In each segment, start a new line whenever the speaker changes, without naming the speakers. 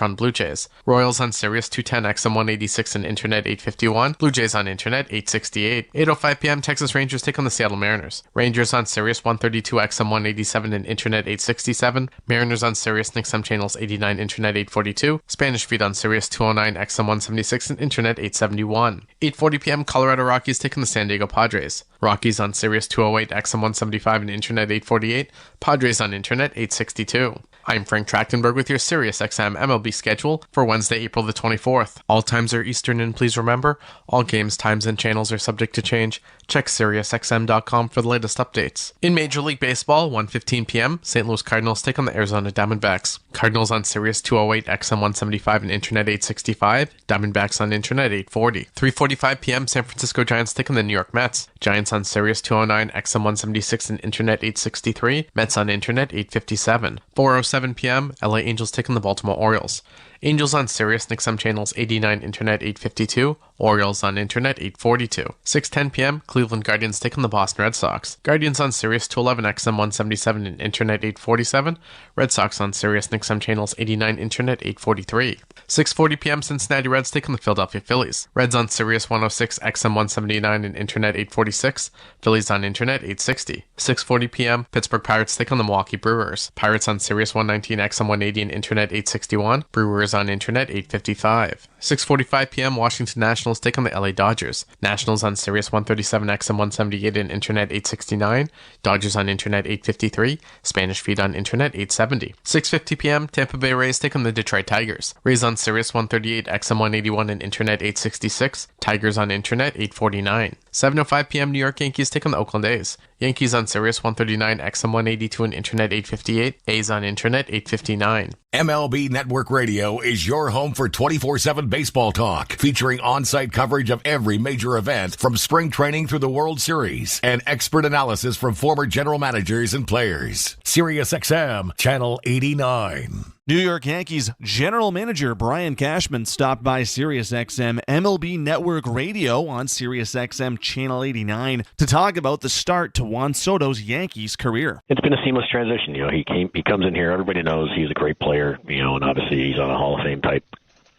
on Blue Jays. Royals on Sirius 210 XM 186 and Internet 851. Blue Jays on Internet 868. 8:05 p.m. Texas Rangers take on the Seattle Mariners. Rangers on Sirius 132 XM 187 and Internet 867. Mariners on Sirius XM channels 89 Internet 842. Spanish feed on Sirius 209 XM 176 and Internet 871. 8:40 p.m. Colorado Rockies take on the San Diego Padres. Rockies on Sirius 208 XM 175 and Internet 848. Padres on Internet 862. I'm Frank Trachtenberg with your SiriusXM MLB schedule for Wednesday, April the 24th. All times are Eastern, and please remember, all games, times, and channels are subject to change. Check SiriusXM.com for the latest updates. In Major League Baseball, 1:15 p.m., St. Louis Cardinals take on the Arizona Diamondbacks. Cardinals on Sirius 208 XM 175 and Internet 865. Diamondbacks on Internet 840. 3:45 p.m., San Francisco Giants take on the New York Mets. Giants on Sirius 209 XM 176 and Internet 863. Mets on Internet 857. 4:07 p.m., LA Angels take on the Baltimore Orioles. Angels on Sirius XM channels 89 Internet 852. Orioles on Internet 842. 6:10 p.m., Cleveland Guardians take on the Boston Red Sox. Guardians on Sirius 211 XM 177 and Internet 847. Red Sox on Sirius XM channels 89 Internet 843. 6:40 p.m., Cincinnati Reds take on the Philadelphia Phillies. Reds on Sirius 106 XM 179 and Internet 846. Phillies on Internet 860. 6:40 p.m., Pittsburgh Pirates take on the Milwaukee Brewers. Pirates on Sirius 119 XM 180 and Internet 861. Brewers on Internet 855. 6:45 p.m., Washington Nationals take on the LA Dodgers. Nationals on Sirius 137 XM 178 and Internet 869. Dodgers on Internet 853. Spanish feed on Internet 870. 6:50 p.m., Tampa Bay Rays take on the Detroit Tigers. Rays on Sirius 138 XM 181 and Internet 866. Tigers on Internet 849. 7:05 p.m., New York Yankees take on the Oakland A's. Yankees on Sirius 139 XM 182 and Internet 858. A's on Internet 859.
MLB Network Radio is your home for 24/7 baseball talk, featuring on-site coverage of every major event from spring training through the World Series and expert analysis from former general managers and players. SiriusXM Channel 89.
New York Yankees general manager Brian Cashman stopped by SiriusXM MLB Network Radio on SiriusXM Channel 89 to talk about the start to Juan Soto's Yankees career.
It's been a seamless transition. He comes in here. Everybody knows he's a great player. And obviously he's on a Hall of Fame type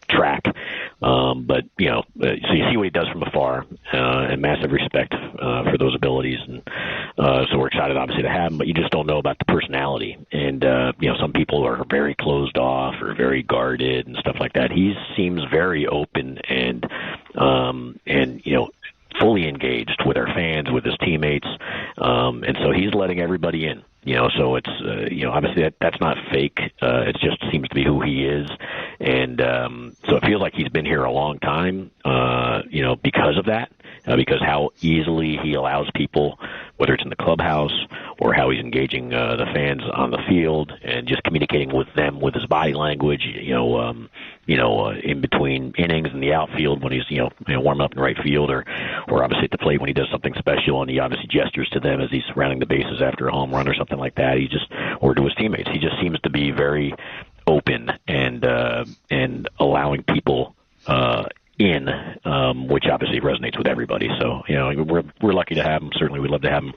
track. But so you see what he does from afar, and massive respect for those abilities, and so we're excited obviously to have him. But you just don't know about the personality, and some people are very closed off or very guarded and stuff like that. He seems very open and fully engaged with our fans, with his teammates, and so he's letting everybody in. So it's obviously that's not fake. It just seems to be who he is, and so it feels like he's been here a long time. Because of that, because how easily he allows people, whether it's in the clubhouse or how he's engaging the fans on the field and just communicating with them with his body language. In between innings in the outfield when he's warming up in right field, or obviously at the plate when he does something special and he obviously gestures to them as he's rounding the bases after a home run or something like that. Or to his teammates, he just seems to be very open and allowing people in, which obviously resonates with everybody. So we're lucky to have him. Certainly, we'd love to have him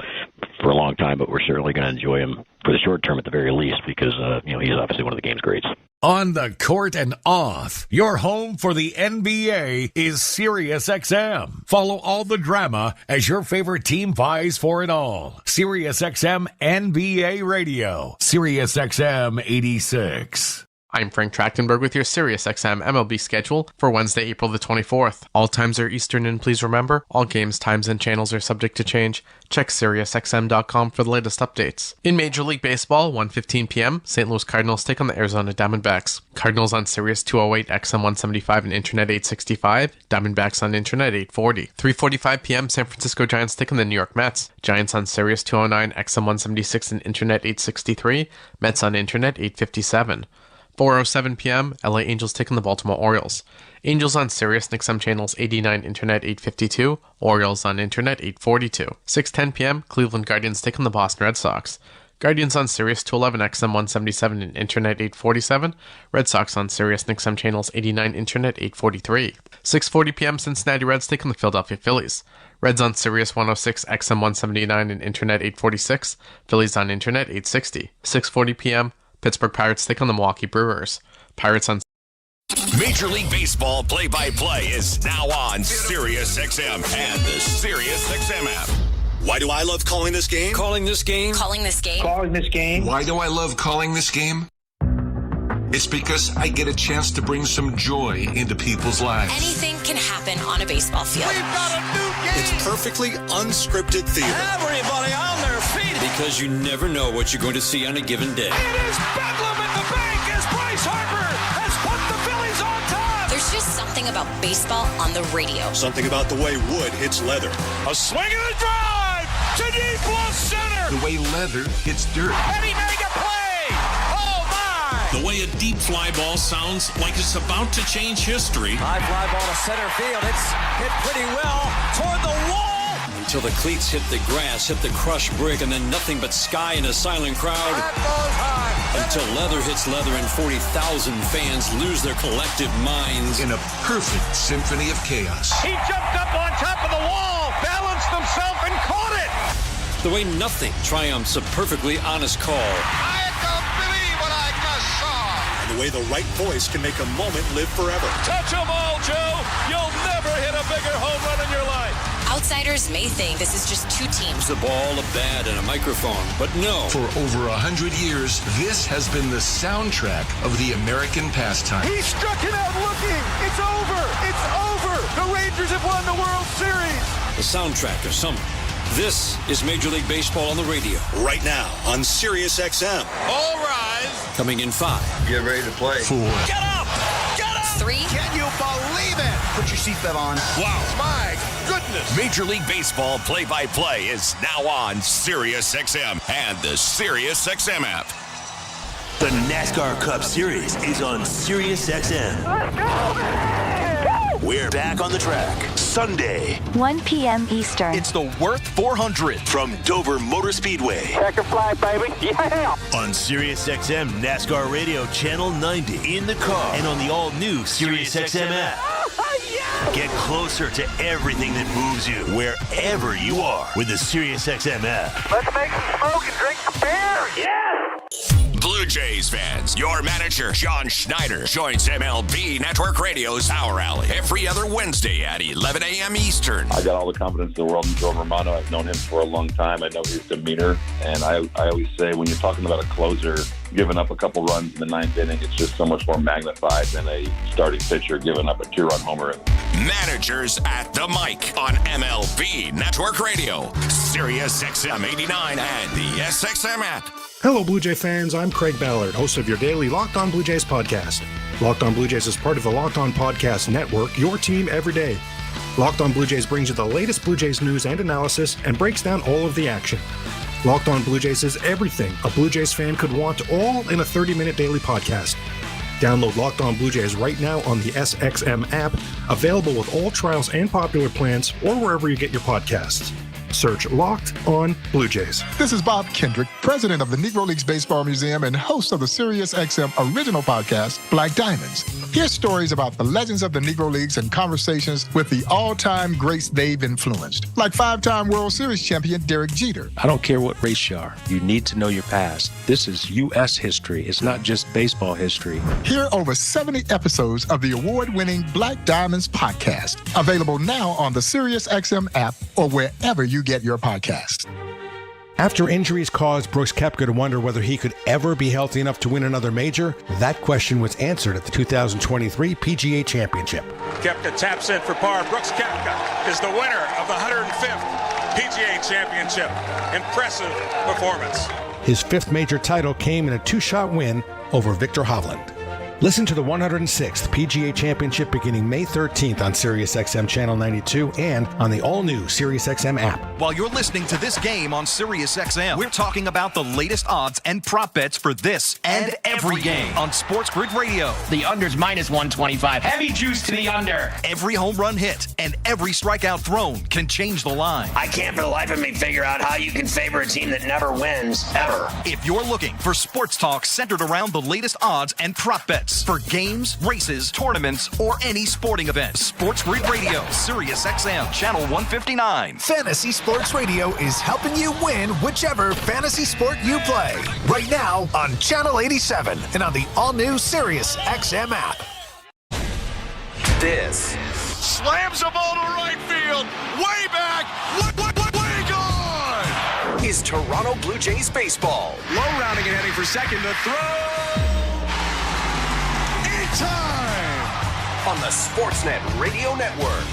for a long time, but we're certainly going to enjoy him for the short term at the very least, because he's obviously one of the game's greats.
On the court and off, your home for the NBA is SiriusXM. Follow all the drama as your favorite team vies for it all. SiriusXM NBA Radio, SiriusXM 86.
I'm Frank Trachtenberg with your SiriusXM MLB schedule for Wednesday, April the 24th. All times are Eastern, and please remember, all games, times, and channels are subject to change. Check SiriusXM.com for the latest updates. In Major League Baseball, 1:15 p.m., St. Louis Cardinals take on the Arizona Diamondbacks. Cardinals on Sirius 208 XM 175 and Internet 865. Diamondbacks on Internet 840. 3:45 p.m., San Francisco Giants take on the New York Mets. Giants on Sirius 209 XM 176 and Internet 863. Mets on Internet 857. 4:07 p.m., LA Angels take on the Baltimore Orioles. Angels on Sirius XM channels 89 Internet 852. Orioles on Internet 842. 6:10 p.m., Cleveland Guardians take on the Boston Red Sox. Guardians on Sirius 211 XM 177 and Internet 847. Red Sox on Sirius XM channels 89 Internet 843. 6:40 p.m., Cincinnati Reds take on the Philadelphia Phillies. Reds on Sirius 106 XM 179 and Internet 846. Phillies on Internet 860. 6:40 p.m., Pittsburgh Pirates take on the Milwaukee Brewers. Pirates on
Major League Baseball play-by-play is now on SiriusXM and the SiriusXM app.
Why do I love calling this game?
Calling this game.
Calling this game.
Calling this game.
Why do I love calling this game? It's because I get a chance to bring some joy into people's lives.
Anything can happen on a baseball field.
We've got a new game. It's perfectly unscripted theater.
Everybody on their feet. Because you never know what you're going to see on a given day.
It is bedlam at the bank as Bryce Harper has put the Phillies on top.
There's just something about baseball on the radio.
Something about the way wood hits leather.
A swing and a drive to deep left center.
The way leather hits dirt.
And he made a play. Oh, my.
The way a deep fly ball sounds like it's about to change history.
High fly ball to center field. It's hit pretty well toward the wall. Until the cleats hit the grass, hit the crushed brick, and then nothing but sky and a silent crowd. Until leather hits leather and 40,000 fans lose their collective minds.
In a perfect symphony of chaos.
He jumped up on top of the wall, balanced himself, and caught it.
The way nothing triumphs a perfectly honest call.
I don't believe what I just saw.
And the way the right voice can make a moment live forever.
Touch 'em all, Joe. You'll never hit a bigger home run in your life.
Outsiders may think this is just two teams.
A ball, a bat, and a microphone. But no.
For over 100 years, this has been the soundtrack of the American pastime.
He struck it out looking. It's over. It's over. The Rangers have won the World Series.
The soundtrack of summer. This is Major League Baseball on the radio.
Right now on SiriusXM.
All rise.
Coming in 5.
Get ready to play.
4.
Get up. Get up.
3.
Can you believe it?
Put your seatbelt on.
Wow.
My goodness.
Major League Baseball play-by-play is now on SiriusXM and the SiriusXM app.
The NASCAR Cup Series is on SiriusXM.
Let's go, man!
We're back on the track Sunday,
1 p.m. Eastern.
It's the Worth 400 from Dover Motor Speedway.
Checker flag, baby. Yeah!
On SiriusXM NASCAR Radio Channel 90 in the car and on the all-new SiriusXM app.
Yeah!
Get closer to everything that moves you wherever you are with the SiriusXM app.
Let's make some smoke and drink some beer. Yeah!
Blue Jays fans, your manager, John Schneider, joins MLB Network Radio's Power Alley every other Wednesday at 11 a.m. Eastern.
I got all the confidence in the world in Joe Romano. I've known him for a long time. I know his demeanor. And I always say when you're talking about a closer giving up a couple runs in the 9th inning, it's just so much more magnified than a starting pitcher giving up a 2-run homer.
Managers at the mic on MLB Network Radio, Sirius XM 89 and the SXM app.
Hello, Blue Jay fans. I'm Craig Ballard, host of your daily Locked On Blue Jays podcast. Locked On Blue Jays is part of the Locked On Podcast Network, your team every day. Locked On Blue Jays brings you the latest Blue Jays news and analysis and breaks down all of the action. Locked On Blue Jays is everything a Blue Jays fan could want, all in a 30-minute daily podcast. Download Locked On Blue Jays right now on the SXM app, available with all trials and popular plans, or wherever you get your podcasts. Search Locked On Blue Jays.
This is Bob Kendrick, president of the Negro Leagues Baseball Museum and host of the SiriusXM original podcast, Black Diamonds. Hear stories about the legends of the Negro Leagues and conversations with the all-time greats they've influenced, like 5-time World Series champion Derek Jeter.
I don't care what race you are. You need to know your past. This is U.S. history. It's not just baseball history.
Hear over 70 episodes of the award-winning Black Diamonds podcast, available now on the SiriusXM app or wherever you get your podcasts.
After injuries caused Brooks Koepka to wonder whether he could ever be healthy enough to win another major, that question was answered at the 2023 PGA Championship.
Koepka taps in for par. Brooks Koepka is the winner of the 105th PGA Championship. Impressive performance.
His 5th major title came in a 2-shot win over Victor Hovland. Listen to the 106th PGA Championship beginning May 13th on SiriusXM Channel 92 and on the all-new SiriusXM app.
While you're listening to this game on SiriusXM, we're talking about the latest odds and prop bets for this and every game on Sports Grid Radio.
The under's minus 125. Heavy juice to the under.
Every home run hit and every strikeout thrown can change the line.
I can't for the life of me figure out how you can favor a team that never wins, ever.
If you're looking for sports talk centered around the latest odds and prop bets for games, races, tournaments, or any sporting event, Sports Grid Radio, SiriusXM, Channel 159.
Fantasy Sports Radio is helping you win whichever fantasy sport you play. Right now on Channel 87 and on the all-new SiriusXM app.
This
slams the ball to right field, way back, way gone!
Is Toronto Blue Jays baseball.
Low rounding and heading for second to throw. In time!
On the Sportsnet Radio Network.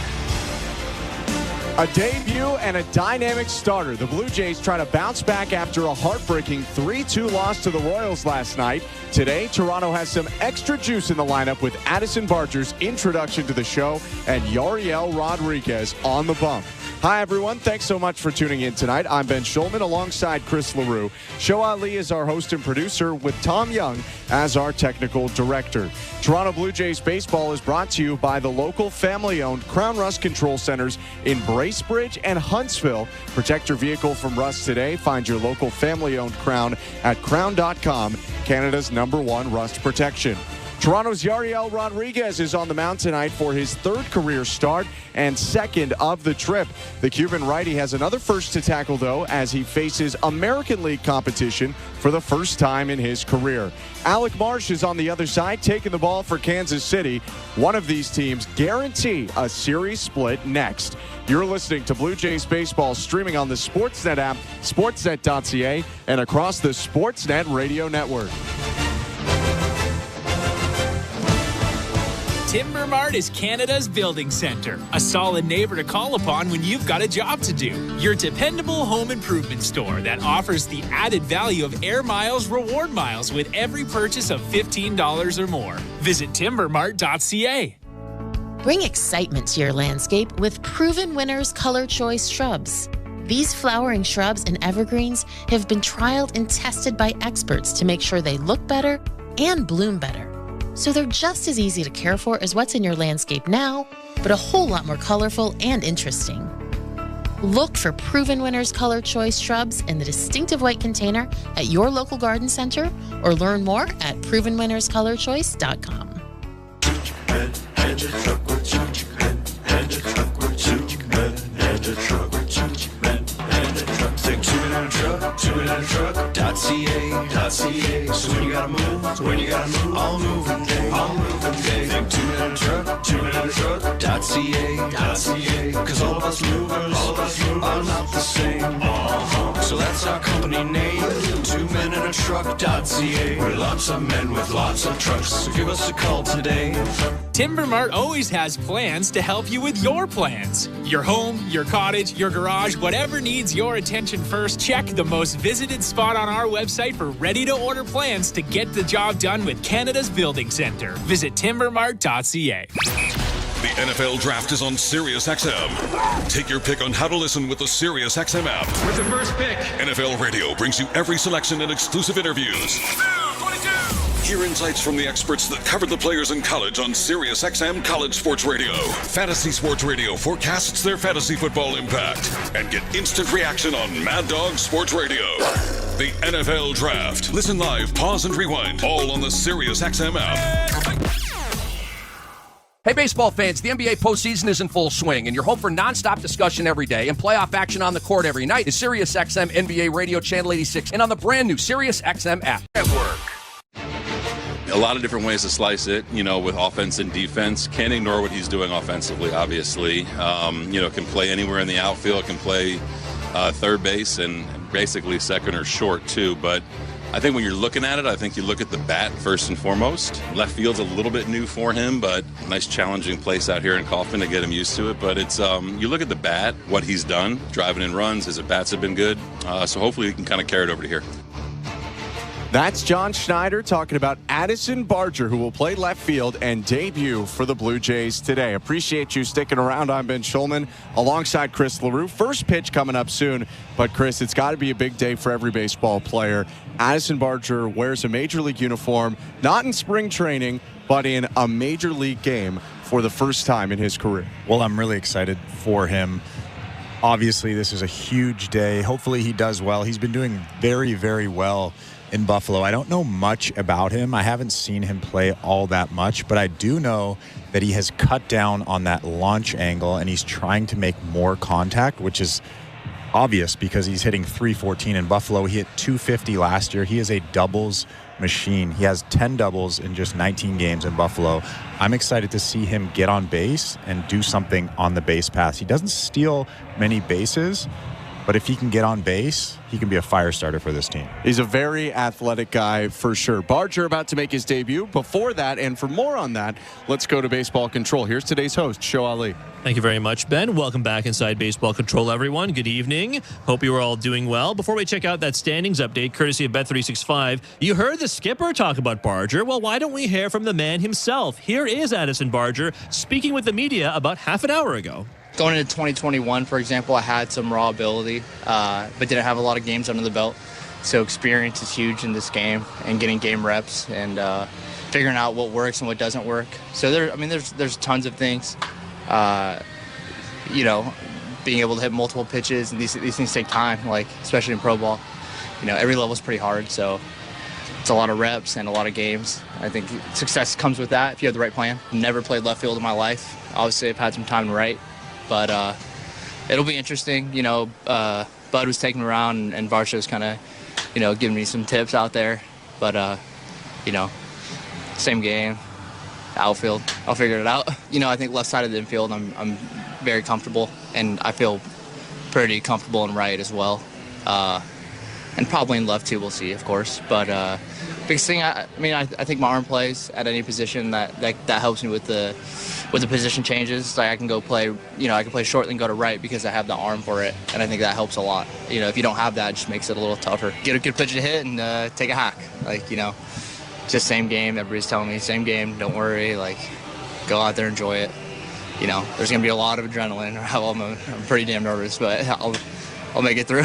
A debut and a dynamic starter. The Blue Jays try to bounce back after a heartbreaking 3-2 loss to the Royals last night. Today, Toronto has some extra juice in the lineup with Addison Barger's introduction to the show and Yariel Rodriguez on the bump. Hi, everyone. Thanks so much for tuning in tonight. I'm Ben Schulman alongside Chris LaRue. Show Ali is our host and producer with Tom Young as our technical director. Toronto Blue Jays baseball is brought to you by the local family-owned Crown Rust Control Centers in Bracebridge and Huntsville. Protect your vehicle from rust today. Find your local family-owned Crown at crown.com, Canada's #1 rust protection. Toronto's Yariel Rodriguez is on the mound tonight for his third career start and second of the trip. The Cuban righty has another first to tackle, though, as he faces American League competition for the first time in his career. Alec Marsh is on the other side, taking the ball for Kansas City. One of these teams guarantee a series split next. You're listening to Blue Jays baseball streaming on the Sportsnet app, sportsnet.ca, and across the Sportsnet Radio Network.
Timber Mart is Canada's building center, a solid neighbor to call upon when you've got a job to do. Your dependable home improvement store that offers the added value of Air Miles reward miles with every purchase of $15 or more. Visit timbermart.ca.
Bring excitement to your landscape with Proven Winners Color Choice shrubs. These flowering shrubs and evergreens have been trialed and tested by experts to make sure they look better and bloom better. So they're just as easy to care for as what's in your landscape now, but a whole lot more colorful and interesting. Look for Proven Winners Color Choice shrubs in the distinctive white container at your local garden center or learn more at provenwinnerscolorchoice.com.
Truck.ca. So when you gotta move, all moving day. Think 2-minute truck.ca. Cause all of us movers are not the same. So that's our company name, 2-minute-truck.ca. We're lots of men with lots of trucks, so give us a call today.
Timber Mart always has plans to help you with your plans. Your home, your cottage, your garage, whatever needs your attention first, check the most visited spot on our website for ready-to-order plans to get the job done with Canada's building center. Visit timbermart.ca.
The NFL Draft is on SiriusXM. Take your pick on how to listen with the SiriusXM app.
With the first pick,
NFL Radio brings you every selection and exclusive interviews.
22.
Hear insights from the experts that covered the players in college on SiriusXM College Sports Radio. Fantasy Sports Radio forecasts their fantasy football impact. And get instant reaction on Mad Dog Sports Radio. The NFL Draft. Listen live, pause, and rewind. All on the SiriusXM app.
Hey, baseball fans, the NBA postseason is in full swing, and your home for nonstop discussion every day and playoff action on the court every night is SiriusXM NBA Radio Channel 86 and on the brand new SiriusXM app.
Network. A lot of different ways to slice it, with offense and defense. Can't ignore what he's doing offensively, obviously. Can play anywhere in the outfield, can play third base and basically second or short, too. But I think when you're looking at it, I think you look at the bat first and foremost. Left field's a little bit new for him, but nice challenging place out here in Kaufman to get him used to it. But it's you look at the bat, what he's done, driving in runs, his at-bats have been good. So hopefully he can kind of carry it over to here.
That's John Schneider talking about Addison Barger, who will play left field and debut for the Blue Jays today. Appreciate you sticking around. I'm Ben Schulman alongside Chris LaRue. First pitch coming up soon. But, Chris, it's got to be a big day for every baseball player. Addison Barger wears a Major League uniform, not in spring training, but in a Major League game for the first time in his career.
Well, I'm really excited for him. Obviously, this is a huge day. Hopefully he does well. He's been doing very, very well in Buffalo. I don't know much about him. I haven't seen him play all that much, but I do know that he has cut down on that launch angle and he's trying to make more contact, which is obvious because he's hitting 314 in Buffalo. He hit 250 last year. He is a doubles machine. He has 10 doubles in just 19 games in Buffalo. I'm excited to see him get on base and do something on the base paths. He doesn't steal many bases, but if he can get on base, he can be a fire starter for this team.
He's a very athletic guy for sure. Barger about to make his debut. Before that, and for more on that, let's go to Baseball Control. Here's today's host, Show Ali.
Thank you very much, Ben. Welcome back inside Baseball Control, everyone. Good evening. Hope you are all doing well. Before we check out that standings update, courtesy of Bet365, you heard the skipper talk about Barger. Well, why don't we hear from the man himself? Here is Addison Barger speaking with the media about half an hour ago.
Going into 2021, for example, I had some raw ability, but didn't have a lot of games under the belt. So experience is huge in this game, and getting game reps and figuring out what works and what doesn't work. So there's tons of things. Being able to hit multiple pitches, and these things take time, like especially in pro ball. Every level is pretty hard, so it's a lot of reps and a lot of games. I think success comes with that if you have the right plan. Never played left field in my life. Obviously, I've had some time to right. But it'll be interesting. Bud was taking me around, and Varsha was kind of, giving me some tips out there. But, same game, outfield. I'll figure it out. I think left side of the infield, I'm very comfortable, and I feel pretty comfortable in right as well. And probably in left too, we'll see, of course. But biggest thing, I think my arm plays at any position that helps me with the position changes. Like I can go play, I can play short and go to right because I have the arm for it, and I think that helps a lot. If you don't have that, it just makes it a little tougher. Get a good pitch to hit and take a hack. Just same game. Everybody's telling me same game. Don't worry. Go out there, enjoy it. There's gonna be a lot of adrenaline. I'm pretty damn nervous, but I'll make it through.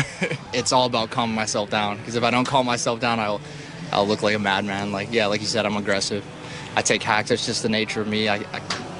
It's all about calming myself down, because if I don't calm myself down, I'll look like a madman. Like you said, I'm aggressive. I take hacks. That's just the nature of me.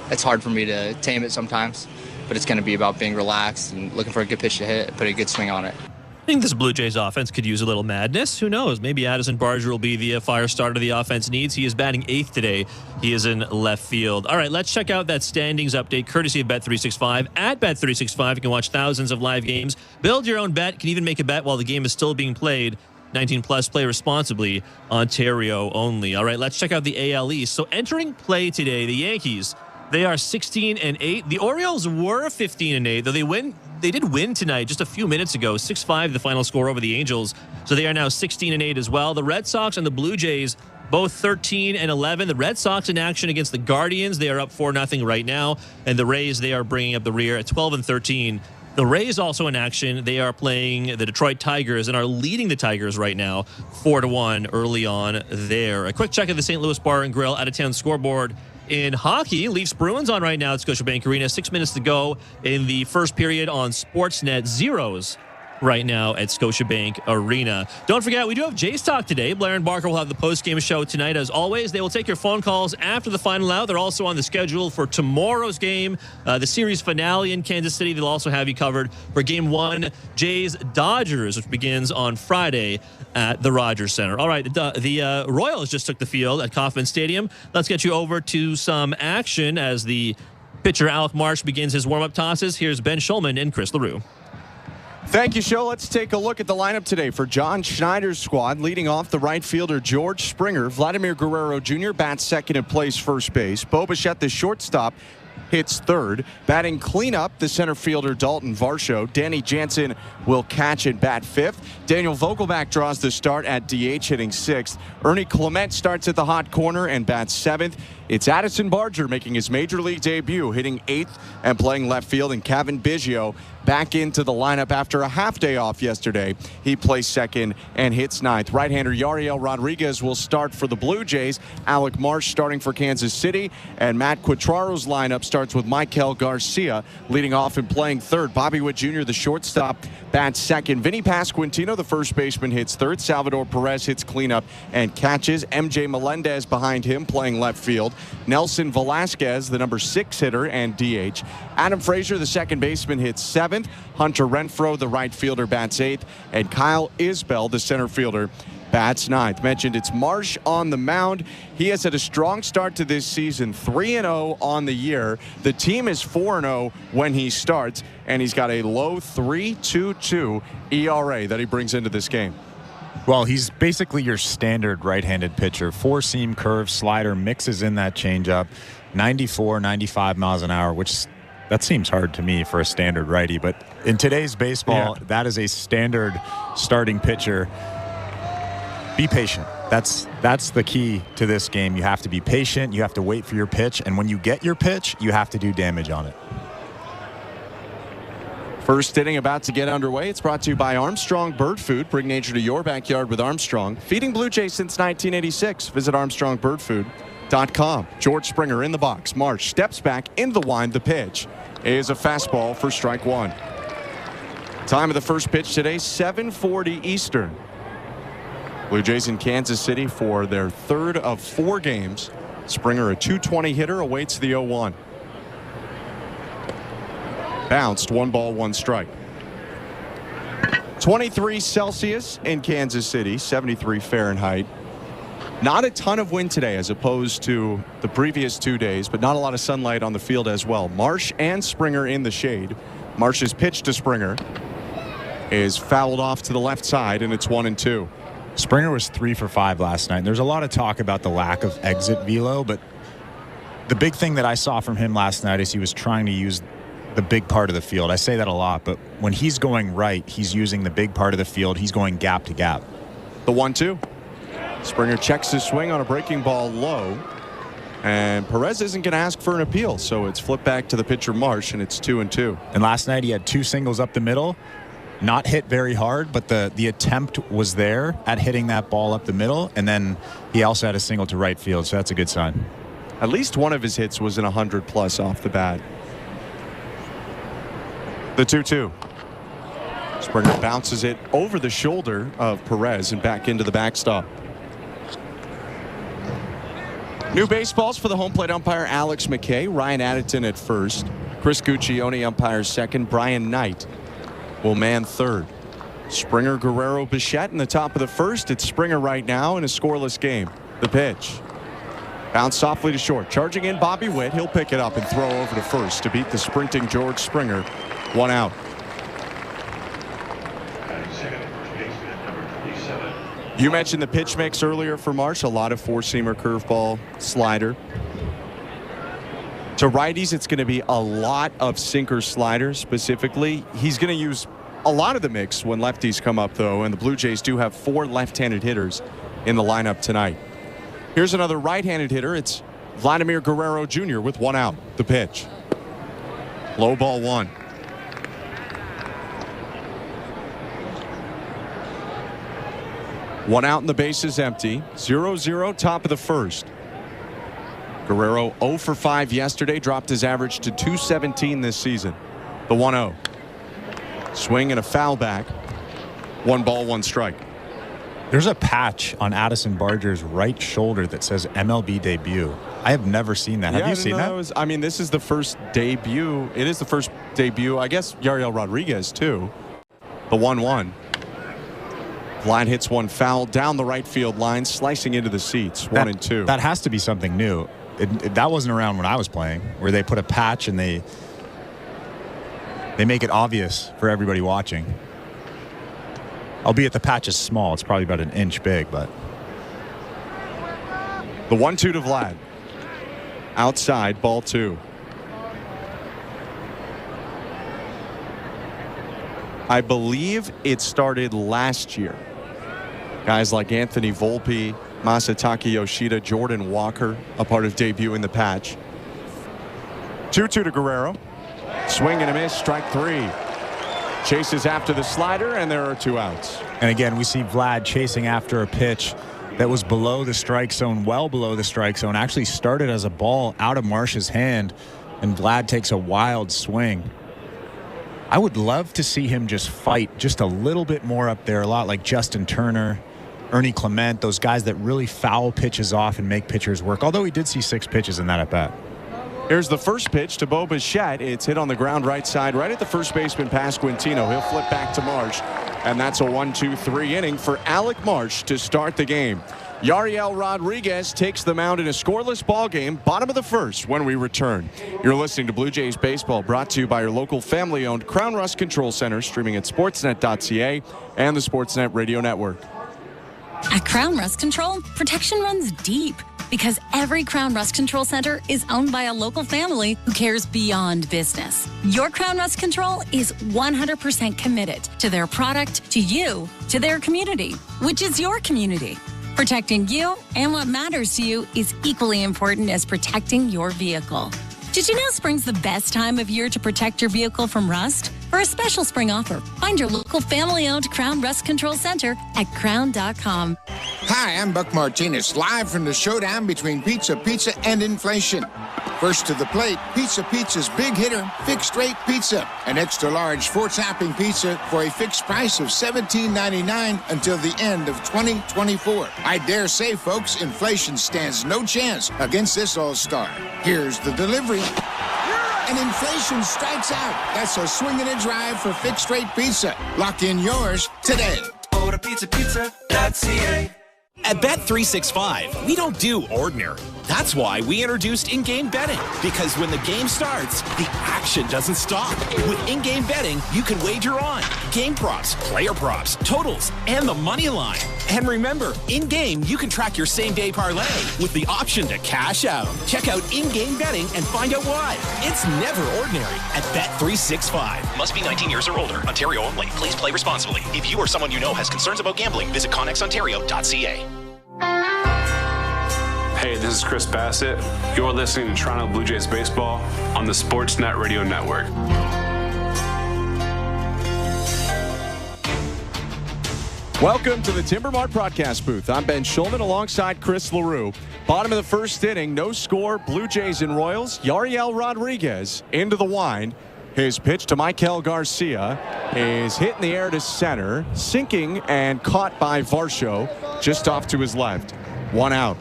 It's hard for me to tame it sometimes, but it's going to be about being relaxed and looking for a good pitch to hit, put a good swing on it.
I think this Blue Jays offense could use a little madness. Who knows? Maybe Addison Barger will be the fire starter the offense needs. He is batting 8th today. He is in left field. All right, let's check out that standings update courtesy of Bet365. At Bet365, you can watch thousands of live games. Build your own bet. You can even make a bet while the game is still being played. 19 plus, play responsibly. Ontario only. All right, let's check out the AL East. So entering play today, the Yankees, they are 16-8. The Orioles were 15-8, though they did win tonight just a few minutes ago. 6-5 the final score over the Angels. So they are now 16-8 as well. The Red Sox and the Blue Jays both 13-11. The Red Sox in action against the Guardians. They are up 4-0 right now. And the Rays, they are bringing up the rear at 12-13. The Rays also in action. They are playing the Detroit Tigers and are leading the Tigers right now 4-1 early on there. A quick check of the St. Louis Bar and Grill out-of-town scoreboard. In hockey, Leafs Bruins on right now at Scotiabank Arena. 6 minutes to go in the first period on Sportsnet. Zeros right now at Scotiabank Arena. Don't forget, we do have Jays Talk today. Blair and Barker will have the post-game show tonight. As always, they will take your phone calls after the final out. They're also on the schedule for tomorrow's game, the series finale in Kansas City. They'll also have you covered for Game 1, Jays-Dodgers, which begins on Friday at the Rogers Center. All right, the Royals just took the field at Kauffman Stadium. Let's get you over to some action as the pitcher Alec Marsh begins his warm-up tosses. Here's Ben Schulman and Chris LaRue.
Thank you, Show. Let's take a look at the lineup today for John Schneider's squad. Leading off, the right fielder George Springer. Vladimir Guerrero Jr. bats second and plays first base. Bo Bichette, the shortstop, hits third. Batting cleanup, the center fielder Dalton Varsho. Danny Jansen will catch and bat fifth. Daniel Vogelbach draws the start at DH, hitting sixth. Ernie Clement starts at the hot corner and bats seventh. It's Addison Barger making his major league debut, hitting eighth and playing left field. And Kevin Biggio back into the lineup after a half day off yesterday. He plays second and hits ninth. Right-hander Yariel Rodriguez will start for the Blue Jays. Alec Marsh starting for Kansas City. And Matt Quatraro's lineup starts with Michael Garcia leading off and playing third. Bobby Witt Jr., the shortstop, bats second. Vinny Pasquantino, the first baseman, hits third. Salvador Perez hits cleanup and catches. MJ Melendez behind him playing left field. Nelson Velasquez, the number 6 hitter and DH. Adam Frazier, the second baseman, hits seventh. Hunter Renfroe, the right fielder, bats eighth. And Kyle Isbell, the center fielder, bats ninth. Mentioned it's Marsh on the mound. He has had a strong start to this season, 3-0 on the year. The team is 4-0 when he starts, and he's got a low 3.22 ERA that he brings into this game.
Well, he's basically your standard right-handed pitcher. Four-seam curve, slider, mixes in that changeup, 94, 95 miles an hour, which that seems hard to me for a standard righty. But in today's baseball, that is a standard starting pitcher. Be patient. That's the key to this game. You have to be patient. You have to wait for your pitch. And when you get your pitch, you have to do damage on it.
First inning about to get underway. It's brought to you by Armstrong Bird Food. Bring nature to your backyard with Armstrong. Feeding Blue Jays since 1986. Visit ArmstrongBirdFood.com. George Springer in the box. Marsh steps back in the wind. The pitch is a fastball for strike one. Time of the first pitch today, 7:40 Eastern. Blue Jays in Kansas City for their third of 4 games. Springer, a .220 hitter, awaits the 0-1. Bounced, 1 ball, 1 strike. 23 Celsius in Kansas City, 73 Fahrenheit. Not a ton of wind today as opposed to the previous 2 days, but not a lot of sunlight on the field as well. Marsh and Springer in the shade. Marsh's pitch to Springer is fouled off to the left side, and it's 1-2.
Springer was 3 for 5 last night. There's a lot of talk about the lack of exit velo, but the big thing that I saw from him last night is he was trying to use the big part of the field. I say that a lot, but when he's going right, he's using the big part of the field. He's going gap to gap.
The 1-2. Springer checks his swing on a breaking ball low, and Perez isn't going to ask for an appeal, so it's flipped back to the pitcher Marsh, and it's 2-2.
And last night he had 2 singles up the middle, not hit very hard, but the attempt was there at hitting that ball up the middle, and then he also had a single to right field, so that's a good sign.
At least one of his hits was in 100+ off the bat. The 2-2. Springer bounces it over the shoulder of Perez and back into the backstop. New baseballs for the home plate umpire Alex McKay. Ryan Addington at first. Chris Guccione umpires second. Brian Knight will man third. Springer, Guerrero, Bichette in the top of the first. It's Springer right now in a scoreless game. The pitch. Bounce softly to short. Charging in Bobby Witt. He'll pick it up and throw over to first to beat the sprinting George Springer. 1 out. You mentioned the pitch mix earlier for Marsh. A lot of four-seamer, curveball, slider. To righties, it's going to be a lot of sinker slider specifically. He's going to use a lot of the mix when lefties come up, though, and the Blue Jays do have 4 left-handed hitters in the lineup tonight. Here's another right-handed hitter. It's Vladimir Guerrero Jr. with 1 out. The pitch. Low ball 1. 1 out and the base is empty. 0-0 top of the first. Guerrero 0 for 5 yesterday, dropped his average to .217 this season. The 1-0. Swing and a foul back. 1 ball, 1 strike.
There's a patch on Addison Barger's right shoulder that says MLB debut. I have never seen that. Have you seen that?
I mean, this is the first debut. It is the first debut. I guess Yariel Rodriguez, too. The 1-1. Vlad hits one foul down the right field line, slicing into the seats. 1-2.
That has to be something new. That wasn't around when I was playing, where they put a patch and they make it obvious for everybody watching. Albeit the patch is small. It's probably about an inch big, but.
The 1-2 to Vlad. Outside, ball 2. I believe it started last year. Guys like Anthony Volpe, Masataka Yoshida, Jordan Walker, a part of debut in the patch. 2-2 to Guerrero. Swing and a miss, strike 3. Chases after the slider, and there are 2 outs.
And again, we see Vlad chasing after a pitch that was below the strike zone, well below the strike zone. Actually started as a ball out of Marsh's hand, and Vlad takes a wild swing. I would love to see him just fight just a little bit more up there, a lot like Justin Turner, Ernie Clement, those guys that really foul pitches off and make pitchers work, although he did see 6 pitches in that at-bat.
Here's the first pitch to Bo Bichette. It's hit on the ground right side, right at the first baseman past Quintino. He'll flip back to Marsh, and that's a 1-2-3 inning for Alec Marsh to start the game. Yariel Rodriguez takes the mound in a scoreless ball game, bottom of the first, when we return. You're listening to Blue Jays Baseball, brought to you by your local family-owned Crown Rust Control Center, streaming at sportsnet.ca and the Sportsnet Radio Network.
At Crown Rust Control, protection runs deep because every Crown Rust Control Center is owned by a local family who cares beyond business. Your Crown Rust Control is 100% committed to their product, to you, to their community, which is your community. Protecting you and what matters to you is equally important as protecting your vehicle. Did you know spring's the best time of year to protect your vehicle from rust? For a special spring offer, find your local family-owned Crown Rust Control Center at crown.com.
Hi, I'm Buck Martinez, live from the showdown between Pizza and inflation. First to the plate, Pizza's big hitter, fixed rate pizza. An extra large 4-topping pizza for a fixed price of $17.99 until the end of 2024. I dare say, folks, inflation stands no chance against this all-star. Here's the delivery. And inflation strikes out. That's a swing and a drive for fixed rate pizza. Lock in yours today.
Order pizza.ca.
At Bet365, we don't do ordinary. That's why we introduced in-game betting. Because when the game starts, the action doesn't stop. With in-game betting, you can wager on game props, player props, totals, and the money line. And remember, in-game, you can track your same-day parlay with the option to cash out. Check out in-game betting and find out why. It's never ordinary at Bet365.
Must be 19 years or older. Ontario only. Please play responsibly. If you or someone you know has concerns about gambling, visit connexontario.ca.
Hey, this is Chris Bassett. You're listening to Toronto Blue Jays baseball on the Sportsnet Radio Network.
Welcome to the Timbermart broadcast booth. I'm Ben Schulman alongside Chris LaRue. Bottom of the first inning, no score, Blue Jays and Royals. Yariel Rodriguez into the wind. His pitch to Michael Garcia is hit in the air to center, sinking and caught by Varsho just off to his left. 1 out.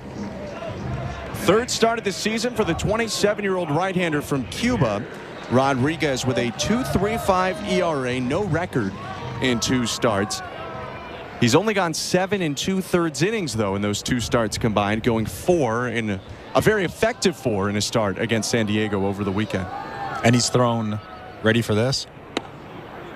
Third start of the season for the 27-year-old right-hander from Cuba. Rodriguez with a 2.35 ERA, no record in 2 starts. He's only gone 7 2/3 innings, though, in those 2 starts combined, going 4 in a very effective 4 in a start against San Diego over the weekend.
And he's thrown, ready for this?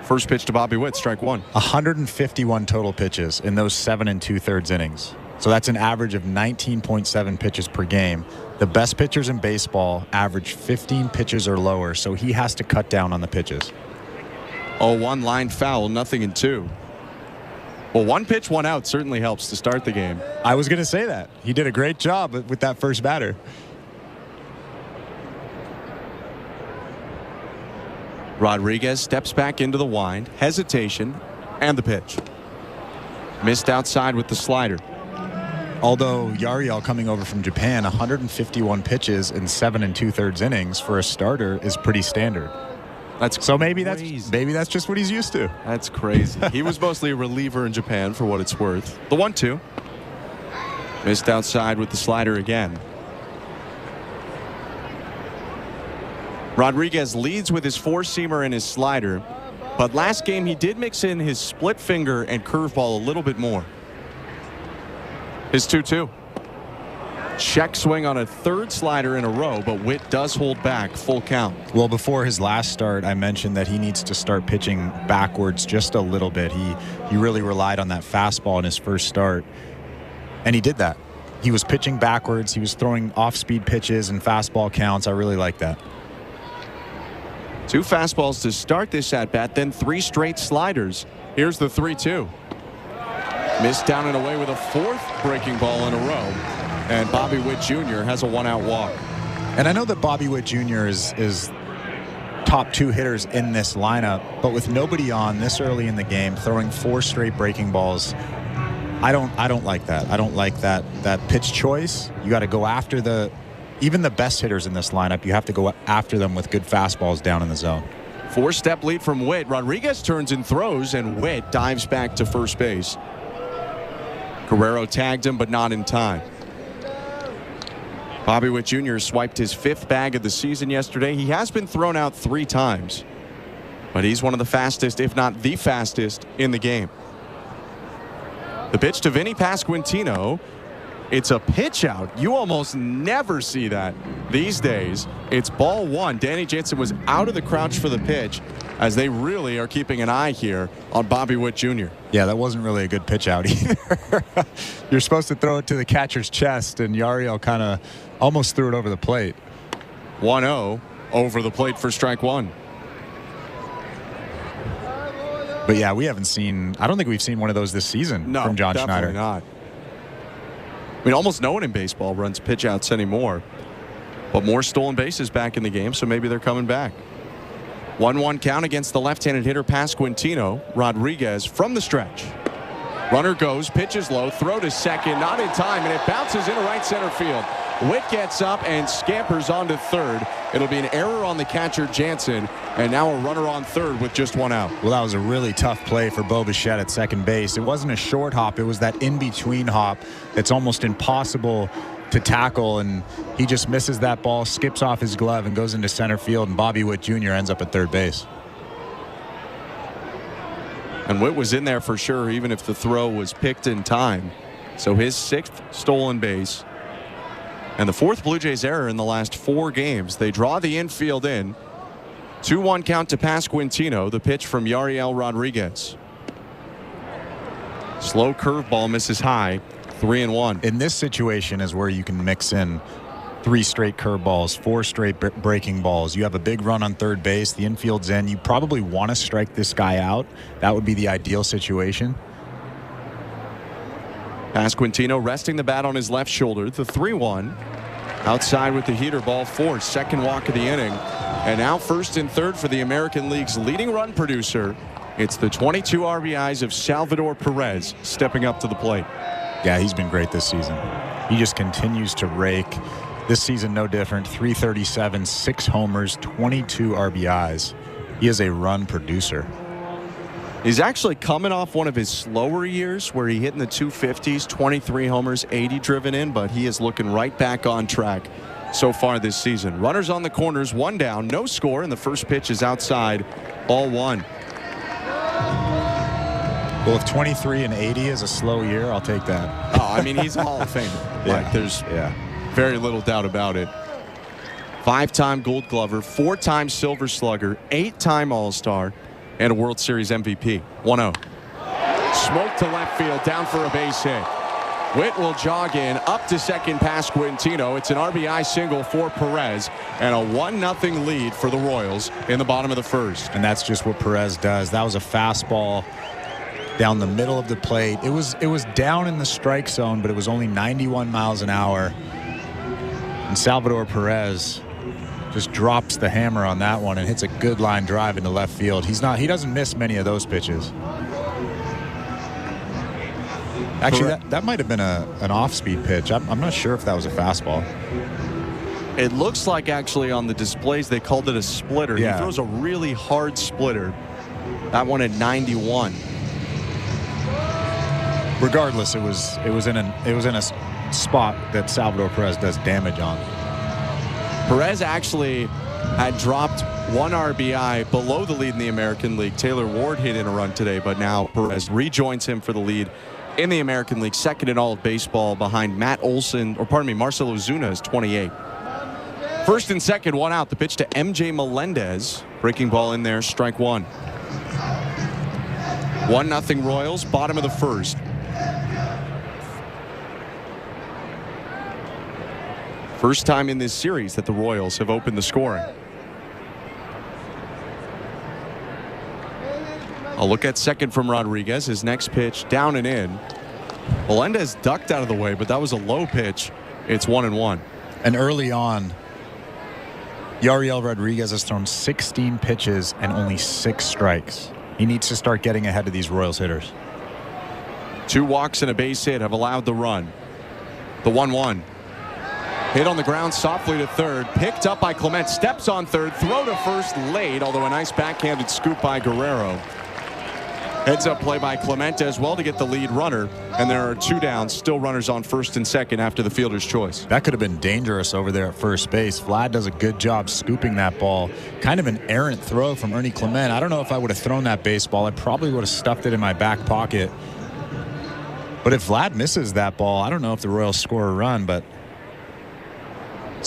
First pitch to Bobby Witt, strike 1.
151 total pitches in those 7 2/3 innings. So that's an average of 19.7 pitches per game. The best pitchers in baseball average 15 pitches or lower, so he has to cut down on the pitches.
0-1 line foul, 0-2. Well, 1 pitch, 1 out certainly helps to start the game.
I was going to say that. He did a great job with that first batter.
Rodriguez steps back into the wind, hesitation, and the pitch. Missed outside with the slider.
Although Yariel coming over from Japan, 151 pitches in 7 2/3 innings for a starter is pretty standard. So maybe that's just what he's used to.
That's crazy. He was mostly a reliever in Japan, for what it's worth. The 1-2. Missed outside with the slider again. Rodriguez leads with his 4-seamer and his slider, but last game he did mix in his split finger and curveball a little bit more. His 2-2. Check swing on a 3rd slider in a row, but Witt does hold back, full count.
Well, before his last start, I mentioned that he needs to start pitching backwards just a little bit. He really relied on that fastball in his first start, and he did that. He was pitching backwards. He was throwing off-speed pitches and fastball counts. I really like that.
2 fastballs to start this at-bat, then 3 straight sliders. Here's the 3-2. Missed down and away with a 4th breaking ball in a row. And Bobby Witt Jr. has a 1-out walk.
And I know that Bobby Witt Jr. is top 2 hitters in this lineup, but with nobody on this early in the game, throwing 4 straight breaking balls, I don't like that. I don't like that pitch choice. You got to go after even the best hitters in this lineup. You have to go after them with good fastballs down in the zone.
4-step lead from Witt. Rodriguez turns and throws, and Witt dives back to first base. Guerrero tagged him, but not in time. Bobby Witt Jr. swiped his 5th bag of the season yesterday. He has been thrown out 3 times, but he's one of the fastest, if not the fastest, in the game. The pitch to Vinny Pasquantino. It's a pitch out. You almost never see that these days. It's ball one. Danny Jansen was out of the crouch for the pitch, as they really are keeping an eye here on Bobby Witt Jr.
Yeah, that wasn't really a good pitch out either. You're supposed to throw it to the catcher's chest, and Yariel kind of almost threw it over the plate.
1-0 over the plate for strike one.
But yeah, we haven't seen, I don't think we've seen one of those this season from John Schneider.
Not. I mean, almost no one in baseball runs pitch outs anymore. But more stolen bases back in the game, so maybe they're coming back. 1-1 count against the left-handed hitter Pasquantino. Rodriguez from the stretch. Runner goes, pitches low, throw to second, not in time, and it bounces into right center field. Witt gets up and scampers onto third. It'll be an error on the catcher Jansen, and now a runner on third with just one out.
Well, that was a really tough play for Bo Bichette at second base. It wasn't a short hop. It was that in-between hop that's almost impossible to tackle, and he just misses that ball, skips off his glove, and goes into center field, and Bobby Witt Jr. ends up at third base.
And Witt was in there for sure, even if the throw was picked in time. So his 6th stolen base. And the 4th Blue Jays error in the last 4 games. They draw the infield in. 2-1 count to Pasquantino. The pitch from Yariel Rodriguez. Slow curveball misses high. 3-1.
In this situation is where you can mix in 3 straight curveballs, 4 straight breaking balls. You have a big run on third base. The infield's in. You probably want to strike this guy out. That would be the ideal situation.
Pasquantino resting the bat on his left shoulder. The 3-1. Outside with the heater, ball 4. Second walk of the inning. And now first and third for the American League's leading run producer. It's the 22 RBIs of Salvador Perez stepping up to the plate.
Yeah, he's been great this season. He just continues to rake. This season, no different. 337, 6 homers, 22 RBIs. He is a run producer.
He's actually coming off one of his slower years where he hit in the 250s, 23 homers, 80 driven in, but he is looking right back on track so far this season. Runners on the corners, 1 down, no score, and the first pitch is outside, ball 1.
Well, if 23 and 80 is a slow year, I'll take that.
Oh, I mean, he's a Hall of Famer. Like, there's very little doubt about it. 5-time Gold Glover, 4-time Silver Slugger, 8-time All-Star, and a World Series MVP. 1-0. Smoke to left field, down for a base hit. Witt will jog in, up to second Pasquantino. It's an RBI single for Perez, and a 1-0 lead for the Royals in the bottom of the first.
And that's just what Perez does. That was a fastball down the middle of the plate. It was down in the strike zone, but it was only 91 miles an hour. And Salvador Perez just drops the hammer on that one and hits a good line drive into left field. He doesn't miss many of those pitches. Actually, that might have been an off-speed pitch. I'm not sure if that was a fastball.
It looks like actually on the displays they called it a splitter.
Yeah.
He throws a really hard splitter. That one at 91.
Regardless, it was in a spot that Salvador Perez does damage on.
Perez actually had dropped 1 RBI below the lead in the American League. Taylor Ward hit in a run today, but now Perez rejoins him for the lead in the American League, second in all of baseball behind Marcelo Ozuna is 28. First and second, 1 out. The pitch to MJ Melendez. Breaking ball in there, strike 1. 1-0 Royals, bottom of the first. First time in this series that the Royals have opened the scoring. A look at second from Rodriguez. His next pitch down and in. Melendez ducked out of the way, but that was a low pitch. It's 1-1.
And early on, Yariel Rodriguez has thrown 16 pitches and only 6 strikes. He needs to start getting ahead of these Royals hitters.
2 walks and a base hit have allowed the run. The 1-1. Hit on the ground softly to third. Picked up by Clement. Steps on third. Throw to first late, although a nice backhanded scoop by Guerrero. Heads up play by Clement as well to get the lead runner. And there are 2 downs. Still runners on first and second after the fielder's choice.
That could have been dangerous over there at first base. Vlad does a good job scooping that ball. Kind of an errant throw from Ernie Clement. I don't know if I would have thrown that baseball. I probably would have stuffed it in my back pocket. But if Vlad misses that ball, I don't know if the Royals score a run, but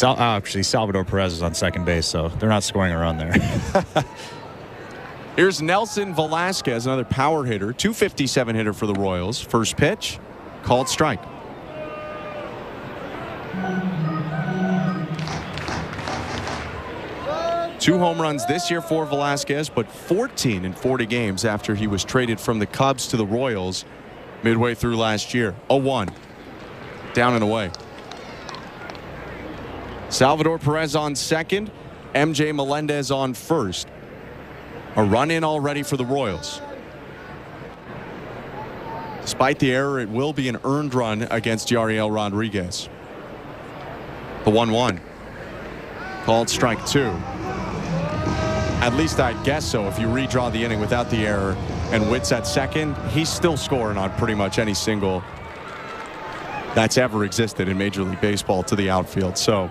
actually Salvador Perez is on second base, so they're not scoring a run there.
Here's Nelson Velasquez, another power hitter, 257 hitter for the Royals. First pitch, called strike. Two home runs this year for Velasquez, but 14 in 40 games after he was traded from the Cubs to the Royals midway through last year. 0-1. Down and away. Salvador Perez on second. MJ Melendez on first. A run in already for the Royals. Despite the error, it will be an earned run against Yariel Rodriguez. The 1-1. Called strike two. At least I'd guess so. If you redraw the inning without the error and Witt's at second, he's still scoring on pretty much any single that's ever existed in Major League Baseball to the outfield. So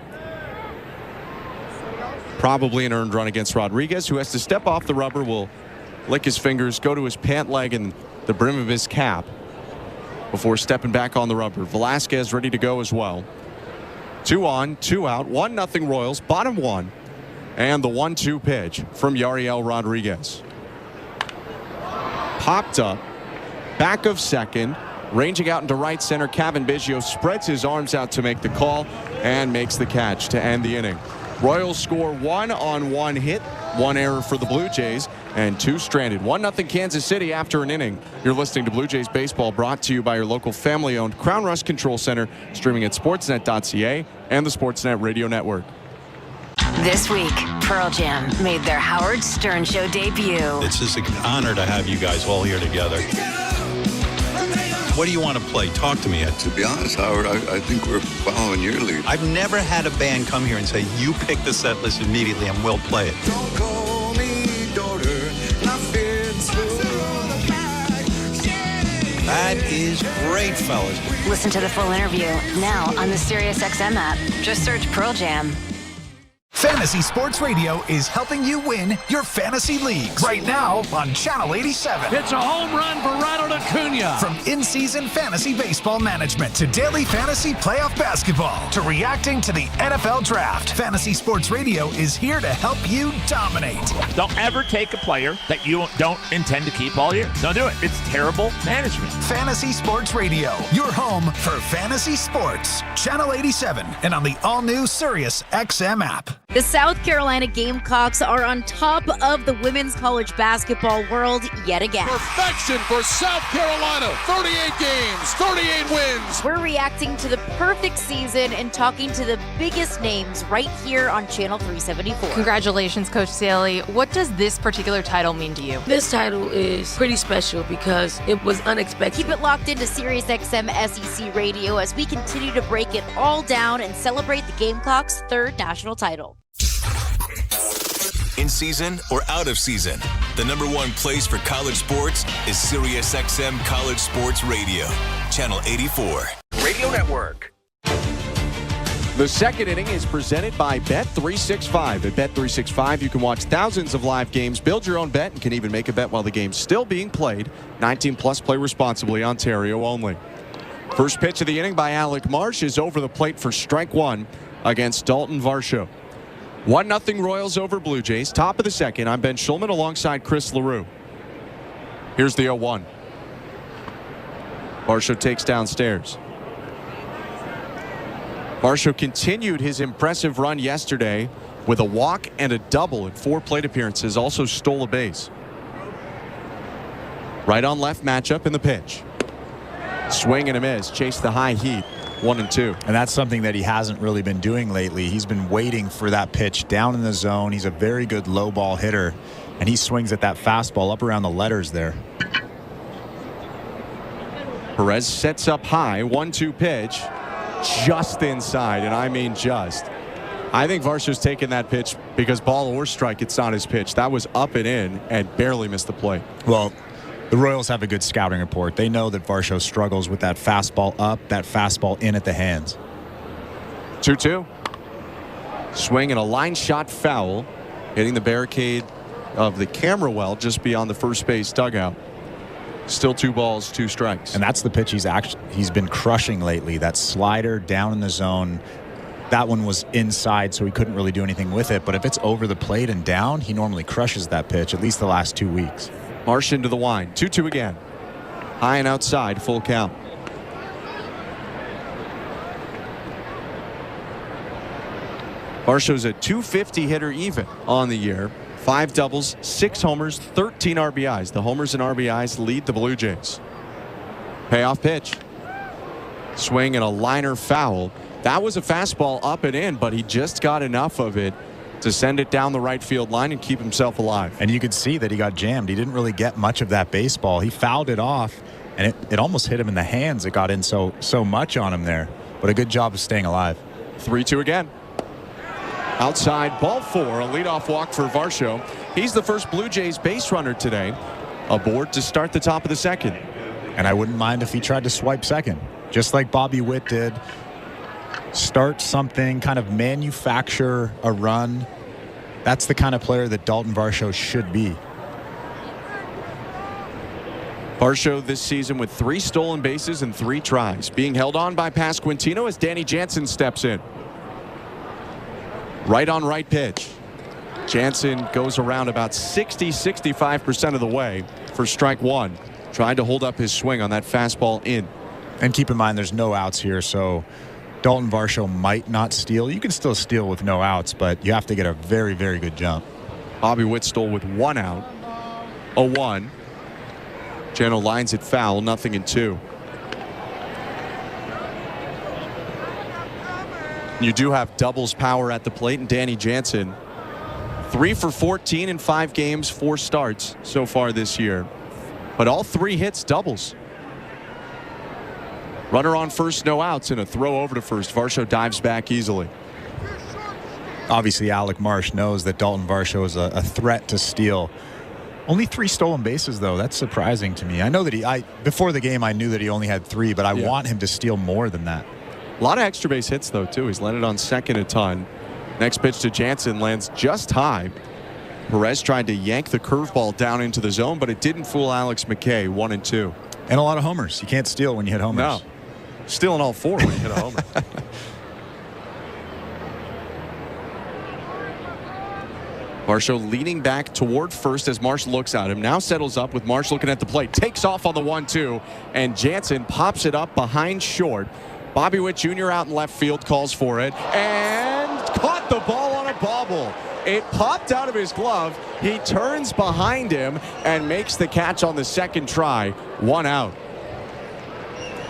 probably an earned run against Rodriguez, who has to step off the rubber, will lick his fingers, go to his pant leg and the brim of his cap before stepping back on the rubber. Velasquez ready to go as well. 2 on, 2 out, 1-0 Royals, bottom one. And the 1-2 pitch from Yariel Rodriguez. Popped up, back of second, ranging out into right center. Kevin Biggio spreads his arms out to make the call and makes the catch to end the inning. Royals score 1-on-1 hit, 1 error for the Blue Jays, and 2 stranded. 1-0 Kansas City after an inning. You're listening to Blue Jays Baseball, brought to you by your local family-owned Crown Rust Control Center, streaming at sportsnet.ca and the Sportsnet Radio Network.
This week, Pearl Jam made their Howard Stern Show debut.
It's just an honor to have you guys all here together. What do you want to play? Talk to me.
To be honest, Howard, I think we're following your lead.
I've never had a band come here and say, you pick the set list immediately and we'll play it.
Don't call me daughter, my fits
That is great, fellas.
Listen to the full interview now on the SiriusXM app. Just search Pearl Jam.
Fantasy Sports Radio is helping you win your fantasy leagues right now on Channel 87.
It's a home run for Ronald Acuna.
From in-season fantasy baseball management to daily fantasy playoff basketball to reacting to the NFL draft, Fantasy Sports Radio is here to help you dominate.
Don't ever take a player that you don't intend to keep all year. Don't do it. It's terrible management.
Fantasy Sports Radio, your home for fantasy sports. Channel 87 and on the all-new SiriusXM app.
The South Carolina Gamecocks are on top of the women's college basketball world yet again.
Perfection for South Carolina. 38 games, 38 wins.
We're reacting to the perfect season and talking to the biggest names right here on Channel 374.
Congratulations, Coach Staley. What does this particular title mean to you?
This title is pretty special because it was unexpected.
Keep it locked into SiriusXM SEC Radio as we continue to break it all down and celebrate the Gamecocks' 3rd national title.
In season or out of season, the #1 place for college sports is SiriusXM College Sports Radio, Channel 84.
Radio Network. The second inning is presented by Bet365. At Bet365, you can watch thousands of live games, build your own bet, and can even make a bet while the game's still being played. 18+, play responsibly, Ontario only. First pitch of the inning by Alec Marsh is over the plate for strike one against Dalton Varsho. 1-0 Royals over Blue Jays. Top of the second. I'm Ben Schulman alongside Chris LaRue. Here's the 0-1. Varsho takes downstairs. Varsho continued his impressive run yesterday with a walk and a double in 4 plate appearances. Also stole a base. Right on left matchup in the pitch. Swing and a miss. Chase the high heat. 1-2.
And that's something that he hasn't really been doing lately. He's been waiting for that pitch down in the zone. He's a very good low ball hitter, and he swings at that fastball up around the letters there.
Perez sets up high. 1-2 pitch. Just inside, and I mean just. I think Varsho's taken that pitch because ball or strike, it's not his pitch. That was up and in and barely missed the plate.
Well, the Royals have a good scouting report. They know that Varsho struggles with that fastball up, that fastball in at the hands.
2-2. Swing and a line shot foul, hitting the barricade of the camera well just beyond the first base dugout. Still 2 balls, 2 strikes.
And that's the pitch he's been crushing lately. That slider down in the zone. That one was inside, so he couldn't really do anything with it. But if it's over the plate and down, he normally crushes that pitch, at least the last 2 weeks.
Marsh into the wind. 2-2 again. High and outside, full count. Varsho's a .250 hitter even on the year. 5 doubles, 6 homers, 13 RBIs. The homers and RBIs lead the Blue Jays. Payoff pitch. Swing and a liner foul. That was a fastball up and in, but he just got enough of it to send it down the right field line and keep himself alive.
And you could see that he got jammed. He didn't really get much of that baseball. He fouled it off, and it almost hit him in the hands. It got in so much on him there. But a good job of staying alive.
3-2 again. Outside, ball 4, a leadoff walk for Varsho. He's the first Blue Jays base runner today. Aboard to start the top of the second.
And I wouldn't mind if he tried to swipe second, just like Bobby Witt did. Start something, kind of manufacture a run. That's the kind of player that Dalton Varsho should be.
Varsho this season with 3 stolen bases and 3 tries. Being held on by Pasquantino as Danny Jansen steps in. Right on right pitch. Jansen goes around about 60-65% of the way for strike 1. Trying to hold up his swing on that fastball in.
And keep in mind there's no outs here, so Dalton Varsho might not steal. You can still steal with no outs, but you have to get a very, very good jump.
Bobby Witt stole with 1 out. 0-1. Jano lines it foul, 0-2. You do have doubles power at the plate, and Danny Jansen 3 for 14 in 5 games, 4 starts so far this year. But all 3 hits doubles. Runner on first, no outs, and a throw over to first. Varsho dives back easily.
Obviously, Alec Marsh knows that Dalton Varsho is a threat to steal. Only 3 stolen bases, though. That's surprising to me. I know that before the game, I knew that he only had 3, but I want him to steal more than that.
A lot of extra base hits, though, too. He's landed on second a ton. Next pitch to Jansen lands just high. Perez tried to yank the curveball down into the zone, but it didn't fool Alex McKay. 1-2.
And a lot of homers. You can't steal when you hit homers.
No. Stealing all 4 when you hit a homer. Varsho leaning back toward first as Marsh looks at him. Now settles up with Marsh looking at the plate. Takes off on the 1-2, and Jansen pops it up behind short. Bobby Witt Jr. out in left field, calls for it, and caught the ball on a bobble. It popped out of his glove. He turns behind him and makes the catch on the second try. 1 out.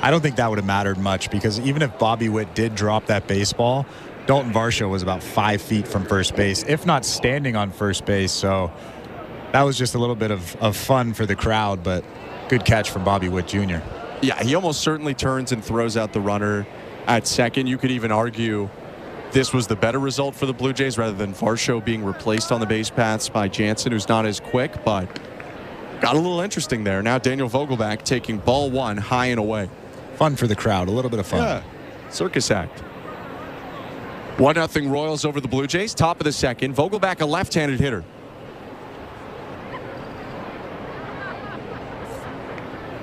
I don't think that would have mattered much, because even if Bobby Witt did drop that baseball, Dalton Varsho was about 5 feet from first base, if not standing on first base. So that was just a little bit of fun for the crowd, but good catch from Bobby Witt Jr.
Yeah, he almost certainly turns and throws out the runner at second. You could even argue this was the better result for the Blue Jays rather than Varsho being replaced on the base paths by Jansen, who's not as quick, but got a little interesting there. Now Daniel Vogelbach taking ball 1 high and away.
Fun for the crowd, a little bit of fun.
Yeah, circus act. 1-0 Royals over the Blue Jays. Top of the second. Vogelbach, a left-handed hitter.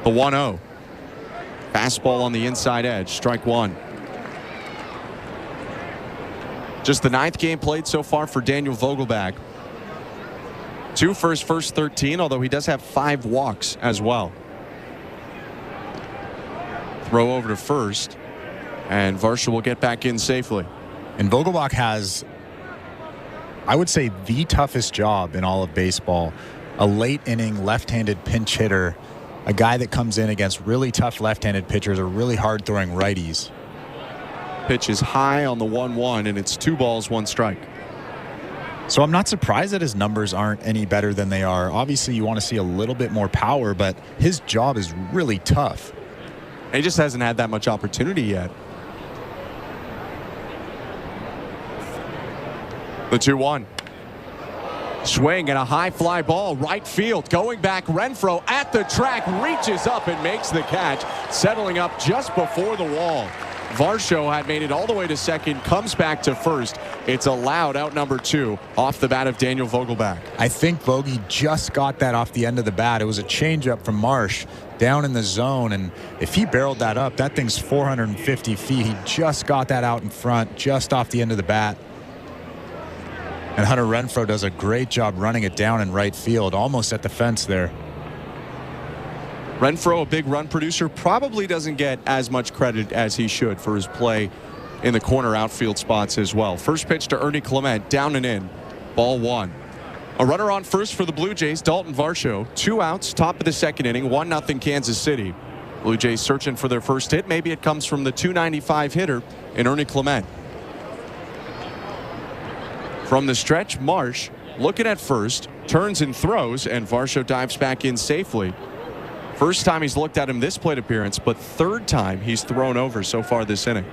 The 1-0. Fastball on the inside edge. Strike 1. Just the 9th game played so far for Daniel Vogelbach. 2 for his first 13, although he does have 5 walks as well. Throw over to first, and Varsho will get back in safely.
And Vogelbach has, I would say, the toughest job in all of baseball. A late inning left-handed pinch hitter, a guy that comes in against really tough left-handed pitchers or really hard-throwing righties.
Pitch is high on the 1-1, and it's 2 balls, 1 strike.
So I'm not surprised that his numbers aren't any better than they are. Obviously, you want to see a little bit more power, but his job is really tough.
He just hasn't had that much opportunity yet. The 2-1. Swing and a high fly ball, right field. Going back, Renfroe at the track, reaches up and makes the catch, settling up just before the wall. Varsho had made it all the way to second, comes back to first. It's allowed out number 2 off the bat of Daniel Vogelbach.
I think Vogie just got that off the end of the bat. It was a changeup from Marsh down in the zone, and if he barreled that up, that thing's 450 feet. He just got that out in front, just off the end of the bat. And Hunter Renfroe does a great job running it down in right field, almost at the fence there.
Renfroe, a big run producer, probably doesn't get as much credit as he should for his play in the corner outfield spots as well. First pitch to Ernie Clement, down and in, ball 1. A runner on first for the Blue Jays, Dalton Varsho. 2 outs, top of the second inning, 1-0 Kansas City. Blue Jays searching for their first hit. Maybe it comes from the .295 hitter in Ernie Clement. From the stretch, Marsh looking at first, turns and throws, and Varsho dives back in safely. First time he's looked at him this plate appearance, but third time he's thrown over so far this inning.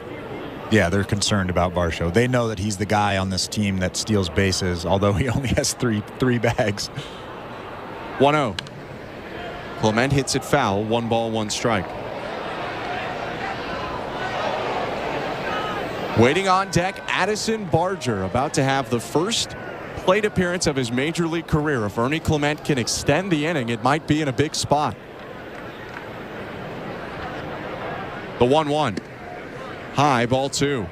Yeah, they're concerned about Varsho. They know that he's the guy on this team that steals bases, although he only has three bags.
1-0. Clement hits it foul. 1 ball, 1 strike. Waiting on deck, Addison Barger, about to have the first plate appearance of his major league career. If Ernie Clement can extend the inning, it might be in a big spot. The 1-1. High, ball 2.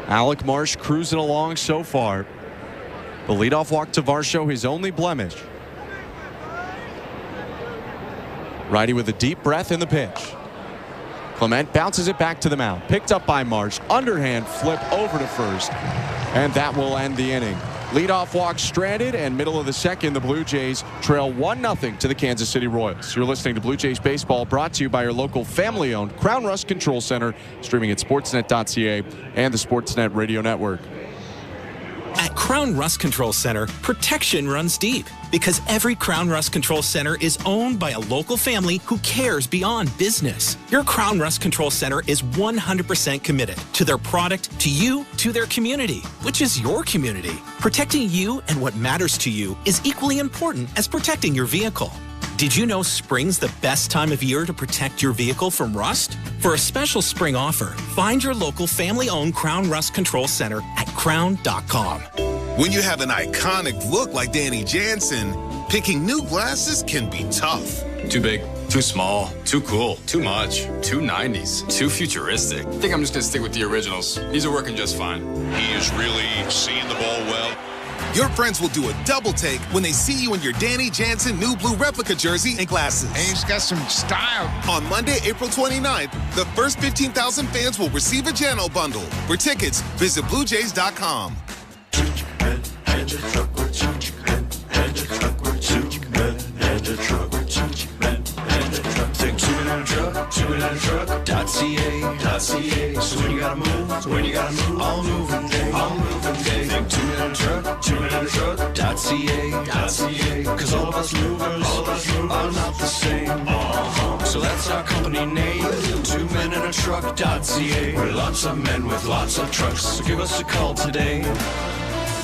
Alec Marsh cruising along so far. The leadoff walk to Varsho, his only blemish. Righty with a deep breath in the pitch. Clement bounces it back to the mound. Picked up by Marsh. Underhand flip over to first. And that will end the inning. Leadoff walk stranded, and middle of the second, the Blue Jays trail 1-0 to the Kansas City Royals. You're listening to Blue Jays Baseball, brought to you by your local family-owned Crown Rust Control Center, streaming at sportsnet.ca and the Sportsnet Radio Network.
At Crown Rust Control Center, protection runs deep because every Crown Rust Control Center is owned by a local family who cares beyond business. Your Crown Rust Control Center is 100% committed to their product, to you, to their community, which is your community. Protecting you and what matters to you is equally important as protecting your vehicle. Did you know spring's the best time of year to protect your vehicle from rust? For a special spring offer, find your local family-owned Crown Rust Control Center at crown.com.
When you have an iconic look like Danny Jansen, picking new glasses can be tough.
Too big, too small, too cool, too much, too 90s, too futuristic. I think I'm just going to stick with the originals. These are working just fine.
He is really seeing the ball well.
Your friends will do a double take when they see you in your Danny Jansen new blue replica jersey and glasses.
And he's got some style.
On Monday, April 29th, the first 15,000 fans will receive a Jano bundle. For tickets, visit BlueJays.com.
Truck.ca. So when you gotta move, all moving day. Think 2-minute truck, 2-minute truck.ca. Cause all of us movers are not the same. So that's our company name, 2-minute truck.ca. We're lots of men with lots of trucks. So give us a call today.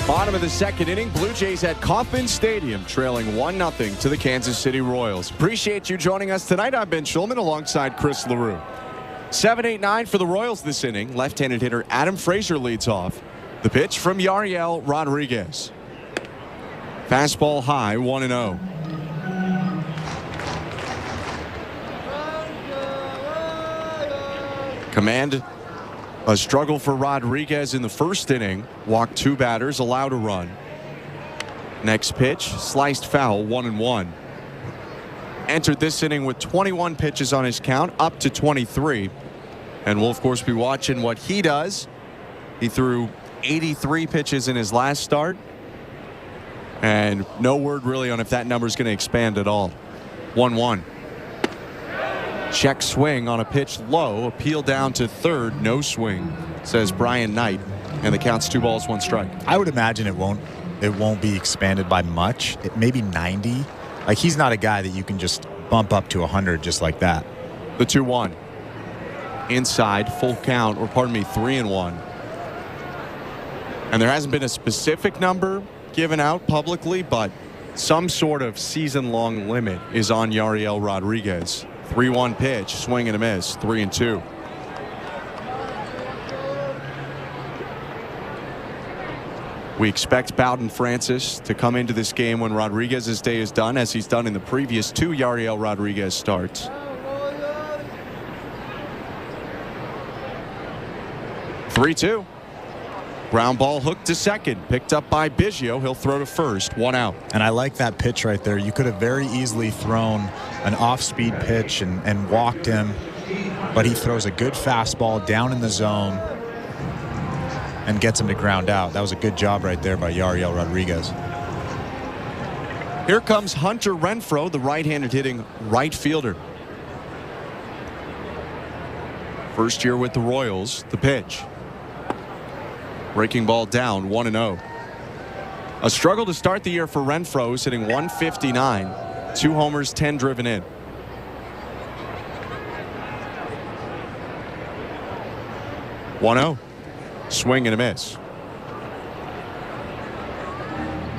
Bottom of the second inning, Blue Jays at Kauffman Stadium, trailing 1-0 to the Kansas City Royals. Appreciate you joining us tonight. I'm Ben Schulman alongside Chris LaRue. 7-8-9 for the Royals this inning. Left-handed hitter Adam Frazier leads off. The pitch from Yariel Rodriguez. Fastball high, 1-0. Command. A struggle for Rodriguez in the first inning. Walked 2 batters, allowed a run. Next pitch, sliced foul, 1-1. Entered this inning with 21 pitches on his count, up to 23. And we'll, of course, be watching what he does. He threw 83 pitches in his last start. And no word really on if that number is going to expand at all. 1-1. Check swing on a pitch low, appeal down to third, no swing, says Brian Knight, and the count's 2 balls, 1 strike.
I would imagine it won't be expanded by much. Maybe 90. Like, he's not a guy that you can just bump up to 100 just like that.
The 2-1. Inside, full count, or pardon me, 3-1. And there hasn't been a specific number given out publicly, but some sort of season-long limit is on Yariel Rodriguez. 3-1 pitch, swing and a miss, 3-2. We expect Bowen Francis to come into this game when Rodriguez's day is done, as he's done in the previous 2 Yariel Rodriguez starts. 3-2. Ground ball hooked to second, picked up by Biggio. He'll throw to first, 1 out.
And I like that pitch right there. You could have very easily thrown an off-speed pitch and walked him, but he throws a good fastball down in the zone and gets him to ground out. That was a good job right there by Yariel Rodriguez.
Here comes Hunter Renfroe, the right-handed hitting right fielder. First year with the Royals. The pitch. Breaking ball down, 1-0. A struggle to start the year for Renfroe, who's hitting 159. 2 homers, 10 driven in. One-0. Swing and a miss.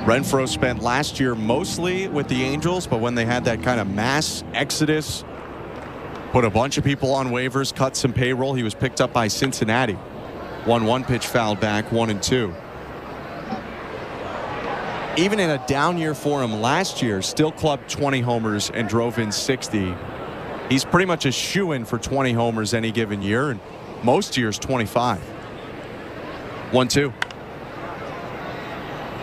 Renfroe spent last year mostly with the Angels, but when they had that kind of mass exodus, put a bunch of people on waivers, cut some payroll, he was picked up by Cincinnati. 1-1 pitch fouled back, 1-2. Even in a down year for him last year, still clubbed 20 homers and drove in 60. He's pretty much a shoo-in for 20 homers any given year, and most years 25. 1-2.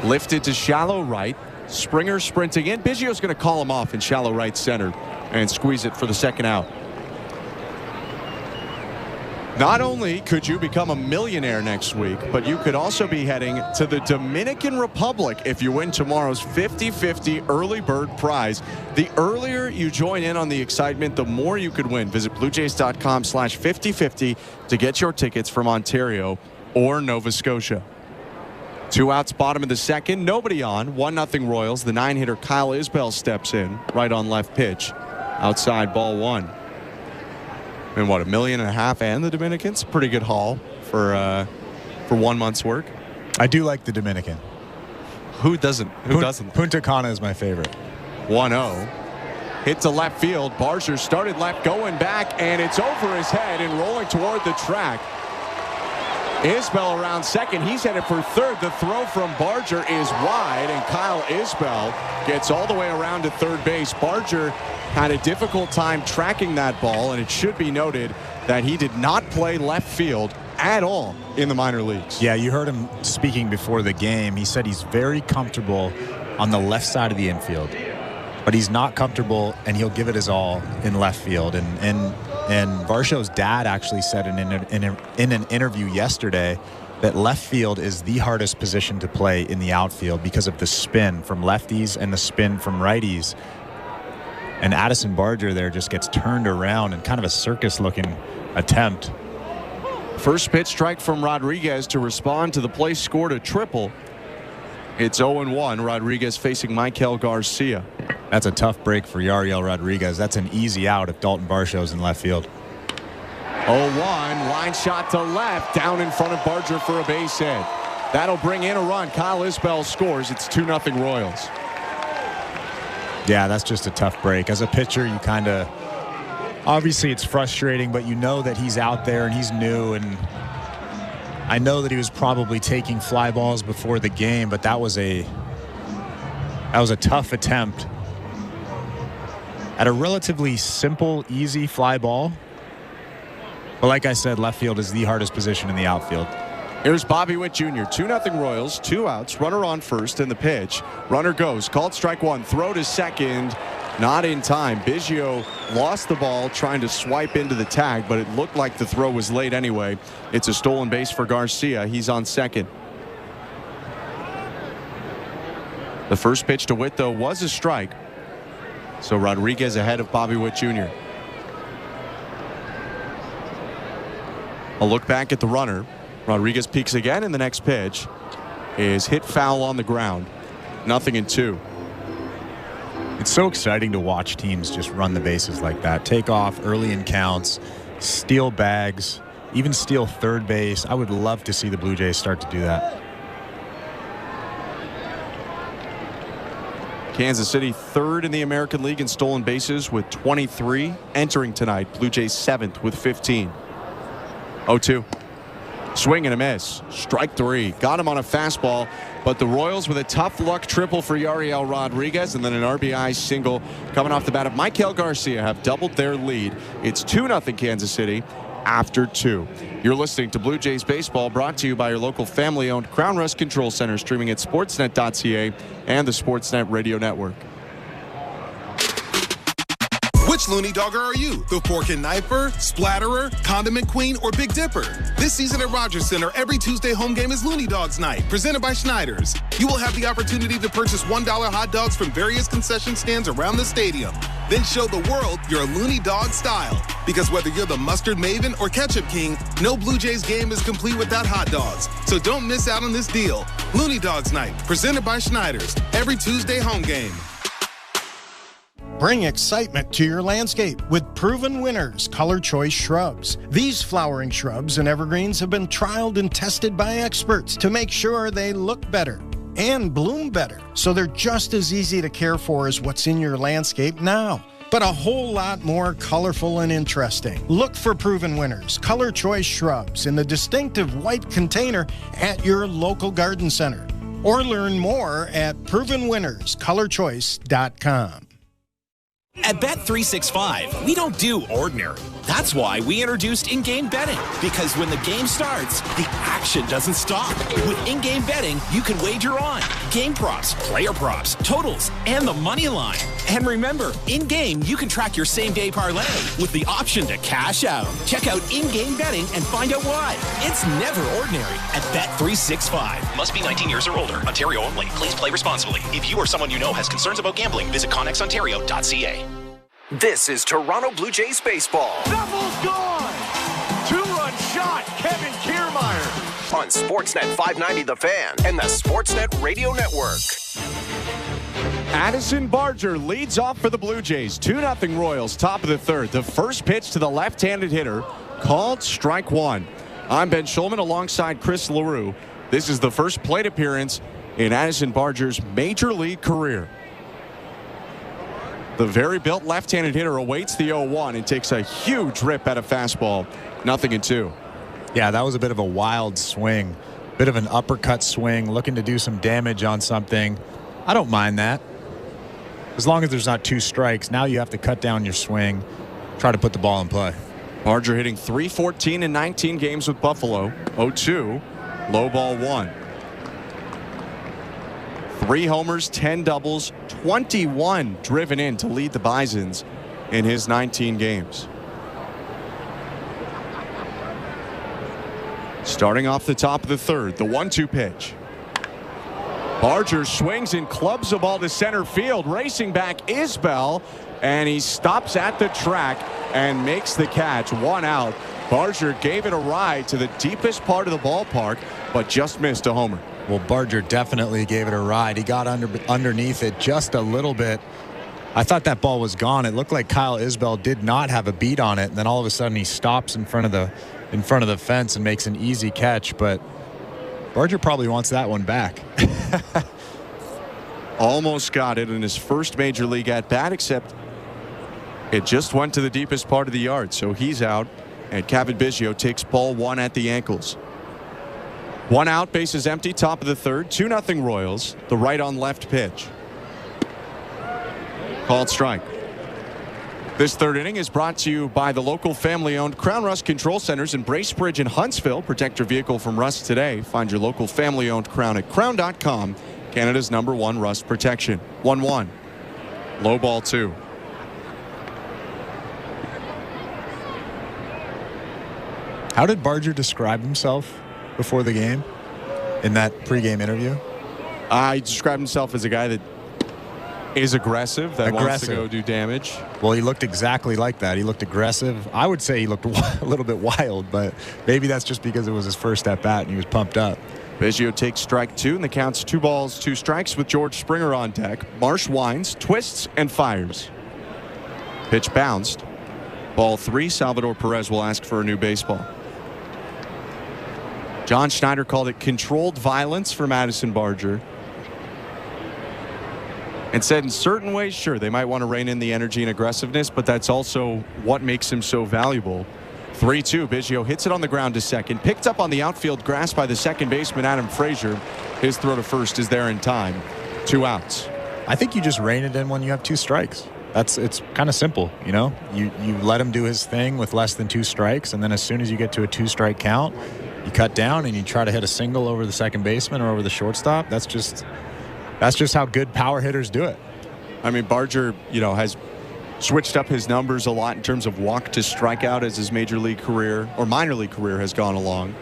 Lifted to shallow right. Springer sprinting in. Biggio's going to call him off in shallow right center and squeeze it for the second out. Not only could you become a millionaire next week, but you could also be heading to the Dominican Republic if you win tomorrow's 50-50 early bird prize. The earlier you join in on the excitement, the more you could win. Visit BlueJays.com/5050 to get your tickets from Ontario or Nova Scotia. 2 outs, bottom of the second, nobody on. 1-0 Royals. The 9-hitter Kyle Isbell steps in, right on left pitch. Outside, ball 1. And what, $1.5 million and the Dominicans? Pretty good haul for 1 month's work.
I do like the Dominican.
Who doesn't? Who doesn't?
Punta Cana is my favorite.
1-0. Hit to left field. Barger started left, going back, and it's over his head and rolling toward the track. Isbell around second. He's headed for third. The throw from Barger is wide, and Kyle Isbell gets all the way around to third base. Barger had a difficult time tracking that ball, and it should be noted that he did not play left field at all in the minor leagues.
Yeah, you heard him speaking before the game. He said he's very comfortable on the left side of the infield, but he's not comfortable, and he'll give it his all in left field. And Varsho's dad actually said in an interview yesterday that left field is the hardest position to play in the outfield because of the spin from lefties and the spin from righties. And Addison Barger there just gets turned around in kind of a circus-looking attempt.
First pitch strike from Rodriguez to respond to the play, scored a triple. It's 0-1. Rodriguez facing Michael Garcia.
That's a tough break for Yariel Rodriguez. That's an easy out if Dalton Varsho's in left field.
0-1. Line shot to left. Down in front of Barger for a base hit. That'll bring in a run. Kyle Isbell scores. It's 2-0 Royals.
Yeah, that's just a tough break. As a pitcher, you kind of... Obviously, it's frustrating, but you know that he's out there and he's new, and I know that he was probably taking fly balls before the game, but that was a tough attempt at a relatively simple, easy fly ball. But like I said, left field is the hardest position in the outfield.
Here's Bobby Witt Jr. 2-0 Royals, 2 outs, runner on first, and the pitch. Runner goes, called strike one, throw to second, not in time. Biggio lost the ball trying to swipe into the tag, but it looked like the throw was late anyway. It's a stolen base for Garcia. He's on second. The first pitch to Witt, though, was a strike. So Rodriguez ahead of Bobby Witt Jr. A look back at the runner. Rodriguez peeks again, and the next pitch is hit foul on the ground. 0-2.
It's so exciting to watch teams just run the bases like that. Take off early in counts, steal bags, even steal third base. I would love to see the Blue Jays start to do that.
Kansas City third in the American League in stolen bases with 23. Entering tonight, Blue Jays 7th with 15. 0-2. Swing and a miss. Strike 3. Got him on a fastball, but the Royals with a tough luck triple for Yariel Rodriguez and then an RBI single coming off the bat of Michael Garcia have doubled their lead. It's 2-0 Kansas City after 2. You're listening to Blue Jays Baseball, brought to you by your local family-owned Crown Rust Control Center, streaming at sportsnet.ca and the Sportsnet Radio Network.
Which Looney Dogger are you? The fork and knifer, splatterer, condiment queen, or Big Dipper? This season at Rogers Center, every Tuesday home game is Looney Dogs Night, presented by Schneider's. You will have the opportunity to purchase $1 hot dogs from various concession stands around the stadium. Then show the world your Looney Dog style. Because whether you're the mustard maven or ketchup king, no Blue Jays game is complete without hot dogs. So don't miss out on this deal. Looney Dogs Night, presented by Schneider's, every Tuesday home game.
Bring excitement to your landscape with proven winners Color Choice Shrubs. These flowering shrubs and evergreens have been trialed and tested by experts to make sure they look better and bloom better, so they're just as easy to care for as what's in your landscape now, but a whole lot more colorful and interesting. Look for proven winners Color Choice Shrubs in the distinctive white container at your local garden center, or learn more at provenwinnerscolorchoice.com.
At Bet365, we don't do ordinary. That's why we introduced in-game betting. Because when the game starts, the action doesn't stop. With in-game betting, you can wager on game props, player props, totals, and the money line. And remember, in-game, you can track your same-day parlay with the option to cash out. Check out in-game betting and find out why. It's never ordinary at Bet365.
Must be 19 years or older. Ontario only. Please play responsibly. If you or someone you know has concerns about gambling, visit connexontario.ca.
This is Toronto Blue Jays baseball.
Double's gone! Two-run shot, Kevin Kiermaier.
On Sportsnet 590 The Fan and the Sportsnet Radio Network.
Addison Barger leads off for the Blue Jays. 2-0 Royals, top of the third. The first pitch to the left-handed hitter, called strike one. I'm Ben Schulman alongside Chris LaRue. This is the first plate appearance in Addison Barger's major league career. The very built left-handed hitter awaits the 0-1 and takes a huge rip at a fastball. 0-2.
Yeah, that was a bit of a wild swing. Bit of an uppercut swing, looking to do some damage on something. I don't mind that. As long as there's not 2 strikes, now you have to cut down your swing, try to put the ball in play.
Barger hitting .314 in 19 games with Buffalo. 0-2, low ball 1. 3 homers, 10 doubles, 21 driven in to lead the Bisons in his 19 games. Starting off the top of the third, the 1-2 pitch. Barger swings and clubs the ball to center field. Racing back is Bell, and he stops at the track and makes the catch. 1 out. Barger gave it a ride to the deepest part of the ballpark, but just missed a homer.
Well, Barger definitely gave it a ride. He got underneath it just a little bit. I thought that ball was gone. It looked like Kyle Isbell did not have a beat on it, and then all of a sudden he stops in front of the fence and makes an easy catch. But Barger probably wants that one back.
Almost got it in his first major league at bat, except it just went to the deepest part of the yard. So he's out, and Kevin Biggio takes ball 1 at the ankles. 1 out, bases empty, top of the third. 2-0 Royals. The right on left pitch. Called strike. This third inning is brought to you by the local family-owned Crown Rust Control Centers in Bracebridge and Huntsville. Protect your vehicle from rust today. Find your local family-owned Crown at crown.com. Canada's #1 rust protection. 1-1. Low ball 2.
How did Barger describe himself before the game in that pregame interview?
He described himself as a guy that is aggressive, wants to go do damage.
Well, he looked exactly like that. He looked aggressive. I would say he looked a little bit wild, but maybe that's just because it was his first at bat and he was pumped up.
Biggio takes strike 2, and the count's 2 balls, 2 strikes with George Springer on deck. Marsh winds, twists, and fires. Pitch bounced. Ball 3. Salvador Perez will ask for a new baseball. John Schneider called it controlled violence from Addison Barger. And said in certain ways, sure, they might want to rein in the energy and aggressiveness, but that's also what makes him so valuable. 3-2, Biggio hits it on the ground to second, picked up on the outfield grass by the second baseman, Adam Frazier. His throw to first is there in time. 2 outs.
I think you just rein it in when you have 2 strikes. It's kind of simple, you know. You let him do his thing with less than 2 strikes, and then as soon as you get to a 2-strike count, you cut down and you try to hit a single over the second baseman or over the shortstop. That's just how good power hitters do it.
I mean, Barger, has switched up his numbers a lot in terms of walk to strikeout as his major league career or minor league career has gone along.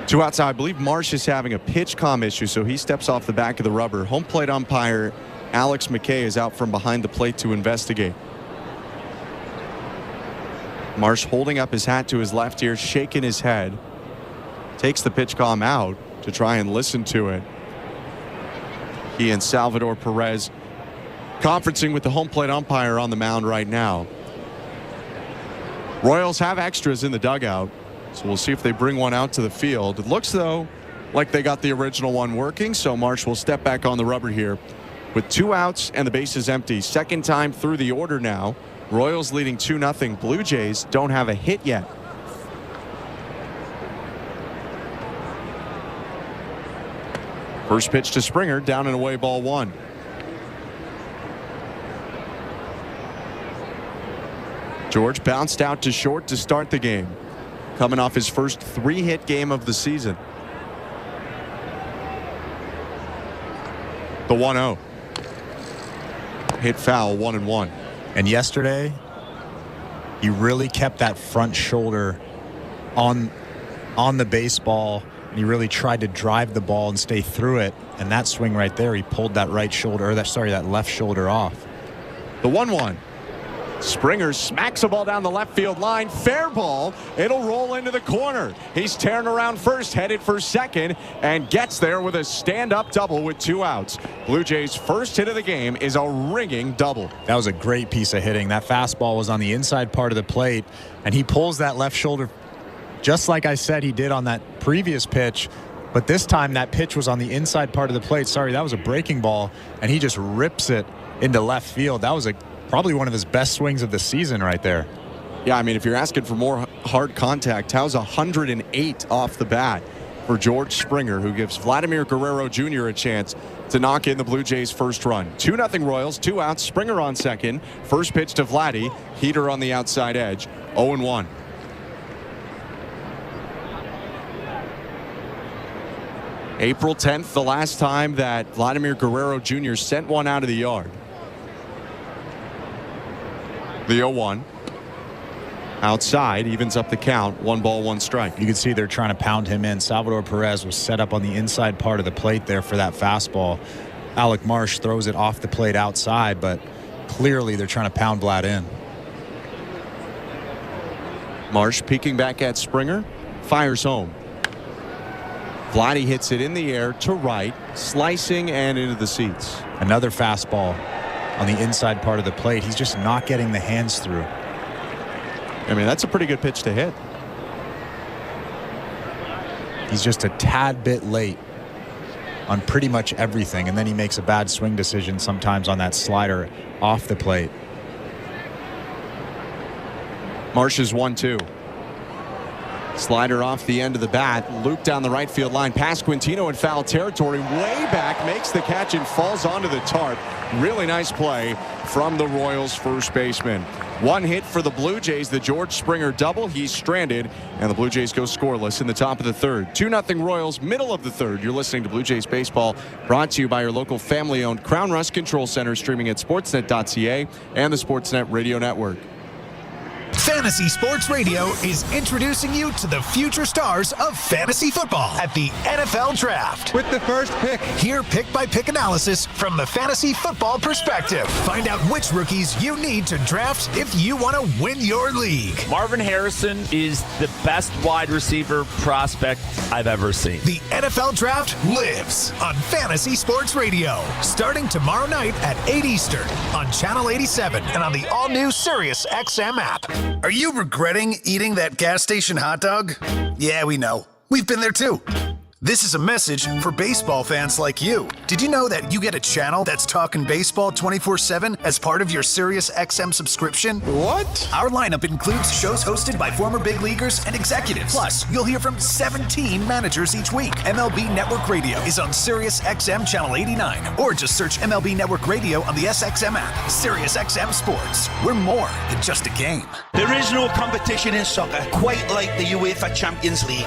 2 outs. I believe Marsh is having a pitch comm issue, so he steps off the back of the rubber. Home plate umpire Alex McKay is out from behind the plate to investigate. Marsh holding up his hat to his left ear, shaking his head. Takes the pitch comm out to try and listen to it. He and Salvador Perez conferencing with the home plate umpire on the mound right now. Royals have extras in the dugout, so we'll see if they bring one out to the field. It looks, though, like they got the original one working, so Marsh will step back on the rubber here with 2 outs and the bases empty. Second time through the order now. Royals leading 2-0. Blue Jays don't have a hit yet. First pitch to Springer, down and away, ball 1. George bounced out to short to start the game, coming off his first 3-hit game of the season. The 1-0. Hit foul, 1-1.
And yesterday, he really kept that front shoulder on the baseball, and he really tried to drive the ball and stay through it. And that swing right there, he pulled that that left shoulder off.
The 1-1. Springer smacks a ball down the left field line. Fair ball. It'll roll into the corner. He's tearing around first, headed for second, and gets there with a stand-up double with 2 outs. Blue Jays' first hit of the game is a ringing double.
That was a great piece of hitting. That fastball was on the inside part of the plate, and he pulls that left shoulder just like I said he did on that previous pitch. But this time that pitch was on the inside part of the plate. Sorry, that was a breaking ball, and he just rips it into left field. That was probably one of his best swings of the season right there.
Yeah, I mean, if you're asking for more hard contact, how's 108 off the bat for George Springer, who gives Vladimir Guerrero Jr. a chance to knock in the Blue Jays' first run. 2-0 Royals, 2 outs, Springer on second. First pitch to Vladdy, heater on the outside edge, 0-1. April 10th, the last time that Vladimir Guerrero Jr. sent one out of the yard. The 0-1. Outside, evens up the count. 1 ball, 1 strike.
You can see they're trying to pound him in. Salvador Perez was set up on the inside part of the plate there for that fastball. Alec Marsh throws it off the plate outside, but clearly they're trying to pound Vlad in.
Marsh peeking back at Springer. Fires home. Vladdy hits it in the air to right, slicing and into the seats.
Another fastball on the inside part of the plate. He's just not getting the hands through.
I mean, that's a pretty good pitch to hit.
He's just a tad bit late on pretty much everything, and then he makes a bad swing decision sometimes on that slider off the plate.
Marsh is 1-2. Slider off the end of the bat, loop down the right field line past Quintino in foul territory, way back, makes the catch and falls onto the tarp. Really nice play from the Royals first baseman. 1 hit for the Blue Jays, the George Springer double. He's stranded, and the Blue Jays go scoreless in the top of the third. 2-0 Royals, middle of the third. You're listening to Blue Jays baseball, brought to you by your local family-owned Crown Rust Control Center, streaming at sportsnet.ca and the Sportsnet Radio Network.
Fantasy Sports Radio is introducing you to the future stars of fantasy football at the NFL Draft.
With the first pick.
Hear pick-by-pick analysis from the fantasy football perspective. Find out which rookies you need to draft if you want to win your league.
Marvin Harrison is the best wide receiver prospect I've ever seen.
The NFL Draft lives on Fantasy Sports Radio. Starting tomorrow night at 8 Eastern on Channel 87 and on the all-new Sirius XM app.
Are you regretting eating that gas station hot dog? Yeah, we know. We've been there too.
This is a message for baseball fans like you. Did you know that you get a channel that's talking baseball 24/7 as part of your Sirius XM subscription?
What?
Our lineup includes shows hosted by former big leaguers and executives. Plus, you'll hear from 17 managers each week. MLB Network Radio is on Sirius XM Channel 89, or just search MLB Network Radio on the SXM app. Sirius XM Sports. We're more than just a game.
There is no competition in soccer quite like the UEFA Champions League.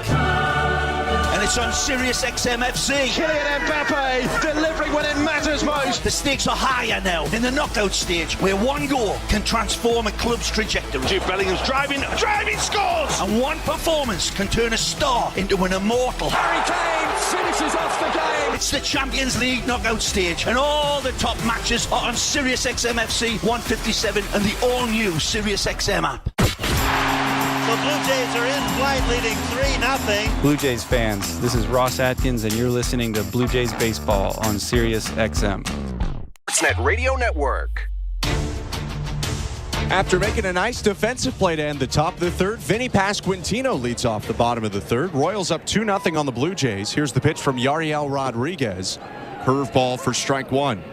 And it's on Sirius XM FC.
Kylian Mbappe delivering when it matters most.
The stakes are higher now in the knockout stage, where one goal can transform a club's trajectory.
Jude Bellingham's driving, scores!
And one performance can turn a star into an immortal.
Harry Kane finishes off the game.
It's the Champions League knockout stage, and all the top matches are on Sirius XM FC 157 and the all-new Sirius XM app.
The Blue Jays are in flight, leading 3-0.
Blue Jays fans, this is Ross Atkins, and you're listening to Blue Jays Baseball on Sirius XM.
Sportsnet Radio Network.
After making a nice defensive play to end the top of the third, Vinny Pasquantino leads off the bottom of the third. Royals up 2-0 on the Blue Jays. Here's the pitch from Yariel Rodriguez. Curveball for strike one.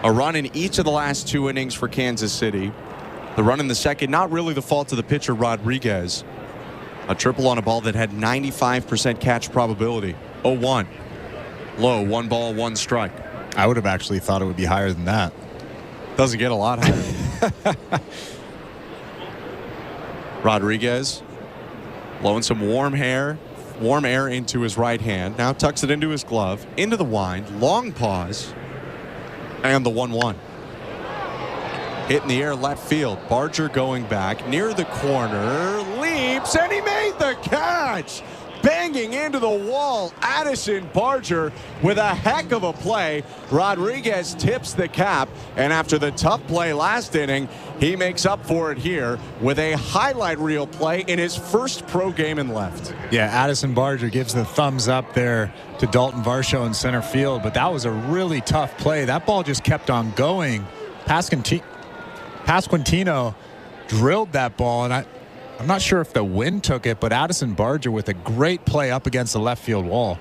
A run in each of the last 2 innings for Kansas City. The run in the second, not really the fault of the pitcher, Rodriguez. A triple on a ball that had 95% catch probability. 0-1. Low, 1 ball, 1 strike.
I would have actually thought it would be higher than that.
Doesn't get a lot higher. Rodriguez blowing some warm air into his right hand. Now tucks it into his glove, into the wind, long pause, and the 1-1. Hit in the air left field. Barger going back near the corner, leaps, and he made the catch. Banging into the wall, Addison Barger with a heck of a play. Rodriguez tips the cap, and after the tough play last inning, he makes up for it here with a highlight reel play in his first pro game in left.
Yeah, Addison Barger gives the thumbs up there to Dalton Varsho in center field, but that was a really tough play. That ball just kept on going. Pasquantino drilled that ball, and I'm not sure if the wind took it, but Addison Barger with a great play up against the left field wall.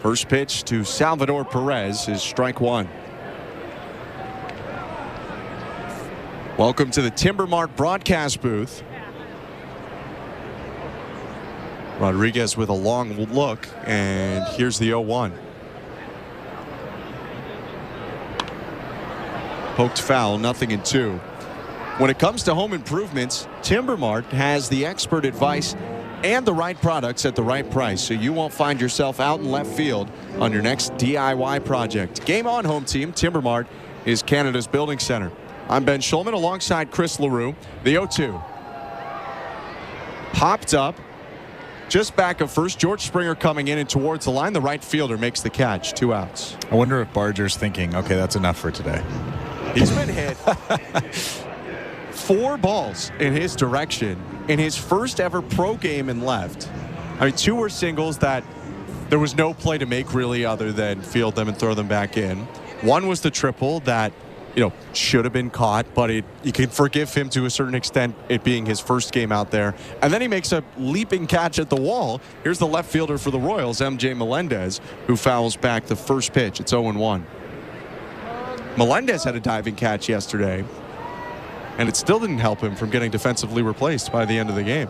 First pitch to Salvador Perez is strike one. Welcome to the Timber Mart broadcast booth. Rodriguez with a long look, and here's the 0-1. Poked foul, 0-2. When it comes to home improvements, Timber Mart has the expert advice and the right products at the right price, so you won't find yourself out in left field on your next DIY project. Game on, home team. Timber Mart is Canada's building center. I'm Ben Schulman alongside Chris LaRue. The 0-2. Popped up just back of first. George Springer coming in and towards the line. The right fielder makes the catch. 2 outs.
I wonder if Barger's thinking, okay, that's enough for today.
He's been hit 4 balls in his direction in his first ever pro game in left. I mean, 2 were singles that there was no play to make really other than field them and throw them back in. 1 was the triple that, should have been caught, but you can forgive him to a certain extent, it being his first game out there. And then he makes a leaping catch at the wall. Here's the left fielder for the Royals, MJ Melendez, who fouls back the first pitch. It's 0-1. Melendez had a diving catch yesterday, and it still didn't help him from getting defensively replaced by the end of the game.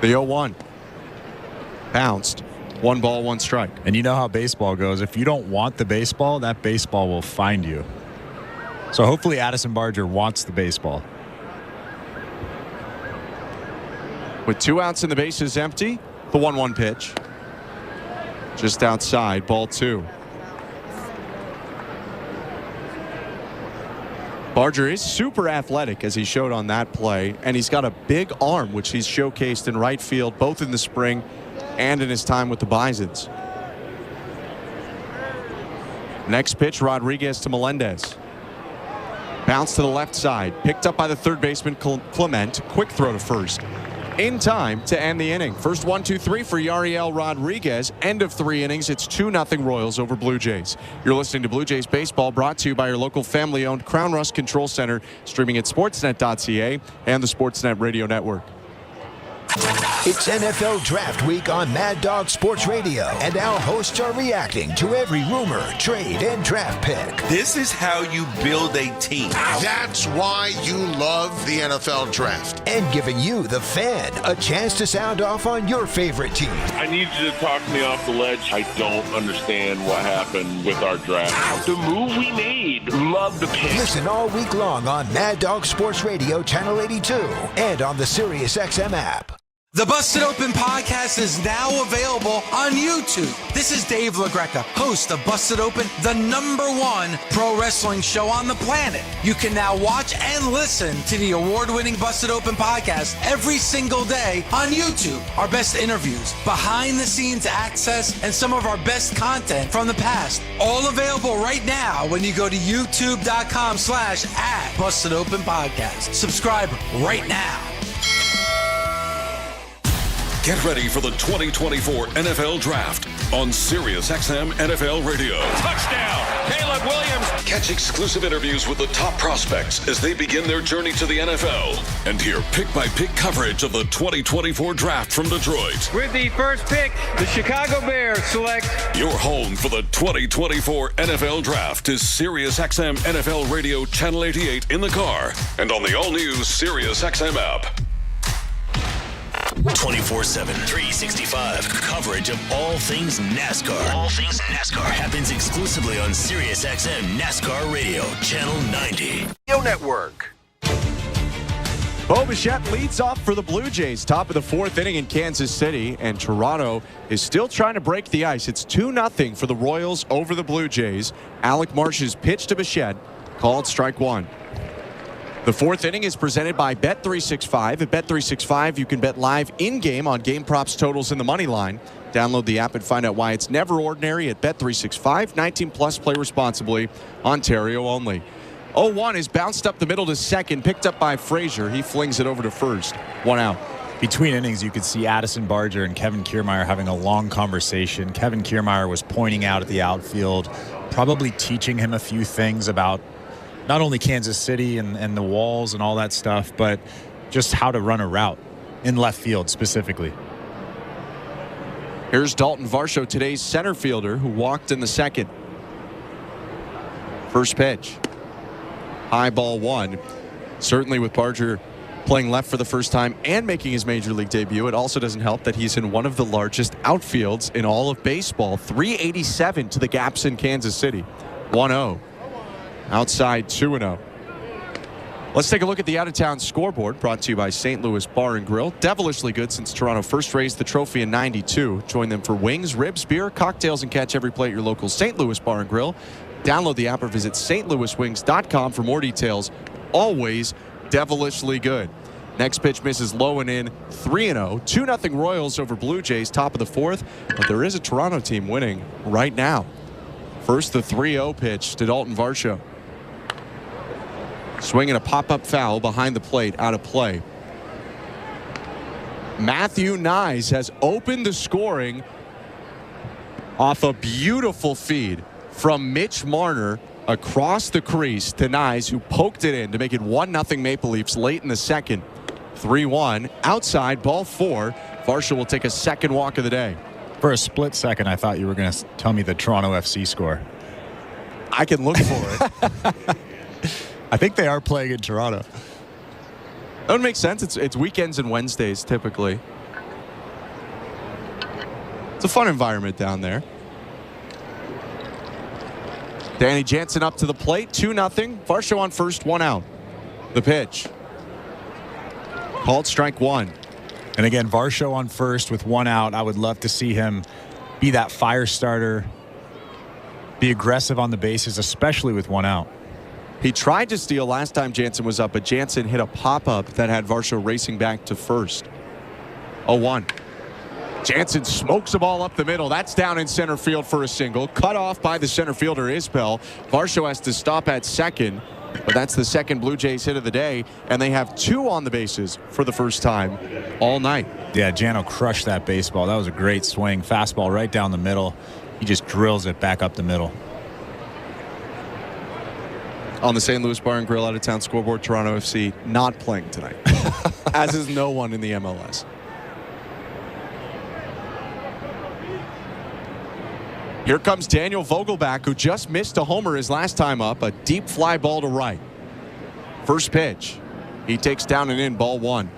The 0-1. Bounced. 1 ball, 1 strike.
And you know how baseball goes. If you don't want the baseball, that baseball will find you. So hopefully Addison Barger wants the baseball.
With 2 outs and the bases empty, the 1-1 pitch. Just outside, ball 2. Barger is super athletic, as he showed on that play, and he's got a big arm, which he's showcased in right field, both in the spring and in his time with the Bisons. Next pitch, Rodriguez to Melendez. Bounce to the left side, picked up by the third baseman, Clement. Quick throw to first. in time to end the inning. First 1-2-3 for Yariel Rodriguez. End of 3 innings. It's 2-0 Royals over Blue Jays. You're listening to Blue Jays Baseball, brought to you by your local family-owned Crown Rust Control Center, streaming at sportsnet.ca and the Sportsnet Radio Network.
It's NFL Draft Week on Mad Dog Sports Radio, and our hosts are reacting to every rumor, trade, and draft pick.
This is how you build a team.
That's why you love the NFL Draft.
And giving you, the fan, a chance to sound off on your favorite team.
I need you to talk me off the ledge. I don't understand what happened with our draft. The move we made. Love the pick.
Listen all week long on Mad Dog Sports Radio, Channel 82, and on the SiriusXM app.
The Busted Open podcast is now available on YouTube. This is Dave LaGreca, host of Busted Open, the #1 pro wrestling show on the planet. You can now watch and listen to the award-winning Busted Open podcast every single day on YouTube. Our best interviews, behind-the-scenes access, and some of our best content from the past. All available right now when you go to youtube.com/@BustedOpenPodcast. Subscribe right now.
Get ready for the 2024 NFL Draft on SiriusXM NFL Radio.
Touchdown, Caleb Williams.
Catch exclusive interviews with the top prospects as they begin their journey to the NFL. And hear pick-by-pick coverage of the 2024 Draft from Detroit.
With the first pick, the Chicago Bears select.
Your home for the 2024 NFL Draft is SiriusXM NFL Radio Channel 88 in the car and on the all-new SiriusXM app.
24/7, 365 coverage of all things NASCAR. All things NASCAR happens exclusively on SiriusXM NASCAR Radio, Channel 90.
Network.
Bo Bichette leads off for the Blue Jays, top of the 4th inning in Kansas City, and Toronto is still trying to break the ice. It's 2-0 for the Royals over the Blue Jays. Alec Marsh's pitch to Bichette, called strike 1. The 4th inning is presented by Bet365. At Bet365, you can bet live in-game on game props, totals, and the money line. Download the app and find out why it's never ordinary at Bet365. 19+, play responsibly. Ontario only. 0-1 is bounced up the middle to second, picked up by Frazier. He flings it over to first. 1 out.
Between innings, you could see Addison Barger and Kevin Kiermaier having a long conversation. Kevin Kiermaier was pointing out at the outfield, probably teaching him a few things about not only Kansas City and the walls and all that stuff, but just how to run a route in left field specifically.
Here's Dalton Varsho, today's center fielder, who walked in the 2nd. First pitch. High ball 1. Certainly with Barger playing left for the first time and making his major league debut, it also doesn't help that he's in one of the largest outfields in all of baseball. 387 to the gaps in Kansas City. 1-0. Outside 2-0. Let's take a look at the out-of-town scoreboard, brought to you by St. Louis Bar and Grill. Devilishly good since Toronto first raised the trophy in '92. Join them for wings, ribs, beer, cocktails, and catch every play at your local St. Louis Bar and Grill. Download the app or visit stlouiswings.com for more details. Always devilishly good. Next pitch misses low and in. 3-0. 2-0 Royals over Blue Jays, top of the 4th. But there is a Toronto team winning right now. First, the 3-0 pitch to Dalton Varsho. Swinging a pop-up foul behind the plate, out of play. Matthew Nyes has opened the scoring off a beautiful feed from Mitch Marner across the crease to Nyes, who poked it in to make it 1-0 Maple Leafs late in the 2nd. 3-1. Outside, ball 4. Varsho will take a 2nd walk of the day.
For a split second, I thought you were going to tell me the Toronto FC score.
I can look for it.
I think they are playing in Toronto.
That would make sense. It's weekends and Wednesdays typically. It's a fun environment down there. Danny Jansen up to the plate. 2-0. Varsho on first, 1 out. The pitch. Called strike 1.
And again, Varsho on first with 1 out. I would love to see him be that fire starter, be aggressive on the bases, especially with 1 out.
He tried to steal last time Jansen was up, but Jansen hit a pop-up that had Varsho racing back to first. 0-1. Jansen smokes the ball up the middle. That's down in center field for a single. Cut off by the center fielder, Isbell. Varsho has to stop at second. But that's the second Blue Jays hit of the day, and they have 2 on the bases for the first time all night.
Yeah, Jano crushed that baseball. That was a great swing. Fastball right down the middle. He just drills it back up the middle.
On the St. Louis Bar and Grill out of town scoreboard, Toronto FC not playing tonight, as is no one in the MLS. Here comes Daniel Vogelbach, who just missed a homer his last time up. A deep fly ball to right. First pitch. He takes down and in, ball 1.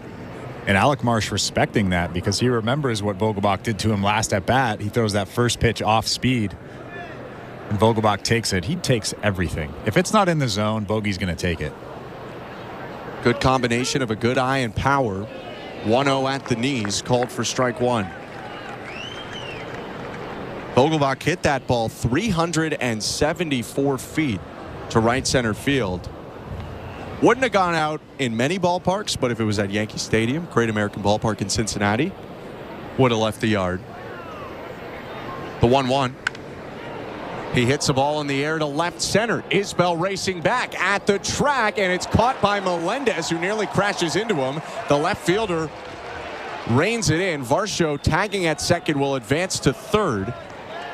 And Alec Marsh respecting that because he remembers what Vogelbach did to him last at bat. He throws that first pitch off speed. And Vogelbach takes it. He takes everything. If it's not in the zone, Bogey's going to take it.
Good combination of a good eye and power. 1-0 at the knees, called for strike 1. Vogelbach hit that ball 374 feet to right center field. Wouldn't have gone out in many ballparks, but if it was at Yankee Stadium, Great American Ballpark in Cincinnati, would have left the yard. The 1-1. He hits the ball in the air to left center. Isbell racing back at the track, and it's caught by Melendez, who nearly crashes into him. The left fielder reins it in. Varsho tagging at second will advance to third.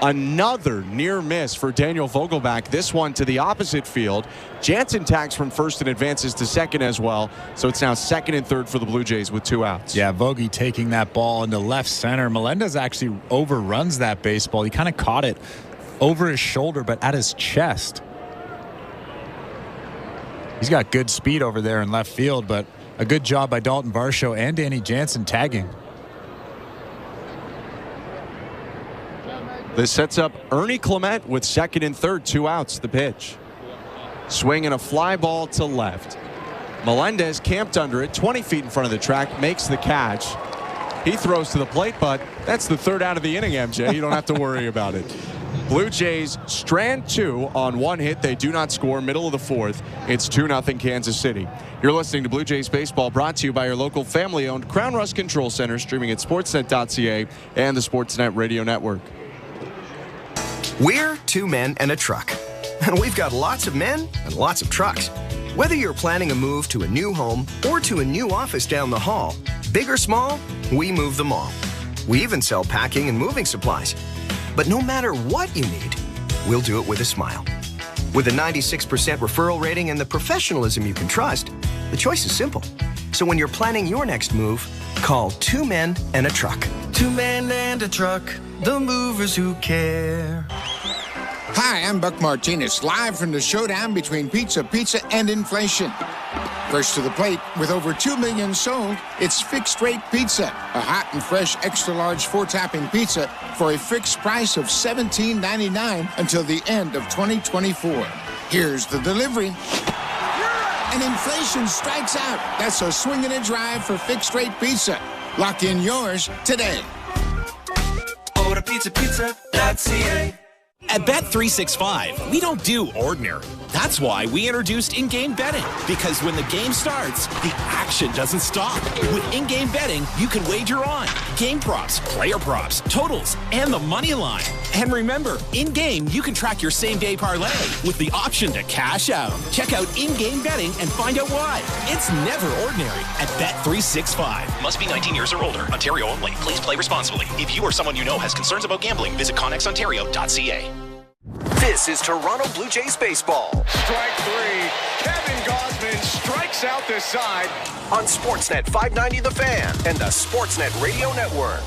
Another near miss for Daniel Vogelbach. This one to the opposite field. Jansen tags from first and advances to second as well. So it's now second and third for the Blue Jays with 2 outs.
Yeah, Vogie taking that ball into left center. Melendez actually overruns that baseball. He kind of caught it over his shoulder, but at his chest. He's got good speed over there in left field, but a good job by Dalton Varsho and Danny Jansen tagging.
This sets up Ernie Clement with second and third, 2 outs. The pitch. Swing and a fly ball to left. Melendez camped under it, 20 feet in front of the track, makes the catch. He throws to the plate, but that's the third out of the inning, MJ. You don't have to worry about it. Blue Jays strand 2 on 1 hit. They do not score. Middle of the 4th. It's 2-0 Kansas City. You're listening to Blue Jays Baseball, brought to you by your local family-owned Crown Rust Control Center, streaming at sportsnet.ca and the Sportsnet Radio Network.
We're 2 men and a truck. And we've got lots of men and lots of trucks. Whether you're planning a move to a new home or to a new office down the hall, big or small, we move them all. We even sell packing and moving supplies. But no matter what you need, we'll do it with a smile. With a 96% referral rating and the professionalism you can trust, the choice is simple. So when you're planning your next move, call 2 men and a truck.
2 men and a truck, the movers who care.
Hi, I'm Buck Martinez, live from the showdown between pizza and inflation. First to the plate, with over 2 million sold, it's Fixed Rate Pizza, a hot and fresh extra-large 4-topping pizza for a fixed price of $17.99 until the end of 2024. Here's the delivery. And inflation strikes out. That's a swing and a drive for Fixed Rate Pizza. Lock in yours today.
Order pizza.ca.
At Bet365, we don't do ordinary. That's why we introduced in-game betting. Because when the game starts, the action doesn't stop. With in-game betting, you can wager on game props, player props, totals, and the money line. And remember, in-game, you can track your same-day parlay with the option to cash out. Check out in-game betting and find out why. It's never ordinary at Bet365.
Must be 19 years or older. Ontario only. Please play responsibly. If you or someone you know has concerns about gambling, visit connexontario.ca.
This is Toronto Blue Jays baseball.
Strike 3. Kevin Gausman strikes out this side.
On Sportsnet 590 The Fan and the Sportsnet Radio Network.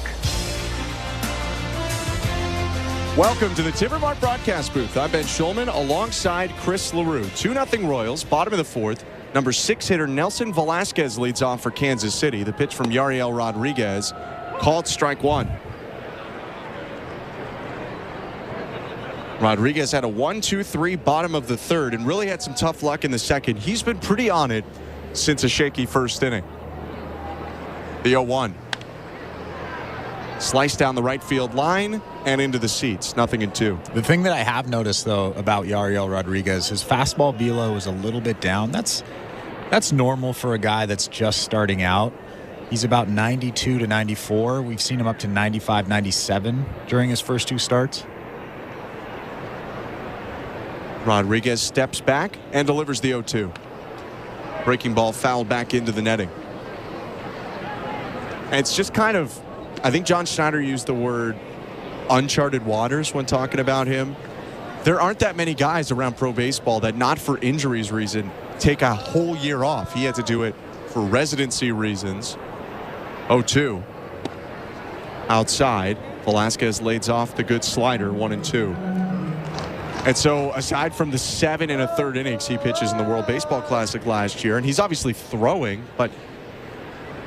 Welcome to the Timbermark broadcast booth. I'm Ben Schulman alongside Chris LaRue. 2-0 Royals, bottom of the 4th. Number 6 hitter Nelson Velasquez leads off for Kansas City. The pitch from Yariel Rodriguez, called strike 1. Rodriguez had a 1-2-3 bottom of the 3rd and really had some tough luck in the 2nd. He's been pretty on it since a shaky first inning. The 0-1. Sliced down the right field line and into the seats. 0-2.
The thing that I have noticed, though, about Yariel Rodriguez, his fastball velo is a little bit down. That's normal for a guy that's just starting out. He's about 92 to 94. We've seen him up to 95, 97 during his first 2 starts.
Rodriguez steps back and delivers the 0-2. Breaking ball fouled back into the netting. And it's just kind of, I think John Schneider used the word uncharted waters when talking about him. There aren't that many guys around pro baseball that, not for injuries reason, take a whole year off. He had to do it for residency reasons. 0-2. Outside, Velasquez lays off the good slider, 1-2. And so, aside from the 7 1/3 innings he pitches in the World Baseball Classic last year, and he's obviously throwing, but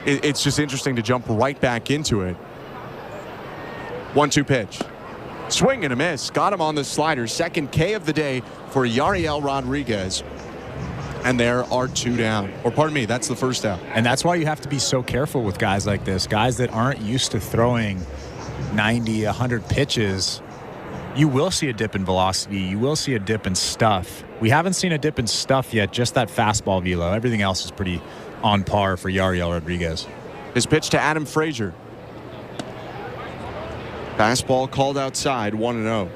it's just interesting to jump right back into it. 1-2 pitch. Swing and a miss. Got him on the slider. Second K of the day for Yariel Rodriguez. And there are 2 down. Or pardon me, that's the first out.
And that's why you have to be so careful with guys like this. Guys that aren't used to throwing 90, 100 pitches. You will see a dip in velocity. You will see a dip in stuff. We haven't seen a dip in stuff yet, just that fastball velo. Everything else is pretty on par for Yariel Rodriguez.
His pitch to Adam Frazier. Fastball called outside, 1-0.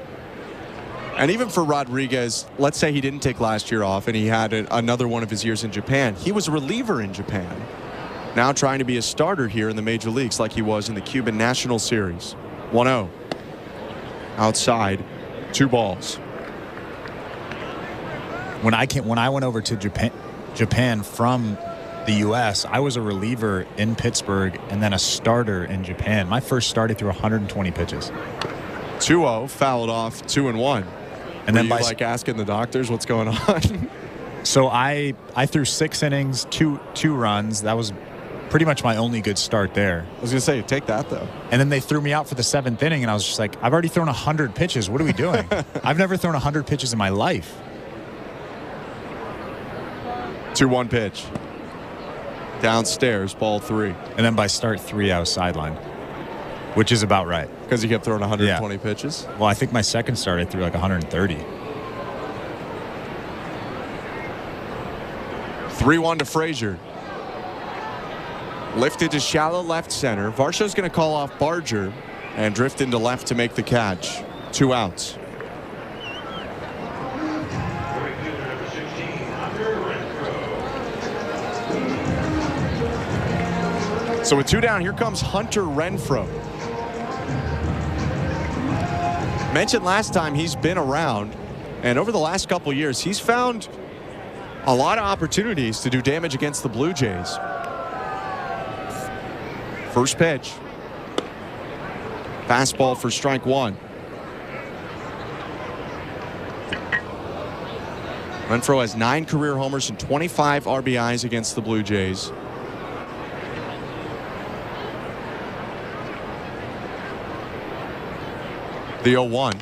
And even for Rodriguez, let's say he didn't take last year off and he had another one of his years in Japan. He was a reliever in Japan. Now trying to be a starter here in the major leagues like he was in the Cuban National Series. 1-0. Outside, 2 balls.
When I went over to Japan from the U.S., I was a reliever in Pittsburgh and then a starter in Japan. My first start, I threw 120 pitches.
2-0, fouled off, 2-1.
And then
like asking the doctors what's going on?
So I threw 6 innings, two runs. That was pretty much my only good start there.
I was going to say, take that, though.
And then they threw me out for the 7th inning, and I was just like, I've already thrown 100 pitches. What are we doing? I've never thrown 100 pitches in my life.
2-1 pitch. Downstairs, ball 3.
And then by start 3, I was sidelined, which is about right.
Because you kept throwing 120 pitches?
Well, I think my second start, I threw like 130.
3-1 to Frazier. Lifted to shallow left center. Varsho's going to call off Barger and drift into left to make the catch. 2 outs. So with 2 down, here comes Hunter Renfroe. Mentioned last time he's been around, and over the last couple years, he's found a lot of opportunities to do damage against the Blue Jays. First pitch. Fastball for strike 1. Renfroe has 9 career homers and 25 RBIs against the Blue Jays. The 0-1.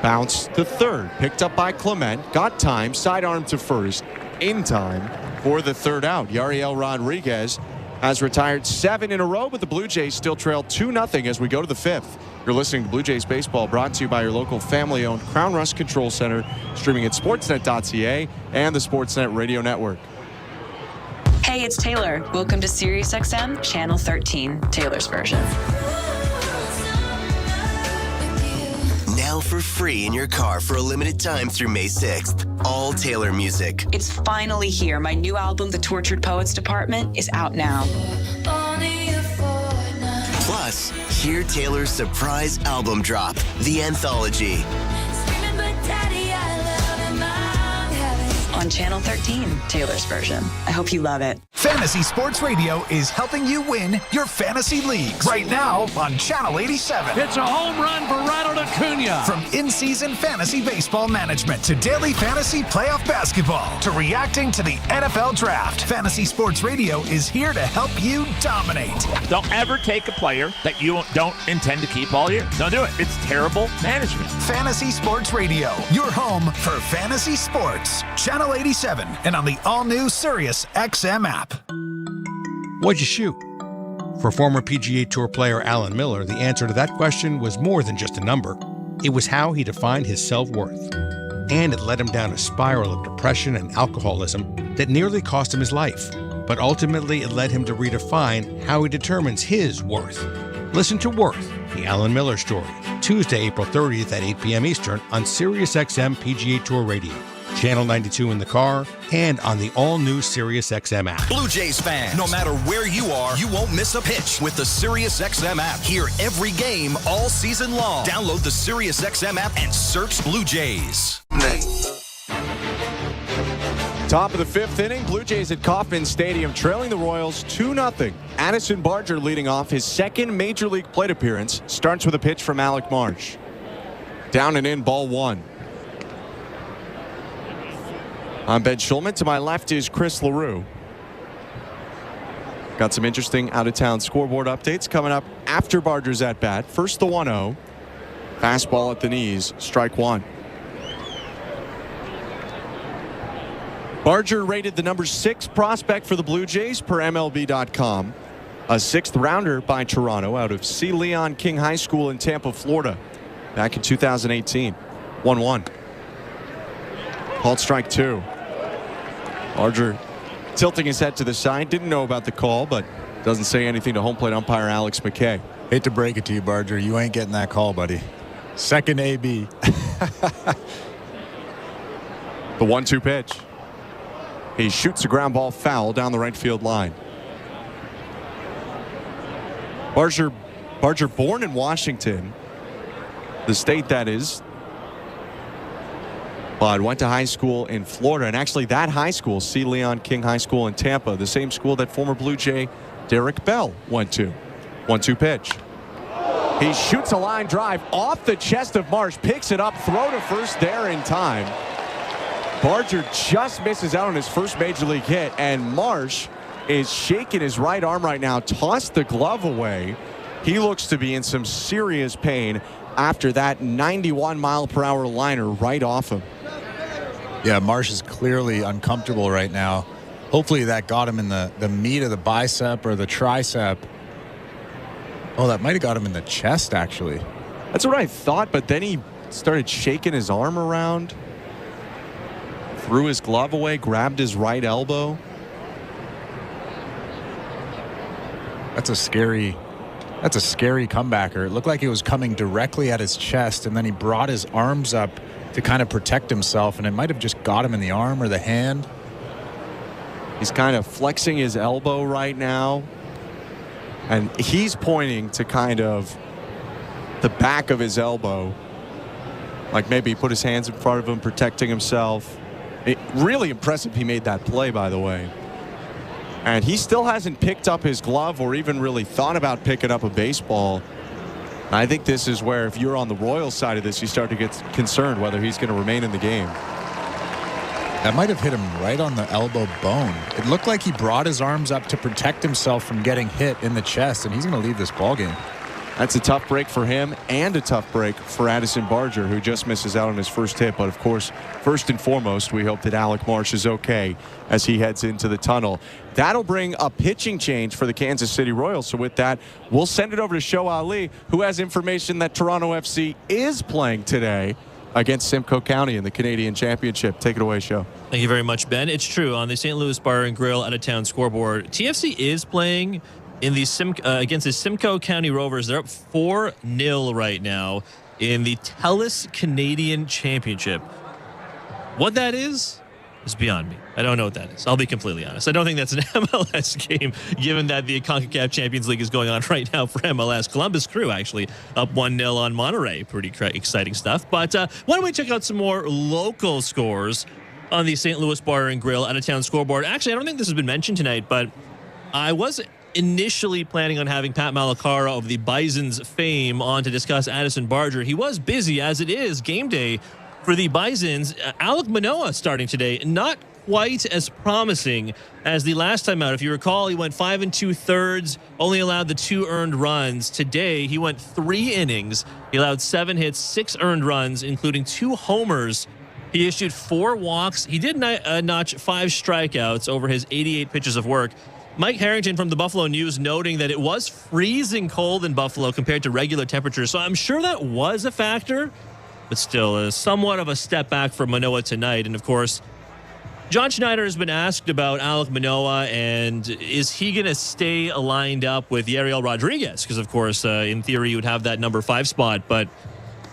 Bounce to third. Picked up by Clement. Got time. Sidearm to first. In time for the 3rd out. Yariel Rodriguez has retired 7 in a row, but the Blue Jays still trail 2-0 as we go to the 5th. You're listening to Blue Jays Baseball, brought to you by your local family-owned Crown Rust Control Center, streaming at sportsnet.ca and the Sportsnet Radio Network.
Hey, it's Taylor. Welcome to SiriusXM Channel 13, Taylor's version.
Now for free in your car for a limited time through May 6th. All Taylor music.
It's finally here. My new album, The Tortured Poets Department, is out now.
Plus, hear Taylor's surprise album drop, The Anthology.
On Channel 13, Taylor's version. I hope you love it.
Fantasy Sports Radio is helping you win your fantasy leagues. Right now on Channel 87.
It's a home run for Ronald Acuna.
From in-season fantasy baseball management to daily fantasy playoff basketball to reacting to the NFL draft, Fantasy Sports Radio is here to help you dominate.
Don't ever take a player that you don't intend to keep all year. Don't do it. It's terrible management.
Fantasy Sports Radio, your home for fantasy sports. Channel 87 and on the all-new Sirius XM app.
What'd you shoot? For former PGA Tour player Alan Miller, the answer to that question was more than just a number. It was how he defined his self-worth. And it led him down a spiral of depression and alcoholism that nearly cost him his life. But ultimately, it led him to redefine how he determines his worth. Listen to Worth The Alan Miller Story, Tuesday, April 30th at 8 p.m. Eastern on SiriusXM PGA Tour Radio, Channel 92 in the car, and on the all-new SiriusXM app.
Blue Jays fans, no matter where you are, you won't miss a pitch with the SiriusXM app. Hear every game all season long. Download the SiriusXM app and search Blue Jays.
Top of the fifth inning, Blue Jays at Kauffman Stadium trailing the Royals 2-0. Addison Barger leading off his second Major League plate appearance. Starts with a pitch from Alec Marsh. Down and in, ball one. I'm Ben Schulman. To my left is Chris LaRue. Got some interesting out-of-town scoreboard updates coming up after Barger's at-bat. First the 1-0. Fastball at the knees, strike one. Barger rated the number 6 prospect for the Blue Jays per MLB.com. A 6th rounder by Toronto out of C. Leon King High School in Tampa, Florida, back in 2018. 1-1. Called strike two. Barger tilting his head to the side. Didn't know about the call, but doesn't say anything to home plate umpire Alex McKay.
Hate to break it to you, Barger. You ain't getting that call, buddy. Second AB.
The 1-2 pitch. He shoots a ground ball foul down the right field line. Barger born in Washington, the state that is, but went to high school in Florida. And actually that high school, C. Leon King High School in Tampa, the same school that former Blue Jay Derek Bell went to. 1-2 pitch. He shoots a line drive off the chest of Marsh, picks it up, throw to first there in time. Barger just misses out on his first Major League hit, and Marsh is shaking his right arm right now, tossed the glove away. He looks to be in some serious pain after that 91-mile-per-hour liner right off him.
Yeah, Marsh is clearly uncomfortable right now. Hopefully that got him in the meat of the bicep or the tricep. Oh, that might have got him in the chest, actually.
That's what I thought, but then he started shaking his arm around. Threw his glove away, grabbed his right elbow.
That's a scary comebacker. It looked like he was coming directly at his chest, and then he brought his arms up to kind of protect himself, and it might have just got him in the arm or the hand.
He's kind of flexing his elbow right now, and he's pointing to kind of the back of his elbow, like maybe he put his hands in front of him, protecting himself. Really impressive he made that play, by the way. And he still hasn't picked up his glove or even really thought about picking up a baseball. I think this is where, if you're on the Royals side of this, you start to get concerned whether he's going to remain in the game.
That might have hit him right on the elbow bone. It looked like he brought his arms up to protect himself from getting hit in the chest, and he's going to leave this ballgame.
That's a tough break for him and a tough break for Addison Barger, who just misses out on his first hit. But, of course, first and foremost, we hope that Alec Marsh is okay as he heads into the tunnel. That'll bring a pitching change for the Kansas City Royals. So with that, we'll send it over to Show Ali, who has information that Toronto FC is playing today against Simcoe County in the Canadian Championship. Take it away, Show.
Thank you very much, Ben. It's true. On the St. Louis Bar and Grill out-of-town scoreboard, TFC is playing in the against the Simcoe County Rovers. They're up 4-0 right now in the TELUS Canadian Championship. What that is beyond me. I don't know what that is. I'll be completely honest. I don't think that's an MLS game, given that the CONCACAF Champions League is going on right now for MLS. Columbus Crew actually up 1-0 on Monterey. Pretty exciting stuff. But why don't we check out some more local scores on the St. Louis Bar and Grill out-of-town scoreboard. Actually, I don't think this has been mentioned tonight, but I was initially planning on having Pat Malaccara of the Bison's fame on to discuss Addison Barger. He was busy, as it is game day for the Bisons. Alek Manoah starting today, not quite as promising as the last time out. If you recall, he went 5 2/3, only allowed the 2 earned runs. Today, he went 3 innings. He allowed 7 hits, 6 earned runs, including 2 homers. He issued 4 walks. He did notch 5 strikeouts over his 88 pitches of work. Mike Harrington from the Buffalo News noting that it was freezing cold in Buffalo compared to regular temperatures. So I'm sure that was a factor, but still somewhat of a step back for Manoah tonight. And of course, John Schneider has been asked about Alek Manoah, and is he going to stay lined up with Yariel Rodriguez? Because, of course, in theory, you would have that number 5 spot. But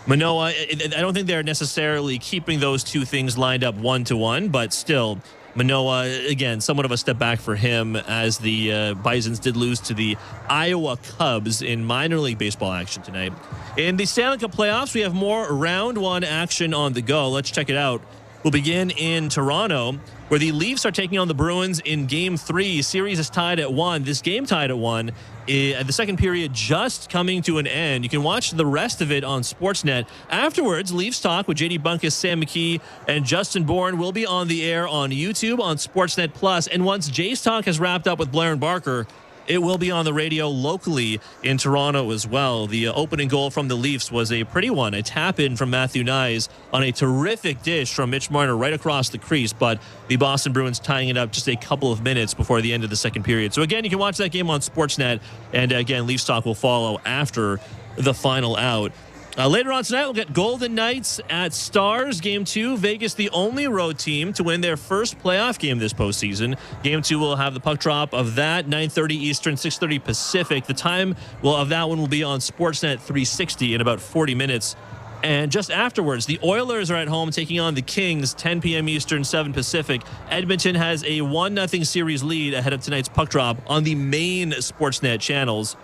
Manoah, I don't think they're necessarily keeping those two things lined up 1-to-1. But still, Manoah, again, somewhat of a step back for him as the Bisons did lose to the Iowa Cubs in minor league baseball action tonight. In the Stanley Cup playoffs, we have more round 1 action on the go. Let's check it out. We'll begin in Toronto, where the Leafs are taking on the Bruins in Game 3. Series is tied at 1. This game tied at 1. The second period just coming to an end. You can watch the rest of it on Sportsnet. Afterwards, Leafs Talk with JD Bunkus, Sam McKee, and Justin Bourne will be on the air on YouTube, on Sportsnet Plus. And once Jays Talk has wrapped up with Blair and Barker, it will be on the radio locally in Toronto as well. The opening goal from the Leafs was a pretty one, a tap-in from Matthew Nyes on a terrific dish from Mitch Marner right across the crease, but the Boston Bruins tying it up just a couple of minutes before the end of the second period. So again, you can watch that game on Sportsnet, and again, Leafs Talk will follow after the final out. Later on tonight, we'll get Golden Knights at Stars. Game 2, Vegas, the only road team to win their first playoff game this postseason. Game 2 will have the puck drop of that, 9:30 Eastern, 6:30 Pacific. The time of that one will be on Sportsnet 360 in about 40 minutes. And just afterwards, the Oilers are at home taking on the Kings, 10 p.m. Eastern, 7 Pacific. Edmonton has a 1-0 series lead ahead of tonight's puck drop on the main Sportsnet channels.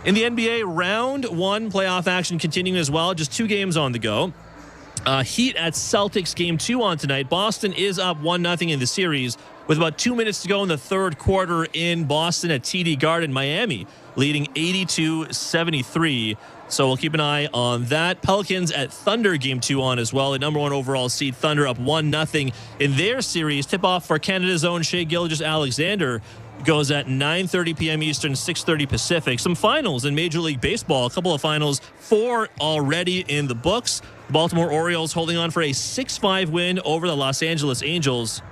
In the NBA, round 1 playoff action continuing as well. Just 2 games on the go. Heat at Celtics, game 2 on tonight. Boston is up 1-0 in the series with about 2 minutes to go in the third quarter in Boston at TD Garden. Miami leading 82-73. So we'll keep an eye on that. Pelicans at Thunder, game 2 on as well. A number 1 overall seed, Thunder up 1-0 in their series. Tip-off for Canada's own Shai Gilgeous-Alexander goes at 9:30 p.m. Eastern, 6:30 Pacific. Some finals in Major League Baseball. A couple of finals, 4 already in the books. The Baltimore Orioles holding on for a 6-5 win over the Los Angeles Angels.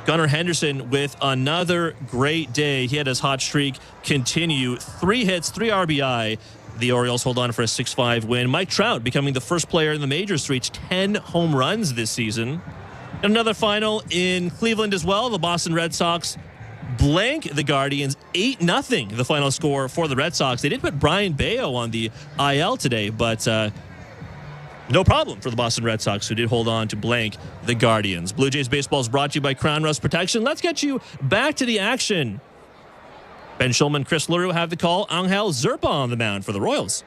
Gunnar Henderson with another great day. He had his hot streak continue. 3 hits, 3 RBI. The Orioles hold on for a 6-5 win. Mike Trout becoming the first player in the majors to reach 10 home runs this season. Another final in Cleveland as well. The Boston Red Sox blank the Guardians 8-0, the final score for the Red Sox. They did put Brian Bayo on the IL today, but no problem for the Boston Red Sox, who did hold on to blank the Guardians. Blue Jays baseball is brought to you by Crown Rust Protection. Let's get you back to the action. Ben Schulman, Chris Leroux have the call. Angel Zerpa on the mound for the Royals.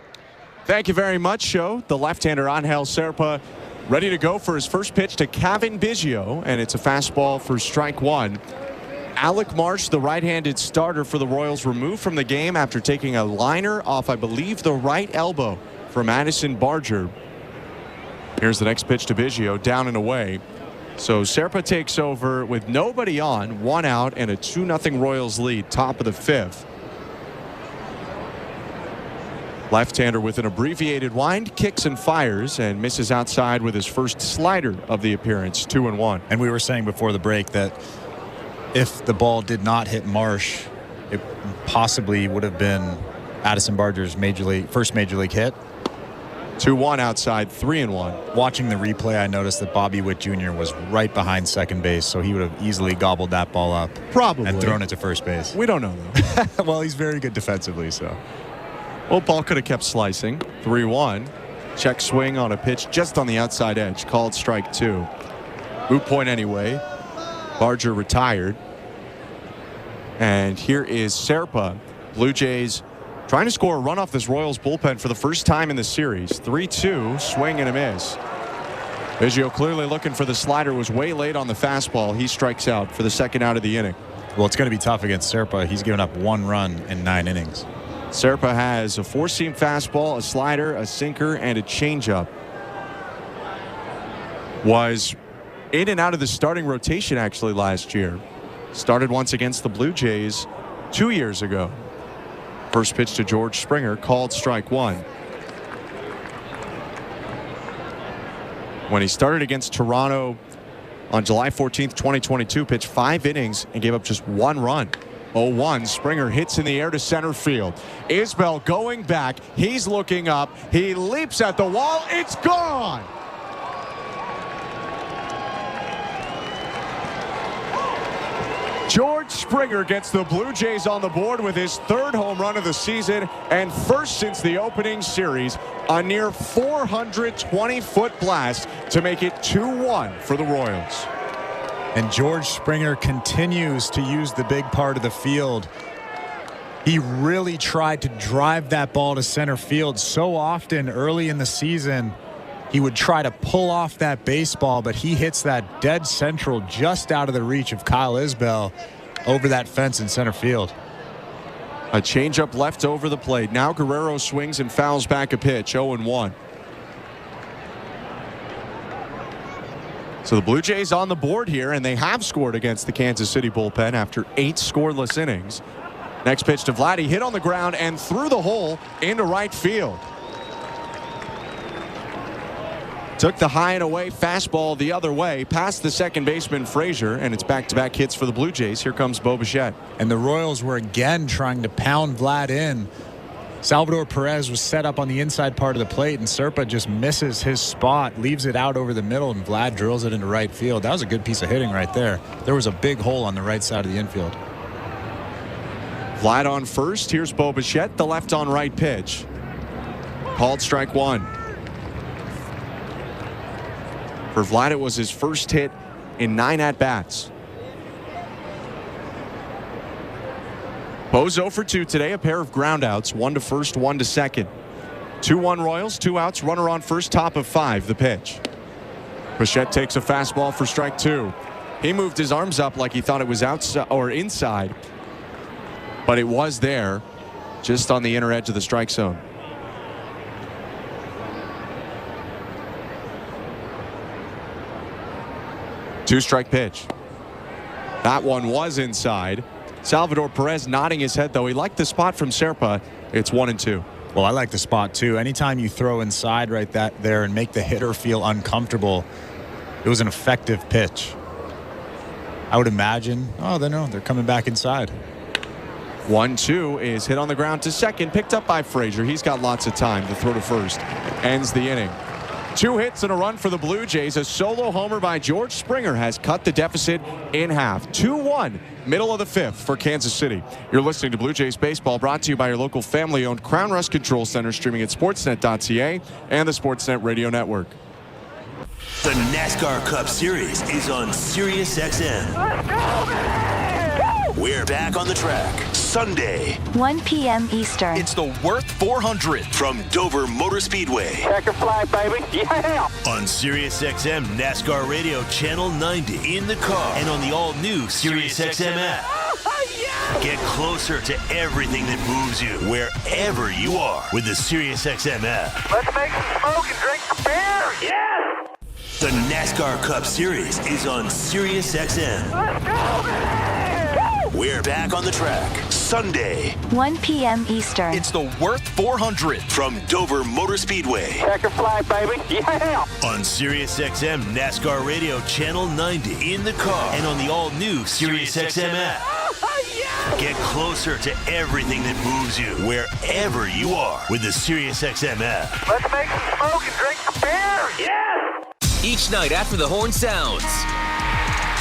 Thank you very much, Joe. The left-hander Angel Zerpa ready to go for his first pitch to Kevin Biggio, and it's a fastball for strike 1. Alec Marsh, the right-handed starter for the Royals, removed from the game after taking a liner off, I believe, the right elbow for Madison Barger. Here's the next pitch to Biggio, down and away. So Serpa takes over with nobody on, 1 out, and a 2-0 Royals lead, top of the 5th. Left-hander with an abbreviated wind, kicks and fires, and misses outside with his first slider of the appearance, 2-1.
And we were saying before the break that if the ball did not hit Marsh, it possibly would have been Addison Barger's first major league hit.
2-1 outside, 3-1.
Watching the replay, I noticed that Bobby Witt Jr. was right behind second base, so he would have easily gobbled that ball up.
Probably.
And thrown it to first base.
We don't know, though.
Well, he's very good defensively, so.
Well, ball could have kept slicing. 3-1. Check swing on a pitch just on the outside edge. Called strike 2. Moot point anyway. Barger retired. And here is Serpa. Blue Jays trying to score a run off this Royals bullpen for the first time in the series. 3-2, swing and a miss. Biggio clearly looking for the slider, was way late on the fastball. He strikes out for the second out of the inning.
Well, it's going to be tough against Serpa. He's given up 1 run in 9 innings.
Serpa has a 4-seam fastball, a slider, a sinker, and a changeup. Was in and out of the starting rotation actually last year. Started once against the Blue Jays 2 years ago. First pitch to George Springer, called strike 1. When he started against Toronto on July 14th, 2022, pitched 5 innings and gave up just 1 run. 0-1. Springer hits in the air to center field. Isbell going back. He's looking up. He leaps at the wall. It's gone. George Springer gets the Blue Jays on the board with his 3rd home run of the season and first since the opening series. A near 420-foot blast to make it 2-1 for the Royals.
And George Springer continues to use the big part of the field. He really tried to drive that ball to center field so often early in the season. He would try to pull off that baseball, but he hits that dead central just out of the reach of Kyle Isbell over that fence in center field.
A changeup left over the plate. Now Guerrero swings and fouls back a pitch, 0-1. So the Blue Jays on the board here, and they have scored against the Kansas City bullpen after 8 scoreless innings. Next pitch to Vladdy, hit on the ground and through the hole into right field. Took the high and away fastball the other way, past the second baseman Frazier, and it's back-to-back hits for the Blue Jays. Here comes Bo Bichette.
And the Royals were again trying to pound Vlad in. Salvador Perez was set up on the inside part of the plate, and Serpa just misses his spot, leaves it out over the middle, and Vlad drills it into right field. That was a good piece of hitting right there. There was a big hole on the right side of the infield.
Vlad on first. Here's Bo Bichette, the left on right pitch. Called strike 1. For Vlad, it was his first hit in 9 at-bats. Bo's 0 for 2 today, a pair of groundouts, 1 to first, 1 to second. 2-1 Royals, 2 outs, runner on first, top of 5, the pitch. Bichette takes a fastball for strike 2. He moved his arms up like he thought it was outside or inside, but it was there, just on the inner edge of the strike zone. Two-strike pitch. That one was inside. Salvador Perez nodding his head, though. He liked the spot from Serpa. It's 1-2.
Well, I like the spot, too. Anytime you throw inside right there and make the hitter feel uncomfortable, it was an effective pitch. I would imagine, they're coming back inside.
1-2 is hit on the ground to second, picked up by Frazier. He's got lots of time. The throw to first ends the inning. 2 hits and a run for the Blue Jays. A solo homer by George Springer has cut the deficit in half. 2-1, middle of the 5th for Kansas City. You're listening to Blue Jays Baseball, brought to you by your local family-owned Crown Rust Control Center, streaming at sportsnet.ca and the Sportsnet Radio Network.
The NASCAR Cup Series is on SiriusXM. We're back on the track Sunday,
1 p.m. Eastern.
It's the Worth 400 from Dover Motor Speedway.
Checker flag, baby. Yeah!
On SiriusXM NASCAR Radio Channel 90 in the car and on the all-new SiriusXM app. Yeah! Get closer to everything that moves you wherever you are with the SiriusXM app.
Let's make some smoke and drink some beer. Yeah!
The NASCAR Cup Series is on SiriusXM.
Let's go, man!
We're back on the track Sunday,
1 p.m. Eastern.
It's the Worth 400 from Dover Motor Speedway.
Checker flag, baby. Yeah!
On SiriusXM NASCAR Radio Channel 90 in the car and on the all-new SiriusXM app. Yeah! Get closer to everything that moves you wherever you are with the SiriusXM app.
Let's make some smoke and drink some beer. Yeah!
Each night after the horn sounds,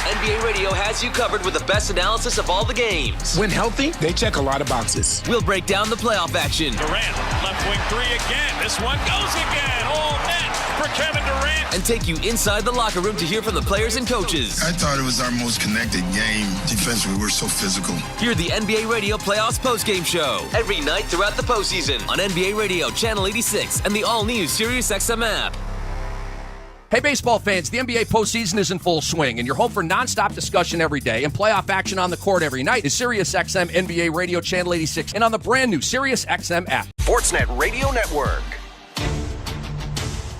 NBA Radio has you covered with the best analysis of all the games.
When healthy, they check a lot of boxes.
We'll break down the playoff action.
Durant, left wing 3 again. This one goes again. All net for Kevin Durant.
And take you inside the locker room to hear from the players and coaches.
I thought it was our most connected game. Defensively, we're so physical.
Hear the NBA Radio Playoffs postgame show every night throughout the postseason on NBA Radio Channel 86 and the all-new SiriusXM app.
Hey, baseball fans, the NBA postseason is in full swing, and your home for nonstop discussion every day and playoff action on the court every night is SiriusXM NBA Radio Channel 86 and on the brand new SiriusXM app.
Sportsnet Radio Network.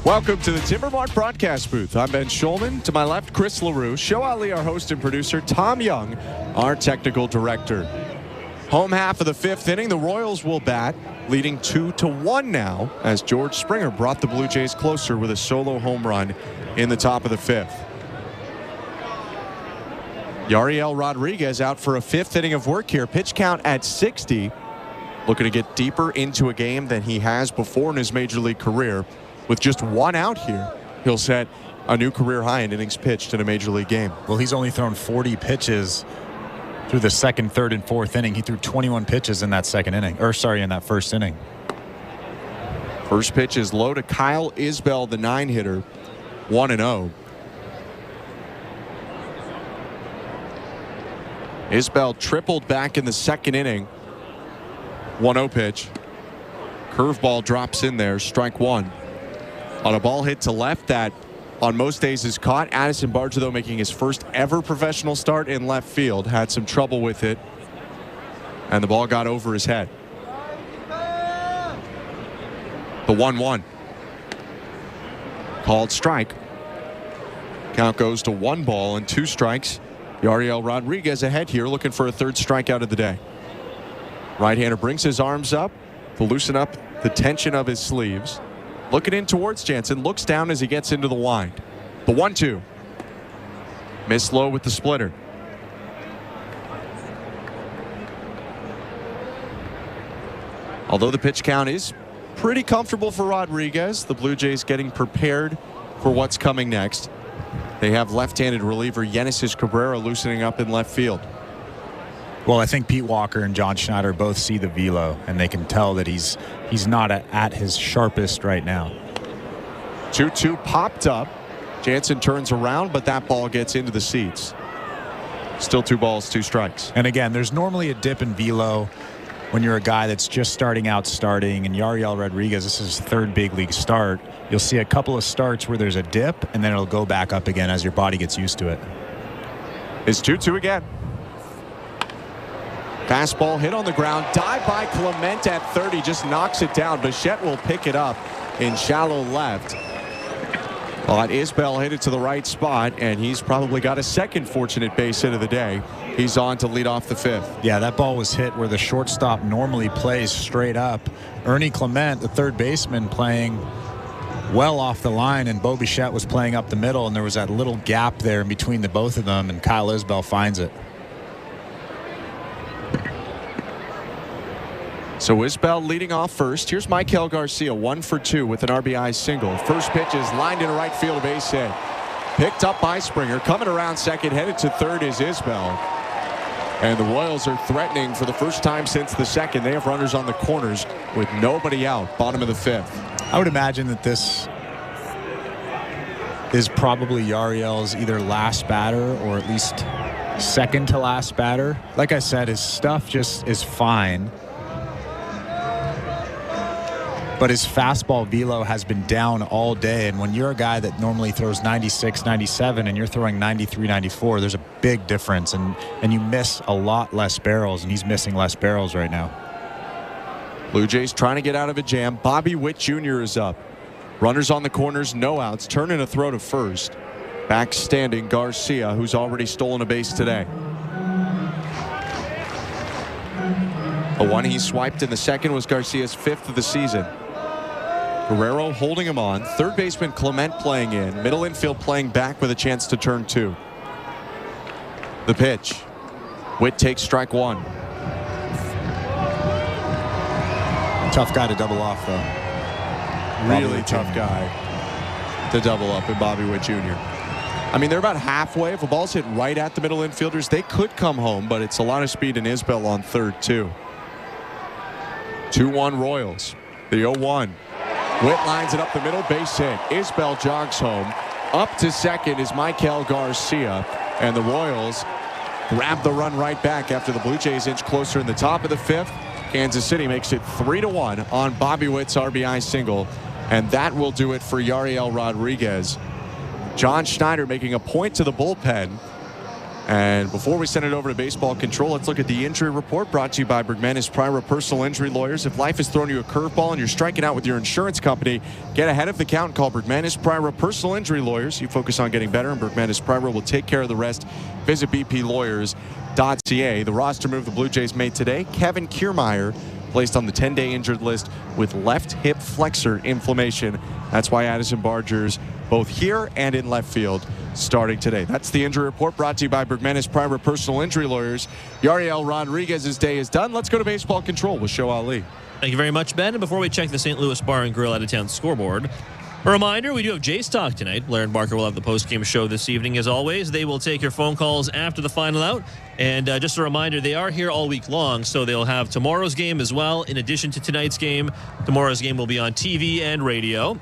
Welcome to the Timbermark broadcast booth. I'm Ben Schulman. To my left, Chris LaRue. Show Ali, our host and producer. Tom Young, our technical director. Home half of the 5th inning, the Royals will bat, leading 2-1 now, as George Springer brought the Blue Jays closer with a solo home run in the top of the 5th. Yariel Rodriguez out for a 5th inning of work here. Pitch count at 60. Looking to get deeper into a game than he has before in his major league career. With just 1 out here, he'll set a new career high in innings pitched in a major league game.
Well, he's only thrown 40 pitches through the second, third, and fourth inning. He threw 21 pitches in that in that first inning.
First pitch is low to Kyle Isbell, the 9-hitter, 1-0. Isbell tripled back in the second inning. 1-0 pitch. Curveball drops in there, strike one. On a ball hit to left that on most days is caught. Addison Barger, though, making his first ever professional start in left field, had some trouble with it, and the ball got over his head. The 1-1. Called strike. Count goes to 1-2 strikes. Yariel Rodriguez ahead here, looking for a third strikeout of the day. Right-hander brings his arms up to loosen up the tension of his sleeves. Looking in towards Jansen, looks down as he gets into the wind. The 1-2. Missed low with the splitter. Although the pitch count is pretty comfortable for Rodriguez, the Blue Jays getting prepared for what's coming next. They have left-handed reliever Genesis Cabrera loosening up in left field.
Well, I think Pete Walker and John Schneider both see the velo, and they can tell that he's not at his sharpest right now.
2-2 popped up. Jansen turns around, but that ball gets into the seats. Still 2 balls, 2 strikes.
And again, there's normally a dip in velo when you're a guy that's just starting. And Yariel Rodriguez, this is his third big league start. You'll see a couple of starts where there's a dip, and then it'll go back up again as your body gets used to it.
It's 2-2 again. Fastball hit on the ground. Dive by Clement at 30. Just knocks it down. Bichette will pick it up in shallow left. On Isbell hit it to the right spot, and he's probably got a second fortunate base hit of the day. He's on to lead off the 5th.
Yeah, that ball was hit where the shortstop normally plays straight up. Ernie Clement, the third baseman, playing well off the line, and Bo Bichette was playing up the middle, and there was that little gap there in between the both of them, and Kyle Isbell finds it.
So Isbell leading off first. Here's Michael Garcia, 1 for 2 with an RBI single. First pitch is lined into right field, a base hit. Picked up by Springer. Coming around second, headed to third is Isbell. And the Royals are threatening for the first time since the second. They have runners on the corners with nobody out. Bottom of the 5th.
I would imagine that this is probably Yariel's either last batter or at least second to last batter. Like I said, his stuff just is fine. But his fastball velo has been down all day. And when you're a guy that normally throws 96, 97, and you're throwing 93, 94, there's a big difference. And you miss a lot less barrels, and he's missing less barrels right now.
Blue Jays trying to get out of a jam. Bobby Witt Jr. is up. Runners on the corners, no outs. Turning a throw to first. Back standing Garcia, who's already stolen a base today. The one he swiped in the second was Garcia's 5th of the season. Guerrero holding him on. Third baseman Clement playing in. Middle infield playing back with a chance to turn 2. The pitch. Witt takes strike 1.
Tough guy to double off, though.
Really tough guy to double up in Bobby Witt Jr. I mean, they're about halfway. If a ball's hit right at the middle infielders, they could come home, but it's a lot of speed in Isbell on third, too. 2-1 Royals. The 0-1. Witt lines it up the middle, base hit. Isbell jogs home. Up to second is Michael Garcia. And the Royals grab the run right back after the Blue Jays inch closer in the top of the 5th. Kansas City makes it 3-1 on Bobby Witt's RBI single. And that will do it for Yariel Rodriguez. John Schneider making a point to the bullpen. And before we send it over to baseball control, let's look at the injury report brought to you by Bergmanis Pryor Personal Injury Lawyers. If life has thrown you a curveball and you're striking out with your insurance company, get ahead of the count and call Bergmanis Pryor Personal Injury Lawyers. You focus on getting better, and Bergmanis Pryor will take care of the rest. Visit bplawyers.ca. The roster move the Blue Jays made today: Kevin Kiermaier placed on the 10-day injured list with left hip flexor inflammation. That's why Addison Barger's both here and in left field starting today. That's the injury report brought to you by Bergmanis Private Personal Injury Lawyers. Yariel Rodriguez's day is done. Let's go to baseball control with Show Ali.
Thank you very much, Ben. And before we check the St. Louis Bar and Grill out-of-town scoreboard, A reminder, we do have Jays Talk tonight. Blair and Barker will have the post-game show this evening. As always, they will take your phone calls after the final out. And just a reminder, they are here all week long, so they'll have tomorrow's game as well. In addition to tonight's game, tomorrow's game will be on TV and radio.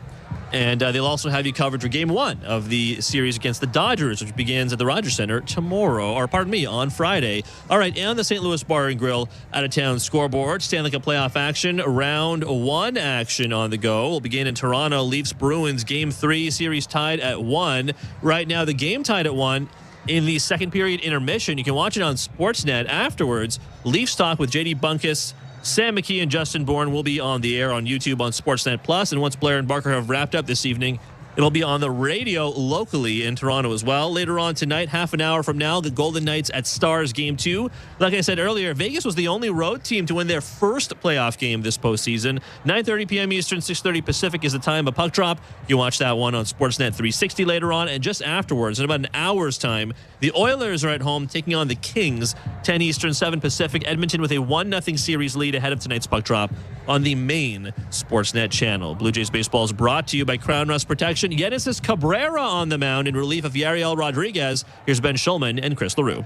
And they'll also have you covered for Game 1 of the series against the Dodgers, which begins at the Rogers Center on Friday. All right, and the St. Louis Bar and Grill out-of-town scoreboard. Stanley Cup playoff action, round 1 action on the go. We'll begin in Toronto. Leafs-Bruins, Game 3, series tied at 1. Right now, the game tied at 1 in the second period intermission. You can watch it on Sportsnet afterwards. Leafs Talk with J.D. Bunkus, Sam McKee and Justin Bourne will be on the air on YouTube on Sportsnet Plus. And once Blair and Barker have wrapped up this evening, it'll be on the radio locally in Toronto as well. Later on tonight, half an hour from now, the Golden Knights at Stars Game 2. Like I said earlier, Vegas was the only road team to win their first playoff game this postseason. 9:30 p.m. Eastern, 6:30 Pacific is the time of puck drop. You can watch that one on Sportsnet 360 later on. And just afterwards, in about an hour's time, the Oilers are at home taking on the Kings. 10 Eastern, 7 Pacific. Edmonton with a 1-0 series lead ahead of tonight's puck drop on the main Sportsnet channel. Blue Jays baseball is brought to you by Crown Rust Protection. Yenisys Cabrera on the mound in relief of Yariel Rodriguez. Here's Ben Schulman and Chris LaRue.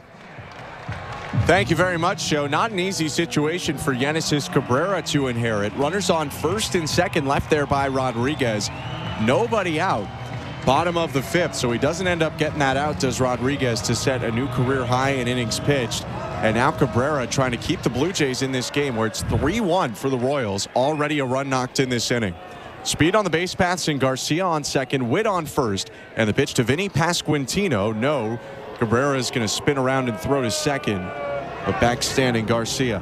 Thank you very much, Joe. Not an easy situation for Yenisys Cabrera to inherit. Runners on first and second, left there by Rodriguez. Nobody out. Bottom of the 5th, so he doesn't end up getting that out, does Rodriguez, to set a new career high in innings pitched. And now Cabrera trying to keep the Blue Jays in this game where it's 3-1 for the Royals. Already a run knocked in this inning. Speed on the base paths and Garcia on second, Witt on first. And the pitch to Vinny Pasquantino. No, Cabrera is going to spin around and throw to second. But back standing Garcia.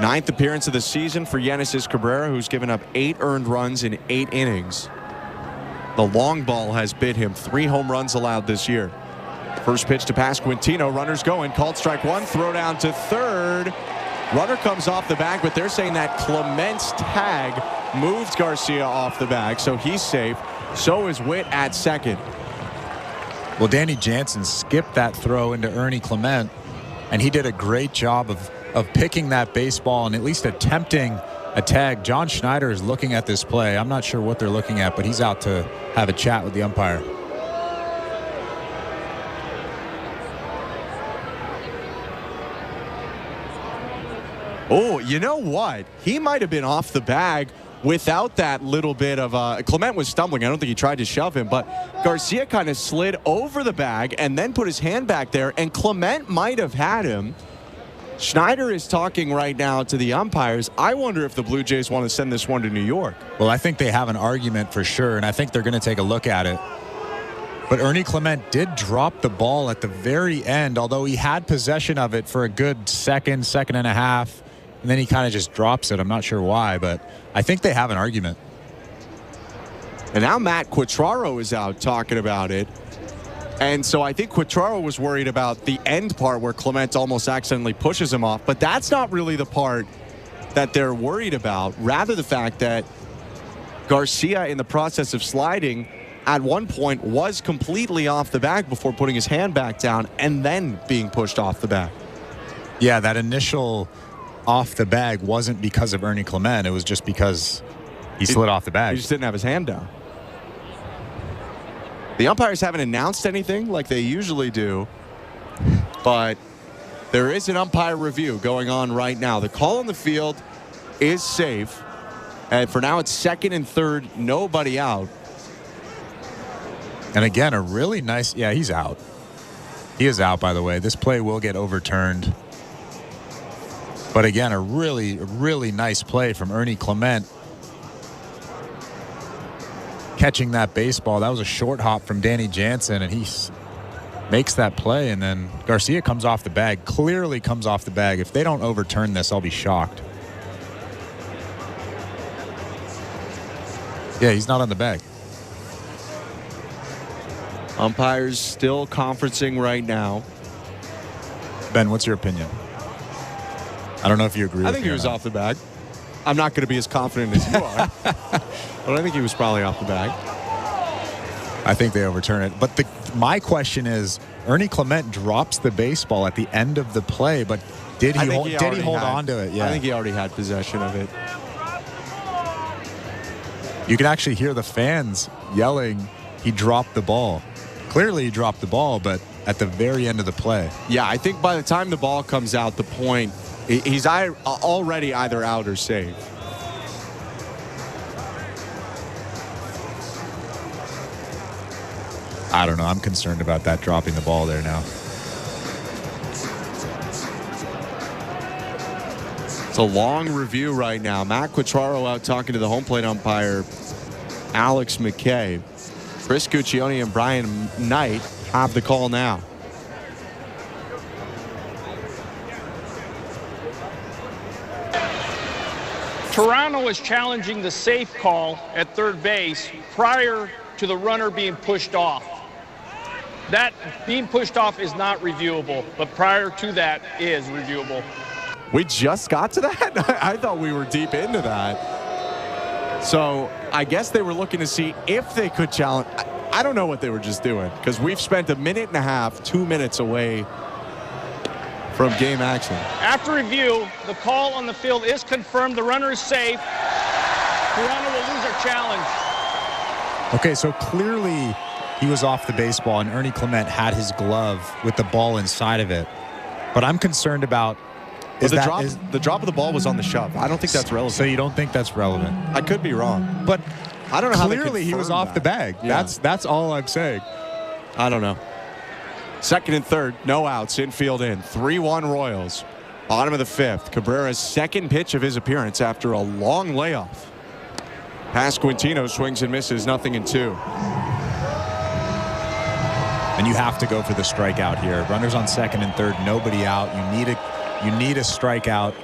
Ninth appearance of the season for Yenisys Cabrera, who's given up 8 earned runs in 8 innings. The long ball has bit him. 3 home runs allowed this year. First pitch to Pasquantino. Runners going. Called strike 1. Throw down to third. Runner comes off the bag, but they're saying that Clement's tag moved Garcia off the bag, so he's safe. So is Witt at second.
Well, Danny Jansen skipped that throw into Ernie Clement, and he did a great job of picking that baseball and at least attempting a tag. John Schneider is looking at this play. I'm not sure what they're looking at, but he's out to have a chat with the umpire.
Oh, you know what? He might have been off the bag without that little bit of Clement was stumbling. I don't think he tried to shove him, but Garcia kind of slid over the bag and then put his hand back there, and Clement might have had him. Schneider is talking right now to the umpires. I wonder if the Blue Jays want to send this one to New York.
Well, I think they have an argument for sure, and I think they're going to take a look at it. But Ernie Clement did drop the ball at the very end, although he had possession of it for a good second and a half, and then he kind of just drops it. I'm not sure why, but I think they have an argument.
And now Matt Quatraro is out talking about it. And so I think Quatraro was worried about the end part where Clement almost accidentally pushes him off. But that's not really the part that they're worried about. Rather, the fact that Garcia, in the process of sliding, at one point was completely off the bag before putting his hand back down and then being pushed off the bag.
Yeah, that initial off the bag wasn't because of Ernie Clement. It was just because he slid off the bag.
He just didn't have his hand down. The umpires haven't announced anything like they usually do, but there is an umpire review going on right now. The call on the field is safe, and for now it's second and third, nobody out.
And again, a really nice, yeah, he's out. He is out, by the way. This play will get overturned. But again, a really nice play from Ernie Clement. Catching that baseball. That was a short hop from Danny Jansen, and he makes that play, and then Garcia comes off the bag, clearly comes off the bag. If they don't overturn this, I'll be shocked. Yeah, he's not on the bag.
Umpires still conferencing right now.
Ben, what's your opinion? I don't know if you agree with me.
I think he was off the bag. I'm not going to be as confident as you are. But I think he was probably off the bag.
I think they overturn it. But my question is, Ernie Clement drops the baseball at the end of the play, but Did he hold on to it? Yeah.
I think he already had possession of it.
You can actually hear the fans yelling, he dropped the ball. Clearly he dropped the ball, but at the very end of the play.
Yeah, I think by the time the ball comes out, the point, he's already either out or safe.
I don't know. I'm concerned about that dropping the ball there now.
It's a long review right now. Matt Quattraro out talking to the home plate umpire, Alex McKay. Chris Guccione and Brian Knight have the call now.
Toronto is challenging the safe call at third base prior to the runner being pushed off. That being pushed off is not reviewable, but prior to that is reviewable.
We just got to that? I thought we were deep into that. So I guess they were looking to see if they could challenge. I don't know what they were just doing, because we've spent a minute and a half, 2 minutes away from game action.
After review, the call on the field is confirmed. The runner is safe. Toronto will lose their challenge.
Okay, so clearly he was off the baseball, and Ernie Clement had his glove with the ball inside of it. But I'm concerned about
the drop of the ball was on the shove. I don't think that's relevant.
So you don't think that's relevant?
I could be wrong,
but
I don't know how
clearly he was off the bag.
Yeah.
That's all I'm saying.
I don't know. Second and third, no outs, infield in. 3-1 Royals. Bottom of the fifth. Cabrera's second pitch of his appearance after a long layoff. Pasquantino swings and misses, 0-2.
And you have to go for the strikeout here. Runners on second and third, nobody out. You need a strikeout.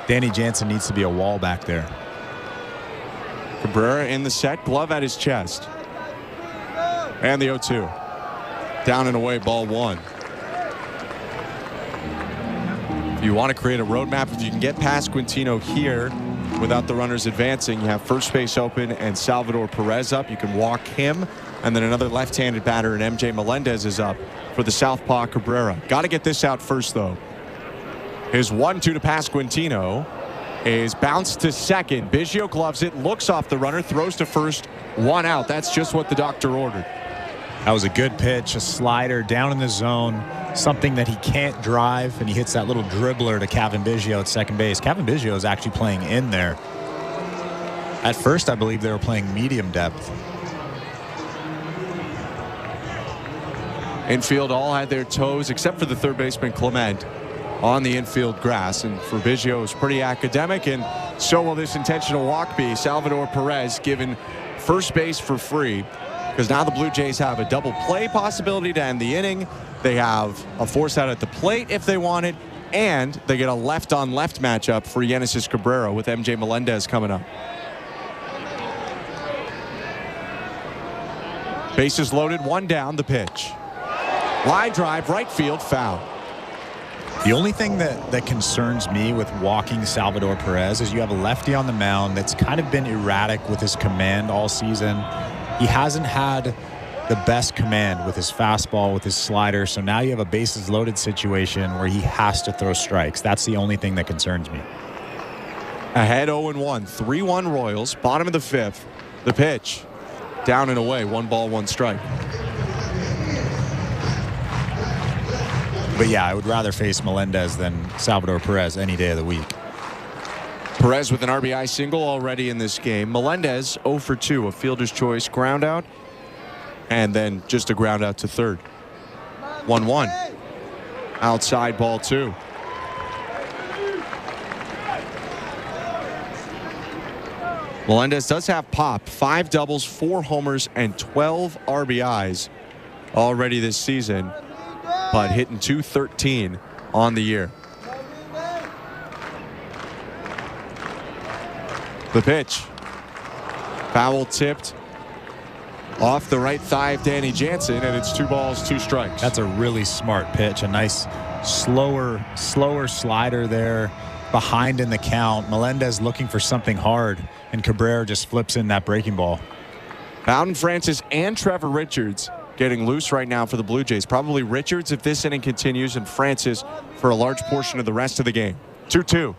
Danny Jansen needs to be a wall back there.
Cabrera in the set, glove at his chest. And the 0-2. Down and away, ball one. If you want to create a roadmap, if you can get past Quintino here without the runners advancing, you have first base open and Salvador Perez up. You can walk him, and then another left-handed batter, and MJ Melendez is up for the southpaw Cabrera. Got to get this out first, though. His 1-2 to Pasquantino is bounced to second. Biggio gloves it, looks off the runner, throws to first, 1 out. That's just what the doctor ordered.
That was a good pitch, a slider down in the zone, something that he can't drive, and he hits that little dribbler to Kevin Biggio at second base. Kevin Biggio is actually playing in there. At first, I believe they were playing medium depth.
Infield all had their toes, except for the third baseman Clement, on the infield grass. And for Biggio, it was pretty academic, and so will this intentional walk be. Salvador Perez given first base for free, because now the Blue Jays have a double play possibility to end the inning. They have a force out at the plate if they want it, and they get a left-on-left matchup for Yenesis Cabrera with MJ Melendez coming up. Bases loaded, 1 down, the pitch. Line drive, right field, foul.
The only thing that concerns me with walking Salvador Perez is you have a lefty on the mound that's kind of been erratic with his command all season. He hasn't had the best command with his fastball, with his slider. So now you have a bases loaded situation where he has to throw strikes. That's the only thing that concerns me.
Ahead 0-1, 3-1 Royals, bottom of the fifth. The pitch, down and away, 1 ball, 1 strike.
But yeah, I would rather face Melendez than Salvador Perez any day of the week.
Perez with an RBI single already in this game. Melendez 0 for 2, a fielder's choice ground out, and then just a ground out to third. 1-1. Outside ball 2. Melendez does have pop. 5 doubles, 4 homers, and 12 RBIs already this season, but hitting .213 on the year. The pitch. Foul tipped off the right thigh of Danny Jansen, and it's 2 balls, 2 strikes.
That's a really smart pitch. A nice slower slider there behind in the count. Melendez looking for something hard, and Cabrera just flips in that breaking ball.
Bowen Francis and Trevor Richards getting loose right now for the Blue Jays. Probably Richards if this inning continues, and Francis for a large portion of the rest of the game. 2-2.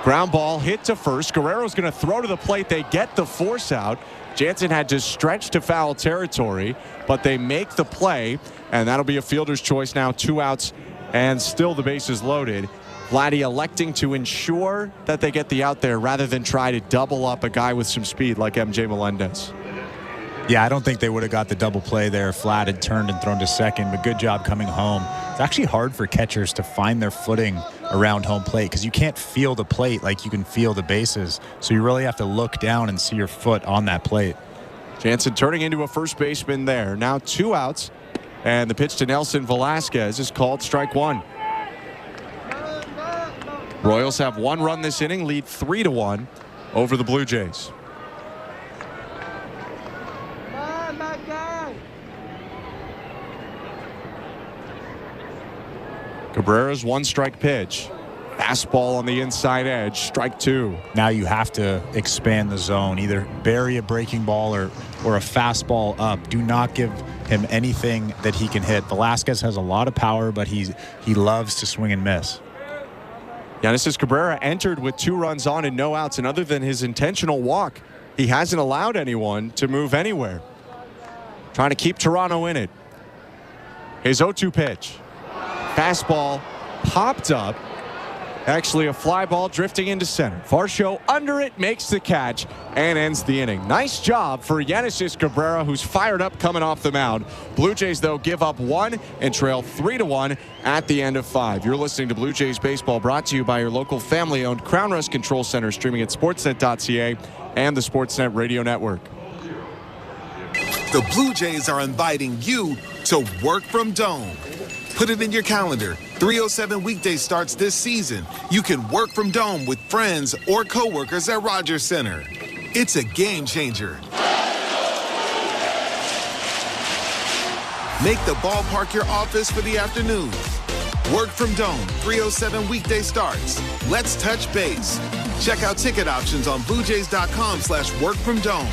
Ground ball hit to first. Guerrero's going to throw to the plate. They get the force out. Jansen had to stretch to foul territory, but they make the play, and that'll be a fielder's choice now. 2 outs and still the bases loaded. Vladdy electing to ensure that they get the out there rather than try to double up a guy with some speed like MJ Melendez.
Yeah, I don't think they would have got the double play there if Vlad had turned and thrown to second, but good job coming home. It's actually hard for catchers to find their footing around home plate because you can't feel the plate like you can feel the bases. So you really have to look down and see your foot on that plate.
Jansen turning into a first baseman there. Now 2 outs, and the pitch to Nelson Velasquez is called strike 1. Royals have 1 run this inning, lead 3-1 over the Blue Jays. Cabrera's 1-strike pitch. Fastball on the inside edge, strike 2.
Now you have to expand the zone, either bury a breaking ball or a fastball up. Do not give him anything that he can hit. Velasquez has a lot of power, but he loves to swing and miss.
Yoenis Cabrera entered with 2 runs on and no outs, and other than his intentional walk, he hasn't allowed anyone to move anywhere. Trying to keep Toronto in it. His 0-2 pitch. Fastball popped up. Actually a fly ball drifting into center. Varsho under it, makes the catch, and ends the inning. Nice job for Yoenis Cabrera, who's fired up coming off the mound. Blue Jays, though, give up 1 and trail 3-1 at the end of 5. You're listening to Blue Jays Baseball, brought to you by your local family-owned Crown Rest Control Center, streaming at sportsnet.ca and the Sportsnet Radio Network.
The Blue Jays are inviting you to work from Dome. Put it in your calendar. 307 weekday starts this season. You can work from Dome with friends or coworkers at Rogers Center. It's a game changer. Make the ballpark your office for the afternoon. Work from Dome, 307 weekday starts. Let's touch base. Check out ticket options on BlueJays.com/workfromdome.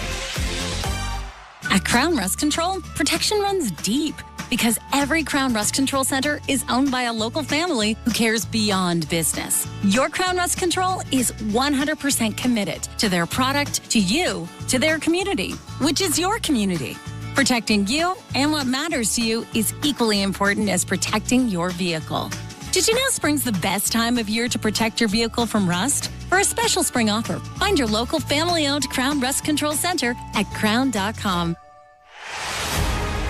At Crown Rust Control, protection runs deep. Because every Crown Rust Control Center is owned by a local family who cares beyond business. Your Crown Rust Control is 100% committed to their product, to you, to their community, which is your community. Protecting you and what matters to you is equally important as protecting your vehicle. Did you know spring's the best time of year to protect your vehicle from rust? For a special spring offer, find your local family-owned Crown Rust Control Center at crown.com.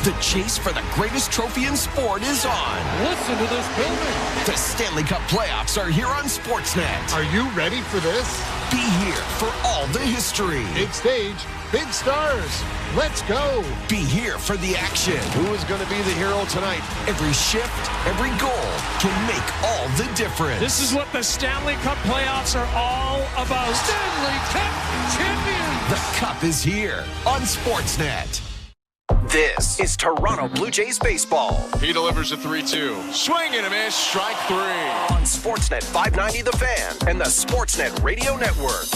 The chase for the greatest trophy in sport is on.
Listen to this building.
The Stanley Cup playoffs are here on Sportsnet.
Are you ready for this?
Be here for all the history.
Big stage, big stars. Let's go.
Be here for the action.
Who is going to be the hero tonight?
Every shift, every goal can make all the difference.
This is what the Stanley Cup playoffs are all about. Stanley Cup champions.
The Cup is here on Sportsnet.
This is Toronto Blue Jays baseball.
He delivers a 3-2. Swing and a miss, strike 3.
On Sportsnet 590 The Fan and the Sportsnet Radio Network.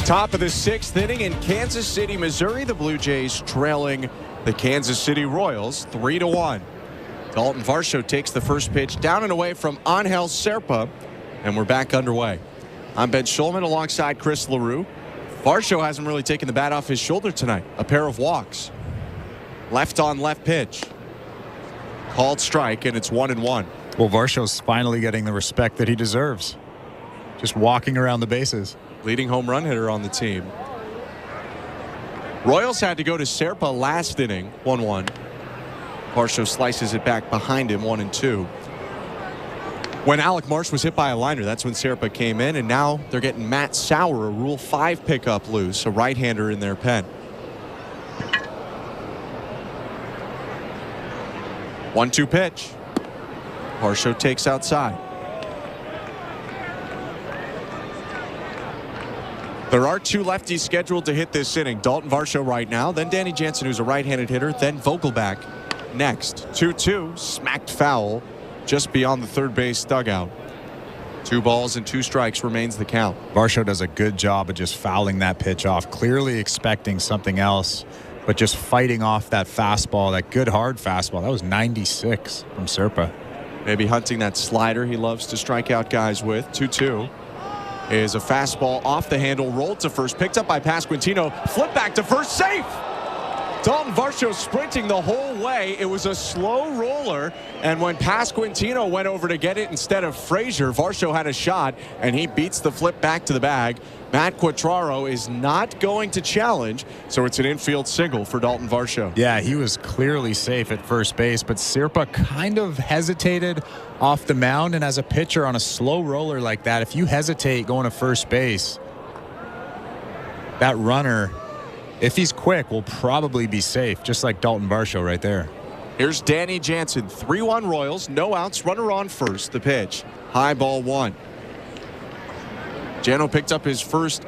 Top of the 6th inning in Kansas City, Missouri. The Blue Jays trailing the Kansas City Royals 3-1. Dalton Varsho takes the first pitch down and away from Angel Serpa, and we're back underway. I'm Ben Schulman alongside Chris LaRue. Varsho hasn't really taken the bat off his shoulder tonight. A pair of walks. Left on left pitch. Called strike, and it's 1-1.
Well, Varsho's finally getting the respect that he deserves. Just walking around the bases.
Leading home run hitter on the team. Royals had to go to Serpa last inning, 1-1. Varsho slices it back behind him, 1-2. When Alec Marsh was hit by a liner, that's when Serpa came in, and now they're getting Matt Sauer, a Rule 5 pickup loose, a right-hander in their pen. 1-2 pitch. Varsho takes outside. There are 2 lefties scheduled to hit this inning. Dalton Varsho right now, then Danny Jansen, who's a right-handed hitter, then Vogelback next. 2-2, smacked foul just beyond the third base dugout. 2 balls and 2 strikes remains the count.
Varsho does a good job of just fouling that pitch off, clearly expecting something else, but just fighting off that fastball, that good hard fastball. That was 96 from Serpa.
Maybe hunting that slider he loves to strike out guys with. 2-2 is a fastball off the handle, rolled to first, picked up by Pasquantino, flip back to first, safe! Dalton Varsho sprinting the whole way. It was a slow roller, and when Pasquantino went over to get it instead of Frazier, Varsho had a shot, and he beats the flip back to the bag. Matt Quatraro is not going to challenge, so it's an infield single for Dalton Varsho.
Yeah, he was clearly safe at first base, but Serpa kind of hesitated off the mound, and as a pitcher on a slow roller like that, if you hesitate going to first base, that runner, if he's quick, will probably be safe, just like Dalton Varsho right there.
Here's Danny Jansen, 3-1 Royals, no outs, runner on first. The pitch, high ball 1. Jano picked up his first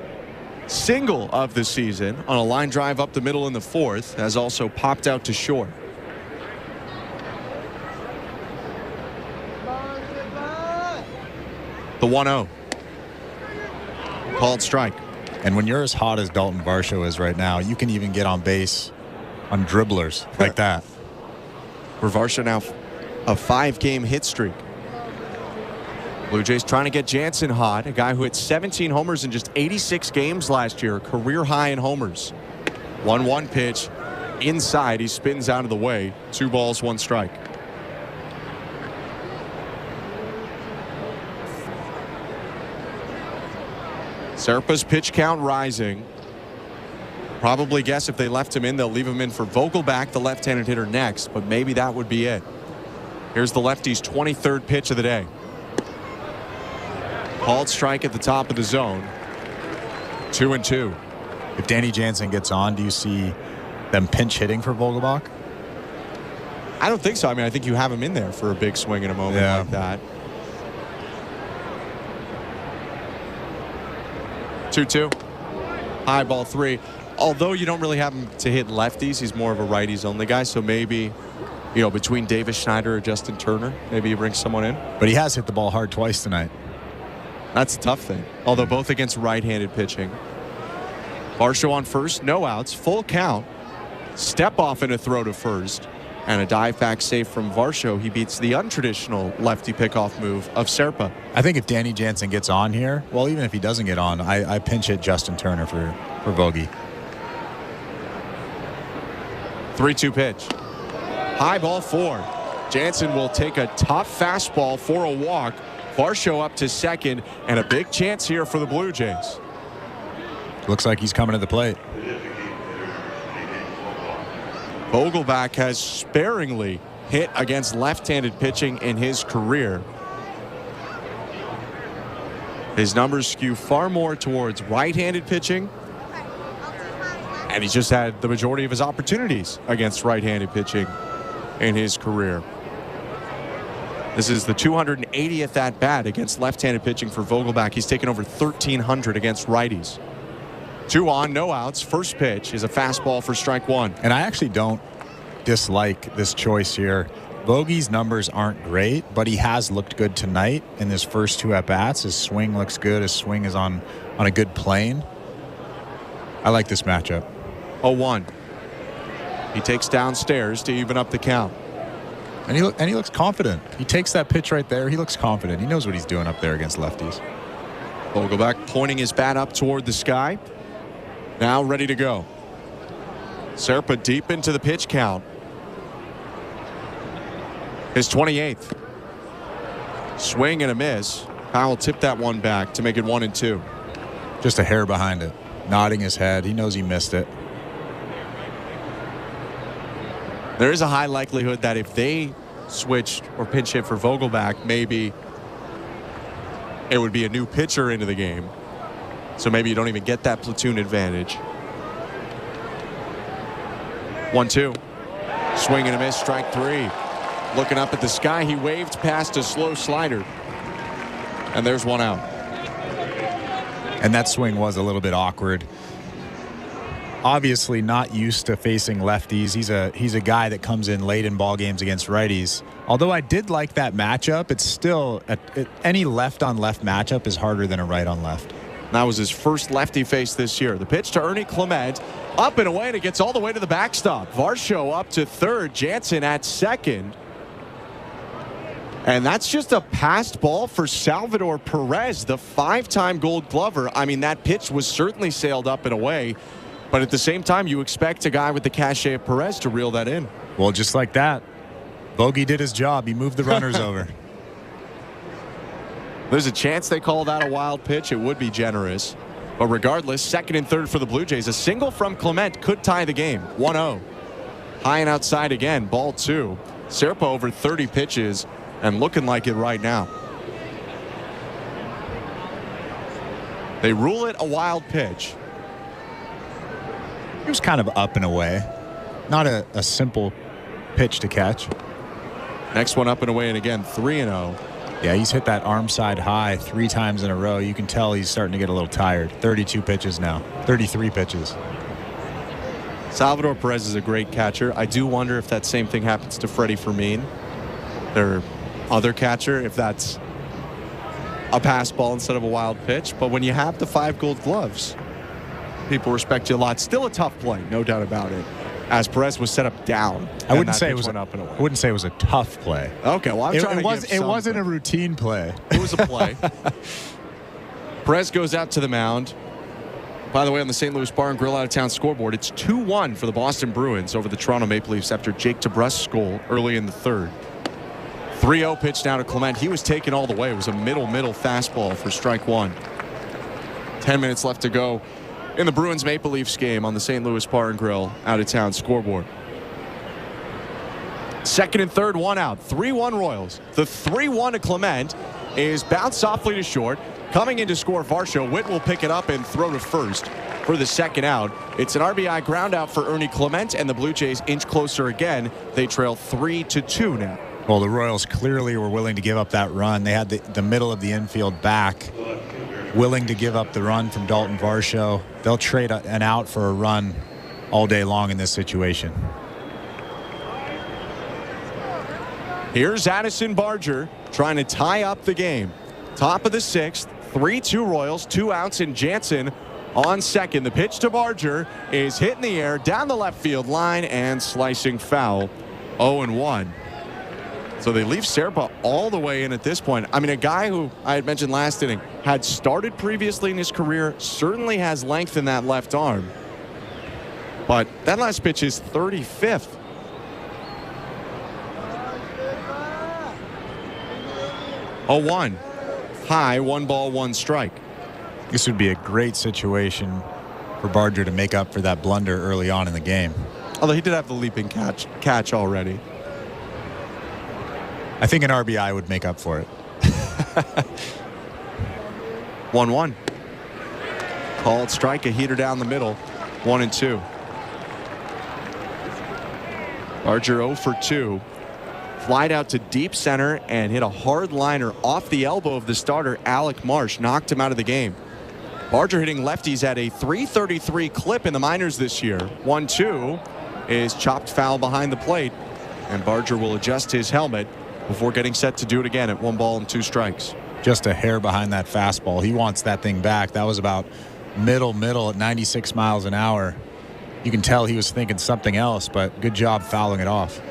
single of the season on a line drive up the middle in the 4th, has also popped out to short. The 1-0. Called strike.
And when you're as hot as Dalton Varsho is right now, you can even get on base on dribblers like that.
For Varsho now a 5-game hit streak. Blue Jays trying to get Jansen hot, a guy who hit 17 homers in just 86 games last year, career high in homers. 1-1 pitch inside, he spins out of the way. 2 balls, 1 strike. Serpa's pitch count rising. Probably guess if they left him in, they'll leave him in for Vogelbach, the left-handed hitter, next, but maybe that would be it. Here's the lefty's 23rd pitch of the day. Called strike at the top of the zone. 2-2.
If Danny Jansen gets on, do you see them pinch hitting for Vogelbach?
I don't think so. I mean, I think you have him in there for a big swing in a moment like that. 2-2. High ball 3. Although you don't really have him to hit lefties, he's more of a righties only guy. So maybe, between Davis Schneider or Justin Turner, maybe you bring someone in.
But he has hit the ball hard twice tonight.
That's a tough thing. Although both against right-handed pitching. Varsho on first, no outs, full count. Step off in a throw to first. And a dive back save from Varsho. He beats the untraditional lefty pickoff move of Serpa.
I think if Danny Jansen gets on here, well, even if he doesn't get on, I pinch hit Justin Turner for Vogie.
3-2 pitch. High ball 4. Jansen will take a tough fastball for a walk. Varsho up to second, and a big chance here for the Blue Jays.
Looks like he's coming to the plate.
Vogelbach has sparingly hit against left-handed pitching in his career. His numbers skew far more towards right-handed pitching, and he's just had the majority of his opportunities against right-handed pitching in his career. This is the 280th at-bat against left-handed pitching for Vogelbach. He's taken over 1,300 against righties. 2 on, no outs. First pitch is a fastball for strike 1.
And I actually don't dislike this choice here. Vogie's numbers aren't great, but he has looked good tonight in his first 2 at-bats. His swing looks good. His swing is on a good plane. I like this matchup.
0-1. He takes downstairs to even up the count.
And he looks confident. He takes that pitch right there. He looks confident. He knows what he's doing up there against lefties.
Vogelbach pointing his bat up toward the sky. Now ready to go. Serpa deep into the pitch count. His 28th. Swing and a miss. Powell tipped that one back to make it 1-2.
Just a hair behind it. Nodding his head. He knows he missed it.
There is a high likelihood that if they switched or pinch hit for Vogelbach, maybe it would be a new pitcher into the game. So maybe you don't even get that platoon advantage. 1-2. Swing and a miss, strike 3. Looking up at the sky, he waved past a slow slider. And there's 1 out.
And that swing was a little bit awkward. obviously not used to facing lefties. He's a guy that comes in late in ball games against righties. Although I did like that matchup, it's still any left-on-left matchup is harder than a right-on-left.
That was his first lefty face this year. The pitch to Ernie Clement, up and away, and it gets all the way to the backstop. Varsho up to third, Jansen at second. And that's just a passed ball for Salvador Perez, the 5-time Gold Glover. I mean, that pitch was certainly sailed up and away, but at the same time, you expect a guy with the cachet of Perez to reel that in.
Well, just like that, Bogey did his job. He moved the runners over.
There's a chance they call that a wild pitch. It would be generous. But regardless, second and third for the Blue Jays. A single from Clement could tie the game. 1-0. High and outside again. Ball 2. Serpa over 30 pitches and looking like it right now. They rule it a wild pitch.
It was kind of up and away. Not a simple pitch to catch.
Next one up and away, and again 3-0.
Yeah, he's hit that arm side high 3 times in a row. You can tell he's starting to get a little tired. 32 pitches now. 33 pitches.
Salvador Perez is a great catcher. I do wonder if that same thing happens to Freddie Fermin, their other catcher, if that's a pass ball instead of a wild pitch. But when you have the 5 Gold Gloves, people respect you a lot. Still a tough play, no doubt about it, as Perez was set up down.
I wouldn't say it was up and away. I wouldn't say it was a tough play.
Okay, well,
it wasn't a routine play.
It was a play. Perez goes out to the mound. By the way, on the St. Louis Bar and Grill out-of-town scoreboard, it's 2-1 for the Boston Bruins over the Toronto Maple Leafs after Jake DeBrusk's goal early in the third. 3-0 pitch now to Clement. He was taken all the way. It was a middle fastball for strike 1. 10 minutes left to go in the Bruins Maple Leafs game on the St. Louis Bar and Grill out-of-town scoreboard. Second and third, 1 out. 3-1 Royals. The 3-1 to Clement is bounced softly to short. Coming in to score Varsho. Witt will pick it up and throw to first for the second out. It's an RBI ground out for Ernie Clement, and the Blue Jays inch closer again. They trail 3-2 now.
Well, the Royals clearly were willing to give up that run. They had the middle of the infield back, willing to give up the run from Dalton Varsho. They'll trade an out for a run all day long in this situation.
Here's Addison Barger trying to tie up the game. Top of the 6th, 3-2 Royals, 2 outs, and Jansen on second. The pitch to Barger is hit in the air down the left field line and slicing foul. 0-1. So they leave Serpa all the way in at this point. I mean, a guy who I had mentioned last inning had started previously in his career, certainly has length in that left arm. But that last pitch is 35th. A 1. High, 1 ball, 1 strike.
This would be a great situation for Barger to make up for that blunder early on in the game.
Although he did have the leaping catch already.
I think an RBI would make up for it.
1-1. Called strike, a heater down the middle. 1-2. Barger 0 for 2. Flied out to deep center and hit a hard liner off the elbow of the starter, Alec Marsh. Knocked him out of the game. Barger hitting lefties at a .333 clip in the minors this year. 1-2 is chopped foul behind the plate, and Barger will adjust his helmet before getting set to do it again at 1 ball and 2 strikes.
Just a hair behind that fastball. He wants that thing back. That was about middle at 96 miles an hour. You can tell he was thinking something else, but good job fouling it off.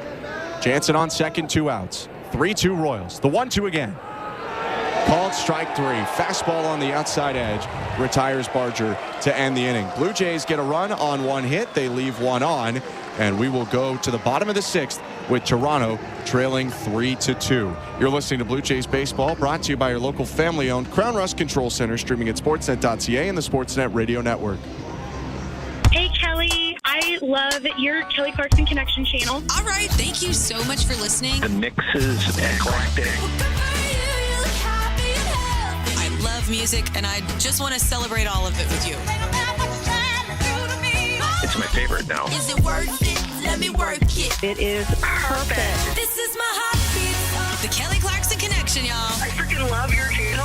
Jansen on second, 2 outs. 3-2 Royals. The 1-2 again. Called strike 3. Fastball on the outside edge. Retires Barger to end the inning. Blue Jays get a run on 1 hit. They leave 1 on. And we will go to the bottom of the 6th with Toronto trailing 3-2. You're listening to Blue Jays Baseball, brought to you by your local family-owned Crown Rust Control Center, streaming at sportsnet.ca and the Sportsnet Radio Network.
Hey, Kelly. I love your Kelly Clarkson Connection channel.
All right. Thank you so much for listening.
The mix is eclectic.
I love music, and I just want to celebrate all of it with you.
It's my favorite now.
Is it worth it? Let me work it.
It is perfect.
This is my heartbeat. The Kelly Clarkson Connection, y'all.
I freaking love your channel.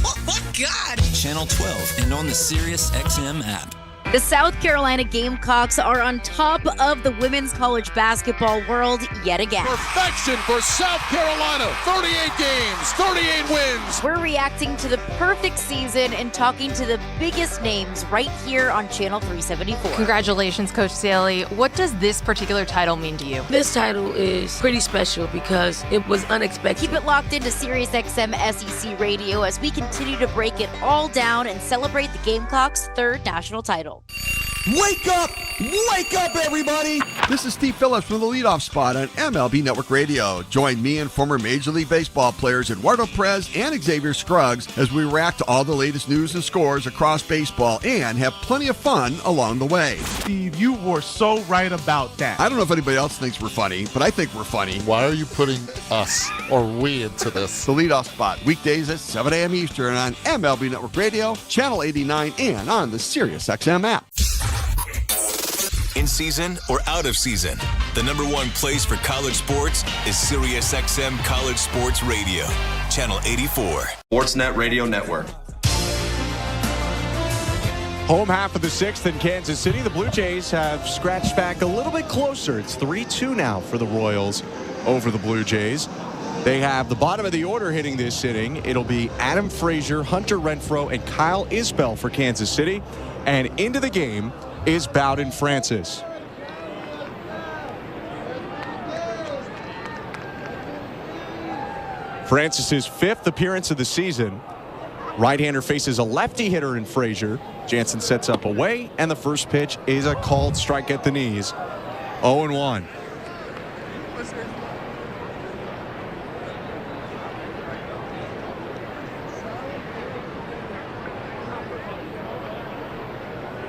Oh my God.
Channel 12 and on the Sirius XM app.
The South Carolina Gamecocks are on top of the women's college basketball world yet again.
Perfection for South Carolina. 38 games, 38 wins.
We're reacting to the perfect season and talking to the biggest names right here on Channel 374.
Congratulations, Coach Staley. What does this particular title mean to you?
This title is pretty special because it was unexpected.
Keep it locked into SiriusXM SEC Radio as we continue to break it all down and celebrate the Gamecocks' third national title.
Wake up! Wake up, everybody!
This is Steve Phillips from the leadoff spot on MLB Network Radio. Join me and former Major League Baseball players Eduardo Perez and Xavier Scruggs as we react to all the latest news and scores across baseball and have plenty of fun along the way.
Steve, you were so right about that.
I don't know if anybody else thinks we're funny, but I think we're funny.
Why are you putting us or we into this?
The leadoff spot, weekdays at 7 a.m. Eastern on MLB Network Radio, Channel 89, and on the SiriusXM app.
In season or out of season, the number one place for college sports is SiriusXM College Sports Radio, Channel 84.
Sportsnet Radio Network.
Home half of the sixth in Kansas City. The Blue Jays have scratched back a little bit closer. It's 3-2 now for the Royals over the Blue Jays. They have the bottom of the order hitting this inning. It'll be Adam Frazier, Hunter Renfroe, and Kyle Isbell for Kansas City. And into the game is Bowen Francis. Francis's fifth appearance of the season. Right-hander faces a lefty hitter in Frazier. Jansen sets up away, and the first pitch is a called strike at the knees. 0-1.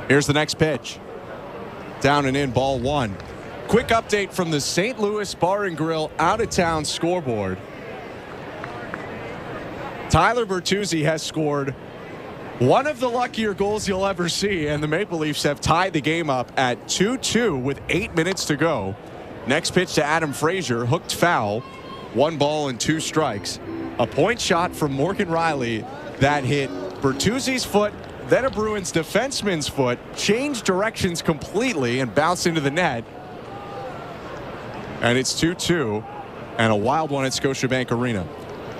Here's the next pitch. Down and in, ball one. Quick update from the St. Louis Bar and Grill out-of-town scoreboard. Tyler Bertuzzi has scored one of the luckier goals you'll ever see, and the Maple Leafs have tied the game up at 2-2 with 8 minutes to go. Next pitch to Adam Frazier, hooked foul, 1 ball and 2 strikes. A point shot from Morgan Riley that hit Bertuzzi's foot, then a Bruins defenseman's foot, changed directions completely and bounced into the net. And it's 2-2 and a wild one at Scotiabank Arena.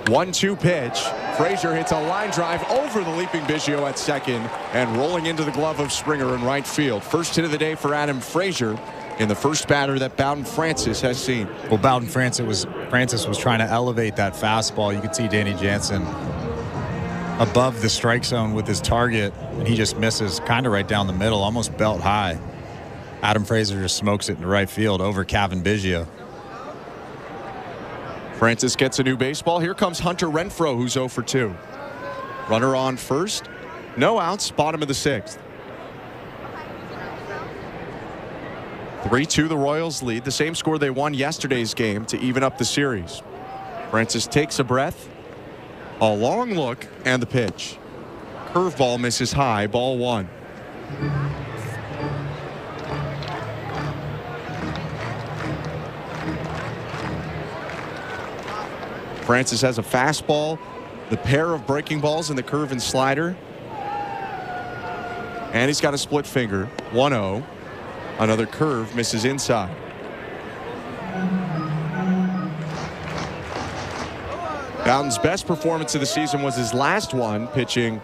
1-2 pitch. Frazier hits a line drive over the leaping Biggio at second and rolling into the glove of Springer in right field. First hit of the day for Adam Frazier in the first batter that Bowen Francis has seen.
Well, Bowen Francis was trying to elevate that fastball. You could see Danny Jansen above the strike zone with his target, and he just misses kind of right down the middle, almost belt high. Adam Frazier just smokes it into right field over Kevin Biggio.
Francis gets a new baseball. Here comes Hunter Renfroe, who's 0 for 2. Runner on first. No outs, bottom of the sixth. 3-2 the Royals lead, the same score they won yesterday's game to even up the series. Francis takes a breath. A long look and the pitch. Curveball misses high, ball one. Francis has a fastball, the pair of breaking balls and the curve and slider. And he's got a split finger, 1-0. Another curve misses inside. Bowden's best performance of the season was his last one, pitching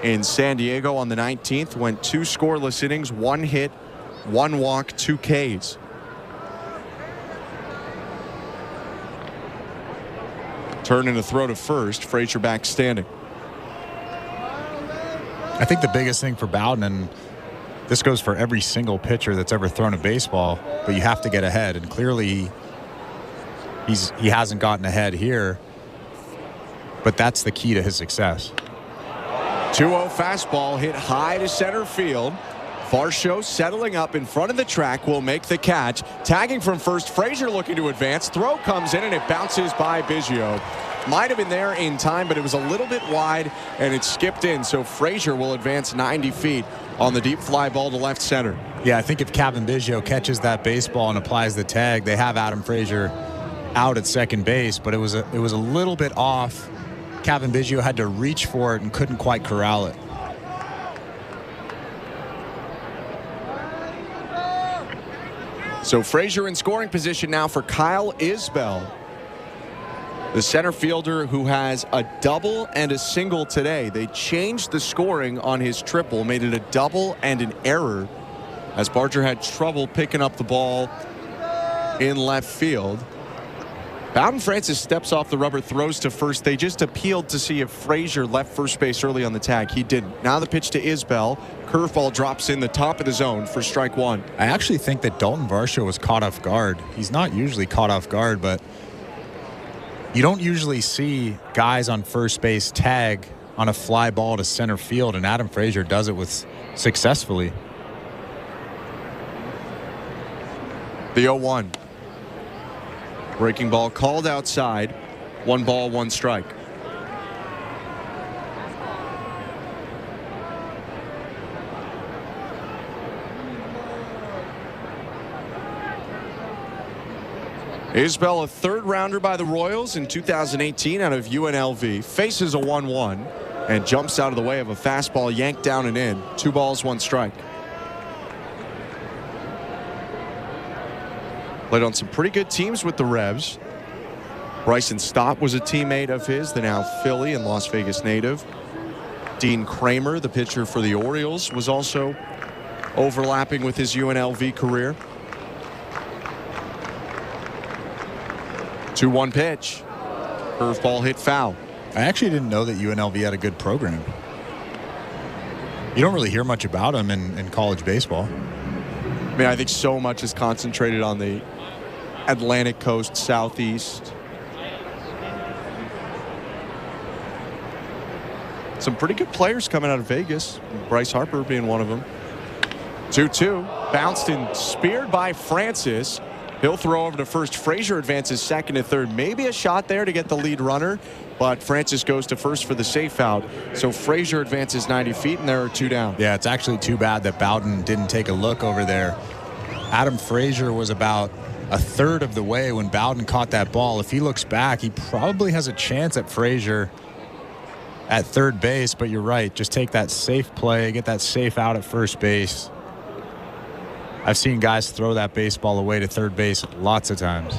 in San Diego on the 19th. Went 2 scoreless innings, 1 hit, 1 walk, 2 Ks. Turn and a throw to first. Frazier back standing.
I think the biggest thing for Bowden, and this goes for every single pitcher that's ever thrown a baseball, but you have to get ahead, and clearly he hasn't gotten ahead here. But that's the key to his success.
2-0 fastball hit high to center field. Varsho settling up in front of the track will make the catch. Tagging from first, Frazier looking to advance. Throw comes in and it bounces by Biggio. Might have been there in time, but it was a little bit wide and it skipped in. So Frazier will advance 90 feet on the deep fly ball to left center.
Yeah, I think if Kevin Biggio catches that baseball and applies the tag, they have Adam Frazier out at second base, but it was a little bit off. Kevin Biggio had to reach for it and couldn't quite corral it.
So Frazier in scoring position now for Kyle Isbell, the center fielder who has a double and a single today. They changed the scoring on his triple, made it a double and an error, as Barger had trouble picking up the ball in left field. Bowen Francis steps off the rubber, throws to first. They just appealed to see if Frazier left first base early on the tag. He didn't. Now the pitch to Isbell. Curveball drops in the top of the zone for strike one.
I actually think that Dalton Varsho was caught off guard. He's not usually caught off guard, but you don't usually see guys on first base tag on a fly ball to center field, and Adam Frazier does it with successfully.
The 0-1. Breaking ball called outside. 1 ball, 1 strike. Isbell, a third rounder by the Royals in 2018 out of UNLV, faces a 1-1 and jumps out of the way of a fastball yanked down and in. 2 balls, 1 strike. Played on some pretty good teams with the Revs. Bryson Stott was a teammate of his, the now Philly and Las Vegas native. Dean Kramer, the pitcher for the Orioles, was also overlapping with his UNLV career. 2-1 pitch. Curveball hit foul.
I actually didn't know that UNLV had a good program. You don't really hear much about them in college baseball.
I mean, I think so much is concentrated on the Atlantic coast, southeast. Some pretty good players coming out of Vegas. Bryce Harper being one of them. 2-2. Bounced and speared by Francis. He'll throw over to first. Frazier advances second to third. Maybe a shot there to get the lead runner, but Francis goes to first for the safe out. So Frazier advances 90 feet, and there are 2 down.
Yeah, it's actually too bad that Bowden didn't take a look over there. Adam Frazier was about a third of the way when Bowden caught that ball. If he looks back, he probably has a chance at Frazier at third base, but you're right. Just take that safe play, get that safe out at first base. I've seen guys throw that baseball away to third base lots of times.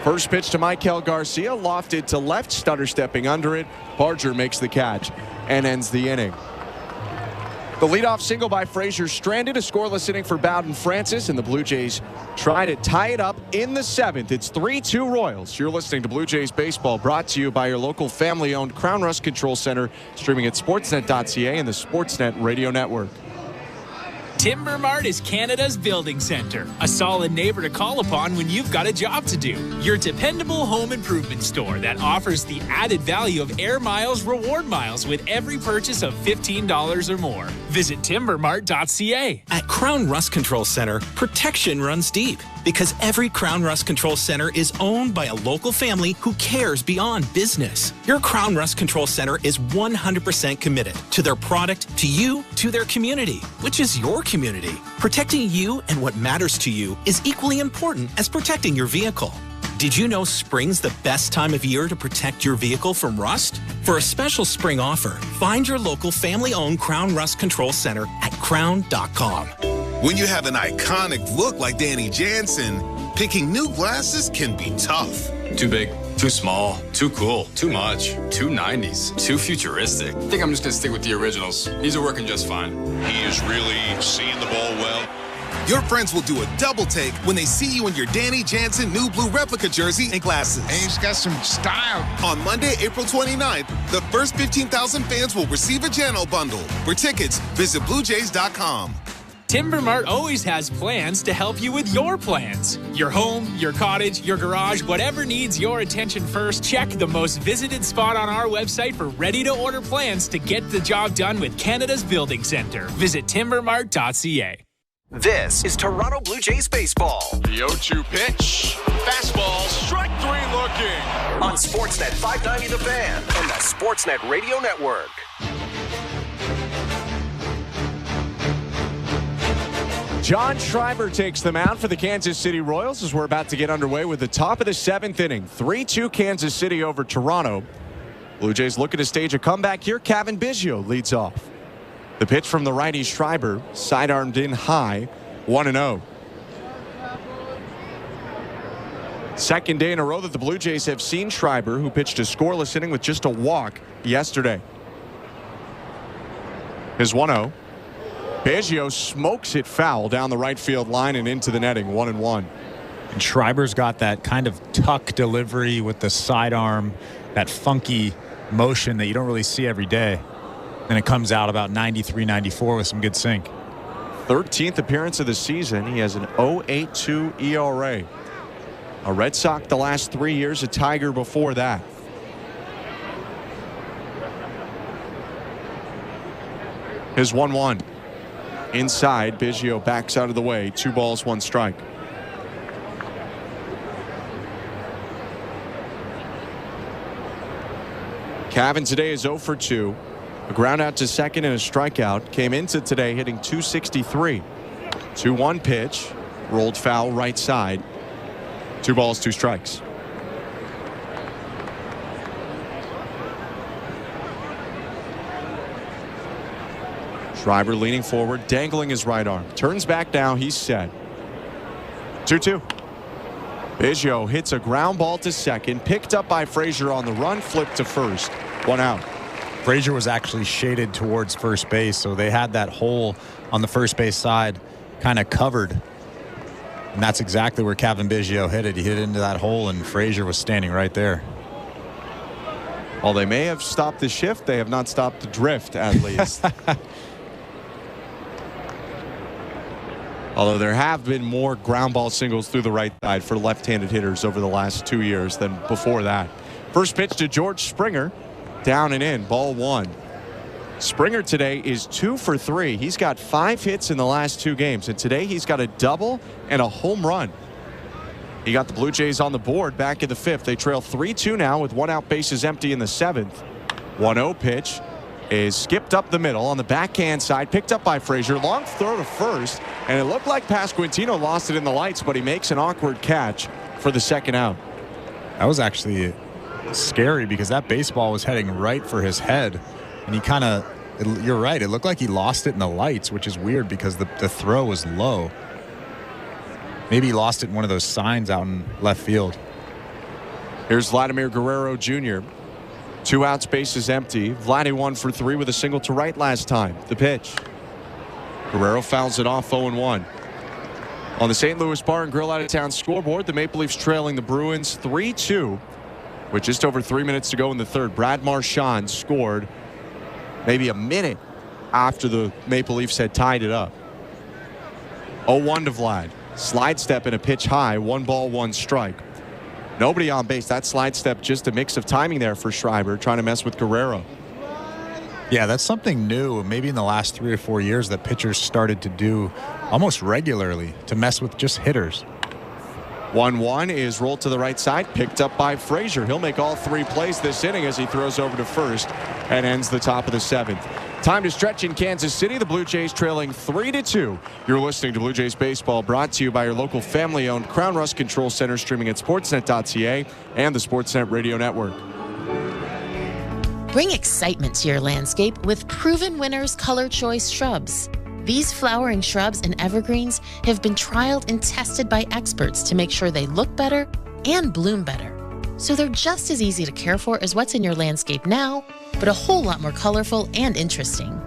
First pitch to Michael Garcia, lofted to left, stutter stepping under it. Barger makes the catch and ends the inning. The leadoff single by Frazier stranded, a scoreless inning for Bowen Francis, and the Blue Jays try to tie it up in the 7th. It's 3-2 Royals. You're listening to Blue Jays Baseball, brought to you by your local family-owned Crown Rust Control Center, streaming at sportsnet.ca and the Sportsnet Radio Network.
Timber Mart is Canada's building center, a solid neighbor to call upon when you've got a job to do. Your dependable home improvement store that offers the added value of Air Miles reward miles with every purchase of $15 or more. Visit timbermart.ca.
At Crown Rust Control Center, protection runs deep because every Crown Rust Control Center is owned by a local family who cares beyond business. Your Crown Rust Control Center is 100% committed to their product, to you, to their community, which is your community. Protecting you and what matters to you is equally important as protecting your vehicle. Did you know spring's the best time of year to protect your vehicle from rust? For a special spring offer, find your local family-owned Crown Rust Control Center at crown.com.
When you have an iconic look like Danny Jansen, picking new glasses can be tough.
Too big, too small, too cool, too much, too 90s, too futuristic. I think I'm just going to stick with the originals. These are working just fine.
He is really seeing the ball well.
Your friends will do a double take when they see you in your Danny Jansen new blue replica jersey and glasses.
And he's got some style.
On Monday, April 29th, the first 15,000 fans will receive a Jano bundle. For tickets, visit BlueJays.com.
Timber Mart always has plans to help you with your plans. Your home, your cottage, your garage, whatever needs your attention first, check the most visited spot on our website for ready-to-order plans to get the job done with Canada's building center. Visit timbermart.ca.
This is Toronto Blue Jays baseball.
The 0-2 pitch. Fastball, strike 3 looking.
On Sportsnet 590 The Fan and the Sportsnet Radio Network.
John Schreiber takes the mound for the Kansas City Royals as we're about to get underway with the top of the 7th inning. 3-2 Kansas City over Toronto. Blue Jays looking to stage a comeback here. Kevin Biggio leads off. The pitch from the righty Schreiber, sidearmed in high, 1-0. Second day in a row that the Blue Jays have seen Schreiber, who pitched a scoreless inning with just a walk yesterday. His 1-0. Biggio smokes it foul down the right field line and into the netting, 1-1.
And Schreiber's got that kind of tuck delivery with the sidearm, that funky motion that you don't really see every day. And it comes out about 93, 94 with some good sink.
13th appearance of the season. He has an 0.82 ERA. A Red Sox the last 3 years, a Tiger before that. His 1-1. Inside, Biggio backs out of the way. 2 balls, 1 strike. Cavan today is 0 for 2. A ground out to second and a strikeout. Came into today hitting .263. 2-1 pitch. Rolled foul right side. 2 balls, 2 strikes. Schreiber leaning forward, dangling his right arm. Turns back now. He's set. 2-2. Biggio hits a ground ball to second. Picked up by Frazier on the run. Flipped to first. 1 out.
Frazier was actually shaded towards first base, so they had that hole on the first base side kind of covered. And that's exactly where Cavan Biggio hit it. He hit it into that hole, and Frazier was standing right there.
While they may have stopped the shift, they have not stopped the drift, at least. Although there have been more ground ball singles through the right side for left-handed hitters over the last 2 years than before that. First pitch to George Springer. Down and in, ball 1. Springer today is 2 for 3. He's got 5 hits in the last 2 games, and today he's got a double and a home run. He got the Blue Jays on the board back in the 5th. They trail 3-2 now with 1 out, bases empty in the 7th. 1-0 pitch is skipped up the middle on the backhand side, picked up by Frazier. Long throw to first, and it looked like Pasquantino lost it in the lights, but he makes an awkward catch for the 2nd out.
That was actually scary because that baseball was heading right for his head, and he kind of, you're right, it looked like he lost it in the lights, which is weird because the throw was low. Maybe he lost it in one of those signs out in left field.
Here's Vladimir Guerrero Jr. 2 outs, bases empty. Vladdy 1 for 3 with a single to right last time. The pitch. Guerrero fouls it off, 0-1. On the St. Louis Bar and Grill out-of-town scoreboard, the Maple Leafs trailing the Bruins 3-2. With just over 3 minutes to go in the 3rd, Brad Marchand scored maybe a minute after the Maple Leafs had tied it up. 0-1 to Vlad. Slide step and a pitch high. 1 ball, 1 strike. Nobody on base. That slide step just a mix of timing there for Schreiber, trying to mess with Guerrero.
Yeah, that's something new. Maybe in the last 3 or 4 years that pitchers started to do almost regularly, to mess with just hitters.
1-1 is rolled to the right side, picked up by Frazier. He'll make all 3 plays this inning as he throws over to first and ends the top of the 7th. Time to stretch in Kansas City. The Blue Jays trailing 3-2. You're listening to Blue Jays Baseball, brought to you by your local family-owned Crown Rust Control Center, streaming at sportsnet.ca and the Sportsnet Radio Network.
Bring excitement to your landscape with Proven Winners Color Choice shrubs. These flowering shrubs and evergreens have been trialed and tested by experts to make sure they look better and bloom better. So they're just as easy to care for as what's in your landscape now, but a whole lot more colorful and interesting.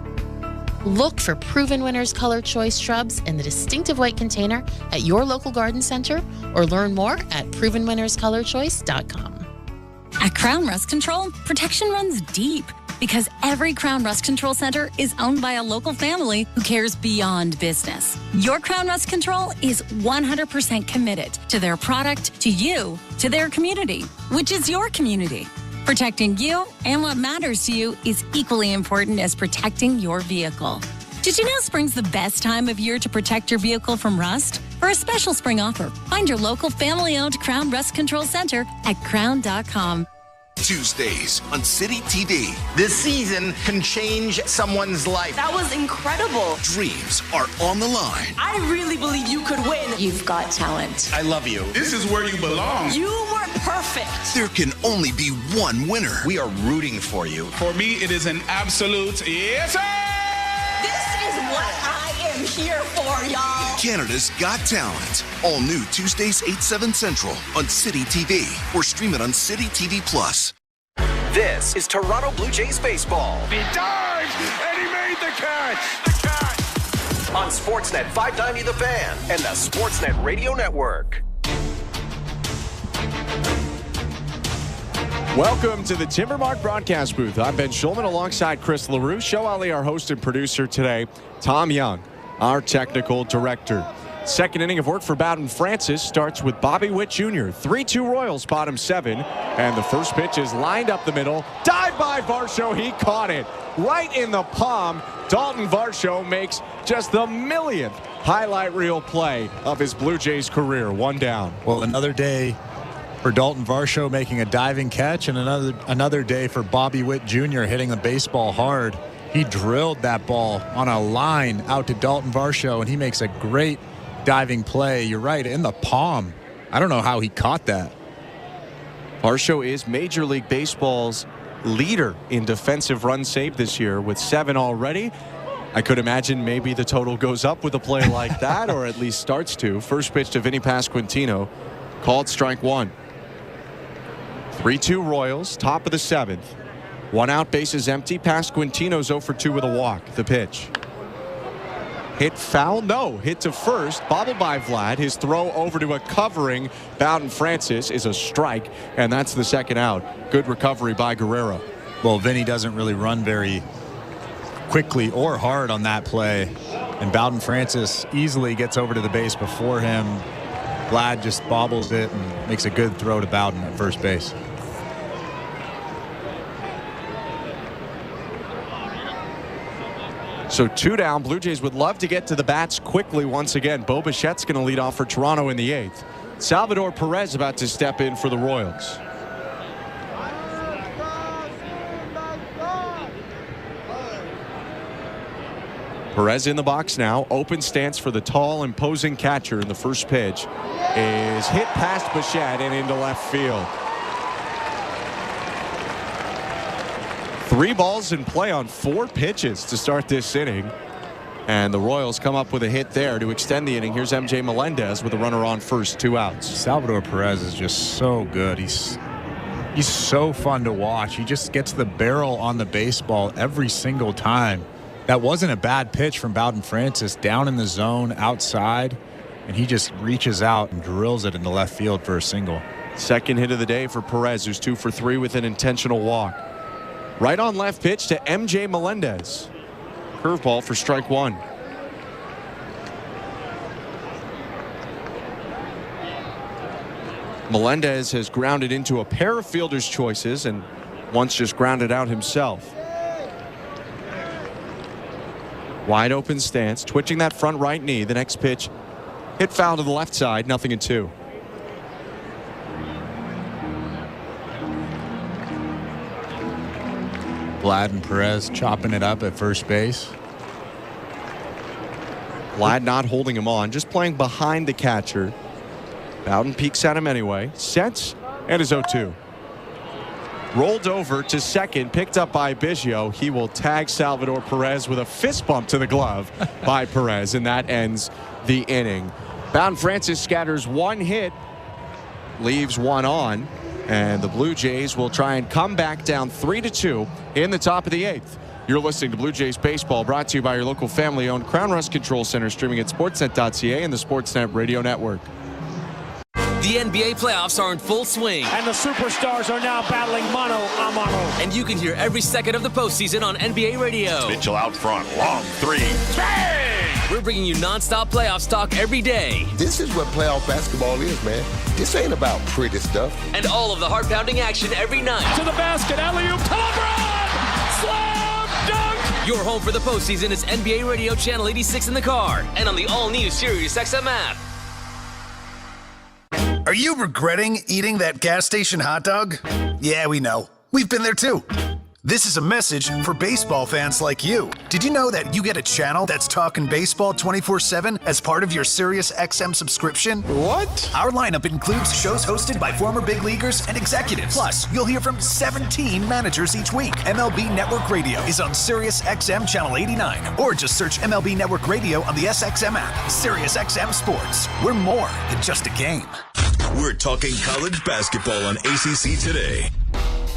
Look for Proven Winners Color Choice shrubs in the distinctive white container at your local garden center, or learn more at provenwinnerscolorchoice.com.
At Crown Rust Control, protection runs deep because every Crown Rust Control Center is owned by a local family who cares beyond business. Your Crown Rust Control is 100% committed to their product, to you, to their community, which is your community. Protecting you and what matters to you is equally important as protecting your vehicle. Did you know spring's the best time of year to protect your vehicle from rust? For a special spring offer, find your local family-owned Crown Rust Control Center at crown.com.
Tuesdays on City TV.
This season can change someone's life.
That was incredible.
Dreams are on the line.
I really believe you could win. You've got talent.
I love you.
This is where you belong.
You were perfect.
There can only be one winner.
We are rooting for you.
For me, it is an absolute yes, sir!
This is what I am here for, y'all.
Canada's Got Talent. All new Tuesdays 8/7 Central on City TV or stream it on City TV Plus.
This is Toronto Blue Jays baseball.
He dives, and he made the catch.
On Sportsnet 590 The Fan and the Sportsnet Radio Network.
Welcome to the Timbermark broadcast booth. I'm Ben Schulman alongside Chris LaRue. Show Ali, our host and producer today. Tom Young, our technical director. Second inning of work for Bowen Francis starts with Bobby Witt Jr. 3-2 Royals, bottom 7. And the first pitch is lined up the middle. Dive by Varsho. He caught it right in the palm. Dalton Varsho makes just the millionth highlight reel play of his Blue Jays career. One down.
Well, another day for Dalton Varsho making a diving catch, and another day for Bobby Witt Jr. hitting the baseball hard. He drilled that ball on a line out to Dalton Varsho, and he makes a great diving play. You're right, in the palm. I don't know how he caught that.
Varsho is Major League Baseball's leader in defensive runs saved this year with 7 already. I could imagine maybe the total goes up with a play like that, or at least starts to. First pitch to Vinny Pasquantino, called strike 1. 3-2 Royals, top of the 7th. 1 out, bases empty. Pasquantino's 0 for 2 with a walk. The pitch. Hit foul? No. Hit to first. Bobbled by Vlad. His throw over to a covering Bowen Francis is a strike, and that's the second out. Good recovery by Guerrero.
Well, Vinny doesn't really run very quickly or hard on that play, and Bowen Francis easily gets over to the base before him. Vlad just bobbles it and makes a good throw to Bowden at first base.
So 2 down. Blue Jays would love to get to the bats quickly once again. Bo Bichette's going to lead off for Toronto in the 8th. Salvador Perez about to step in for the Royals. Perez in the box now. Open stance for the tall, imposing catcher. In the first pitch is hit past Bichette and into left field. 3 balls in play on 4 pitches to start this inning. And the Royals come up with a hit there to extend the inning. Here's MJ Melendez with a runner on first, 2 outs.
Salvador Perez is just so good. He's so fun to watch. He just gets the barrel on the baseball every single time. That wasn't a bad pitch from Bowen Francis, down in the zone outside, and he just reaches out and drills it into left field for a single.
Second hit of the day for Perez, who's 2 for 3 with an intentional walk. Right on left pitch to MJ Melendez. Curveball for strike 1. Melendez has grounded into a pair of fielders' choices and once just grounded out himself. Wide open stance, twitching that front right knee. The next pitch hit foul to the left side, 0-2.
Vlad and Perez chopping it up at first base.
Vlad not holding him on, just playing behind the catcher. Bowden peeks at him anyway, sets, and is 0-2. Rolled over to second, picked up by Biggio. He will tag Salvador Perez with a fist bump to the glove by Perez, and that ends the inning. Bowen Francis scatters 1 hit, leaves 1 on, and the Blue Jays will try and come back down 3-2 in the top of the 8th. You're listening to Blue Jays Baseball, brought to you by your local family-owned Crown Rust Control Center, streaming at sportsnet.ca and the Sportsnet Radio Network.
The NBA playoffs are in full swing.
And the superstars are now battling mano a mano.
And you can hear every second of the postseason on NBA radio.
Mitchell out front, long 3. Bang!
We're bringing you nonstop playoffs talk every day.
This is what playoff basketball is, man. This ain't about pretty stuff.
And all of the heart-pounding action every night.
To the basket, alley-oop to LeBron! Slam dunk!
Your home for the postseason is NBA Radio Channel 86 in the car and on the all-new SiriusXM app.
Are you regretting eating that gas station hot dog? Yeah, we know. We've been there too.
This is a message for baseball fans like you. Did you know that you get a channel that's talking baseball 24/7 as part of your SiriusXM subscription?
What?
Our lineup includes shows hosted by former big leaguers and executives. Plus, you'll hear from 17 managers each week. MLB Network Radio is on SiriusXM Channel 89. Or just search MLB Network Radio on the SXM app. SiriusXM Sports. We're more than just a game.
We're talking college basketball on ACC Today.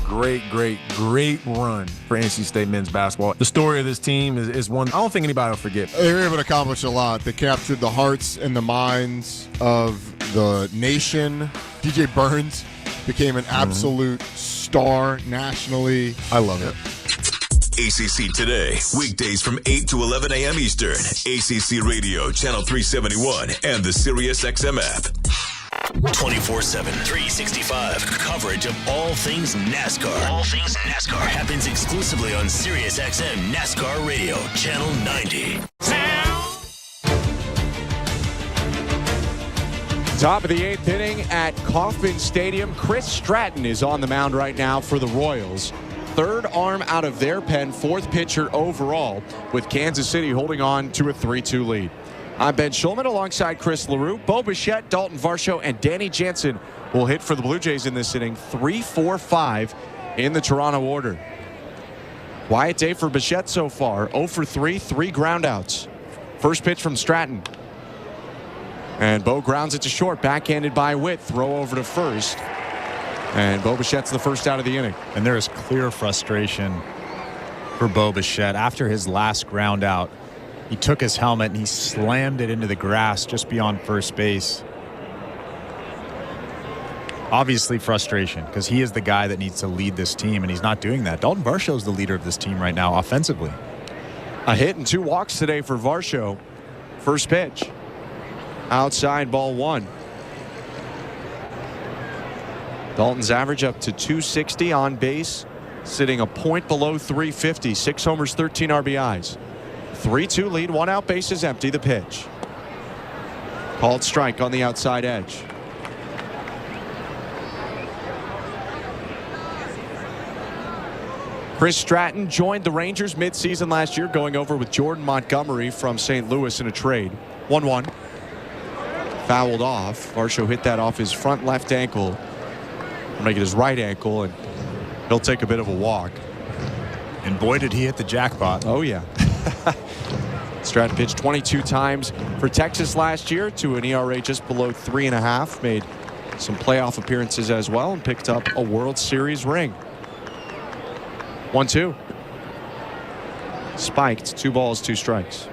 Great run for NC State men's basketball. The story of this team is one I don't think anybody will forget.
They were able to accomplish a lot. They captured the hearts and the minds of the nation. DJ Burns became an absolute star nationally. I love it.
ACC Today, weekdays from 8 to 11 a.m. Eastern. ACC Radio, Channel 371, and the SiriusXM app.
24/7, 365 coverage of all things NASCAR. All things NASCAR happens exclusively on SiriusXM NASCAR Radio, Channel 90.
Top of the 8th inning at Kauffman Stadium. Chris Stratton is on the mound right now for the Royals. Third arm out of their pen, fourth pitcher overall, with Kansas City holding on to a 3-2 lead. I'm Ben Schulman alongside Chris LaRue. Bo Bichette, Dalton Varsho, and Danny Jansen will hit for the Blue Jays in this inning. 3-4-5 in the Toronto order. Quiet day for Bichette so far. 0 for 3, 3 groundouts. First pitch from Stratton. And Bo grounds it to short, backhanded by Witt. Throw over to first. And Bo Bichette's the first out of the inning.
And there is clear frustration for Bo Bichette. After his last ground out, he took his helmet and he slammed it into the grass just beyond first base. Obviously frustration, because he is the guy that needs to lead this team, and he's not doing that. Dalton Varsho is the leader of this team right now offensively.
A hit and 2 walks today for Varsho. First pitch. Outside, ball 1. Dalton's average up to 260 on base, sitting a point below 350. 6 homers, 13 RBIs. 3-2 lead, 1 out, base is empty. The pitch. Called strike on the outside edge. Chris Stratton joined the Rangers midseason last year, going over with Jordan Montgomery from St. Louis in a trade. 1-1. Fouled off. Varsho hit that off his front left ankle. Make it his right ankle, and he'll take a bit of a walk.
And boy, did he hit the jackpot.
Oh, yeah. Stratton pitched 22 times for Texas last year to an ERA just below 3.5. Made some playoff appearances as well and picked up a World Series ring. 1-2. Spiked. 2 balls, 2 strikes.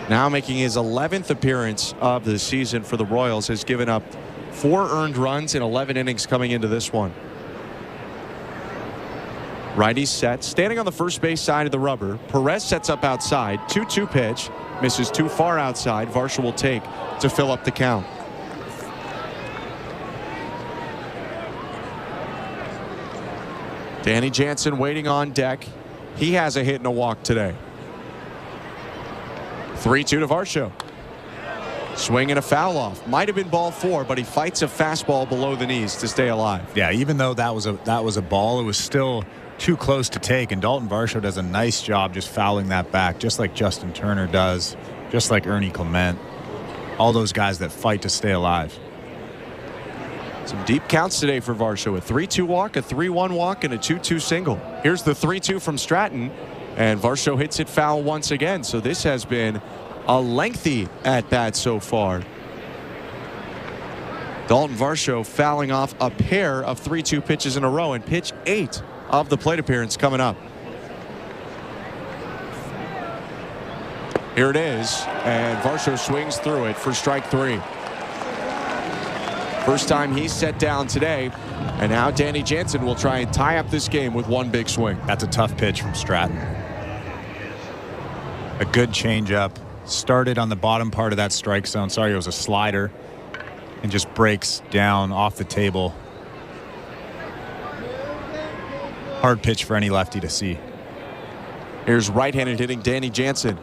Now making his 11th appearance of the season for the Royals, has given up 4 earned runs in 11 innings coming into this one. Righty set, standing on the first base side of the rubber. Perez sets up outside. 2-2 pitch, misses too far outside. Varsho will take to fill up the count. Danny Jansen waiting on deck. He has a hit and a walk today. 3-2 to Varsho. Swing and a foul off. Might have been ball 4, but he fights a fastball below the knees to stay alive.
Yeah, even though that was a ball, it was still too close to take, and Dalton Varsho does a nice job just fouling that back, just like Justin Turner does, just like Ernie Clement. All those guys that fight to stay alive.
Some deep counts today for Varsho. A 3-2 walk, a 3-1 walk, and a 2-2 single. Here's the 3-2 from Stratton, and Varsho hits it foul once again. So this has been a lengthy at-bat so far. Dalton Varsho fouling off a pair of 3-2 pitches in a row, and pitch 8 of the plate appearance coming up. Here it is, and Varsho swings through it for strike 3. First time he's set down today, and now Danny Jansen will try and tie up this game with 1 big swing.
That's a tough pitch from Stratton. A good changeup. Started on the bottom part of that strike zone. Sorry, it was a slider, and just breaks down off the table. Hard pitch for any lefty to see.
Here's right-handed hitting Danny Jansen.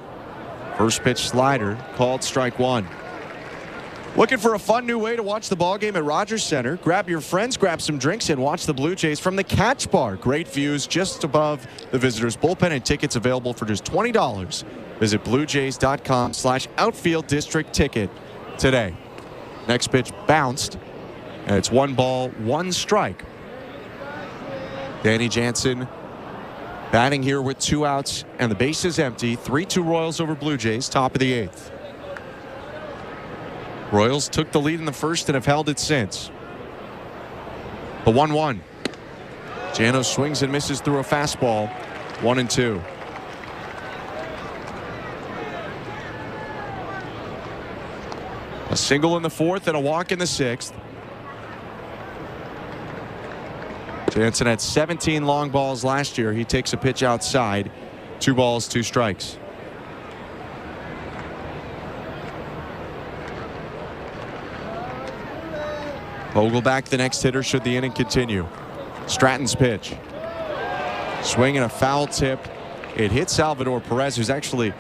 First pitch slider, called strike 1. Looking for a fun new way to watch the ballgame at Rogers Center? Grab your friends, grab some drinks, and watch the Blue Jays from the Catch Bar. Great views just above the visitors' bullpen, and tickets available for just $20. Visit bluejays.com/outfield district ticket today. Next pitch bounced, and it's 1 ball, 1 strike. Danny Jansen batting here with 2 outs, and the base is empty. 3-2 Royals over Blue Jays, top of the 8th. Royals took the lead in the first and have held it since. The 1-1. Jano swings and misses through a fastball. 1-2. A single in the 4th and a walk in the 6th. Jansen had 17 long balls last year. He takes a pitch outside. 2 balls, 2 strikes. Vogelbach, the next hitter, should the inning continue. Stratton's pitch. Swing and a foul tip. It hit Salvador Perez, who's actually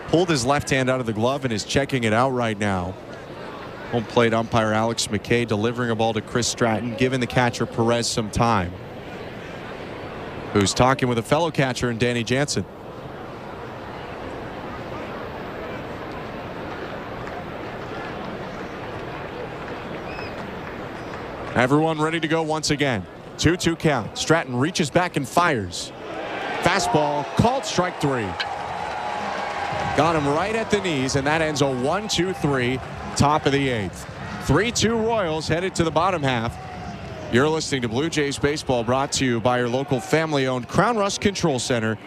pulled his left hand out of the glove and is checking it out right now. Home plate umpire Alex McKay delivering a ball to Chris Stratton, giving the catcher Perez some time, who's talking with a fellow catcher in Danny Jansen. Everyone ready to go once again. 2-2 count. Stratton reaches back and fires. Fastball called strike 3. Got him right at the knees, and that ends a 1-2-3, top of the 8th. 3-2 Royals headed to the bottom half. You're listening to Blue Jays Baseball, brought to you by your local family-owned Crown Rust Control Center.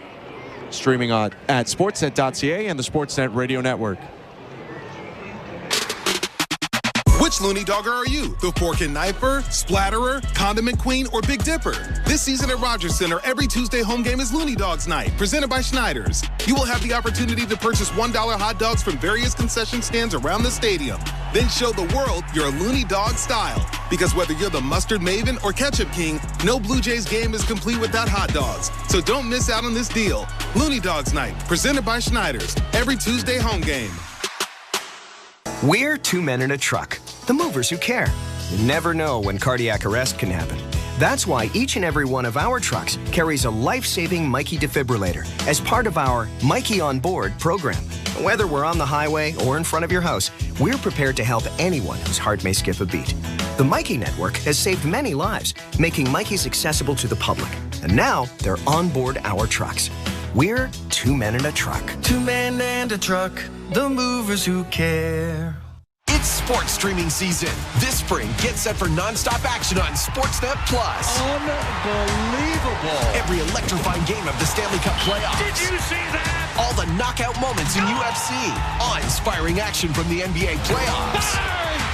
Streaming at sportsnet.ca and the Sportsnet Radio Network.
Which Looney Dogger are you? The fork and knifer, splatterer, condiment queen, or Big Dipper? This season at Rogers Center, every Tuesday home game is Looney Dogs Night, presented by Schneider's. You will have the opportunity to purchase $1 hot dogs from various concession stands around the stadium. Then show the world your Looney Dog style. Because whether you're the mustard maven or ketchup king, no Blue Jays game is complete without hot dogs. So don't miss out on this deal. Looney Dogs Night, presented by Schneider's, every Tuesday home game.
We're 2 men in a truck, the movers who care. You never know when cardiac arrest can happen. That's why each and every one of our trucks carries a life-saving Mikey defibrillator as part of our Mikey on Board program. Whether we're on the highway or in front of your house, we're prepared to help anyone whose heart may skip a beat. The Mikey Network has saved many lives, making Mikeys accessible to the public. And now they're on board our trucks. We're 2 men in a truck.
2 men and a truck, the movers who care.
It's sports streaming season. This spring, get set for nonstop action on Sportsnet Plus.
Unbelievable.
Every electrifying game of the Stanley Cup playoffs.
Did you see that?
All the knockout moments in UFC. Awe-inspiring action from the NBA playoffs.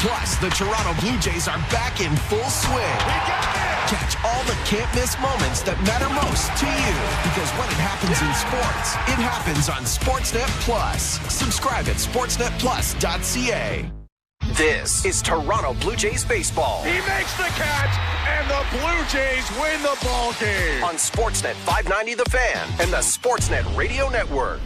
Plus, the Toronto Blue Jays are back in full swing. Catch all the can't-miss moments that matter most to you. Because when it happens in sports, it happens on Sportsnet Plus. Subscribe at sportsnetplus.ca. This is Toronto Blue Jays baseball.
He makes the catch, and the Blue Jays win the ball game.
On Sportsnet 590 The Fan and the Sportsnet Radio Network.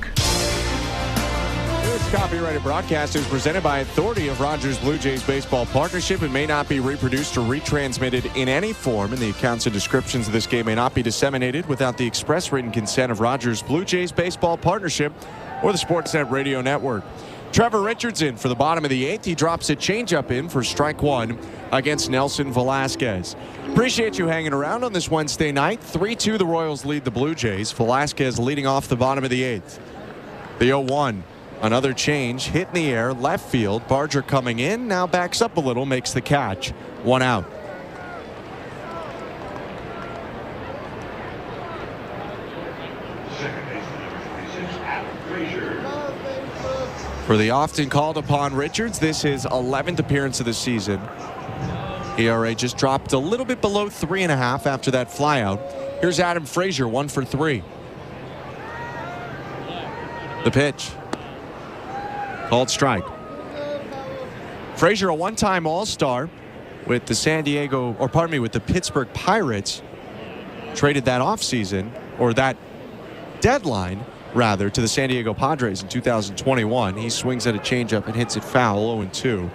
This copyrighted broadcast is presented by authority of Rogers Blue Jays Baseball Partnership and may not be reproduced or retransmitted in any form, and the accounts and descriptions of this game may not be disseminated without the express written consent of Rogers Blue Jays Baseball Partnership or the Sportsnet Radio Network. Trevor Richards in for the bottom of the 8th. He drops a changeup in for strike 1 against Nelson Velasquez. Appreciate you hanging around on this Wednesday night. 3-2 the Royals lead the Blue Jays. Velasquez leading off the bottom of the 8th. The 0-1. Another change, hit in the air, left field. Barger coming in, now backs up a little, makes the catch. 1 out. For the often called upon Richards, this is his 11th appearance of the season. ERA just dropped a little bit below 3.5 after that flyout. Here's Adam Frazier, 1 for 3. The pitch. Called strike. Frazier, a one-time All-Star with the with the Pittsburgh Pirates. Traded that offseason, or that deadline, rather, to the San Diego Padres in 2021. He swings at a changeup and hits it foul, 0-2.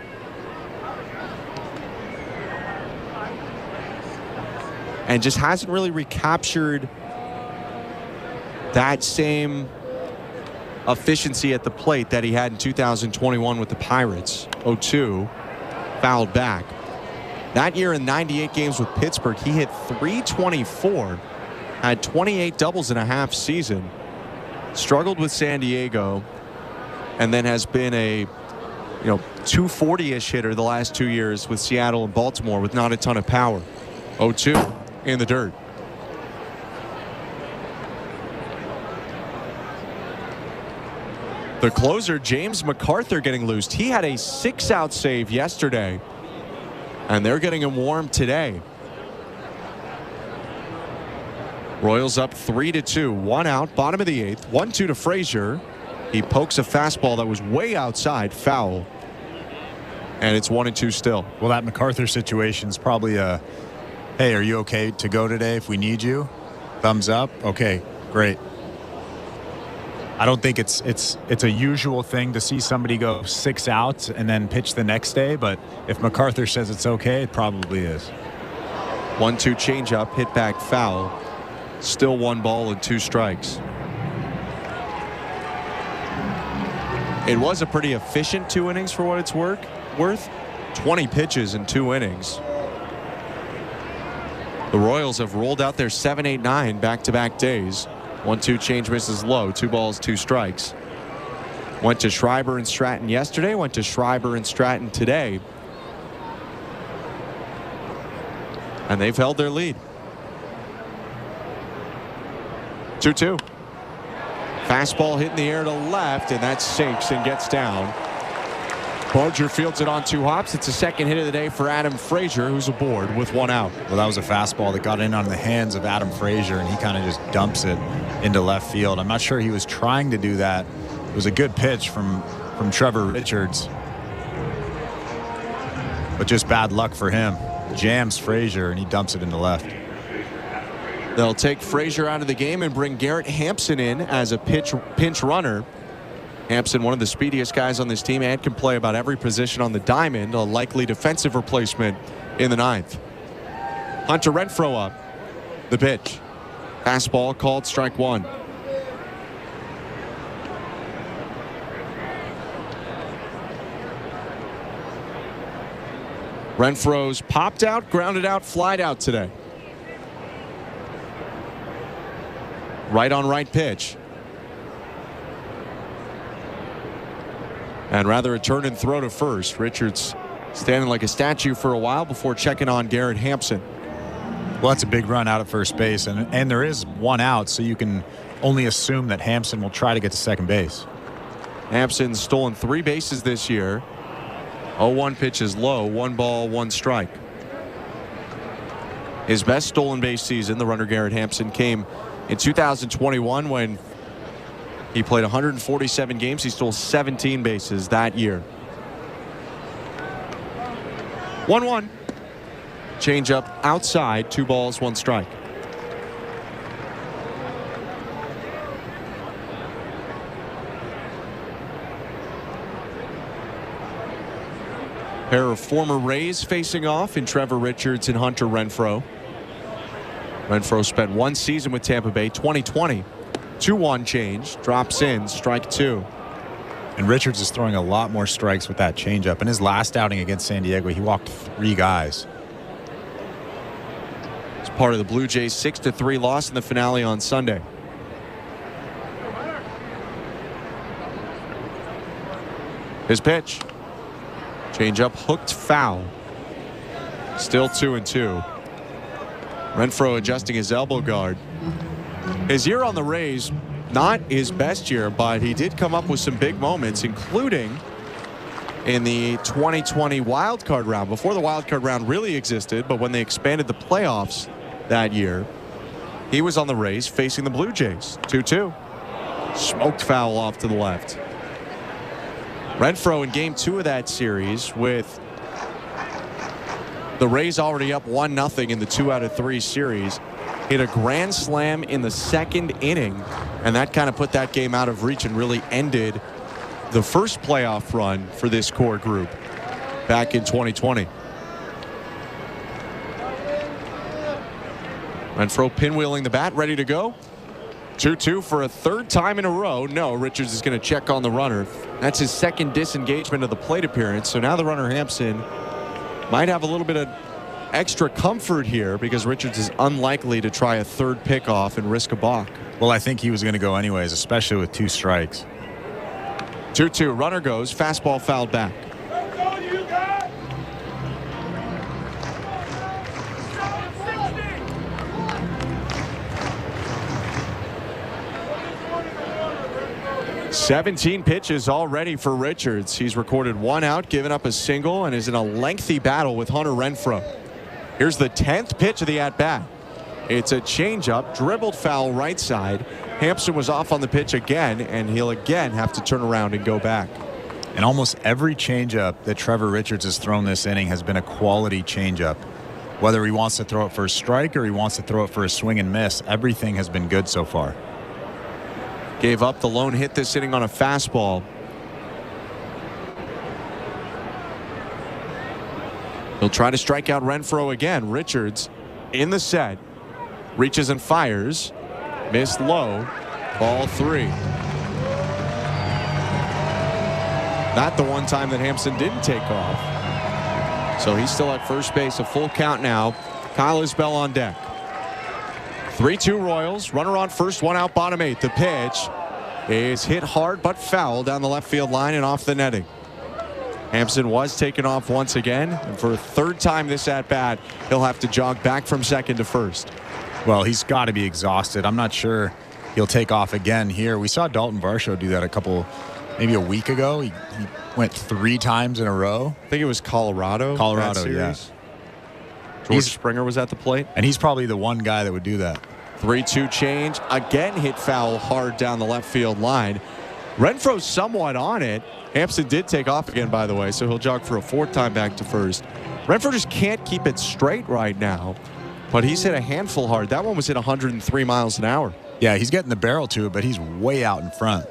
and just hasn't really recaptured that same efficiency at the plate that he had in 2021 with the Pirates. 0-2, fouled back. That year in 98 games with Pittsburgh, he hit .324, had 28 doubles in a half season, struggled with San Diego, and then has been a 240-ish hitter the last 2 years with Seattle and Baltimore with not a ton of power. 0-2 in the dirt. The closer, James MacArthur, getting loosed. He had a 6-out save yesterday, and they're getting him warm today. Royals up 3-2, 1 out, bottom of the 8th, 1-2 to Frazier. He pokes a fastball that was way outside, foul, and it's 1-2 still.
Well, that MacArthur situation is probably a, hey, are you okay to go today if we need you? Thumbs up. Okay, great. I don't think it's a usual thing to see somebody go 6 outs and then pitch the next day, but if MacArthur says it's okay, it probably is.
1-2 changeup, hit back foul. Still 1 ball and 2 strikes. It was a pretty efficient 2 innings for what it's worth. 20 pitches in 2 innings. The Royals have rolled out their 7-8-9 back-to-back days. 1-2 change misses low. 2 balls, 2 strikes. Went to Schreiber and Stratton yesterday. Went to Schreiber and Stratton today. And they've held their lead. 2-2. Fastball hit in the air to left, and that sinks and gets down. Barger fields it on 2 hops. It's the second hit of the day for Adam Frazier, who's aboard with 1 out.
Well, that was a fastball that got in on the hands of Adam Frazier, and he kind of just dumps it into left field. I'm not sure he was trying to do that. It was a good pitch from Trevor Richards, but just bad luck for him. Jams Frazier, and he dumps it into left.
They'll take Frazier out of the game and bring Garrett Hampson in as a pinch runner. Hampson, one of the speediest guys on this team, and can play about every position on the diamond, a likely defensive replacement in the 9th. Hunter Renfroe up. The pitch. Fastball called strike 1. Renfroe's popped out, grounded out, flied out today. Right on right pitch. And rather a turn and throw to first. Richards standing like a statue for a while before checking on Garrett Hampson.
Well, that's a big run out at first base, and there is 1 out, so you can only assume that Hampson will try to get to second base.
Hampson's stolen 3 bases this year. 0-1 pitch is low, 1 ball, 1 strike. His best stolen base season, the runner Garrett Hampson, came in 2021 when he played 147 games. He stole 17 bases that year. 1-1. Change up outside, 2 balls, 1 strike. Pair of former Rays facing off in Trevor Richards and Hunter Renfroe. Renfroe spent 1 season with Tampa Bay, 2020. 2-1 change, drops in, strike 2.
And Richards is throwing a lot more strikes with that changeup. In his last outing against San Diego, he walked 3 guys.
It's part of the Blue Jays' 6-3 loss in the finale on Sunday. His pitch. Changeup hooked foul. Still 2-2. Renfroe adjusting his elbow guard. His year on the Rays, not his best year, but he did come up with some big moments, including in the 2020 wild card round, before the wild card round really existed, but when they expanded the playoffs that year, he was on the Rays facing the Blue Jays. 2-2. Smoked foul off to the left. Renfroe in game 2 of that series, with the Rays already up 1-0 in the 2 out of 3 series, hit a grand slam in the 2nd inning, and that kind of put that game out of reach and really ended the first playoff run for this core group back in 2020. Renfroe pinwheeling the bat, ready to go. 2-2 for a third time in a row. No, Richards is going to check on the runner. That's his second disengagement of the plate appearance. So now the runner, Hampson, might have a little bit of extra comfort here because Richards is unlikely to try a third pickoff and risk a balk.
Well, I think he was going to go anyways, especially with 2 strikes.
2-2. Runner goes. Fastball fouled back. 17 pitches already for Richards. He's recorded 1 out, given up a single, and is in a lengthy battle with Hunter Renfroe. Here's the 10th pitch of the at-bat. It's a changeup, dribbled foul right side. Hampson was off on the pitch again, and he'll again have to turn around and go back.
And almost every changeup that Trevor Richards has thrown this inning has been a quality changeup. Whether he wants to throw it for a strike or he wants to throw it for a swing and miss, everything has been good so far.
Gave up the lone hit this inning on a fastball. He'll try to strike out Renfroe again. Richards in the set. Reaches and fires. Missed low. Ball 3. Not the one time that Hampson didn't take off. So he's still at first base. A full count now. Kyle Isbell on deck. 3-2 Royals. Runner on first, 1 out, bottom 8. The pitch is hit hard but foul down the left field line and off the netting. Hampson was taken off once again, and for a third time this at-bat, he'll have to jog back from second to first.
Well, he's got to be exhausted. I'm not sure he'll take off again here. We saw Dalton Varsho do that maybe a week ago. He went 3 times in a row.
I think it was Colorado,
yeah.
George Springer was at the plate.
And he's probably the one guy that would do that.
3-2 change. Again hit foul hard down the left field line. Renfroe's somewhat on it. Hampson did take off again, by the way, so he'll jog for a 4th time back to first. Renfroe just can't keep it straight right now, but he's hit a handful hard. That one was hit 103 miles an hour.
Yeah, he's getting the barrel to it, but he's way out in front.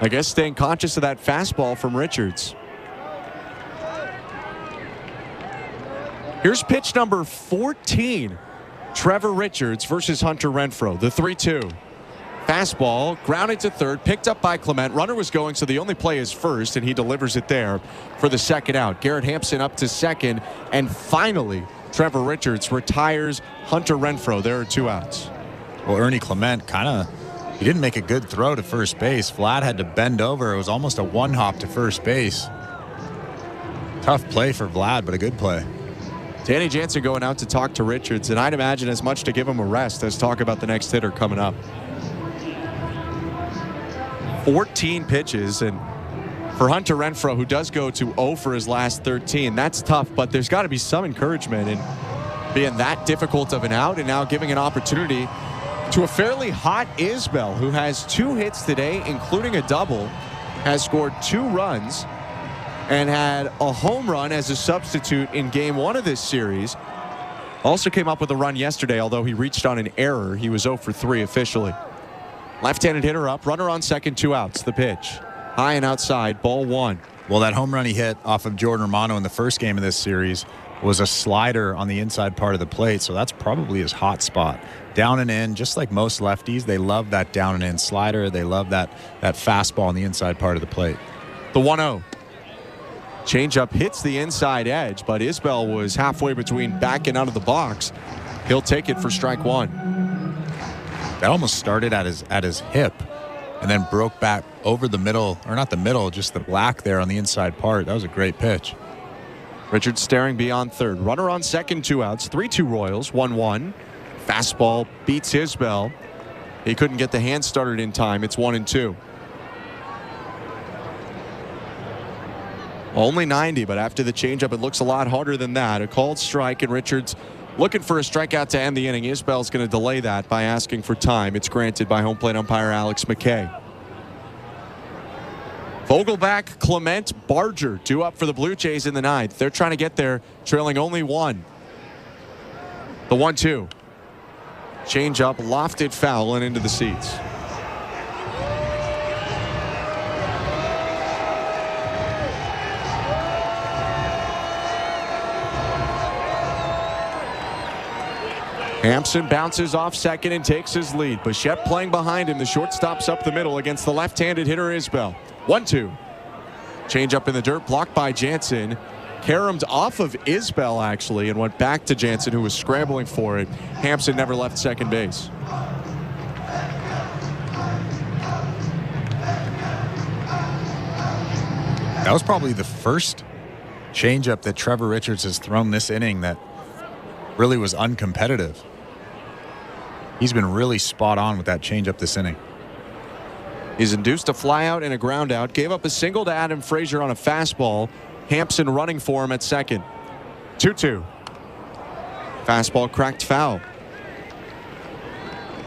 I guess staying conscious of that fastball from Richards. Here's pitch number 14. Trevor Richards versus Hunter Renfroe, the 3-2. Fastball, grounded to third, picked up by Clement. Runner was going, so the only play is first, and he delivers it there for the second out. Garrett Hampson up to second, and finally, Trevor Richards retires Hunter Renfroe. There are 2 outs.
Well, Ernie Clement he didn't make a good throw to first base. Vlad had to bend over. It was almost a 1-hop to first base. Tough play for Vlad, but a good play.
Danny Jansen going out to talk to Richards, and I'd imagine as much to give him a rest as talk about the next hitter coming up. 14 pitches, and for Hunter Renfroe, who does go to 0 for his last 13, that's tough, but there's got to be some encouragement in being that difficult of an out and now giving an opportunity to a fairly hot Isbell, who has 2 hits today, including a double, has scored 2 runs, and had a home run as a substitute in game 1 of this series. Also came up with a run yesterday, although he reached on an error. He was 0 for 3 officially. Left-handed hitter up, runner on second, 2 outs. The pitch, high and outside, ball 1.
Well, that home run he hit off of Jordan Romano in the first game of this series was a slider on the inside part of the plate, so that's probably his hot spot. Down and in, just like most lefties, they love that down and in slider. They love that fastball on the inside part of the plate.
The 1-0. Changeup hits the inside edge, but Isbell was halfway between back and out of the box. He'll take it for strike 1.
That almost started at his hip and then broke back over the middle, or not the middle, just the black there on the inside part. That was a great pitch.
Richards staring beyond third. Runner on second, 2 outs. 3-2 Royals, 1-1. Fastball beats Isbell. He couldn't get the hand started in time. It's 1-2. Only 90, but after the changeup, it looks a lot harder than that. A called strike, and Richards looking for a strikeout to end the inning. Isbell's going to delay that by asking for time. It's granted by home plate umpire Alex McKay. Vogelback, Clement, Barger, 2 up for the Blue Jays in the 9th. They're trying to get there, trailing only 1. The 1-2. Changeup, lofted foul, and into the seats. Hampson bounces off second and takes his lead. Bichette playing behind him. The shortstop's up the middle against the left-handed hitter Isbell. 1-2. Change up in the dirt, blocked by Jansen. Caromed off of Isbell, actually, and went back to Jansen, who was scrambling for it. Hampson never left second base.
That was probably the first changeup that Trevor Richards has thrown this inning that really was uncompetitive. He's been really spot on with that changeup this inning.
He's induced a flyout and a ground out. Gave up a single to Adam Frazier on a fastball. Hampson running for him at second. 2-2. Fastball cracked foul.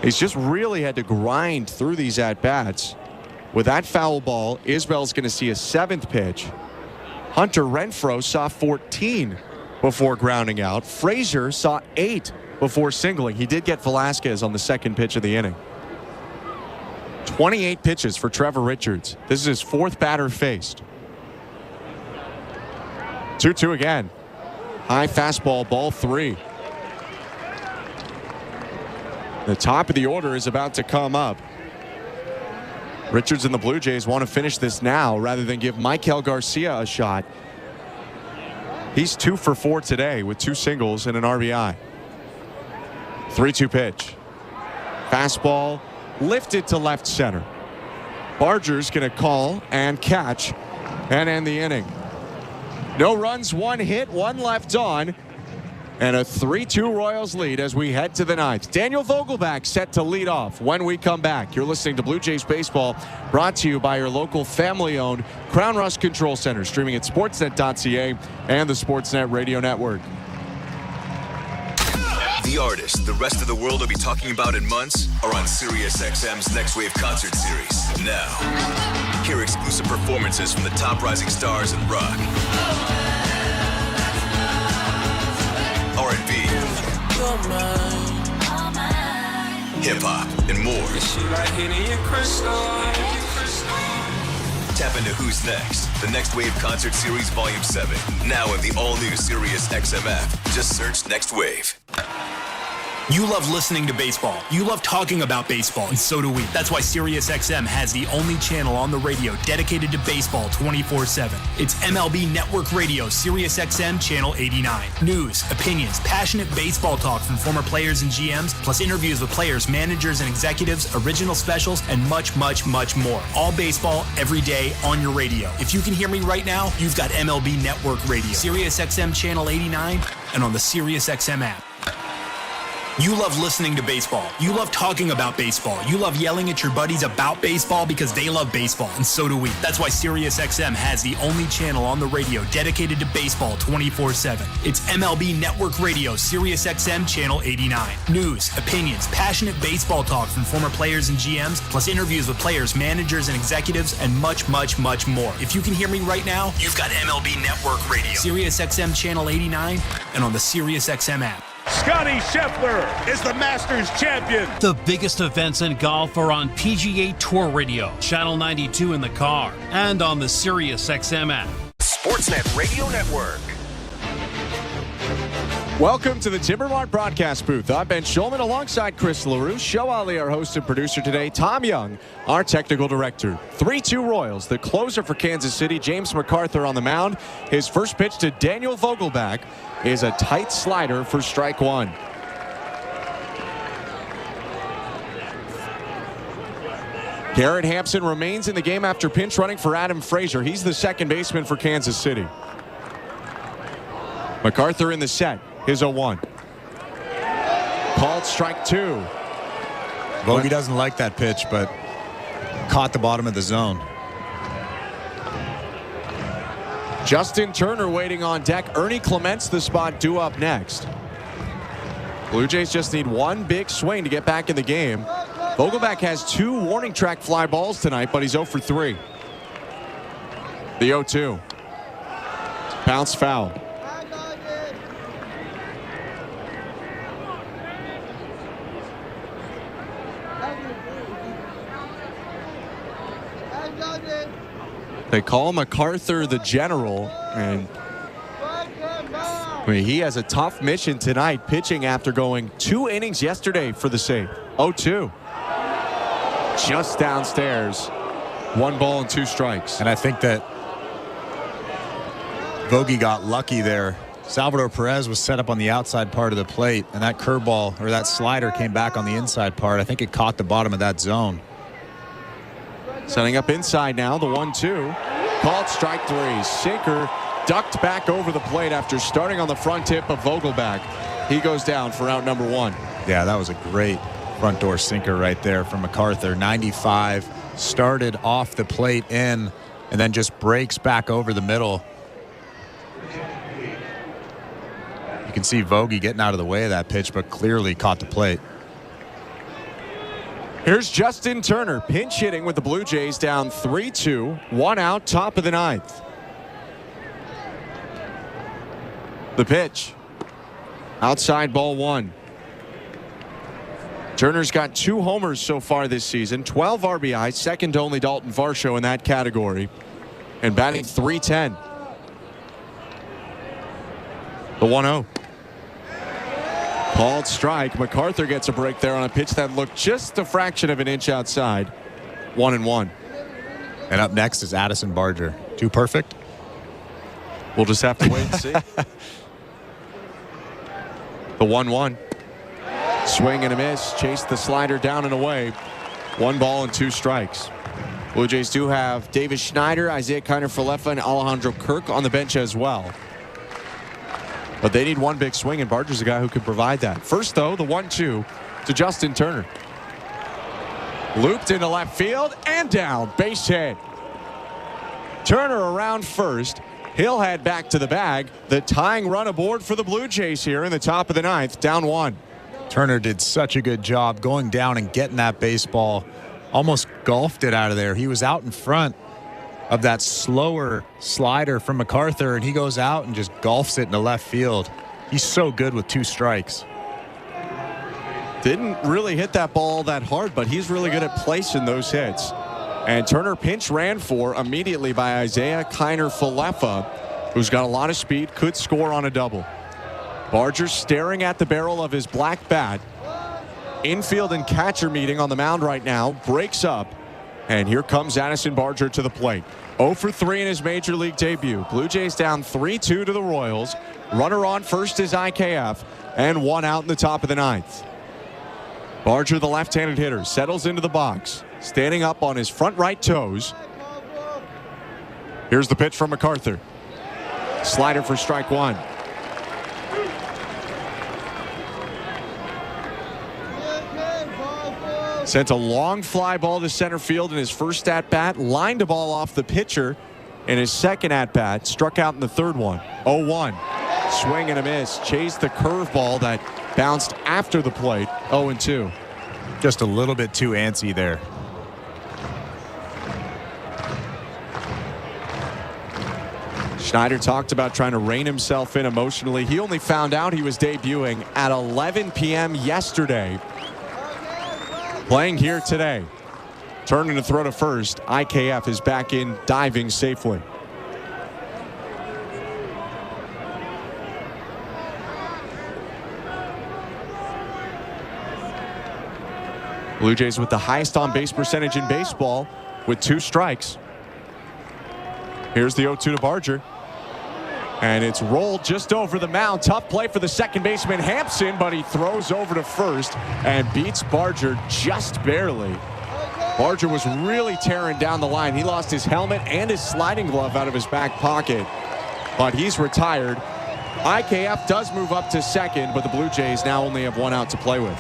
He's just really had to grind through these at-bats. With that foul ball, Isbell's going to see a 7th pitch. Hunter Renfroe saw 14 before grounding out. Frazier saw 8 before singling. He did get Velasquez on the 2nd pitch of the inning. 28 pitches for Trevor Richards. This is his 4th batter faced. 2-2 again. High fastball, ball 3. The top of the order is about to come up. Richards and the Blue Jays want to finish this now rather than give Michael Garcia a shot. He's 2 for 4 today with 2 singles and an RBI. 3-2 pitch. Fastball lifted to left center. Barger's going to call and catch and end the inning. No runs, 1 hit, 1 left on. And a 3-2 Royals lead as we head to the 9th. Daniel Vogelbach set to lead off when we come back. You're listening to Blue Jays Baseball, brought to you by your local family-owned Crown Rust Control Center, streaming at sportsnet.ca and the Sportsnet Radio Network.
The artists the rest of the world will be talking about in months are on SiriusXM's Next Wave concert series. Now, hear exclusive performances from the top rising stars in rock, R&B, hip-hop, and more. Tap into Who's Next, the Next Wave Concert Series Volume 7. Now in the all-new SiriusXM app. Just search Next Wave.
You love listening to baseball. You love talking about baseball, and so do we. That's why SiriusXM has the only channel on the radio dedicated to baseball 24/7. It's MLB Network Radio, SiriusXM Channel 89. News, opinions, passionate baseball talk from former players and GMs, plus interviews with players, managers, and executives, original specials, and much, much, much more. All baseball, every day, on your radio. If you can hear me right now, you've got MLB Network Radio, SiriusXM Channel 89, and on the SiriusXM app. You love listening to baseball. You love talking about baseball. You love yelling at your buddies about baseball because they love baseball, and so do we. That's why SiriusXM has the only channel on the radio dedicated to baseball 24/7. It's MLB Network Radio, SiriusXM Channel 89. News, opinions, passionate baseball talk from former players and GMs, plus interviews with players, managers, and executives, and much, much, much more. If you can hear me right now, you've got MLB Network Radio, SiriusXM Channel 89, and on the SiriusXM app.
Scotty Scheffler is the Masters champion.
The biggest events in golf are on PGA Tour Radio, Channel 92 in the car, and on the SiriusXM app.
Sportsnet Radio Network.
Welcome to the Timbermart broadcast booth. I'm Ben Schulman alongside Chris LaRue. Show Ali, our host and producer today. Tom Young, our technical director. 3-2 Royals. The closer for Kansas City, James MacArthur on the mound. His first pitch to Daniel Vogelbach is a tight slider for strike 1. Garrett Hampson remains in the game after pinch running for Adam Frazier. He's the second baseman for Kansas City. MacArthur in the set. His 0-1. Called strike 2.
Bogey doesn't like that pitch, but caught the bottom of the zone.
Justin Turner waiting on deck. Ernie Clements the spot due up next. Blue Jays just need one big swing to get back in the game. Vogelbach has 2 warning track fly balls tonight, but he's 0 for 3. The 0-2. Bounce foul. They call MacArthur the general, and I mean, he has a tough mission tonight, pitching after going 2 innings yesterday for the save. 0-2. Just downstairs. 1 ball and 2 strikes.
And I think that Vogie got lucky there. Salvador Perez was set up on the outside part of the plate, and that curveball or that slider came back on the inside part. I think it caught the bottom of that zone.
Setting up inside now, the 1-2. Called strike 3. Sinker ducked back over the plate after starting on the front tip of Vogelbach. He goes down for out number 1.
Yeah, that was a great front door sinker right there from MacArthur. 95, started off the plate in, and then just breaks back over the middle. You can see Vogie getting out of the way of that pitch, but clearly caught the plate.
Here's Justin Turner, pinch hitting with the Blue Jays, down 3-2. 1 out, top of the 9th. The pitch. Outside, ball 1. Turner's got 2 homers so far this season, 12 RBI, second to only Dalton Varsho in that category, and batting .310. The 1-0. Called strike. MacArthur gets a break there on a pitch that looked just a fraction of an inch outside. 1-1.
And up next is Addison Barger. Too perfect?
We'll just have to wait and see. The 1-1. Swing and a miss. Chased the slider down and away. 1 ball and 2 strikes. Blue Jays do have Davis Schneider, Isaiah Kiner-Falefa, and Alejandro Kirk on the bench as well. But they need 1 big swing, and Barger's a guy who can provide that. First, though, the 1-2 to Justin Turner. Looped into left field and down. Base hit. Turner around first. He'll head back to the bag. The tying run aboard for the Blue Jays here in the top of the 9th, down 1.
Turner did such a good job going down and getting that baseball. Almost golfed it out of there. He was out in front of that slower slider from MacArthur, and he goes out and just golfs it into left field. He's so good with 2 strikes.
Didn't really hit that ball that hard, but he's really good at placing those hits. And Turner pinch ran for immediately by Isaiah Kiner-Falefa, who's got a lot of speed, could score on a double. Barger staring at the barrel of his black bat. Infield and catcher meeting on the mound right now. Breaks up. And here comes Addison Barger to the plate. 0 for 3 in his major league debut. Blue Jays down 3-2 to the Royals. Runner on first is IKF. And 1 out in the top of the 9th. Barger, the left-handed hitter, settles into the box. Standing up on his front right toes. Here's the pitch from MacArthur. Slider for strike 1. Sent a long fly ball to center field in his first at-bat. Lined a ball off the pitcher in his second at-bat. Struck out in the third one. 0-1. Swing and a miss. Chased the curveball that bounced after the plate. 0-2.
Just a little bit too antsy there.
Schneider talked about trying to rein himself in emotionally. He only found out he was debuting at 11 p.m. yesterday. Playing here today. Turning to throw to first. IKF is back in, diving safely. Blue Jays with the highest on-base percentage in baseball with 2 strikes. Here's the 0-2 to Barger. And it's rolled just over the mound. Tough play for the second baseman Hampson, but he throws over to first and beats Barger just barely. Barger was really tearing down the line. He lost his helmet and his sliding glove out of his back pocket, but he's retired. IKF does move up to second, but the Blue Jays now only have 1 out to play with.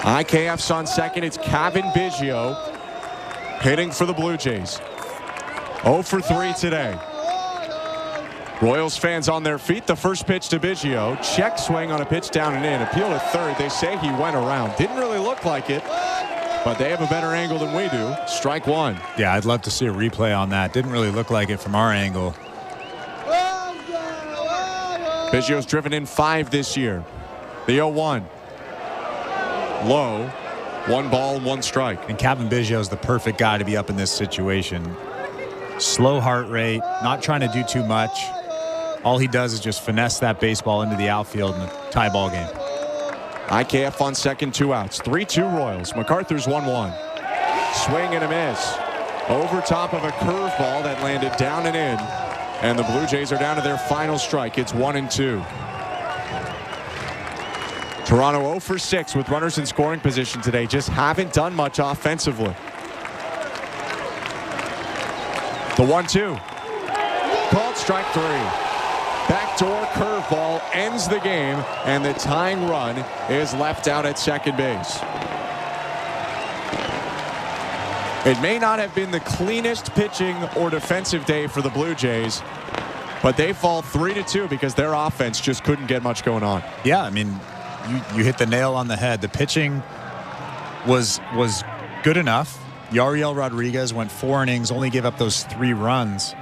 IKF's on second. It's Kevin Biggio hitting for the Blue Jays. 0 for 3 today. Royals fans on their feet. The first pitch to Biggio. Check swing on a pitch down and in. Appeal to third. They say he went around. Didn't really look like it, but they have a better angle than we do. Strike 1.
Yeah, I'd love to see a replay on that. Didn't really look like it from our angle.
Biggio's driven in 5 this year. The 0-1. Low. 1 ball, 1 strike.
And Kevin Biggio is the perfect guy to be up in this situation. slow heart rate, not trying to do too much. All he does is just finesse that baseball into the outfield in a tie ball game.
IKF on second, 2 outs. 3-2 Royals. MacArthur's 1-1. Swing and a miss. Over top of a curveball that landed down and in. And the Blue Jays are down to their final strike. It's 1-2. Toronto 0 for 6 with runners in scoring position today. Just haven't done much offensively. The 1-2. Called strike 3. Backdoor curveball ends the game, and the tying run is left out at second base. It may not have been the cleanest pitching or defensive day for the Blue Jays, but they fall 3-2 because their offense just couldn't get much going on.
Yeah, I mean, you hit the nail on the head. The pitching was good enough. Yariel Rodriguez went 4 innings, only gave up those 3 runs.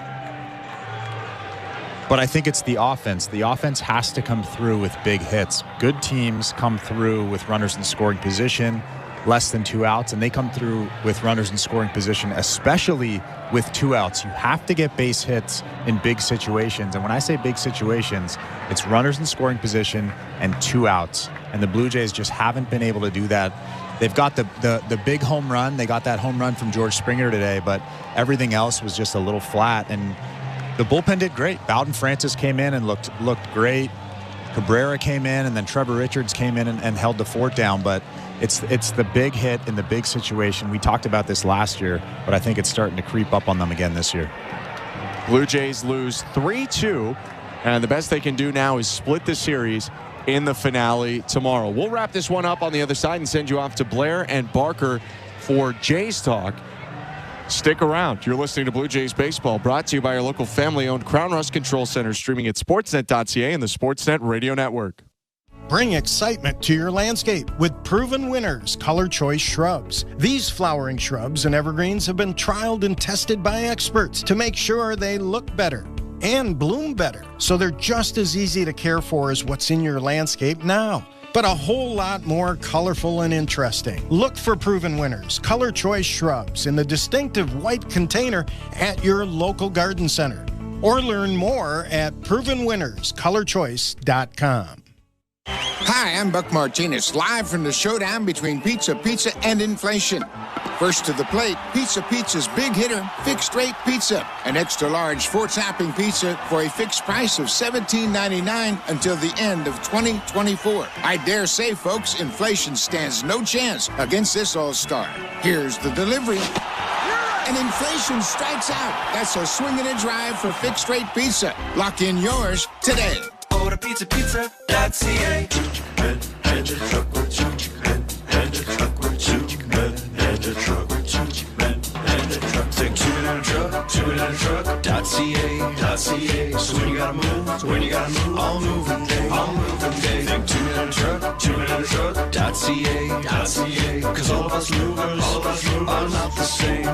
But I think it's the offense. The offense has to come through with big hits. Good teams come through with runners in scoring position, less than 2 outs, and they come through with runners in scoring position, especially with 2 outs. You have to get base hits in big situations. And when I say big situations, it's runners in scoring position and 2 outs. And the Blue Jays just haven't been able to do that. They've got the big home run. They got that home run from George Springer today, but everything else was just a little flat. And the bullpen did great. Bowen Francis came in and looked great. Cabrera came in, and then Trevor Richards came in and held the fort down. But it's the big hit in the big situation. We talked about this last year, but I think it's starting to creep up on them again this year.
Blue Jays lose 3-2, and the best they can do now is split the series in the finale tomorrow. We'll wrap this one up on the other side and send you off to Blair and Barker for Jays Talk. Stick around. You're listening to Blue Jays Baseball, brought to you by our local family-owned Crown Rust Control Center, streaming at sportsnet.ca and the Sportsnet Radio Network.
Bring excitement to your landscape with proven winners, Color Choice Shrubs. These flowering shrubs and evergreens have been trialed and tested by experts to make sure they look better and bloom better, so they're just as easy to care for as what's in your landscape now, but a whole lot more colorful and interesting. Look for proven winners, Color Choice Shrubs, in the distinctive white container at your local garden center, or learn more at provenwinnerscolorchoice.com.
Hi, I'm Buck Martinez, live from the showdown between Pizza and inflation. First to the plate, Pizza's big hitter, fixed rate pizza. An extra large 4-topping pizza for a fixed price of $17.99 until the end of 2024. I dare say, folks, inflation stands no chance against this all-star. Here's the delivery. And inflation strikes out. That's a swing and a drive for fixed rate pizza. Lock in yours today.
Order pizza.ca. And a truck or two. And a truck or two. And a truck or two. And a truck. Take 2 in a truck. 2 in a truck.ca. So when you gotta move, all moving day. Think 2 in a truck. 2 in a truck.ca. Cause all of us movers are not the same.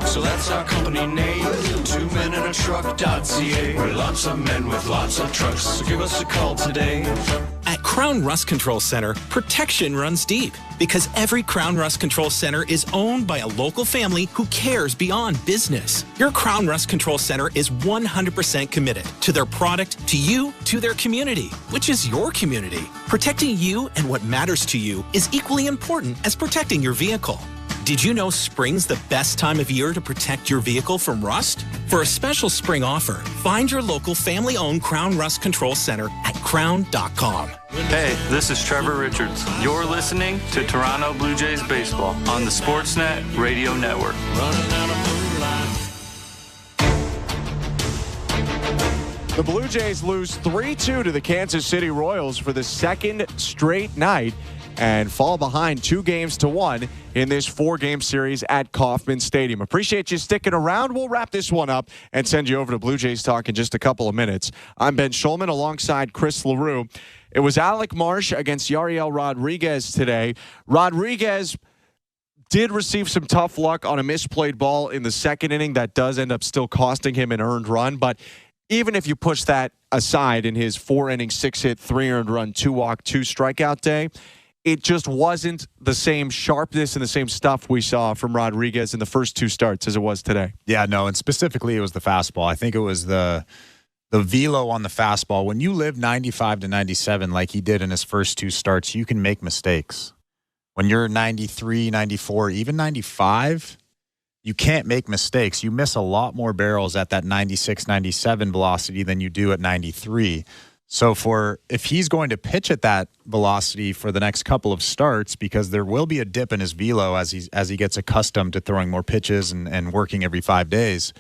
So that's our company name. 2 men in a truck.ca. We're lots of men with lots of trucks. So give us a call today.
At Crown Rust Control Center, protection runs deep because every Crown Rust Control Center is owned by a local family who cares beyond business. Your Crown Rust Control Center is 100% committed to their product, to you, to their community, which is your community. Protecting you and what matters to you is equally important as protecting your vehicle. Did you know spring's the best time of year to protect your vehicle from rust? For a special spring offer, find your local family-owned Crown Rust Control Center at crown.com.
Hey, this is Trevor Richards. You're listening to Toronto Blue Jays Baseball on the Sportsnet Radio Network.
The Blue Jays lose 3-2 to the Kansas City Royals for the second straight night and fall behind 2-1 in this 4-game series at Kauffman Stadium. Appreciate you sticking around. We'll wrap this one up and send you over to Blue Jays Talk in just a couple of minutes. I'm Ben Schulman alongside Chris LaRue. It was Alec Marsh against Yariel Rodriguez today. Rodriguez did receive some tough luck on a misplayed ball in the second inning that does end up still costing him an earned run, but even if you push that aside in his 4-inning, 6-hit, 3 earned run, 2-walk, 2 strikeout day, it just wasn't the same sharpness and the same stuff we saw from Rodriguez in the first two starts as it was today.
Yeah, no, and specifically it was the fastball. I think it was the velo on the fastball. When you live 95 to 97 like he did in his first two starts, you can make mistakes. When you're 93, 94, even 95, you can't make mistakes. You miss a lot more barrels at that 96, 97 velocity than you do at 93. So if he's going to pitch at that velocity for the next couple of starts, because there will be a dip in his velo as he gets accustomed to throwing more pitches and working every 5 days,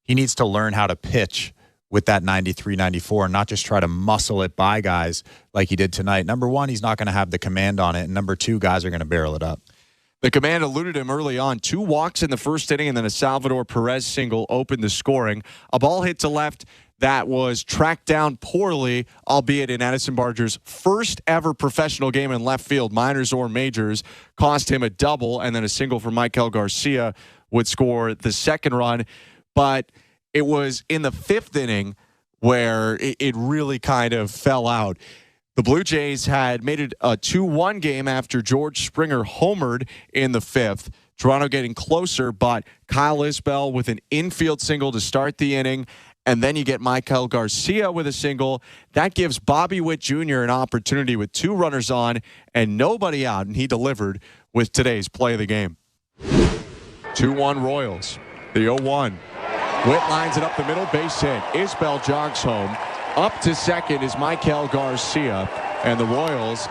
he needs to learn how to pitch with that 93, 94, and not just try to muscle it by guys like he did tonight. Number one, he's not going to have the command on it, and number two, guys are going to barrel it up.
The command eluded him early on. 2 walks in the first inning, and then a Salvador Perez single opened the scoring. A ball hit to left that was tracked down poorly, albeit in Addison Barger's first ever professional game in left field, minors or majors, cost him a double, and then a single from Michael Garcia would score the second run. But it was in the 5th inning where it really kind of fell out. The Blue Jays had made it a 2-1 game after George Springer homered in the 5th. Toronto getting closer, but Kyle Isbell with an infield single to start the inning. And then you get Michael Garcia with a single. That gives Bobby Witt Jr. an opportunity with 2 runners on and nobody out, and he delivered with today's play of the game. 2-1 Royals. The 0-1. Witt lines it up the middle, base hit. Isbell jogs home. Up to second is Michael Garcia, and the Royals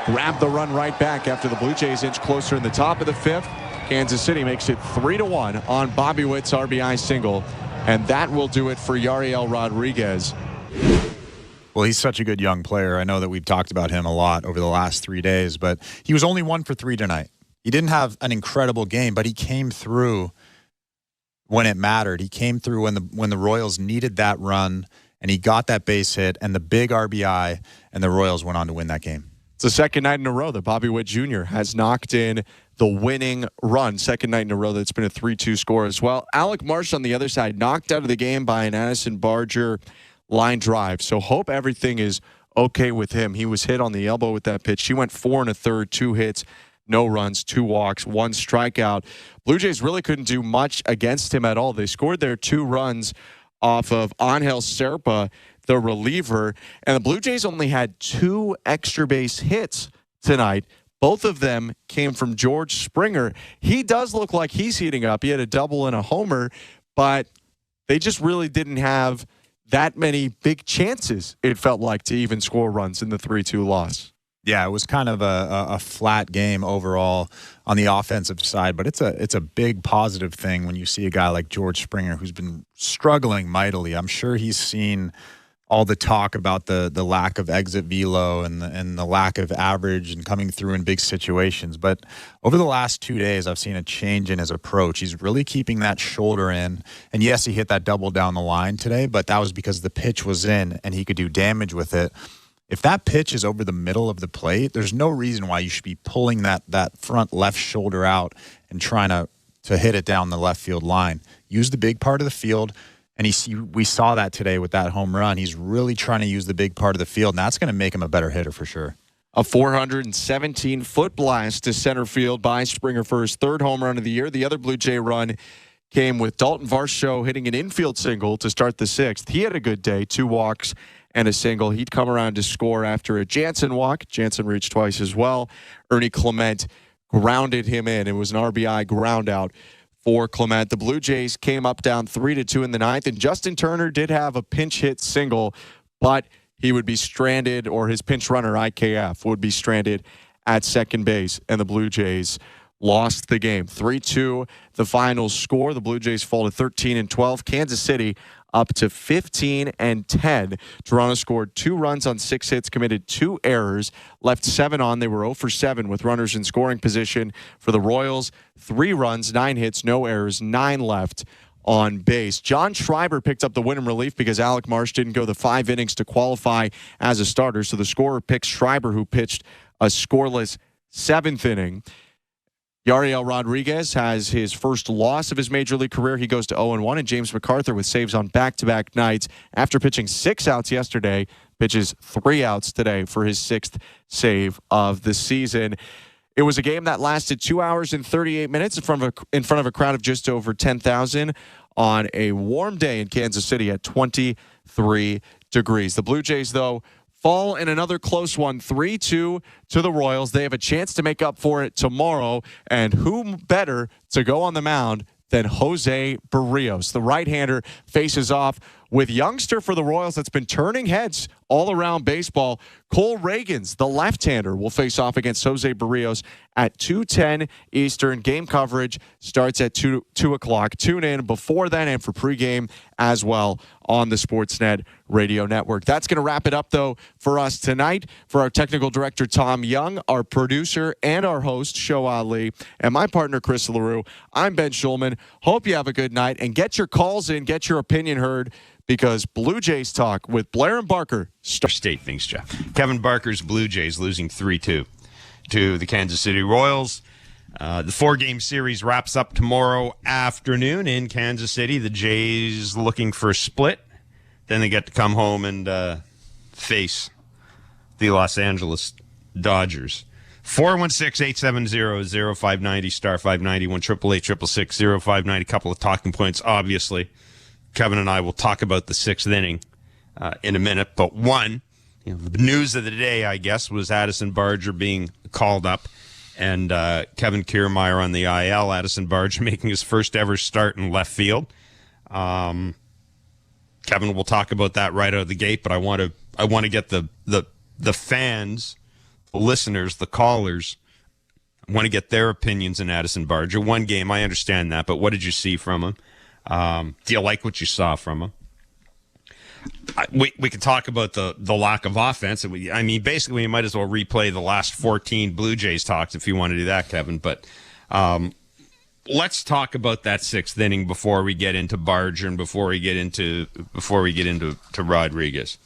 grab the run right back after the Blue Jays inch closer in the top of the 5th. Kansas City makes it 3-1 on Bobby Witt's RBI single. And that will do it for Yariel Rodriguez.
Well, he's such a good young player. I know that we've talked about him a lot over the last 3 days, but he was only 1 for 3 tonight. He didn't have an incredible game, but he came through when it mattered. He came through when the Royals needed that run, and he got that base hit and the big RBI, and the Royals went on to win that game.
It's the second night in a row that Bobby Witt Jr. has knocked in the winning run. Second night in a row that's been a 3-2 score as well. Alec Marsh on the other side, knocked out of the game by an Addison Barger line drive. So hope everything is okay with him. He was hit on the elbow with that pitch. He went 4 1/3, 2 hits, no runs, 2 walks, 1 strikeout. Blue Jays really couldn't do much against him at all. They scored their 2 runs off of Angel Serpa, the reliever, and the Blue Jays only had 2 extra base hits tonight. Both of them came from George Springer. He does look like he's heating up. He had a double and a homer, but they just really didn't have that many big chances, it felt like, to even score runs in the 3-2 loss.
Yeah, it was kind of a flat game overall on the offensive side, but it's a big positive thing when you see a guy like George Springer who's been struggling mightily. I'm sure he's seen all the talk about the lack of exit velo and the lack of average and coming through in big situations. But over the last 2 days, I've seen a change in his approach. He's really keeping that shoulder in. And yes, he hit that double down the line today, but that was because the pitch was in and he could do damage with it. If that pitch is over the middle of the plate, there's no reason why you should be pulling that front left shoulder out and trying to hit it down the left field line. Use the big part of the field. And we saw that today with that home run. He's really trying to use the big part of the field, and that's going to make him a better hitter for sure.
A 417-foot blast to center field by Springer for his 3rd home run of the year. The other Blue Jay run came with Dalton Varsho hitting an infield single to start the 6th. He had a good day, 2 walks and a single. He'd come around to score after a Jansen walk. Jansen reached twice as well. Ernie Clement grounded him in. It was an RBI ground out for Clement. The Blue Jays came up down 3-2 in the 9th, and Justin Turner did have a pinch hit single, but he would be stranded, or his pinch runner, IKF, would be stranded at second base, and the Blue Jays lost the game. 3-2, the final score. The Blue Jays fall to 13-12. Kansas City up to 15-10. Toronto scored 2 runs on 6 hits, committed 2 errors, left 7 on. They were 0 for 7 with runners in scoring position. For the Royals, 3 runs, 9 hits, no errors, 9 left on base. John Schreiber picked up the win in relief because Alec Marsh didn't go the 5 innings to qualify as a starter. So the scorer picks Schreiber, who pitched a scoreless 7th inning. Yariel Rodriguez has his first loss of his major league career. He goes to 0-1, and James MacArthur with saves on back-to-back nights. After pitching 6 outs yesterday, pitches 3 outs today for his 6th save of the season. It was a game that lasted 2 hours and 38 minutes in front of a crowd of just over 10,000 on a warm day in Kansas City at 23 degrees. The Blue Jays, though, fall in another close one, 3-2 to the Royals. They have a chance to make up for it tomorrow, and who better to go on the mound than Jose Barrios. The right-hander faces off with youngster for the Royals that's been turning heads all around baseball. Cole Reagans, the left-hander, will face off against Jose Barrios at 2:10 Eastern. Game coverage starts at 2 o'clock. Tune in before then and for pregame as well on the Sportsnet Radio Network. That's going to wrap it up, though, for us tonight. For our technical director, Tom Young, our producer and our host, Show Ali, and my partner, Chris LaRue, I'm Ben Schulman. Hope you have a good night, and get your calls in, get your opinion heard, because Blue Jays Talk with Blair and Barker.
State things, Jeff. Kevin Barker's Blue Jays losing 3-2 to the Kansas City Royals. The 4-game series wraps up tomorrow afternoon in Kansas City. The Jays looking for a split. Then they get to come home and face the Los Angeles Dodgers. 416-870-0590, star 590, 1-888-666-0590. A couple of talking points, obviously. Kevin and I will talk about the 6th inning in a minute. But one, the news of the day, I guess, was Addison Barger being called up and Kevin Kiermaier on the IL. Addison Barger making his first ever start in left field. Kevin will talk about that right out of the gate, but I want to get the fans, the listeners, the callers, I want to get their opinions on Addison Barger. One game, I understand that, but what did you see from him? Do you like what you saw from him? We could talk about the lack of offense. Basically, we might as well replay the last 14 Blue Jays talks if you want to do that, Kevin. But let's talk about that 6th inning before we get into Barger and before we get into Rodriguez,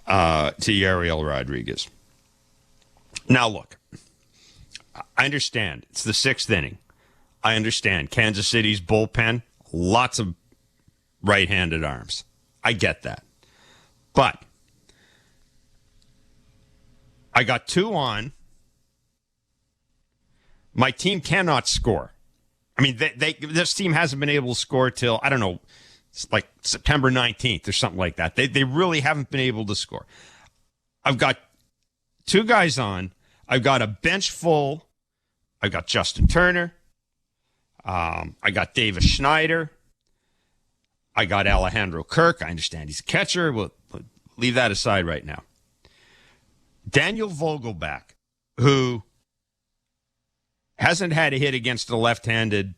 to Yariel Rodriguez. Now, look, I understand it's the 6th inning. I understand Kansas City's bullpen. Lots of right-handed arms. I get that. But I got 2 on. My team cannot score. This team hasn't been able to score till, I don't know, it's like September 19th or something like that. They really haven't been able to score. I've got 2 guys on. I've got a bench full. I've got Justin Turner. I got Davis Schneider. I got Alejandro Kirk. I understand he's a catcher. We'll leave that aside right now. Daniel Vogelbach, who hasn't had a hit against a left-handed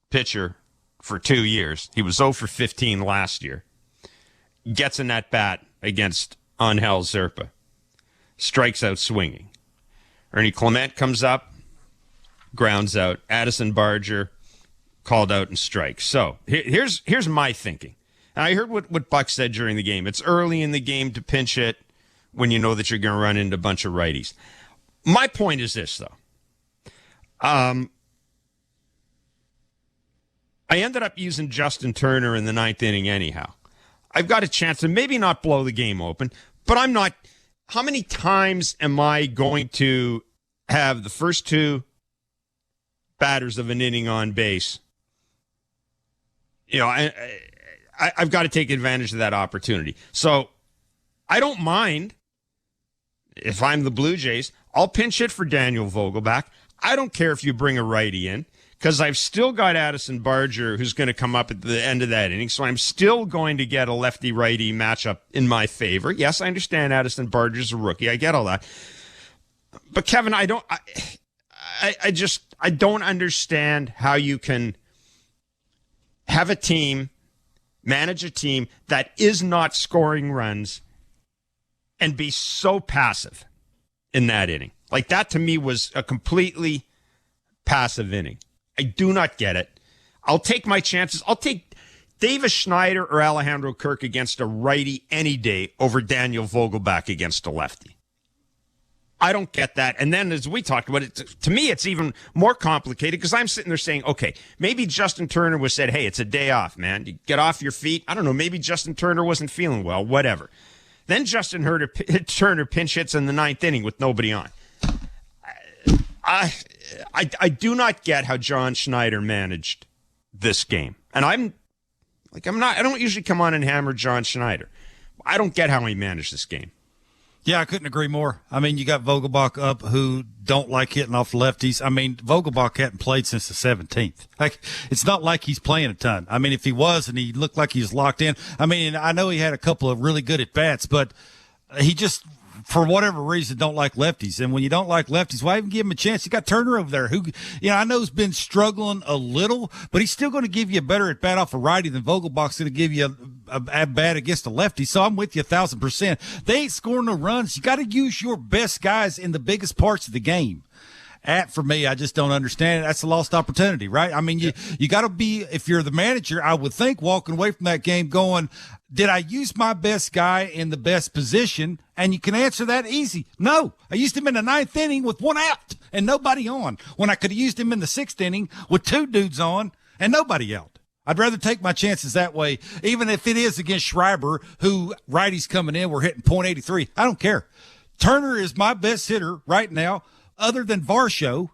pitcher for 2 years. He was 0 for 15 last year. Gets an at-bat against Angel Zerpa. Strikes out swinging. Ernie Clement comes up. Grounds out. Addison Barger called out and strikes. So here's my thinking. And I heard what Buck said during the game. It's early in the game to pinch hit when you know that you're going to run into a bunch of righties. My point is this, though. I ended up using Justin Turner in the 9th inning anyhow. I've got a chance to maybe not blow the game open, but I'm not. How many times am I going to have the first 2 batters of an inning on base? I've got to take advantage of that opportunity. So I don't mind if I'm the Blue Jays. I'll pinch hit for Daniel Vogelbach. I don't care if you bring a righty in, because I've still got Addison Barger who's going to come up at the end of that inning. So I'm still going to get a lefty-righty matchup in my favor. Yes, I understand Addison Barger's a rookie. I get all that. But Kevin, I don't understand how you can have a team, manage a team that is not scoring runs and be so passive in that inning. Like, that to me was a completely passive inning. I do not get it. I'll take my chances. I'll take Davis Schneider or Alejandro Kirk against a righty any day over Daniel Vogelbach against a lefty. I don't get that. And then, as we talked about it, to me, it's even more complicated because I'm sitting there saying, okay, maybe Justin Turner was said, hey, it's a day off, man. You get off your feet. I don't know. Maybe Justin Turner wasn't feeling well, whatever. Then Justin Turner pinch hits in the 9th inning with nobody on. I do not get how John Schneider managed this game. And I don't usually come on and hammer John Schneider. I don't get how he managed this game.
Yeah, I couldn't agree more. I mean, you got Vogelbach up who don't like hitting off lefties. I mean, Vogelbach hadn't played since the 17th. Like, it's not like he's playing a ton. I mean, if he was and he looked like he was locked in, I mean, I know he had a couple of really good at-bats, but he just, for whatever reason, don't like lefties. And when you don't like lefties, why even give him a chance? You got Turner over there who, I know has been struggling a little, but he's still going to give you a better at-bat off a righty than Vogelbach's going to give you a at-bat against a lefty. So I'm with you 1,000%. They ain't scoring no runs. You got to use your best guys in the biggest parts of the game. For me, I just don't understand it. That's a lost opportunity, right? I mean, you got to be, if you're the manager, I would think, walking away from that game going, did I use my best guy in the best position? And you can answer that easy. No, I used him in the 9th inning with 1 out and nobody on, when I could have used him in the 6th inning with 2 dudes on and nobody out. I'd rather take my chances that way, even if it is against Schreiber, who righties coming in, we're hitting .83. I don't care. Turner is my best hitter right now, other than Varsho,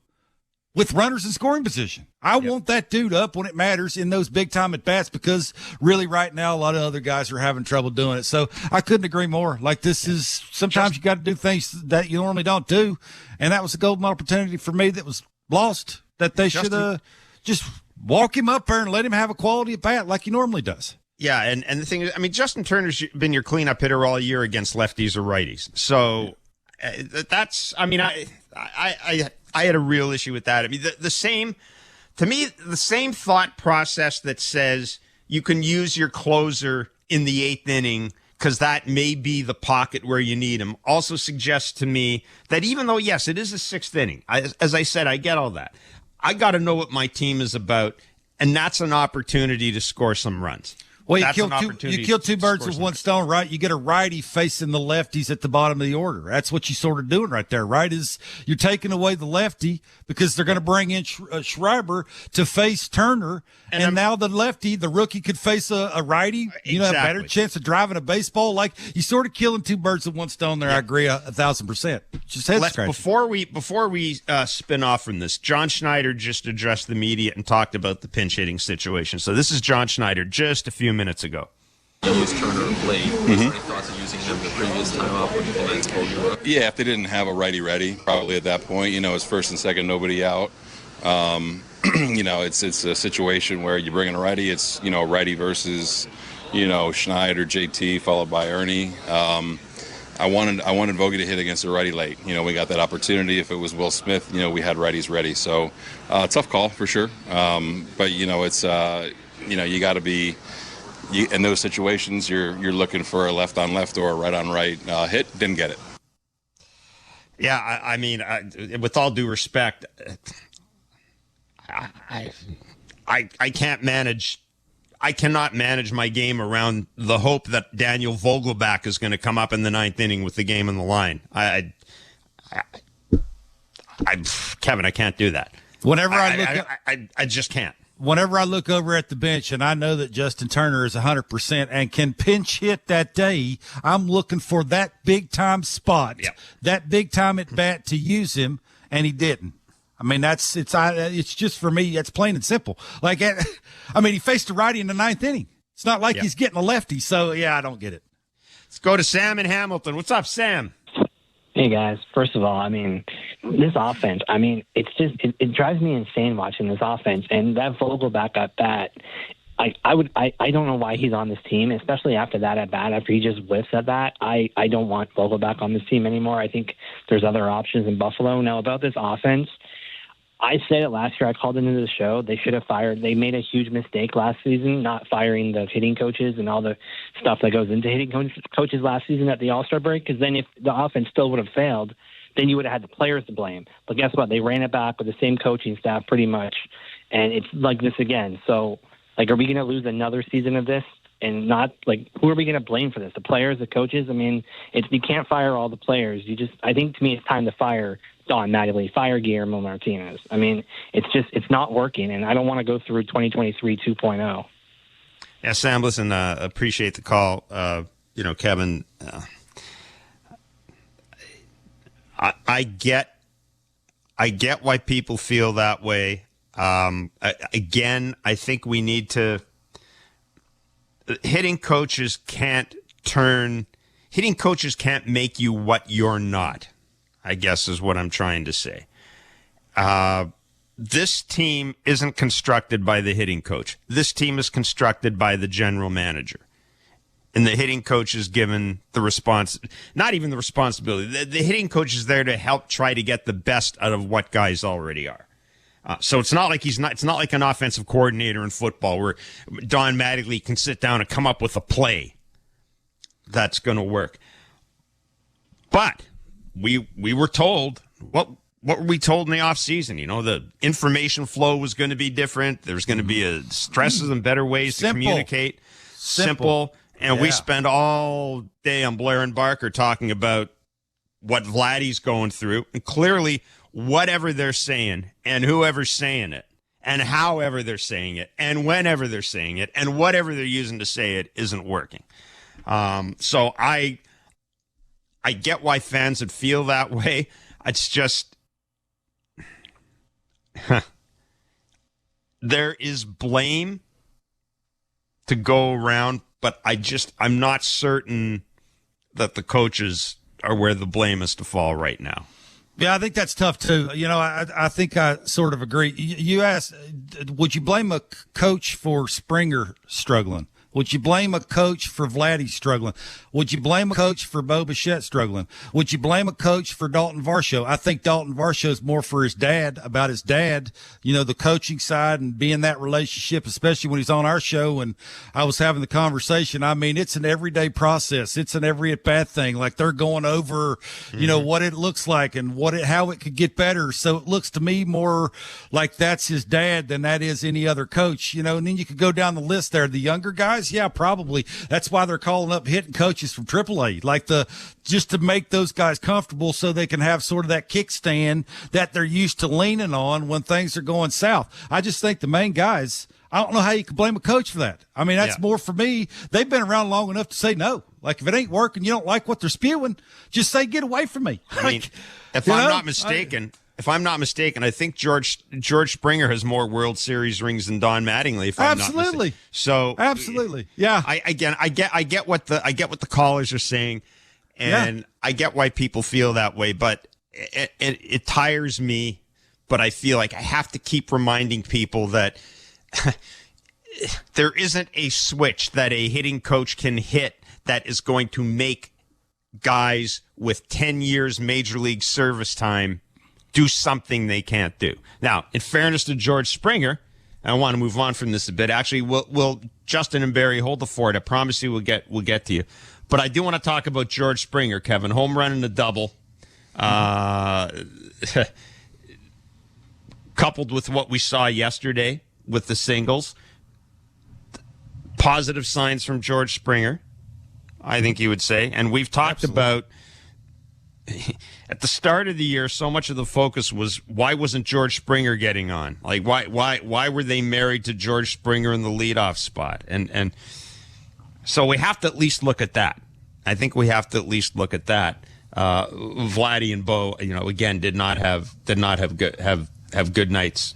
with runners in scoring position. I want that dude up when it matters in those big-time at-bats, because really right now a lot of other guys are having trouble doing it. So I couldn't agree more. Like, this is sometimes you got to do things that you normally don't do, and that was a golden opportunity for me that was lost, that they should just walk him up there and let him have a quality at-bat like he normally does.
Yeah, and the thing is, I mean, Justin Turner's been your cleanup hitter all year against lefties or righties. So that's, I mean, I had a real issue with that. I mean, the same thought process that says you can use your closer in the 8th inning because that may be the pocket where you need him, also suggests to me that even though, yes, it is a 6th inning, as I said, I get all that. I got to know what my team is about, and that's an opportunity to score some runs.
Well, you kill two birds with one stone, right? You get a righty facing the lefties at the bottom of the order. That's what you're sort of doing right there, right? Is you're taking away the lefty because they're going to bring in Schreiber to face Turner. And now the lefty, the rookie, could face a righty. You know, a better chance of driving a baseball. Like, you sort of killing two birds with one stone there. Yeah. I agree 1,000%. Just head scratching.
Before we spin off from this, John Schneider just addressed the media and talked about the pinch hitting situation. So this is John Schneider just a few minutes ago.
You used Turner late. Was there any thoughts of using him the previous time up when the lines pulled you up?
Yeah, if they didn't have a righty ready, probably at that point, it's first and second, nobody out. It's a situation where you bring in a righty. It's righty versus Schneider, JT, followed by Ernie. I wanted Vogie to hit against a righty late. We got that opportunity. If it was Will Smith, we had righties ready. So tough call for sure. But it's you got to be. In those situations, you're looking for a left on left or a right on right hit. Didn't get it.
Yeah, I mean, with all due respect, I can't manage. I cannot manage my game around the hope that Daniel Vogelbach is going to come up in the 9th inning with the game on the line. Kevin, I can't do that.
Whenever
I just can't.
Whenever I look over at the bench and I know that Justin Turner is 100% and can pinch hit that day, I'm looking for that big time spot, that big time at bat to use him, and he didn't. I mean, it's just for me, it's plain and simple. Like, he faced a righty in the 9th inning. It's not like he's getting a lefty. So I don't get it.
Let's go to Sam in Hamilton. What's up, Sam?
Hey, guys. First of all, this offense, it's just, it drives me insane watching this offense. And that Vogelbach at bat, I don't know why he's on this team, especially after that at bat, after he just whiffs at that. I don't want Vogelbach on this team anymore. I think there's other options in Buffalo. Now, about this offense, I said it last year. I called into the show. They should have fired. They made a huge mistake last season, not firing the hitting coaches and all the stuff that goes into hitting coaches last season at the All-Star break. Because then if the offense still would have failed, then you would have had the players to blame. But guess what? They ran it back with the same coaching staff pretty much. And it's like this again. So, are we going to lose another season of this? And not, who are we going to blame for this? The players, the coaches? You can't fire all the players. I think to me it's time to fire Don Mattingly, fire Guillermo Martinez. It's not working, and I don't want to go through 2023 2.0.
Yeah, Sam, listen, appreciate the call. Kevin, I get why people feel that way. Again, I think we need to. Hitting coaches can't make you what you're not, I guess is what I'm trying to say. This team isn't constructed by the hitting coach. This team is constructed by the general manager. And the hitting coach is given not even the responsibility. The hitting coach is there to help try to get the best out of what guys already are. So it's not like it's not like an offensive coordinator in football where Don Mattingly can sit down and come up with a play that's going to work. But we were told, what were we told in the offseason? The information flow was going to be different. There's going to be stresses and better ways to communicate. Simple. And we spent all day on Blair and Barker talking about what Vladdy's going through. And clearly, whatever they're saying and whoever's saying it and however they're saying it and whenever they're saying it and whatever they're using to say it isn't working. So I get why fans would feel that way. It's just there is blame to go around, but I'm not certain that the coaches are where the blame is to fall right now.
Yeah, I think that's tough too. I think I sort of agree. You asked, would you blame a coach for Springer struggling? Would you blame a coach for Vladdy struggling? Would you blame a coach for Bo Bichette struggling? Would you blame a coach for Dalton Varsho? I think Dalton Varsho is more for his dad, about his dad, the coaching side and being that relationship, especially when he's on our show. And I was having the conversation. I mean, it's an everyday process. It's an every at bat thing. Like they're going over, what it looks like and how it could get better. So it looks to me more like that's his dad than that is any other coach, and then you could go down the list there. The younger guys, yeah, probably. That's why they're calling up hitting coaches from AAA, just to make those guys comfortable so they can have sort of that kickstand that they're used to leaning on when things are going south. I just think the main guys, I don't know how you can blame a coach for that. I mean, that's more for me. They've been around long enough to say no. Like if it ain't working, you don't like what they're spewing, just say, get away from me.
I mean, if I'm not mistaken, I think George Springer has more World Series rings than Don Mattingly. If I'm not mistaken. So
absolutely, yeah.
I get what the callers are saying, and I get why people feel that way. But it tires me. But I feel like I have to keep reminding people that there isn't a switch that a hitting coach can hit that is going to make guys with 10 years major league service time do something they can't do. Now, in fairness to George Springer, I want to move on from this a bit. Actually, we'll Justin and Barry hold the fort. I promise you we'll get to you. But I do want to talk about George Springer, Kevin. Home run and a double. Coupled with what we saw yesterday with the singles. Positive signs from George Springer, I think you would say. And we've talked about at the start of the year, so much of the focus was why wasn't George Springer getting on? Like why were they married to George Springer in the leadoff spot? And so we have to at least look at that. I think we have to at least look at that. Vladdy and Bo, again, did not have good nights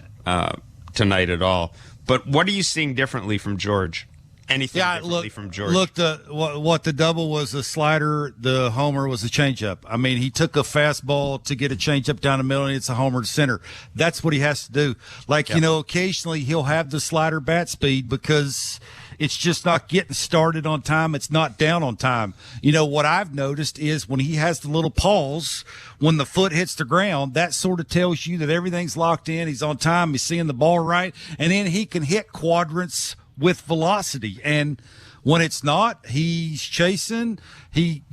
tonight at all. But what are you seeing differently from George? Anything differently from George?
Look, what the double was a slider, the homer was a changeup. I mean, he took a fastball to get a changeup down the middle, and it's a homer to center. That's what he has to do. Occasionally he'll have the slider bat speed because it's just not getting started on time. It's not down on time. What I've noticed is when he has the little pause, when the foot hits the ground, that sort of tells you that everything's locked in. He's on time. He's seeing the ball right. And then he can hit quadrants with velocity. And when it's not, he's chasing, he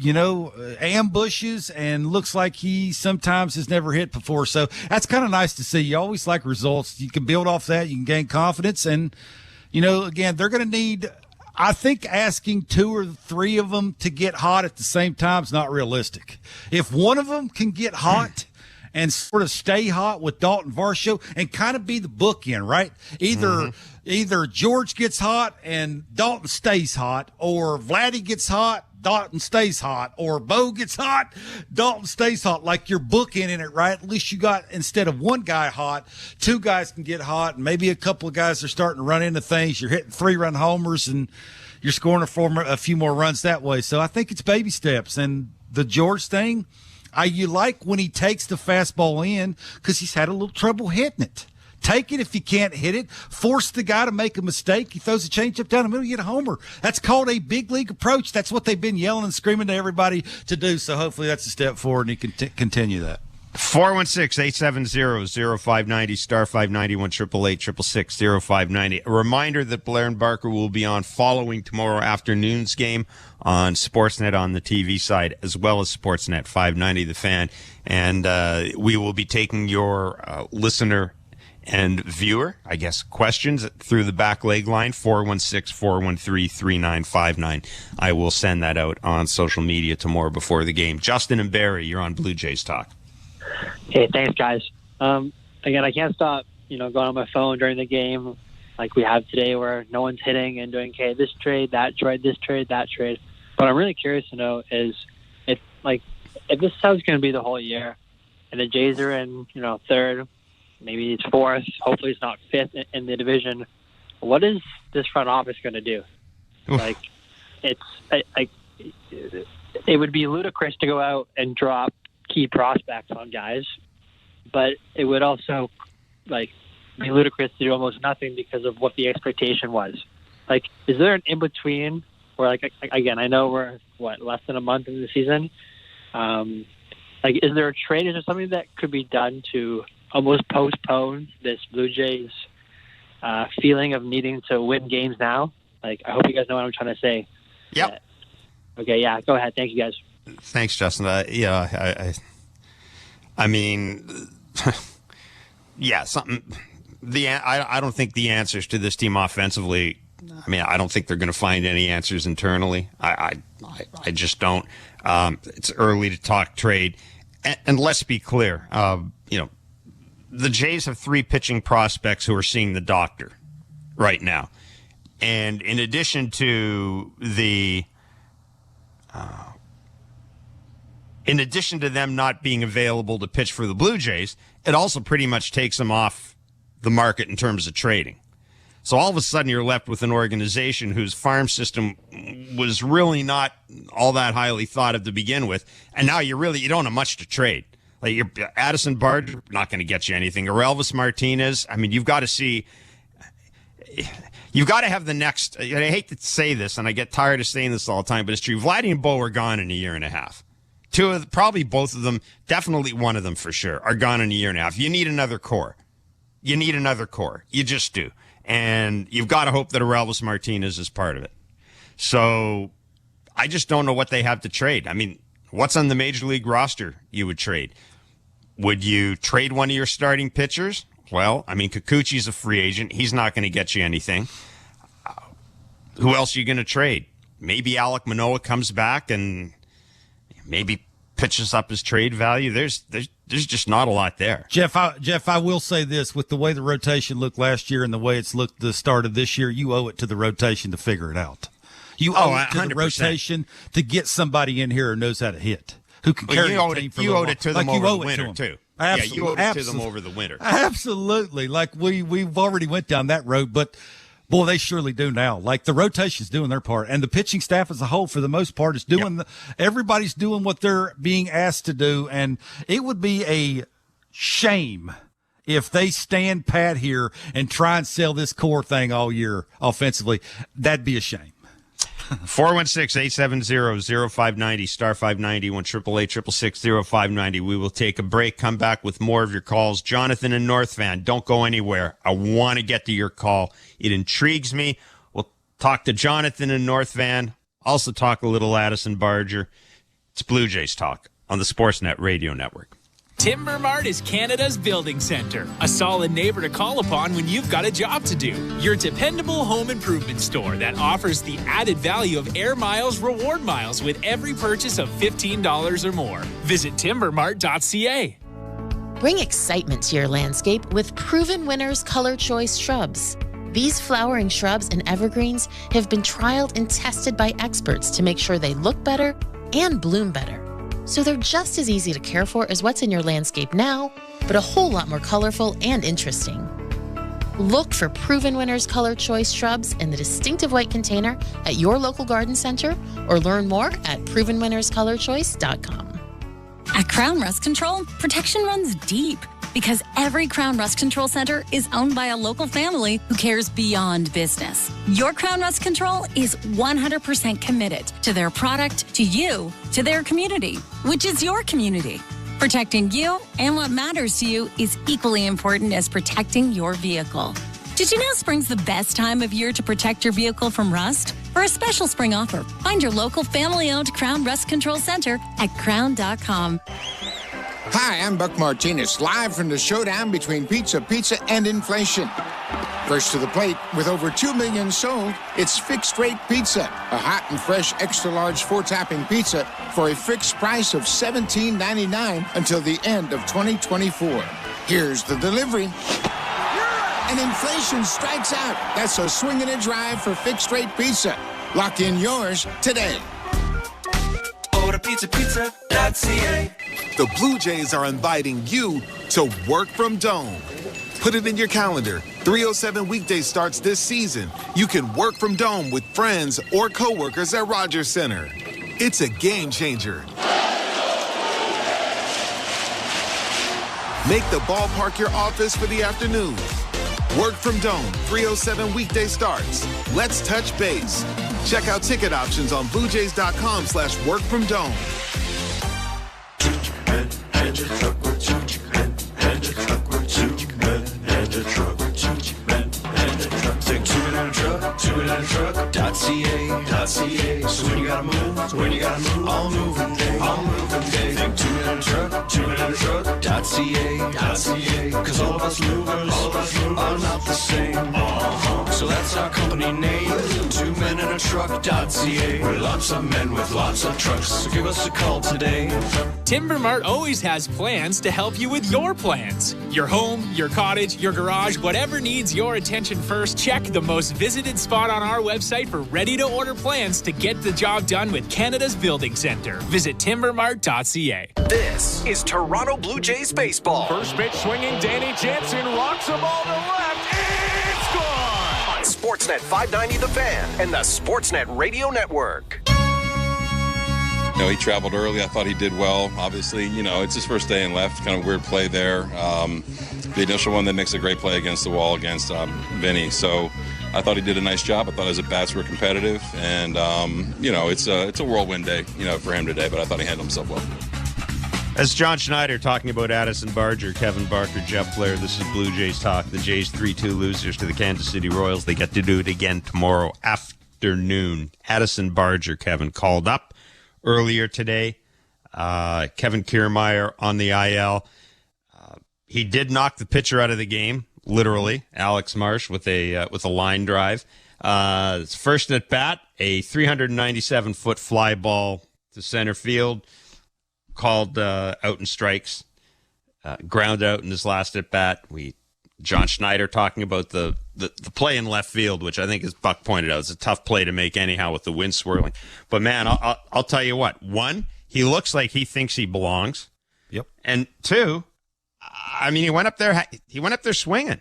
ambushes, and looks like he sometimes has never hit before. So that's kind of nice to see. You always like results. You can build off that. You can gain confidence. And, again, they're going to need, I think asking 2 or 3 of them to get hot at the same time is not realistic. If one of them can get hot and sort of stay hot with Dalton Varsho and kind of be the bookend, right? Either George gets hot and Dalton stays hot, or Vladdy gets hot, Dalton stays hot, or Bo gets hot, Dalton stays hot. Like you're bookending it, right? At least you got, instead of one guy hot, two guys can get hot, and maybe a couple of guys are starting to run into things. You're hitting 3-run homers, and you're scoring a few more runs that way. So I think it's baby steps. And the George thing, you like when he takes the fastball in because he's had a little trouble hitting it. Take it if you can't hit it. Force the guy to make a mistake. He throws a changeup down the middle, you get a homer. That's called a big league approach. That's what they've been yelling and screaming to everybody to do. So hopefully that's a step forward, and he can continue that.
416-870-0590, star 591, 888-666-0590. A reminder that Blair and Barker will be on following tomorrow afternoon's game on Sportsnet on the TV side, as well as Sportsnet 590, The Fan. And we will be taking your listener and viewer, I guess, questions through the back leg line, 416-413-3959. I will send that out on social media tomorrow before the game. Justin and Barry, you're on Blue Jays Talk.
Hey, thanks, guys. Again, I can't stop, going on my phone during the game like we have today where no one's hitting and doing, okay, this trade, that trade, this trade, that trade. What I'm really curious to know is if this is how it's going to be the whole year, and the Jays are in, third, maybe it's fourth, hopefully it's not fifth in the division, what is this front office going to do? It would be ludicrous to go out and drop key prospects on guys, but it would also be ludicrous to do almost nothing because of what the expectation was. Is there an in-between where, again, I know we're, less than a month into the season, is there a trade? Is there something that could be done to almost postpone this Blue Jays feeling of needing to win games now? I hope you guys know what I'm trying to say.
Yep.
Okay, yeah, go ahead. Thank you, guys.
Thanks, Justin. I mean, yeah, something. I don't think the answers to this team offensively. I mean, I don't think they're going to find any answers internally. I just don't. It's early to talk trade, and let's be clear. The Jays have 3 pitching prospects who are seeing the doctor right now, and in addition to them not being available to pitch for the Blue Jays, it also pretty much takes them off the market in terms of trading. So all of a sudden you're left with an organization whose farm system was really not all that highly thought of to begin with, and now you don't have much to trade. Addison Barger, not going to get you anything. Or Elvis Martinez, I mean, you've got to have the next, I hate to say this, and I get tired of saying this all the time, but it's true. Vladdy and Bo are gone in a year and a half. Probably both of them, definitely one of them for sure, are gone in a year and a half. You need another core. You just do. And you've got to hope that Elvis Martinez is part of it. So I just don't know what they have to trade. I mean, what's on the Major League roster you would trade? Would you trade one of your starting pitchers? Well, I mean, Kikuchi's a free agent. He's not going to get you anything. Who else are you going to trade? Maybe Alek Manoah comes back and maybe pitches up his trade value. There's just not a lot there.
Jeff, I will say this. With the way the rotation looked last year and the way it's looked the start of this year, you owe it to the rotation to figure it out. You owe it to 100%. The rotation to get somebody in here who knows how to hit, who can carry the team for
you owed it to them over the winter, too.
Absolutely.
Yeah, you owed it to them over the winter.
Absolutely. We've already went down that road, but boy, they surely do now. The rotation's doing their part, and the pitching staff as a whole, for the most part, is doing. Everybody's doing what they're being asked to do, and it would be a shame if they stand pat here and try and sell this core thing all year offensively. That'd be a shame.
416-870-0590, star 591, 888-666-0590. We will take a break, come back with more of your calls. Jonathan in North Van, don't go anywhere. I want to get to your call. It intrigues me. We'll talk to Jonathan in North Van, also talk a little Addison Barger. It's Blue Jays Talk on the Sportsnet Radio Network.
Timber Mart is Canada's building center, a solid neighbor to call upon when you've got a job to do. Your dependable home improvement store that offers the added value of Air Miles reward miles with every purchase of $15 or more. Visit timbermart.ca.
Bring excitement to your landscape with Proven Winners Color Choice shrubs.
These flowering shrubs and evergreens have been trialed and tested by experts to make sure they look better and bloom better. So they're just as easy to care for as what's in your landscape now, but a whole lot more colorful and interesting. Look for Proven Winners Color Choice shrubs in the distinctive white container at your local garden center or learn more at provenwinnerscolorchoice.com.
At Crown Rust Control, protection runs deep because every Crown Rust Control Center is owned by a local family who cares beyond business. Your Crown Rust Control is 100% committed to their product, to you, to their community, which is your community. Protecting you and what matters to you is equally important as protecting your vehicle. Did you know spring's the best time of year to protect your vehicle from rust? For a special spring offer, find your local family-owned Crown Rust Control Center at crown.com.
Hi, I'm Buck Martinez, live from the showdown between pizza and inflation. First to the plate, with over 2 million sold, it's Fixed Rate Pizza, a hot and fresh extra-large 4-topping pizza for a fixed price of $17.99 until the end of 2024. Here's the delivery. And inflation strikes out. That's a swing and a drive for Fixed Rate Pizza. Lock in yours today.
Order pizza.ca.
The Blue Jays are inviting you to work from Dome. Put it in your calendar. 307 weekday starts this season. You can work from Dome with friends or coworkers at Rogers Center. It's a game changer. Make the ballpark your office for the afternoon. Work from Dome, 307 weekday starts. Let's touch base. Check out ticket options on bluejays.com/workfromdome.
And a truck with 2 men, and a truck with 2 men, and a truck with 2 men, and a truck. Say 2 men and a truck, 2 men and a truck.ca. So when you gotta move, all moving day, Think 2 men and a truck, 2 men and a truck.ca. Cause all of us movers are not the same. So that's our company name, 2 men and a truck.ca. We're lots of men with lots of trucks, so give us a call today.
Timber Mart always has plans to help you with your plans. Your home, your cottage, your garage, whatever needs your attention first, check the most visited spot on our website for ready-to-order plans to get the job done with Canada's Building Centre. Visit timbermart.ca.
This is Toronto Blue Jays baseball.
First pitch swinging, Danny Jansen rocks the ball to left. It's gone!
On Sportsnet 590 The Fan and the Sportsnet Radio Network.
You know, he traveled early. I thought he did well. Obviously, you know, it's his first day in left. Kind of weird play there. The initial one that makes a great play against the wall against Vinny. So I thought he did a nice job. I thought his at-bats were competitive. And, you know, it's a whirlwind day, you know, for him today. But I thought he handled himself well.
As John Schneider talking about Addison Barger, Kevin Barker, Jeff Blair. This is Blue Jays Talk. The Jays 3-2 losers to the Kansas City Royals. They get to do it again tomorrow afternoon. Addison Barger, Kevin, called up earlier today. Kevin Kiermaier on the IL. He did knock the pitcher out of the game, literally. Alex Marsh with a line drive. First at bat, a 397-foot fly ball to center field, called out in strikes. Ground out in his last at bat. John Schneider talking about the play in left field, which I think, as Buck pointed out, is a tough play to make anyhow with the wind swirling. But man, I'll tell you what. One, he looks like he thinks he belongs.
Yep.
And two, I mean, he went up there swinging.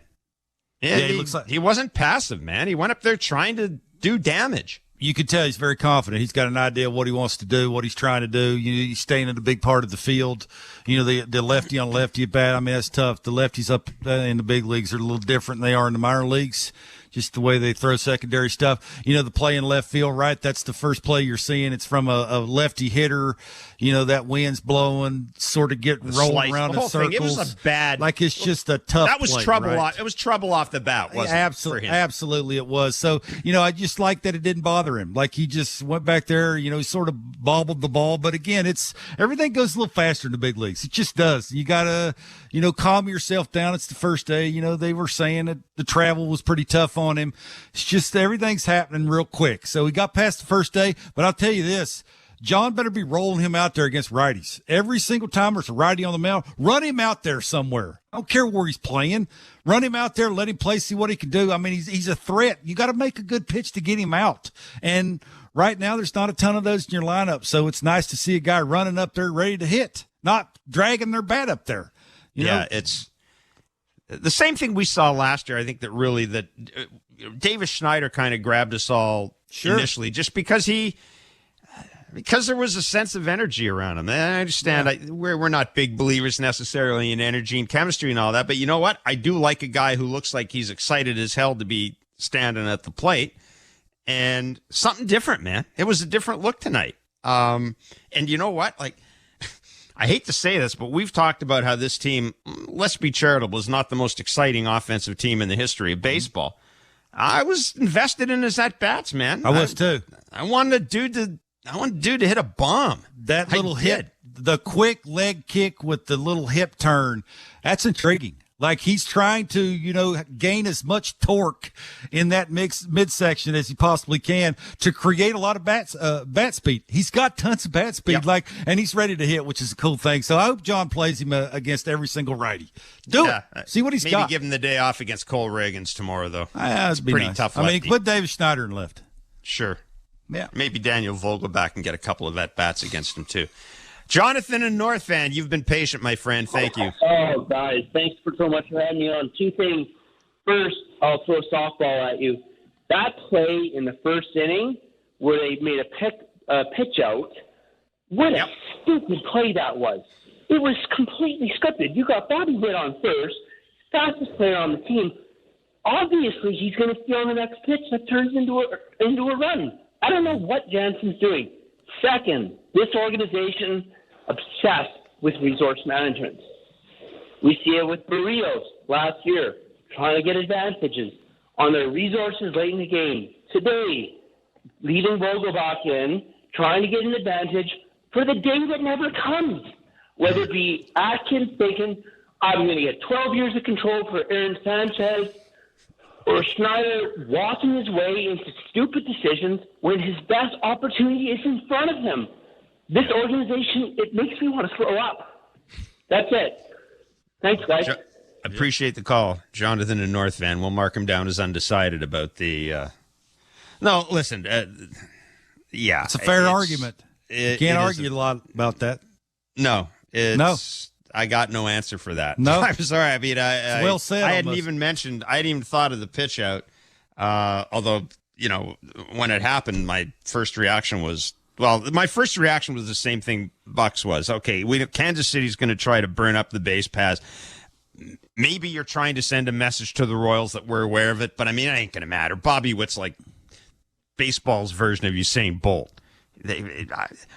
Yeah, he looks like
he wasn't passive, man. He went up there trying to do damage.
You could tell he's very confident. He's got an idea of what he wants to do, what he's trying to do. You know, he's staying in a big part of the field. You know, the lefty on lefty at bat, I mean, that's tough. The lefties up in the big leagues are a little different than they are in the minor leagues. Just the way they throw secondary stuff. You know, the play in left field, right? That's the first play you're seeing. It's from a lefty hitter. You know, that wind's blowing, sort of rolling around in circles.
It was a bad.
Like, it's just a tough
That was
play,
trouble.
right?
It was trouble off the bat, wasn't it?
Absolutely it was. So, you know, I just like that it didn't bother him. Like, he just went back there, you know, he sort of bobbled the ball. But again, everything goes a little faster in the big leagues. It just does. You got to, you know, calm yourself down. It's the first day. You know, they were saying that the travel was pretty tough on him. It's just everything's happening real quick. So he got past the first day. But I'll tell you this. John better be rolling him out there against righties. Every single time there's a righty on the mound, run him out there somewhere. I don't care where he's playing. Run him out there, let him play, see what he can do. I mean, he's a threat. You got to make a good pitch to get him out. And right now, there's not a ton of those in your lineup, so it's nice to see a guy running up there ready to hit, not dragging their bat up there. You know?
It's the same thing we saw last year. I think that really Davis Schneider kind of grabbed us all initially, just because there was a sense of energy around him. And I understand we're not big believers necessarily in energy and chemistry and all that, but you know what? I do like a guy who looks like he's excited as hell to be standing at the plate. And something different, man. It was a different look tonight. And you know what? Like, I hate to say this, but we've talked about how this team, let's be charitable, is not the most exciting offensive team in the history of baseball. I was invested in his at-bats, man.
I was too.
I wanted dude to hit a bomb.
That little hit, the quick leg kick with the little hip turn, that's intriguing. Like he's trying to, gain as much torque in that midsection as he possibly can to create a lot of bat speed. He's got tons of bat speed, and he's ready to hit, which is a cool thing. So I hope John plays him against every single righty. Do it. See what he's got.
Maybe give him the day off against Cole Reagans tomorrow, though.
That's
pretty
nice.
tough.
I mean, put Davis Schneider in left.
Sure.
Yeah.
Maybe Daniel Vogelbach can get a couple of at-bats against him, too. Jonathan in North Van, you've been patient, my friend. Thank you.
Oh, guys, thanks so much for having me on. Two things. First, I'll throw a softball at you. That play in the first inning where they made a pitch out, what a stupid play that was. It was completely scripted. You got Bobby Witt on first, fastest player on the team. Obviously, he's going to steal the next pitch that turns into a run. I don't know what Jansen's doing. Second, this organization obsessed with resource management. We see it with Barrios last year, trying to get advantages on their resources late in the game. Today, leaving Vogelbach in, trying to get an advantage for the day that never comes. Whether it be Atkins thinking, I'm going to get 12 years of control for Aaron Sanchez, or Schneider walking his way into stupid decisions when his best opportunity is in front of him. This organization, it makes me want to throw up. That's it. Thanks, guys.
Appreciate the call. Jonathan in North Van. We'll mark him down as undecided about the... No, listen.
It's a fair argument. You can't argue a lot about that.
No. I got no answer for that.
No,
I'm sorry. I mean, I
well said.
I hadn't even thought of the pitch out. Although, when it happened, my first reaction was the same thing Bucks was. Okay, Kansas City's going to try to burn up the base paths. Maybe you're trying to send a message to the Royals that we're aware of it, but I mean, it ain't going to matter. Bobby Witt's like baseball's version of Usain Bolt.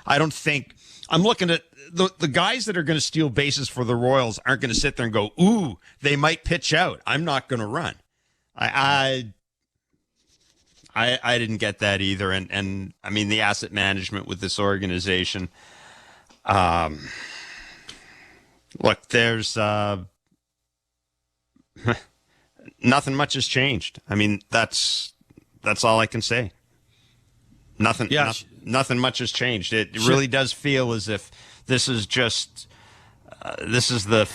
I don't think I'm looking at the guys that are going to steal bases for the Royals aren't going to sit there and go, ooh, they might pitch out. I'm not going to run. I didn't get that either. And I mean, the asset management with this organization. Look, there's nothing much has changed. I mean, that's all I can say. Nothing much has changed. It really does feel as if this is just this is the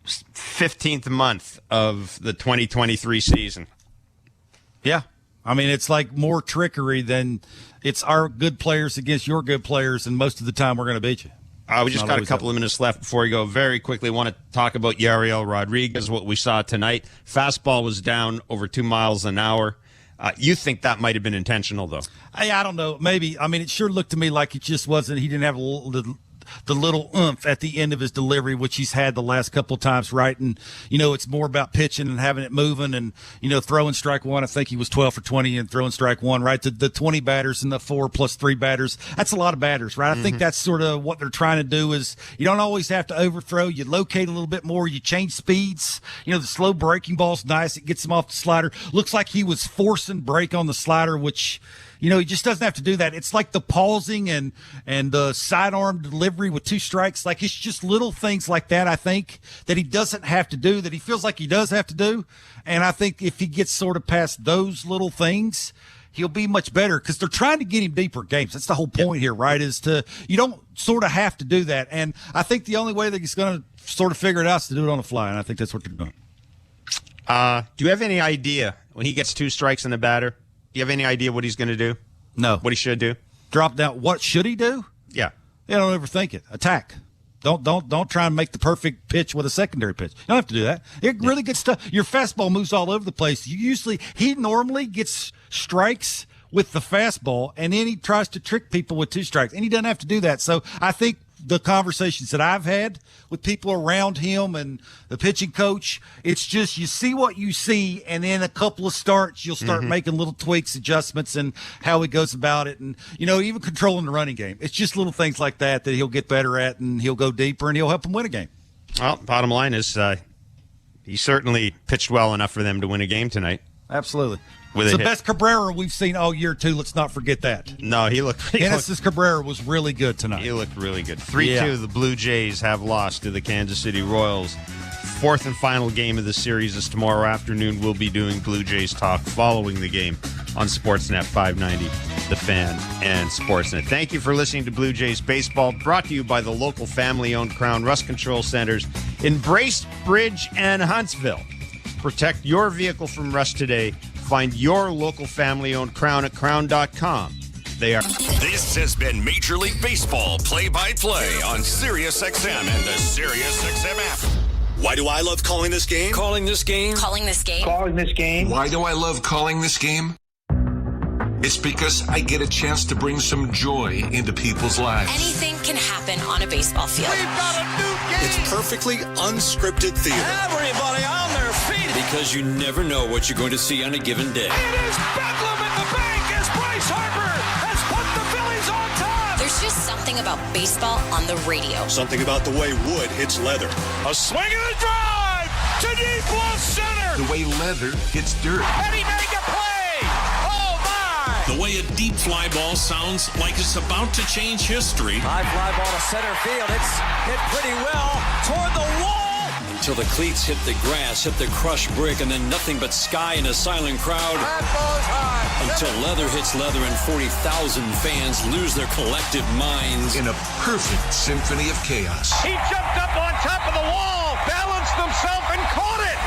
15th month of the 2023 season.
Yeah. I mean, it's like more trickery than it's our good players against your good players, and most of the time we're going to beat you.
We just got a couple of minutes left before we go. Very quickly, want to talk about Yariel Rodriguez, what we saw tonight. Fastball was down over 2 miles an hour. You think that might have been intentional, though?
I don't know. Maybe. I mean, it sure looked to me like it just wasn't. He didn't have the little oomph at the end of his delivery, which he's had the last couple of times, right? And, it's more about pitching and having it moving and, throwing strike one. I think he was 12 for 20 and throwing strike one, right? The 20 batters and the 4 plus 3 batters, that's a lot of batters, right? I think that's sort of what they're trying to do is you don't always have to overthrow. You locate a little bit more. You change speeds. The slow breaking ball's nice. It gets him off the slider. Looks like he was forcing break on the slider, which – he just doesn't have to do that. It's like the pausing and the sidearm delivery with 2 strikes. Like, it's just little things like that, I think, that he doesn't have to do, that he feels like he does have to do. And I think if he gets sort of past those little things, he'll be much better because they're trying to get him deeper games. That's the whole point here, right? Is you don't sort of have to do that. And I think the only way that he's going to sort of figure it out is to do it on the fly, and I think that's what they're doing.
Do you have any idea when he gets 2 strikes in the batter? Do you have any idea what he's going to do?
No.
What he should do?
Drop down. What should he do?
Yeah.
Don't overthink it. Attack. Don't try and make the perfect pitch with a secondary pitch. You don't have to do that. It really gets tough. Your fastball moves all over the place. He normally gets strikes with the fastball, and then he tries to trick people with 2 strikes, and he doesn't have to do that. So I think the conversations that I've had with people around him and the pitching coach, it's just you see what you see, and then a couple of starts, you'll start making little tweaks, adjustments, and how he goes about it. And, even controlling the running game. It's just little things like that he'll get better at, and he'll go deeper, and he'll help him win a game.
Well, bottom line is he certainly pitched well enough for them to win a game tonight.
Absolutely. It's the best Cabrera we've seen all year, too. Let's not forget that.
No, he looked...
Genesis Cabrera was really good tonight.
He looked really good. 3-2, the Blue Jays have lost to the Kansas City Royals. 4th and final game of the series is tomorrow afternoon. We'll be doing Blue Jays talk following the game on Sportsnet 590, The Fan, and Sportsnet. Thank you for listening to Blue Jays Baseball, brought to you by the local family-owned Crown Rust Control Centers in Bracebridge and Huntsville. Protect your vehicle from rust today. Find your local family-owned Crown at crown.com.
This has been Major League Baseball play-by-play on SiriusXM and the SiriusXM app. Why do I love calling this game?
Calling this game.
Calling this game.
Calling this game.
Why do I love calling this game? It's because I get a chance to bring some joy into people's lives.
Anything can happen on a baseball field.
We've got a new game.
It's perfectly unscripted theater.
Everybody on their feet.
Because you never know what you're going to see on a given day.
It is bedlam in the bank as Bryce Harper has put the Phillies on top.
There's just something about baseball on the radio.
Something about the way wood hits leather.
A swing and a drive to deep left center.
The way leather hits dirt.
And he made the play. Oh, my.
The way a deep fly ball sounds like it's about to change history.
High fly ball to center field. It's hit pretty well toward the wall.
Until the cleats hit the grass, hit the crushed brick, and then nothing but sky and a silent crowd.
That ball's high.
Until leather hits leather and 40,000 fans lose their collective minds.
In a perfect symphony of chaos.
He jumped up on top of the wall, balanced himself, and caught it.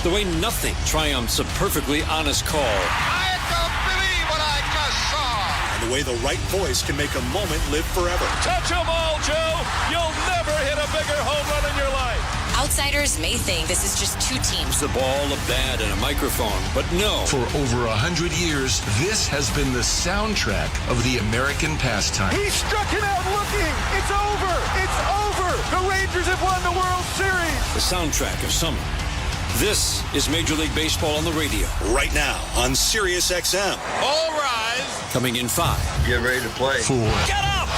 The way nothing triumphs a perfectly honest call.
I don't believe what I just saw.
And the way the right voice can make a moment live forever.
Touch 'em all, Joe. You'll never hit a bigger home run in your life.
Outsiders may think this is just 2 teams.
The ball, a bat, and a microphone. But no.
For over 100 years, this has been the soundtrack of the American pastime.
He struck it out looking. It's over. It's over. The Rangers have won the World Series.
The soundtrack of summer. This is Major League Baseball on the radio.
Right now on SiriusXM.
All rise.
Coming in 5.
Get ready to play. 4.
Get up.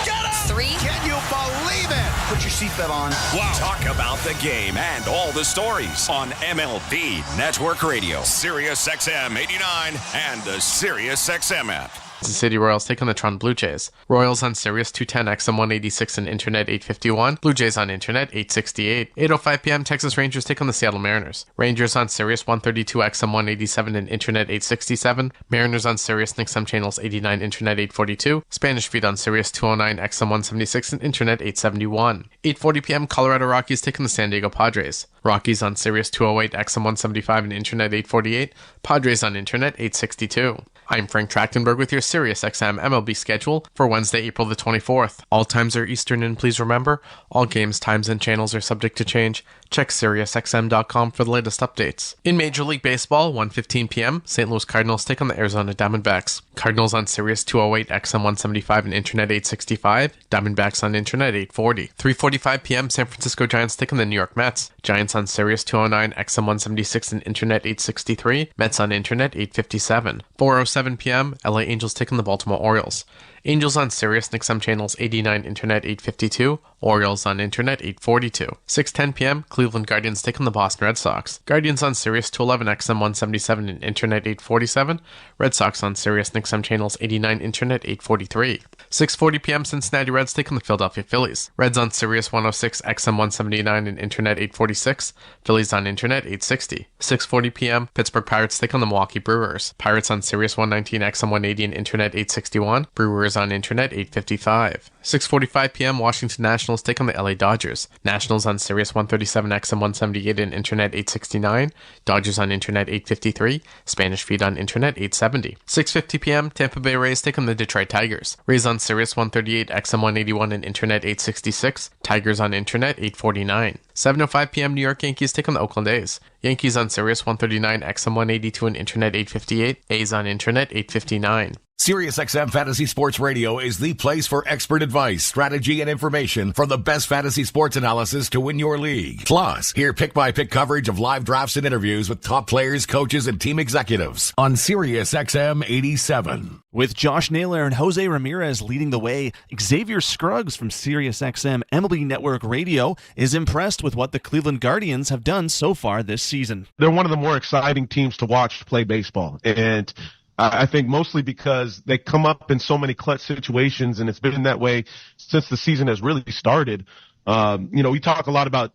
Get up.
3.
Can you believe it?
Put your seatbelt on.
Wow.
Talk about the game and all the stories on MLB Network Radio, SiriusXM 89, and the SiriusXM app.
The City Royals take on the Toronto Blue Jays. Royals on Sirius 210, XM 186 and Internet 851. Blue Jays on Internet 868. 8:05 p.m. Texas Rangers take on the Seattle Mariners. Rangers on Sirius 132, XM 187 and Internet 867. Mariners on Sirius and XM channels 89, Internet 842. Spanish feed on Sirius 209, XM 176 and Internet 871. 8:40 p.m. Colorado Rockies take on the San Diego Padres. Rockies on Sirius 208, XM 175 and Internet 848. Padres on Internet 862. I'm Frank Trachtenberg with your SiriusXM MLB schedule for Wednesday, April the 24th. All times are Eastern, and please remember, all games, times, and channels are subject to change. Check SiriusXM.com for the latest updates. In Major League Baseball, 1:15 p.m., St. Louis Cardinals take on the Arizona Diamondbacks. Cardinals on Sirius 208, XM 175, and Internet 865. Diamondbacks on Internet 840. 3:45 p.m., San Francisco Giants take on the New York Mets. Giants on Sirius 209, XM 176, and Internet 863. Mets on Internet 857. 4:07 p.m., LA Angels take on the Baltimore Orioles. Angels on Sirius and XM channels 89, Internet 852. Orioles on Internet 842. 6:10 p.m., Cleveland Guardians take on the Boston Red Sox. Guardians on Sirius 211 XM 177 and Internet 847. Red Sox on Sirius and XM channels 89 Internet 843. 6:40 p.m., Cincinnati Reds take on the Philadelphia Phillies. Reds on Sirius 106 XM 179 and Internet 846. Phillies on Internet 860. 6:40 p.m., Pittsburgh Pirates take on the Milwaukee Brewers. Pirates on Sirius 119 XM 180 and Internet 861. Brewers on Internet 855. 6:45 p.m., Washington Nationals take on the LA Dodgers. Nationals on Sirius 137 XM 178 and Internet 869. Dodgers on Internet 853. Spanish feed on Internet 870. 6:50 p.m., Tampa Bay Rays take on the Detroit Tigers. Rays on Sirius 138 XM 181 and Internet 866. Tigers on Internet 849. 7:05 p.m., New York Yankees take on the Oakland A's. Yankees on Sirius 139 XM 182 and Internet 858. A's on Internet 859.
SiriusXM Fantasy Sports Radio is the place for expert advice, strategy, and information from the best fantasy sports analysis to win your league. Plus, hear pick-by-pick coverage of live drafts and interviews with top players, coaches, and team executives on SiriusXM 87.
With Josh Naylor and Jose Ramirez leading the way, Xavier Scruggs from SiriusXM MLB Network Radio is impressed with what the Cleveland Guardians have done so far this season.
They're one of the more exciting teams to watch play baseball, and I think mostly because they come up in so many clutch situations, and it's been that way since the season has really started. We talk a lot about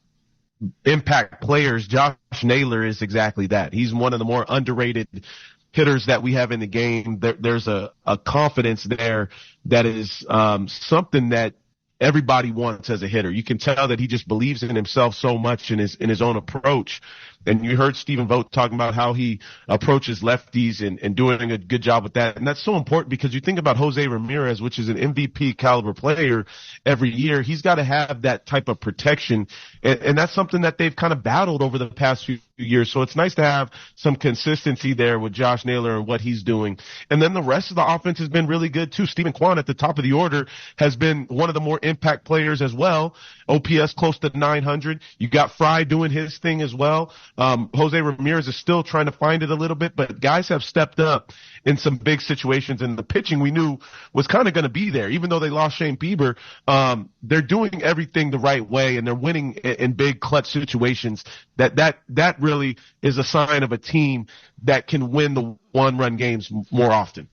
impact players. Josh Naylor is exactly that. He's one of the more underrated hitters that we have in the game. There's a confidence there that is something that everybody wants as a hitter. You can tell that he just believes in himself so much in his own approach. And you heard Stephen Vogt talking about how he approaches lefties and doing a good job with that. And that's so important because you think about Jose Ramirez, which is an MVP caliber player every year. He's got to have that type of protection. And that's something that they've kind of battled over the past few years. So it's nice to have some consistency there with Josh Naylor and what he's doing. And then the rest of the offense has been really good too. Stephen Kwan at the top of the order has been one of the more impact players as well. OPS close to 900. You got Fry doing his thing as well. Jose Ramirez is still trying to find it a little bit, but guys have stepped up in some big situations, and the pitching we knew was kind of going to be there. Even though they lost Shane Bieber, they're doing everything the right way, and they're winning in big clutch situations. That really is a sign of a team that can win the one-run games more often.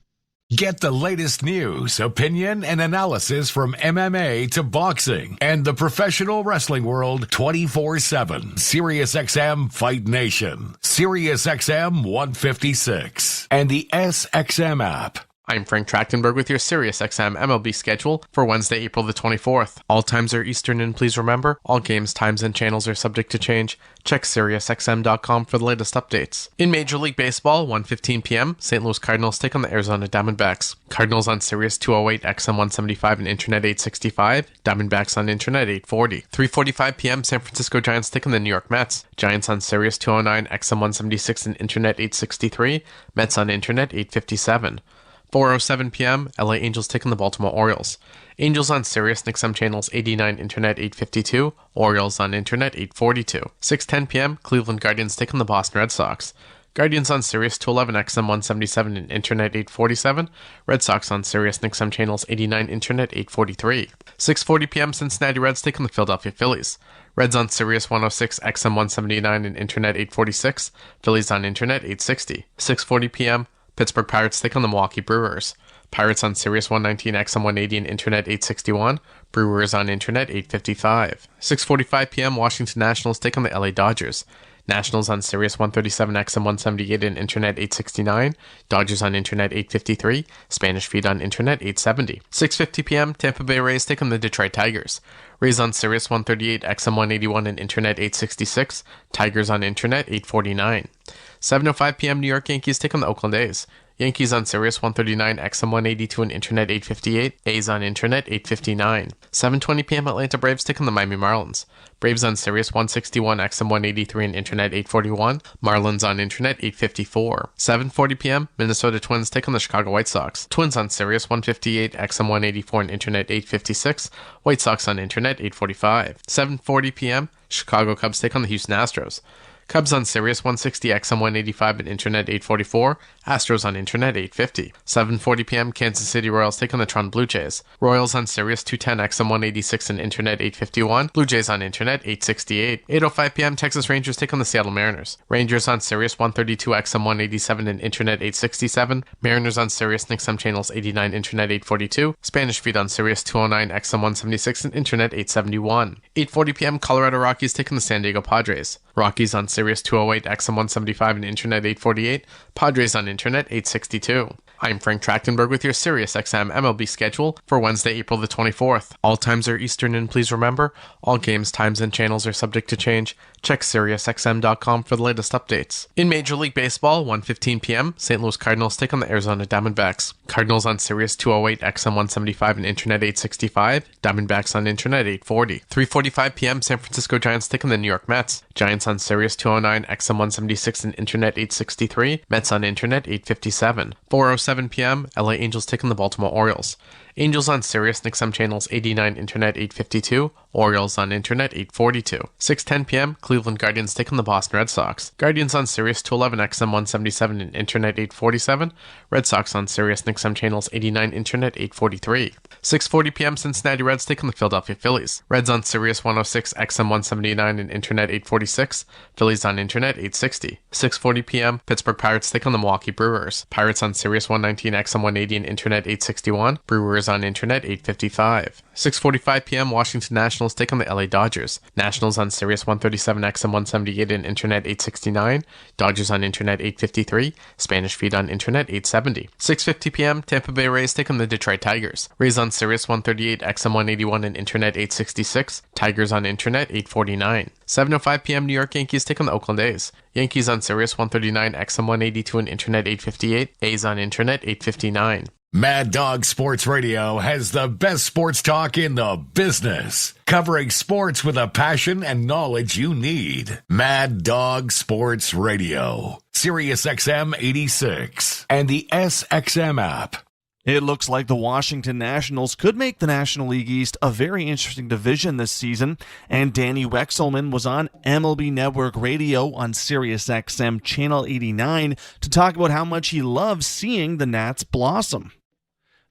Get the latest news, opinion, and analysis from MMA to boxing and the professional wrestling world 24/7. SiriusXM Fight Nation, SiriusXM 156, and the SXM app.
I'm Frank Trachtenberg with your SiriusXM MLB schedule for Wednesday, April the 24th. All times are Eastern, and please remember, all games, times, and channels are subject to change. Check SiriusXM.com for the latest updates. In Major League Baseball, 1:15 p.m., St. Louis Cardinals take on the Arizona Diamondbacks. Cardinals on Sirius 208, XM 175, and Internet 865. Diamondbacks on Internet 840. 3:45 p.m., San Francisco Giants take on the New York Mets. Giants on Sirius 209, XM 176, and Internet 863. Mets on Internet 857. 4:07 p.m., LA Angels take on the Baltimore Orioles. Angels on Sirius and XM channels 89, Internet 852. Orioles on Internet 842. 6:10 p.m., Cleveland Guardians take on the Boston Red Sox. Guardians on Sirius 211, XM 177, and Internet 847. Red Sox on Sirius and XM channels 89, Internet 843. 6:40 p.m., Cincinnati Reds take on the Philadelphia Phillies. Reds on Sirius 106, XM 179, and Internet 846. Phillies on Internet 860. 6:40 p.m., Pittsburgh Pirates take on the Milwaukee Brewers. Pirates on Sirius 119, XM 180, and Internet 861. Brewers on Internet 855. 6:45 p.m., Washington Nationals take on the LA Dodgers. Nationals on Sirius 137, XM 178, and Internet 869. Dodgers on Internet 853. Spanish feed on Internet 870. 6:50 p.m., Tampa Bay Rays take on the Detroit Tigers. Rays on Sirius 138, XM 181, and Internet 866. Tigers on Internet 849. 7:05 p.m., New York Yankees take on the Oakland A's. Yankees on Sirius 139, XM 182, and Internet 858. A's on Internet 859. 7:20 p.m., Atlanta Braves take on the Miami Marlins. Braves on Sirius 161, XM 183, and Internet 841. Marlins on Internet 854. 7:40 p.m., Minnesota Twins take on the Chicago White Sox. Twins on Sirius 158, XM 184, and Internet 856. White Sox on Internet 845. 7:40 p.m., Chicago Cubs take on the Houston Astros. Cubs on Sirius 160 XM 185 and Internet 844. Astros on Internet 850. 7:40 p.m. Kansas City Royals take on the Toronto Blue Jays. Royals on Sirius 210 XM 186 and Internet 851. Blue Jays on Internet 868. 8:05 p.m. Texas Rangers take on the Seattle Mariners. Rangers on Sirius 132 XM 187 and Internet 867. Mariners on Sirius XM channels 89 Internet 842. Spanish feed on Sirius 209 XM 176 and Internet 871. 8:40 p.m. Colorado Rockies take on the San Diego Padres. Rockies on Sirius 208 XM 175 and Internet 848. Padres on Internet 862. I'm Frank Trachtenberg with your Sirius XM MLB schedule for Wednesday, April the 24th. All times are Eastern, and please remember, all games, times, and channels are subject to change. Check SiriusXM.com for the latest updates. In Major League Baseball, 1:15 p.m., St. Louis Cardinals take on the Arizona Diamondbacks. Cardinals on Sirius 208 XM 175 and Internet 865. Diamondbacks on Internet 840. 3:45 p.m., San Francisco Giants take on the New York Mets. Giants on Sirius 209 XM 176 and Internet 863. Mets on Internet 857. 4:07 p.m., LA Angels take on the Baltimore Orioles. Angels on Sirius XM channels 89 Internet 852. Orioles on Internet 842. 6:10 p.m., Cleveland Guardians take on the Boston Red Sox. Guardians on Sirius 211 XM 177 and Internet 847. Red Sox on Sirius XM channels 89 Internet 843. 6:40 p.m., Cincinnati Reds take on the Philadelphia Phillies. Reds on Sirius 106 XM 179 and Internet 846. Phillies on Internet 860. 6:40 p.m., Pittsburgh Pirates take on the Milwaukee Brewers. Pirates on Sirius 119 XM 180 and Internet 861. Brewers on Internet 855. 6:45 p.m., Washington Nationals take on the LA Dodgers. Nationals on Sirius 137 XM 178 and Internet 869. Dodgers on Internet 853. Spanish feed on Internet 870. 6:50 p.m., Tampa Bay Rays take on the Detroit Tigers. Rays on Sirius 138 XM 181 and Internet 866. Tigers on Internet 849. 7:05 p.m., New York Yankees take on the Oakland A's. Yankees on Sirius 139 XM 182 and Internet 858. A's on Internet 859.
Mad Dog Sports Radio has the best sports talk in the business, covering sports with a passion and knowledge you need. Mad Dog Sports Radio, Sirius XM 86, and the SXM app.
It looks like the Washington Nationals could make the National League East a very interesting division this season, and Danny Wexelman was on MLB Network Radio on Sirius XM Channel 89 to talk about how much he loves seeing the Nats blossom.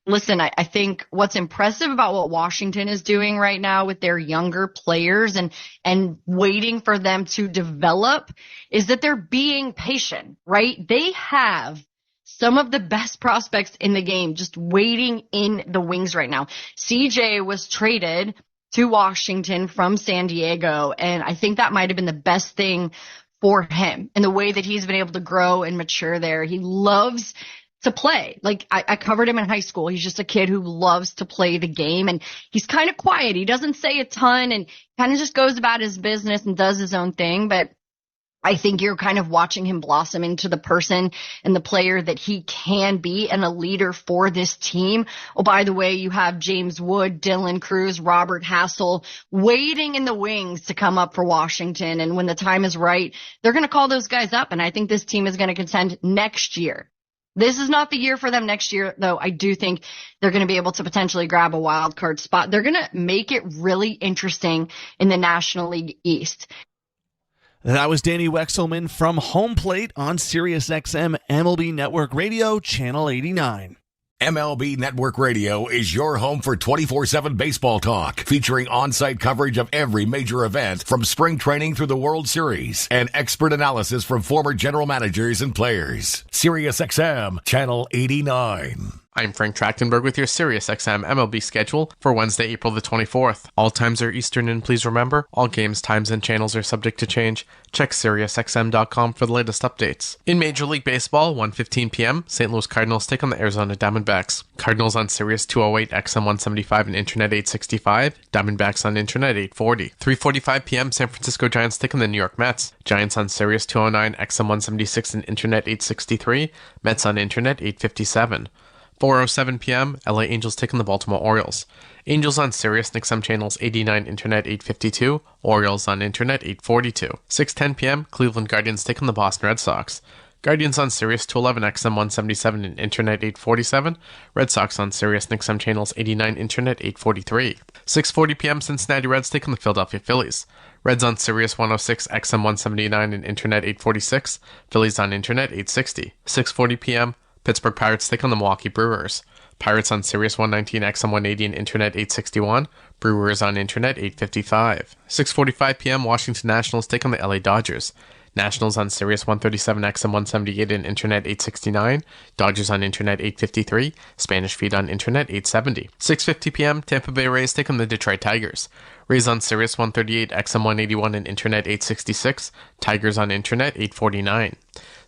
Listen, I think what's impressive about what Washington is doing right now with their younger players and waiting for them to develop is that they're being patient, right? They have some of the best prospects in the game just waiting in the wings right now. CJ was traded to Washington from San Diego, and I think that might have been the best thing for him in the way that he's been able to grow and mature there. He loves to play. Like, I covered him in high school. He's just a kid who loves to play the game, and he's kind of quiet. He doesn't say a ton and kind of just goes about his business and does his own thing, but I think you're kind of watching him blossom into the person and the player that he can be and a leader for this team. Oh, by the way, you have James Wood, Dylan Cruz, Robert Hassel waiting in the wings to come up for Washington, and when the time is right, they're going to call those guys up, and I think this team is going to contend next year. This is not the year for them next year, though. I do think they're going to be able to potentially grab a wild card spot. They're going to make it really interesting in the National League East.
That was Danny Wexelman from Home Plate on Sirius XM MLB Network Radio, Channel 89.
MLB Network Radio is your home for 24/7 baseball talk, featuring on-site coverage of every major event from spring training through the World Series and expert analysis from former general managers and players. Sirius XM, Channel 89.
I'm Frank Trachtenberg with your Sirius XM MLB schedule for Wednesday, April the 24th. All times are Eastern, and please remember, all games, times, and channels are subject to change. Check SiriusXM.com for the latest updates. In Major League Baseball, 1:15 p.m., St. Louis Cardinals take on the Arizona Diamondbacks. Cardinals on Sirius 208 XM 175 and Internet 865. Diamondbacks on Internet 840. 3:45 p.m., San Francisco Giants take on the New York Mets. Giants on Sirius 209 XM 176 and Internet 863. Mets on Internet 857. 4:07 p.m., LA Angels take on the Baltimore Orioles. Angels on Sirius XM channels 89 Internet 852. Orioles on Internet 842. 6:10 p.m., Cleveland Guardians take on the Boston Red Sox. Guardians on Sirius 211 XM 177 and Internet 847. Red Sox on Sirius and XM channels 89, Internet 843. 6:40 p.m. Cincinnati Reds take on the Philadelphia Phillies. Reds on Sirius 106 XM 179 and Internet 846. Phillies on Internet 860. 6:40 p.m. Pittsburgh Pirates take on the Milwaukee Brewers. Pirates on Sirius 119 XM 180 and Internet 861. Brewers on Internet 855. 6:45 p.m. Washington Nationals take on the LA Dodgers. Nationals on Sirius 137 XM 178 and Internet 869. Dodgers on Internet 853. Spanish feed on Internet 870. 6:50 p.m. Tampa Bay Rays take on the Detroit Tigers. Rays on Sirius 138 XM 181 and Internet 866. Tigers on Internet 849.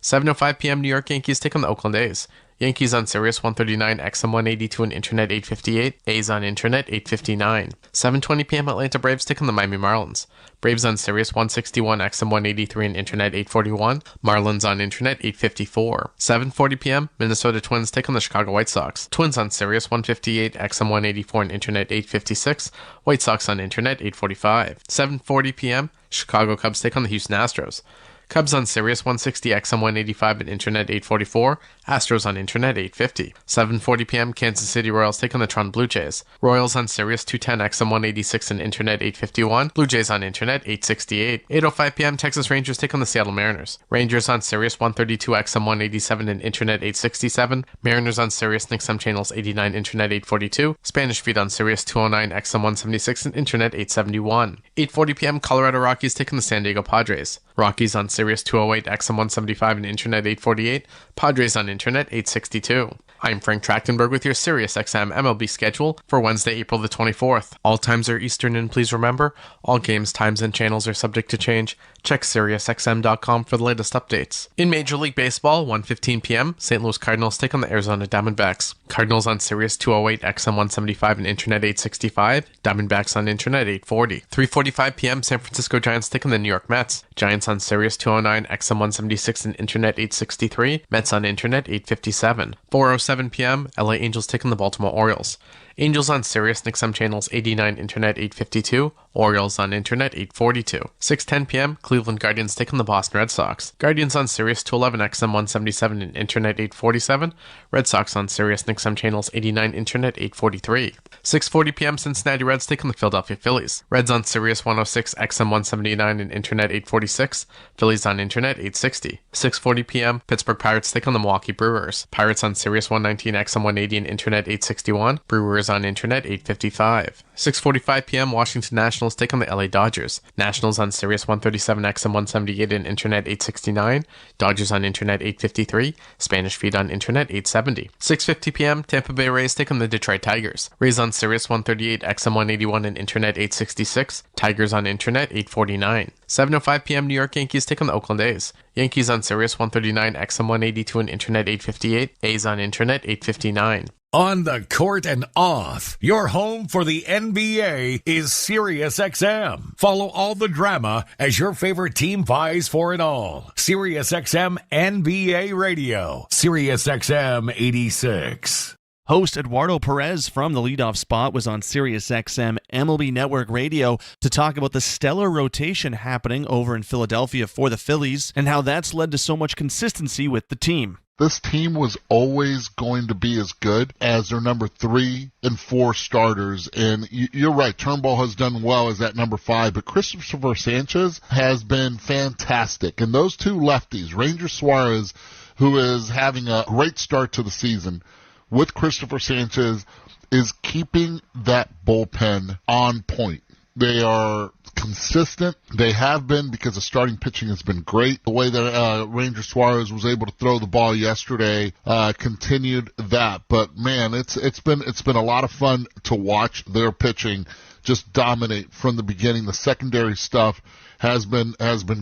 7:05 p.m. New York Yankees take on the Oakland A's. Yankees on Sirius 139 XM 182 and Internet 858. A's on Internet 859. 7:20 p.m. Atlanta Braves take on the Miami Marlins. Braves on Sirius 161 XM 183 and Internet 841. Marlins on Internet 854. 7:40 p.m. Minnesota Twins take on the Chicago White Sox. Twins on Sirius 158 XM 184 and Internet 856. White Sox on Internet 845. 7:40 p.m. Chicago Cubs take on the Houston Astros. Cubs on Sirius 160 XM 185 and Internet 844. Astros on Internet 850. 7:40 p.m. Kansas City Royals take on the Toronto Blue Jays. Royals on Sirius 210 XM 186 and Internet 851. Blue Jays on Internet 868. 8:05 p.m. Texas Rangers take on the Seattle Mariners. Rangers on Sirius 132 XM 187 and Internet 867. Mariners on Sirius and XM channels 89, Internet 842. Spanish feed on Sirius 209 XM 176 and Internet 871. 8:40 p.m. Colorado Rockies take on the San Diego Padres. Rockies on Sirius 208 XM 175 and Internet 848. Padres on Internet 862. I'm Frank Trachtenberg with your Sirius XM MLB schedule for Wednesday, April the 24th. All times are Eastern, and please remember, all games, times, and channels are subject to change. Check SiriusXM.com for the latest updates. In Major League Baseball, 1:15 p.m., St. Louis Cardinals take on the Arizona Diamondbacks. Cardinals on Sirius 208 XM 175 and Internet 865. Diamondbacks on Internet 840. 3:45 p.m., San Francisco Giants take on the New York Mets. Giants on Sirius 209 XM 176 and Internet 863. Mets on Internet 857. 4:07 p.m., LA Angels take on the Baltimore Orioles. Angels on Sirius and XM channels 89, Internet 852. Orioles on Internet 842. 6:10 p.m., Cleveland Guardians take on the Boston Red Sox. Guardians on Sirius 211 XM 177 and Internet 847. Red Sox on Sirius and XM channels 89, Internet 843. 6:40 p.m., Cincinnati Reds take on the Philadelphia Phillies. Reds on Sirius 106 XM 179 and Internet 846. Phillies on Internet 860. 6:40 p.m., Pittsburgh Pirates take on the Milwaukee Brewers. Pirates on Sirius 119 XM 180 and Internet 861. Brewers on Internet 855. 6:45 p.m., Washington Nationals take on the LA Dodgers. Nationals on Sirius 137 XM 178 and Internet 869. Dodgers on Internet 853. Spanish feed on Internet 870. 6:50 p.m., Tampa Bay Rays take on the Detroit Tigers. Rays on Sirius 138 XM 181 and Internet 866. Tigers on Internet 849. 7:05 p.m., New York Yankees take on the Oakland A's. Yankees on Sirius 139 XM 182 and Internet 858. A's on Internet 859.
On the court and off, your home for the NBA is SiriusXM. Follow all the drama as your favorite team vies for it all. SiriusXM NBA Radio. SiriusXM 86.
Host Eduardo Perez from the leadoff spot was on SiriusXM MLB Network Radio to talk about the stellar rotation happening over in Philadelphia for the Phillies and how that's led to so much consistency with the team.
This team was always going to be as good as their number 3 and 4 starters. And you're right, Turnbull has done well as that number 5, but Christopher Sanchez has been fantastic. And those two lefties, Ranger Suarez, who is having a great start to the season, with Christopher Sanchez, is keeping that bullpen on point. They are consistent. They have been because the starting pitching has been great. The way that Ranger Suarez was able to throw the ball yesterday continued that. But man, it's been a lot of fun to watch their pitching just dominate from the beginning. The secondary stuff has been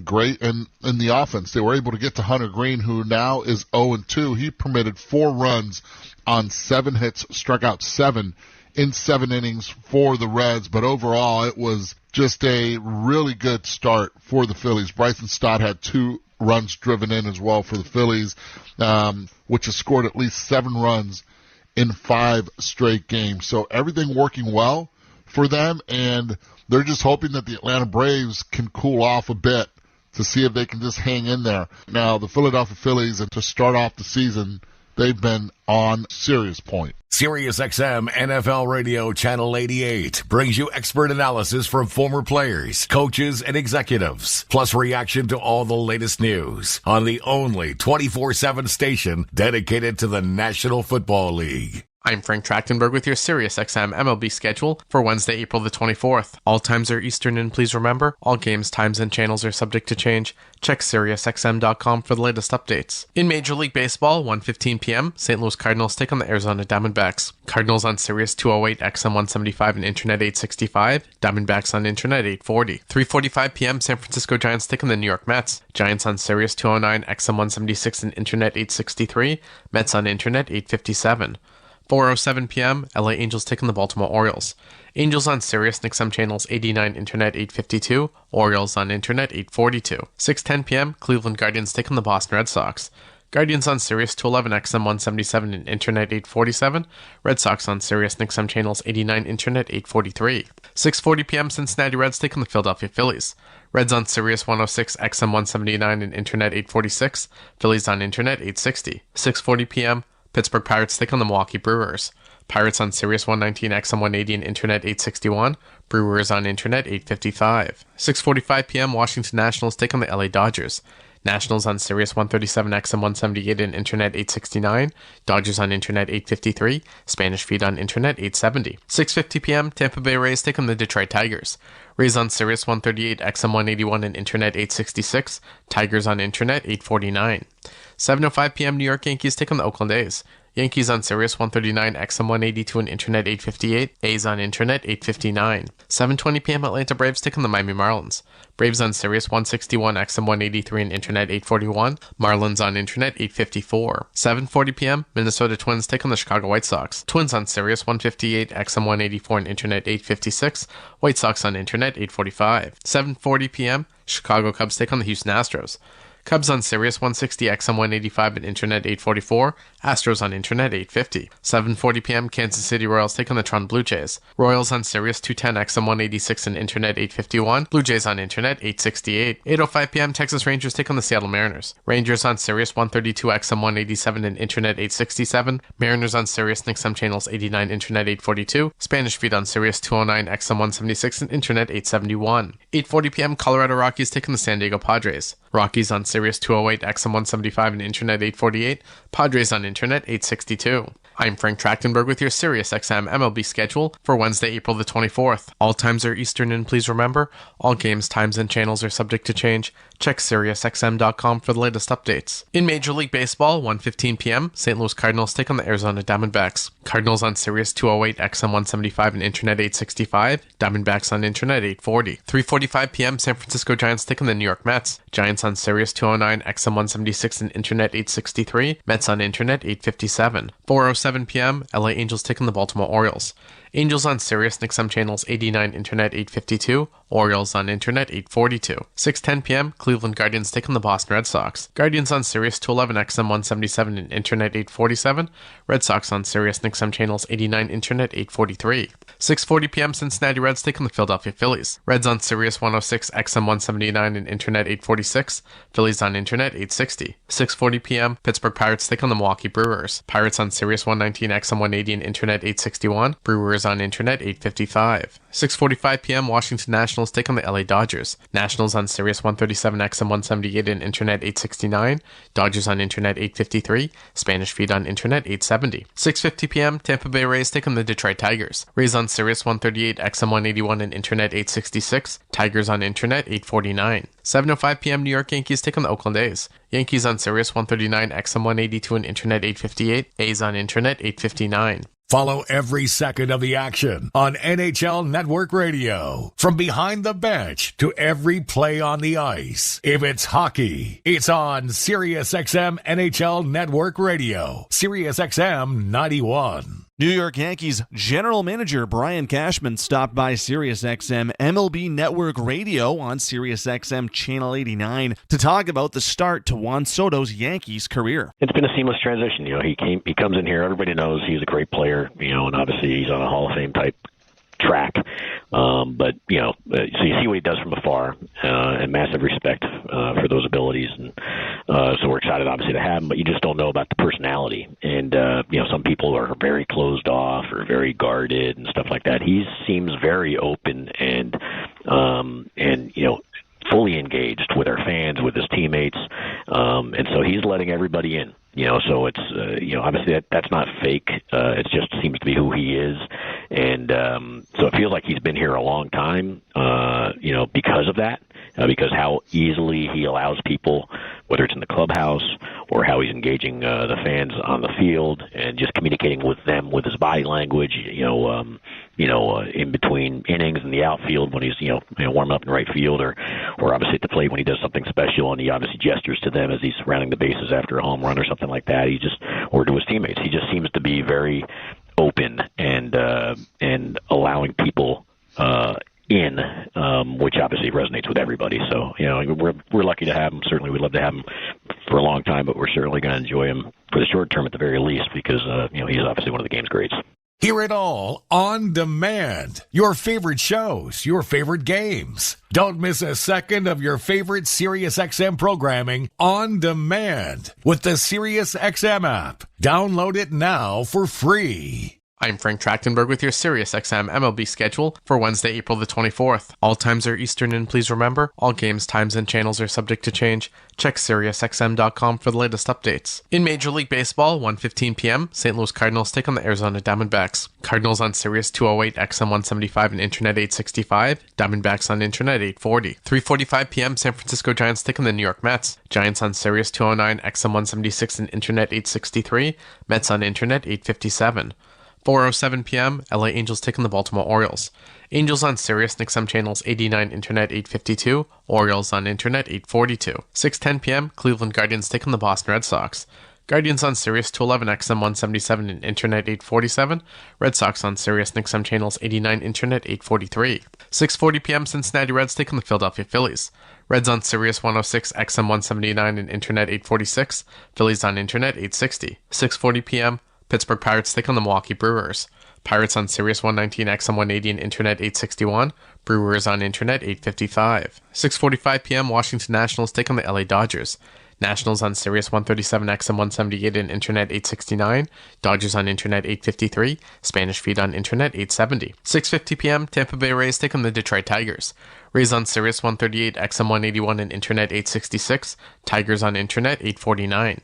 great, and in the offense, they were able to get to Hunter Green, who now is 0-2. He permitted 4 runs on 7 hits, struck out 7 in 7 innings for the Reds, but overall it was just a really good start for the Phillies. Bryson Stott had 2 runs driven in as well for the Phillies, which has scored at least 7 runs in 5 straight games. So everything working well for them, and they're just hoping that the Atlanta Braves can cool off a bit to see if they can just hang in there. Now, the Philadelphia Phillies, and to start off the season, they've been on serious point.
SiriusXM NFL Radio Channel 88 brings you expert analysis from former players, coaches, and executives, plus reaction to all the latest news on the only 24/7 station dedicated to the National Football League.
I'm Frank Trachtenberg with your SiriusXM MLB schedule for Wednesday, April the 24th. All times are Eastern, and please remember, all games, times, and channels are subject to change. Check SiriusXM.com for the latest updates. In Major League Baseball, 1:15 p.m., St. Louis Cardinals take on the Arizona Diamondbacks. Cardinals on Sirius 208, XM 175, and Internet 865. Diamondbacks on Internet 840. 3:45 p.m., San Francisco Giants take on the New York Mets. Giants on Sirius 209, XM 176, and Internet 863. Mets on Internet 857. 4:07 p.m., LA Angels take on the Baltimore Orioles. Angels on Sirius and XM channels 89, Internet 852, Orioles on Internet 842. 6:10 p.m., Cleveland Guardians take on the Boston Red Sox. Guardians on Sirius 211, XM 177, and Internet 847. Red Sox on Sirius and XM channels 89, Internet 843. 6:40 p.m., Cincinnati Reds take on the Philadelphia Phillies. Reds on Sirius 106, XM 179, and Internet 846. Phillies on Internet 860. 6:40 p.m., Pittsburgh Pirates take on the Milwaukee Brewers. Pirates on Sirius 119, XM 180, and Internet 861. Brewers on Internet 855. 6:45 p.m., Washington Nationals take on the LA Dodgers. Nationals on Sirius 137, XM 178, and Internet 869. Dodgers on Internet 853. Spanish feed on Internet 870. 6:50 p.m., Tampa Bay Rays take on the Detroit Tigers. Rays on Sirius 138, XM 181, and Internet 866. Tigers on Internet 849. 7:05 p.m., New York Yankees take on the Oakland A's. Yankees on Sirius 139, XM 182, and Internet 858. A's on Internet 859. 7:20 p.m., Atlanta Braves take on the Miami Marlins. Braves on Sirius 161, XM 183, and Internet 841. Marlins on Internet 854. 7:40 p.m., Minnesota Twins take on the Chicago White Sox. Twins on Sirius 158, XM 184, and Internet 856. White Sox on Internet 845. 7:40 p.m., Chicago Cubs take on the Houston Astros. Cubs on Sirius 160, XM 185, and Internet 844. Astros on Internet 850. 7:40 p.m., Kansas City Royals take on the Toronto Blue Jays. Royals on Sirius 210, XM 186, and Internet 851. Blue Jays on Internet 868. 8:05 p.m., Texas Rangers take on the Seattle Mariners. Rangers on Sirius 132, XM 187, and Internet 867. Mariners on Sirius and XM channels 89, Internet 842. Spanish feed on Sirius 209, XM 176, and Internet 871. 8:40 p.m., Colorado Rockies take on the San Diego Padres. Rockies on Sirius 208, XM 175, and Internet 848. Padres on Internet 862. I'm Frank Trachtenberg with your SiriusXM MLB schedule for Wednesday, April the 24th. All times are Eastern, and please remember, all games, times, and channels are subject to change. Check SiriusXM.com for the latest updates. In Major League Baseball, 1:15 p.m., St. Louis Cardinals take on the Arizona Diamondbacks. Cardinals on Sirius 208, XM 175, and Internet 865. Diamondbacks on Internet 840. 3:45 p.m., San Francisco Giants take on the New York Mets. Giants on Sirius 209, XM 176, and Internet 863. Mets on Internet 857. 4:07 p.m., LA Angels take on the Baltimore Orioles. Angels on Sirius and XM channels 89, Internet 852. Orioles on Internet 842. 6:10 p.m., Cleveland Guardians take on the Boston Red Sox. Guardians on Sirius 211, XM 177, and Internet 847. Red Sox on Sirius and XM channels 89, Internet 843. 6:40 p.m., Cincinnati Reds take on the Philadelphia Phillies. Reds on Sirius 106, XM 179, and Internet 846. Phillies on Internet 860. 6:40 p.m., Pittsburgh Pirates take on the Milwaukee Brewers. Pirates on Sirius 119, XM 180, and Internet 861. Brewers on Internet 855. 6:45 p.m., Washington Nationals take on the LA Dodgers. Nationals on Sirius 137, XM 178, and Internet 869. Dodgers on Internet 853. Spanish feed on Internet 870. 6:50 p.m., Tampa Bay Rays take on the Detroit Tigers. Rays on Sirius 138, XM 181, and Internet 866. Tigers on Internet 849. 7:05 p.m., New York Yankees take on the Oakland A's. Yankees on Sirius 139, XM 182, and Internet 858. A's on Internet 859.
Follow every second of the action on NHL Network Radio. From behind the bench to every play on the ice. If it's hockey, it's on SiriusXM NHL Network Radio. SiriusXM 91.
New York Yankees general manager Brian Cashman stopped by SiriusXM MLB Network Radio on SiriusXM Channel 89 to talk about the start to Juan Soto's Yankees career.
It's been a seamless transition. He comes in here, everybody knows he's a great player, and obviously he's on a Hall of Fame type track. But so you see what he does from afar, and massive respect for those abilities, and so we're excited, obviously, to have him. But you just don't know about the personality, and some people are very closed off or very guarded and stuff like that. He seems very open and fully engaged with our fans, with his teammates, and so he's letting everybody in. So it's obviously that's not fake. It just seems to be who he is, and so it feels like he's been here a long time. Because of that, because how easily he allows people, whether it's in the clubhouse or how he's engaging the fans on the field and just communicating with them with his body language. In between innings in the outfield when he's warming up in right field, or obviously at the plate when he does something special and he obviously gestures to them as he's rounding the bases after a home run or something like that. Or to his teammates, he just seems to be very open and allowing people in, which obviously resonates with everybody. So we're lucky to have him. Certainly, we'd love to have him for a long time, but we're certainly going to enjoy him for the short term at the very least because he's obviously one of the game's greats.
Hear it all on demand. Your favorite shows, your favorite games. Don't miss a second of your favorite SiriusXM programming on demand with the SiriusXM app. Download it now for free.
I'm Frank Trachtenberg with your SiriusXM MLB schedule for Wednesday, April the 24th. All times are Eastern, and please remember, all games, times, and channels are subject to change. Check SiriusXM.com for the latest updates. In Major League Baseball, 1:15 p.m., St. Louis Cardinals take on the Arizona Diamondbacks. Cardinals on Sirius 208, XM 175, and Internet 865. Diamondbacks on Internet 840. 3:45 p.m., San Francisco Giants take on the New York Mets. Giants on Sirius 209, XM 176, and Internet 863. Mets on Internet 857. 4:07 p.m., LA Angels take on the Baltimore Orioles. Angels on Sirius XM channels 89, Internet 852, Orioles on Internet 842. 6:10 p.m., Cleveland Guardians take on the Boston Red Sox. Guardians on Sirius 211, XM 177, and Internet 847. Red Sox on Sirius XM channels 89, Internet 843. 6:40 p.m., Cincinnati Reds take on the Philadelphia Phillies. Reds on Sirius 106, XM 179, and Internet 846. Phillies on Internet 860. 6:40 p.m., Pittsburgh Pirates take on the Milwaukee Brewers. Pirates on Sirius 119, XM 180, and Internet 861. Brewers on Internet 855. 6:45 p.m., Washington Nationals take on the LA Dodgers. Nationals on Sirius 137, XM 178, and Internet 869. Dodgers on Internet 853. Spanish feed on Internet 870. 6:50 p.m., Tampa Bay Rays take on the Detroit Tigers. Rays on Sirius 138, XM 181, and Internet 866. Tigers on Internet 849.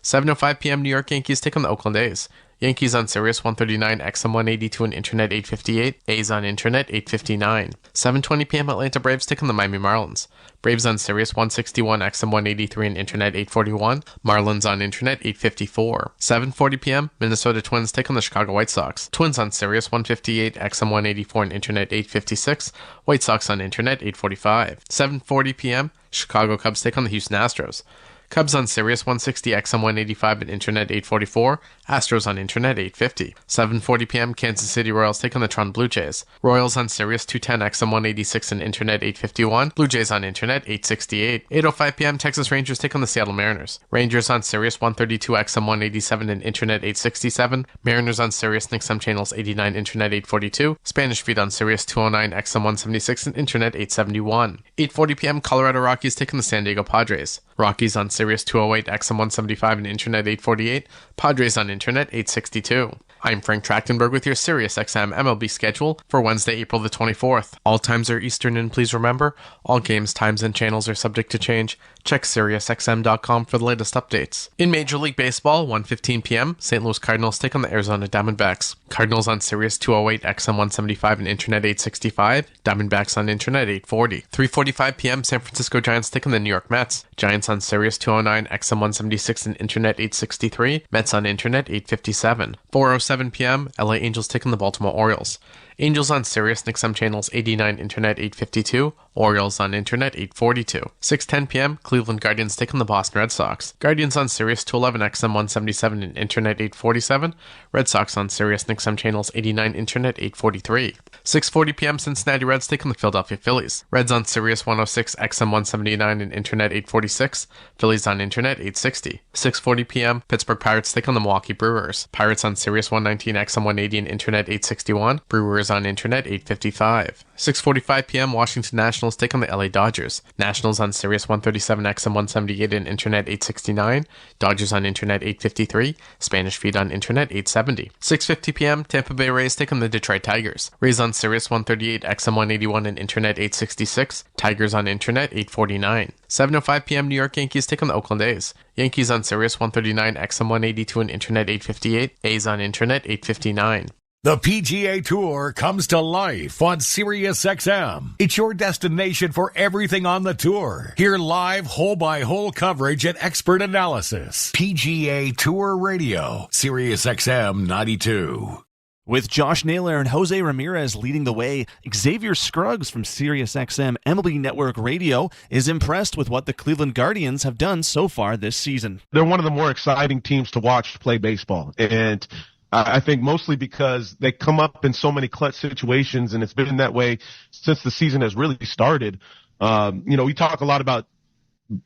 7:05 p.m., New York Yankees take on the Oakland A's. Yankees on Sirius 139, XM 182, and Internet 858. A's on Internet 859. 7:20 p.m., Atlanta Braves take on the Miami Marlins. Braves on Sirius 161, XM 183, and Internet 841. Marlins on Internet 854. 7:40 p.m., Minnesota Twins take on the Chicago White Sox. Twins on Sirius 158, XM 184, and Internet 856. White Sox on Internet 845. 7:40 p.m., Chicago Cubs take on the Houston Astros. Cubs on Sirius 160, XM 185, and Internet 844. Astros on Internet 850. 7:40 p.m., Kansas City Royals take on the Toronto Blue Jays. Royals on Sirius 210, XM 186, and Internet 851. Blue Jays on Internet 868. 8:05 p.m., Texas Rangers take on the Seattle Mariners. Rangers on Sirius 132, XM 187, and Internet 867. Mariners on Sirius XM channels 89, Internet 842. Spanish feed on Sirius 209, XM 176, and Internet 871. 8:40 p.m., Colorado Rockies take on the San Diego Padres. Rockies on Sirius 208, XM 175, and Internet 848. Padres on Internet 862. I'm Frank Trachtenberg with your SiriusXM MLB schedule for Wednesday, April the 24th. All times are Eastern, and please remember, all games, times, and channels are subject to change. Check SiriusXM.com for the latest updates. In Major League Baseball, 1:15 p.m., St. Louis Cardinals take on the Arizona Diamondbacks. Cardinals on Sirius 208, XM 175, and Internet 865. Diamondbacks on Internet 840. 3:45 p.m., San Francisco Giants take on the New York Mets. Giants on Sirius 209, XM 176, and Internet 863. Mets on Internet 857. 4:07 p.m., LA Angels take on the Baltimore Orioles. Angels on Sirius XM channels 89, Internet 852. Orioles on Internet 842. 6:10 p.m., Cleveland Guardians take on the Boston Red Sox. Guardians on Sirius 211, XM 177, and Internet 847. Red Sox on Sirius XM channels 89, Internet 843. 6:40 p.m., Cincinnati Reds take on the Philadelphia Phillies. Reds on Sirius 106, XM 179, and Internet 846. Phillies on Internet 860. 6:40 p.m., Pittsburgh Pirates take on the Milwaukee Brewers. Pirates on Sirius 119, XM 180, and Internet 861. Brewers Tigers on Internet 855. 6:45 p.m. Washington Nationals take on the LA Dodgers. Nationals on Sirius 137 XM 178 and Internet 869. Dodgers on Internet 853. Spanish feed on Internet 870. 6:50 p.m. Tampa Bay Rays take on the Detroit Tigers. Rays on Sirius 138 XM 181 and Internet 866. Tigers on Internet 849. 7:05 p.m. New York Yankees take on the Oakland A's. Yankees on Sirius 139 XM 182 and Internet 858. A's on Internet 859.
The PGA Tour comes to life on SiriusXM. It's your destination for everything on the tour. Hear live hole-by-hole coverage and expert analysis. PGA Tour Radio, SiriusXM 92.
With Josh Naylor and Jose Ramirez leading the way, Xavier Scruggs from SiriusXM MLB Network Radio is impressed with what the Cleveland Guardians have done so far this season.
They're one of the more exciting teams to watch play baseball, and I think mostly because they come up in so many clutch situations, and it's been that way since the season has really started. We talk a lot about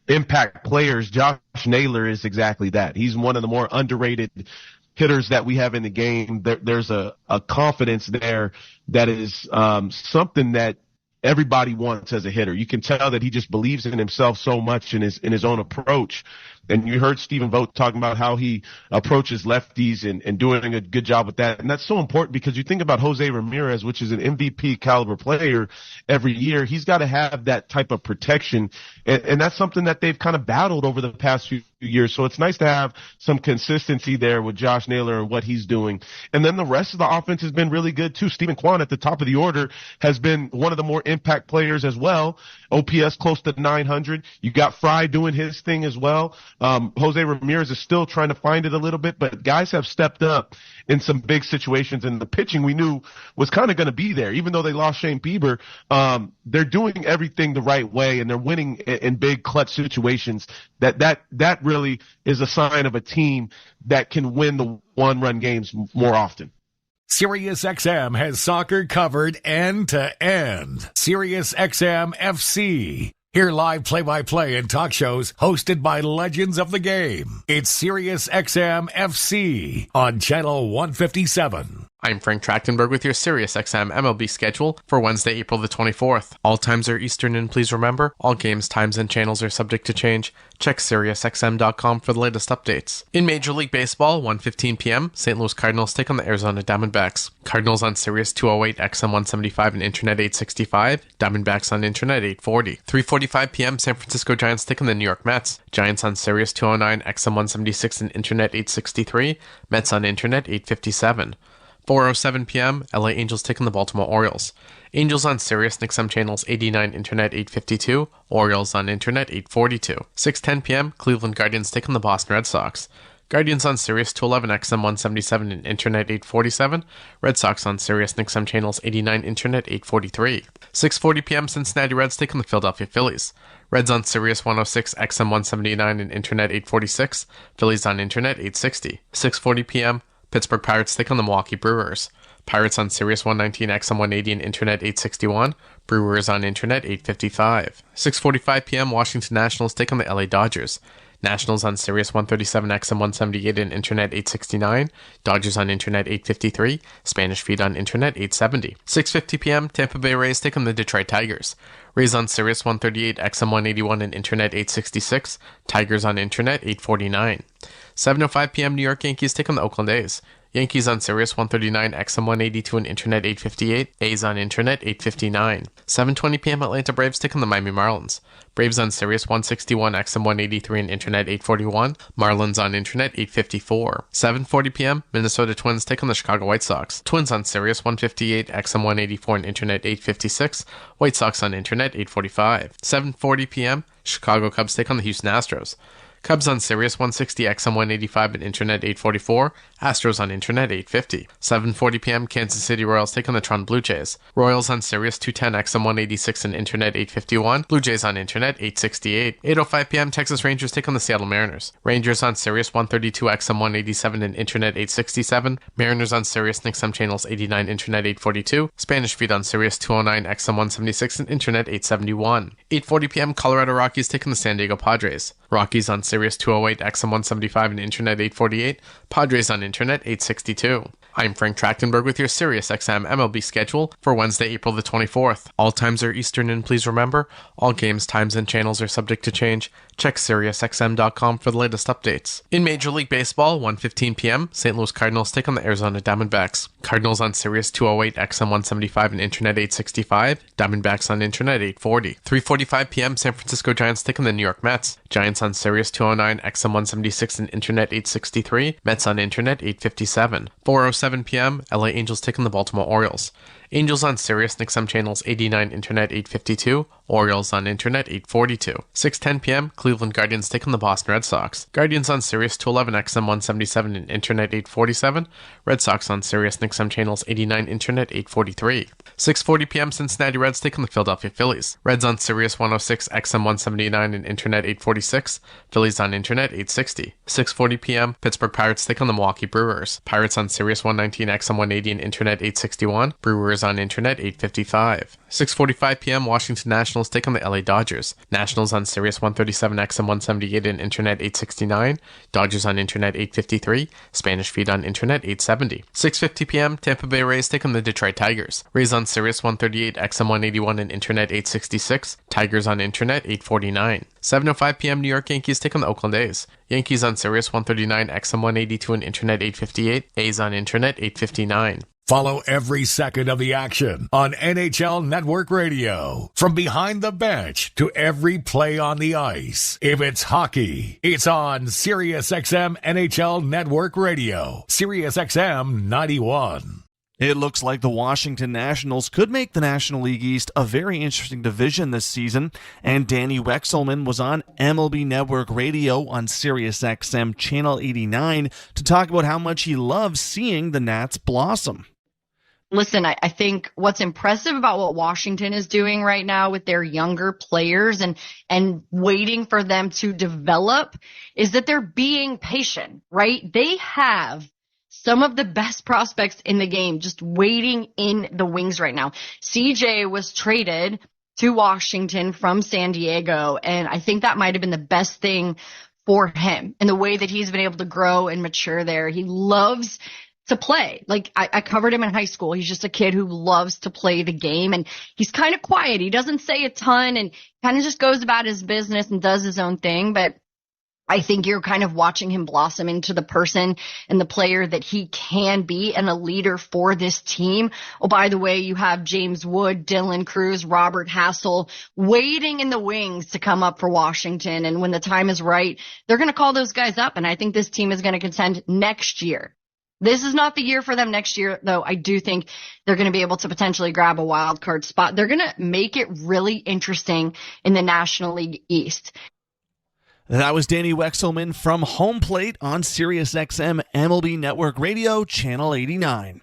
impact players. Josh Naylor is exactly that. He's one of the more underrated hitters that we have in the game. There's a confidence there that is something that everybody wants as a hitter. You can tell that he just believes in himself so much in his own approach. And you heard Stephen Vogt talking about how he approaches lefties and doing a good job with that. And that's so important because you think about Jose Ramirez, which is an MVP caliber player every year. He's got to have that type of protection. And that's something that they've kind of battled over the past few years. So it's nice to have some consistency there with Josh Naylor and what he's doing. And then the rest of the offense has been really good too. Stephen Kwan at the top of the order has been one of the more impact players as well. OPS close to 900. You got Fry doing his thing as well. Jose Ramirez is still trying to find it a little bit, but guys have stepped up in some big situations, and the pitching we knew was kind of going to be there. Even though they lost Shane Bieber, they're doing everything the right way, and they're winning in big clutch situations. That really is a sign of a team that can win the one-run games more often.
SiriusXM has soccer covered end to end. SiriusXM FC. Hear live play-by-play and talk shows hosted by legends of the game. It's SiriusXM FC on Channel 157.
I'm Frank Trachtenberg with your SiriusXM MLB schedule for Wednesday, April the 24th. All times are Eastern, and please remember, all games, times, and channels are subject to change. Check SiriusXM.com for the latest updates. In Major League Baseball, 1:15 p.m., St. Louis Cardinals take on the Arizona Diamondbacks. Cardinals on Sirius 208, XM 175, and Internet 865. Diamondbacks on Internet 840. 3:45 p.m., San Francisco Giants take on the New York Mets. Giants on Sirius 209, XM 176, and Internet 863. Mets on Internet 857. 4:07 p.m., LA Angels take on the Baltimore Orioles. Angels on Sirius XM channels 89, Internet 852. Orioles on Internet 842. 6:10 p.m., Cleveland Guardians take on the Boston Red Sox. Guardians on Sirius 211, XM 177, and Internet 847. Red Sox on Sirius XM channels 89, Internet 843. 6:40 p.m., Cincinnati Reds take on the Philadelphia Phillies. Reds on Sirius 106, XM 179, and Internet 846. Phillies on Internet 860. 6:40 p.m., Pittsburgh Pirates take on the Milwaukee Brewers. Pirates on Sirius 119, XM 180, and Internet 861. Brewers on Internet 855. 6:45 p.m., Washington Nationals take on the LA Dodgers. Nationals on Sirius 137, XM 178, and Internet 869. Dodgers on Internet 853. Spanish feed on Internet 870. 6:50 p.m., Tampa Bay Rays take on the Detroit Tigers. Rays on Sirius 138, XM 181, and Internet 866. Tigers on Internet 849. 7:05 p.m., New York Yankees take on the Oakland A's. Yankees on Sirius 139, XM 182, and Internet 858. A's on Internet 859. 7:20 p.m., Atlanta Braves take on the Miami Marlins. Braves on Sirius 161, XM 183, and Internet 841. Marlins on Internet 854. 7:40 p.m., Minnesota Twins take on the Chicago White Sox. Twins on Sirius 158, XM 184, and Internet 856. White Sox on Internet 845. 7:40 p.m., Chicago Cubs take on the Houston Astros. Cubs on Sirius 160, XM 185, and Internet 844. Astros on Internet 850. 7:40 p.m., Kansas City Royals take on the Toronto Blue Jays. Royals on Sirius 210, XM 186, and Internet 851. Blue Jays on Internet 868. 8:05 p.m., Texas Rangers take on the Seattle Mariners. Rangers on Sirius 132, XM 187, and Internet 867. Mariners on Sirius XM channels 89, Internet 842. Spanish feed on Sirius 209, XM 176, and Internet 871. 8:40 p.m. Colorado Rockies taking the San Diego Padres. Rockies on Sirius 208, XM 175 and Internet 848. Padres on Internet 862. I'm Frank Trachtenberg with your Sirius XM MLB schedule for Wednesday, April the 24th. All times are Eastern, and please remember, all games, times, and channels are subject to change. Check SiriusXM.com for the latest updates. In Major League Baseball, 1:15 p.m., St. Louis Cardinals take on the Arizona Diamondbacks. Cardinals on Sirius 208, XM 175 and Internet 865. Diamondbacks on Internet 840. 3:45 p.m., San Francisco Giants take on the New York Mets. Giants on Sirius 209, XM 176 and Internet 863. Mets on Internet 857. 4:07 p.m., LA Angels take on the Baltimore Orioles. Angels on Sirius XM channels 89, Internet 852. Orioles on Internet 842. 6:10 p.m., Cleveland Guardians take on the Boston Red Sox. Guardians on Sirius 211, XM 177 and Internet 847. Red Sox on Sirius XM channels 89, Internet 843. 6:40 p.m., Cincinnati Reds take on the Philadelphia Phillies. Reds on Sirius 106, XM 179 and Internet 846. Phillies on Internet 860. 6:40 p.m., Pittsburgh Pirates take on the Milwaukee Brewers. Pirates on Sirius 119, XM 180 and Internet 861. Brewers on Internet 855. 6:45 p.m., Washington Nationals take on the LA Dodgers. Nationals on Sirius 137, XM 178 and Internet 869. Dodgers on Internet 853. Spanish feed on Internet 870. 6:50 p.m., Tampa Bay Rays take on the Detroit Tigers. Rays on Sirius 138, XM 181 and Internet 866. Tigers on Internet 849. 7:05 p.m., New York Yankees take on the Oakland A's. Yankees on Sirius 139, XM 182 and Internet 858. A's on Internet 859.
Follow every second of the action on NHL Network Radio. From behind the bench to every play on the ice. If it's hockey, it's on SiriusXM NHL Network Radio. SiriusXM 91.
It looks like the Washington Nationals could make the National League East a very interesting division this season, and Danny Wexelman was on MLB Network Radio on SiriusXM Channel 89 to talk about how much he loves seeing the Nats blossom.
Listen, I think what's impressive about what Washington is doing right now with their younger players and waiting for them to develop is that they're being patient, right? They have some of the best prospects in the game just waiting in the wings right now. CJ was traded to Washington from San Diego, and I think that might have been the best thing for him in the way that he's been able to grow and mature there. He loves to play. Like, I covered him in high school. He's just a kid who loves to play the game, and he's kind of quiet. He doesn't say a ton and kind of just goes about his business and does his own thing, but I think you're kind of watching him blossom into the person and the player that he can be and a leader for this team. Oh, by the way, you have James Wood, Dylan Cruz, Robert Hassel waiting in the wings to come up for Washington. And when the time is right, they're going to call those guys up. And I think this team is going to contend next year. This is not the year for them next year, though. I do think they're going to be able to potentially grab a wild card spot. They're going to make it really interesting in the National League East.
That was Danny Wexelman from Home Plate on SiriusXM MLB Network Radio, Channel 89.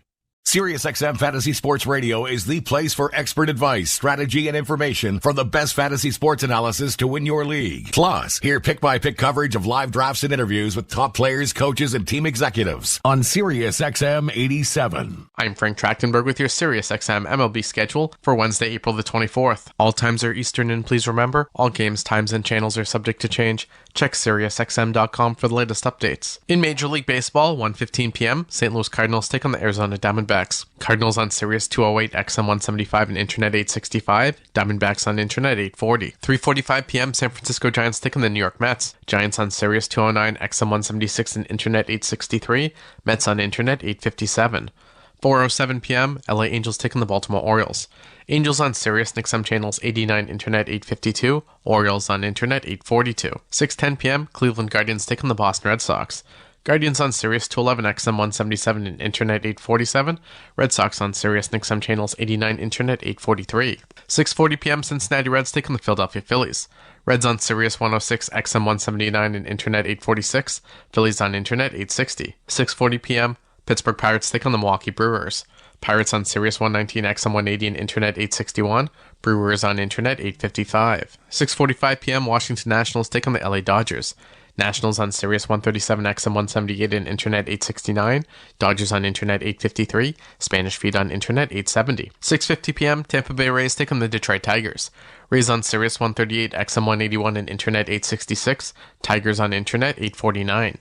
SiriusXM Fantasy Sports Radio is the place for expert advice, strategy, and information from the best fantasy sports analysis to win your league. Plus, hear pick-by-pick coverage of live drafts and interviews with top players, coaches, and team executives on SiriusXM 87.
I'm Frank Trachtenberg with your SiriusXM MLB schedule for Wednesday, April the 24th. All times are Eastern, and please remember, all games, times, and channels are subject to change. Check SiriusXM.com for the latest updates. In Major League Baseball, 1:15 p.m., St. Louis Cardinals take on the Arizona Diamondbacks. Cardinals on Sirius 208, XM 175 and Internet 865. Diamondbacks on Internet 840. 3:45 p.m., San Francisco Giants take on the New York Mets. Giants on Sirius 209, XM 176 and Internet 863. Mets on Internet 857. 4:07 p.m., LA Angels take on the Baltimore Orioles. Angels on Sirius XM channels 89, Internet 852. Orioles on Internet 842. 6:10 p.m., Cleveland Guardians take on the Boston Red Sox. Guardians on Sirius 211, XM 177 and Internet 847. Red Sox on Sirius XM channels 89, Internet 843. 6:40 p.m., Cincinnati Reds take on the Philadelphia Phillies. Reds on Sirius 106, XM 179 and Internet 846. Phillies on Internet 860. 6:40 p.m., Pittsburgh Pirates take on the Milwaukee Brewers. Pirates on Sirius 119, XM 180 and Internet 861. Brewers on Internet 855. 6:45 p.m., Washington Nationals take on the LA Dodgers. Nationals on Sirius 137 XM 178 and Internet 869. Dodgers on Internet 853. Spanish feed on Internet 870. 6:50 p.m. Tampa Bay Rays take on the Detroit Tigers. Rays on Sirius 138 XM 181 and Internet 866. Tigers on Internet 849.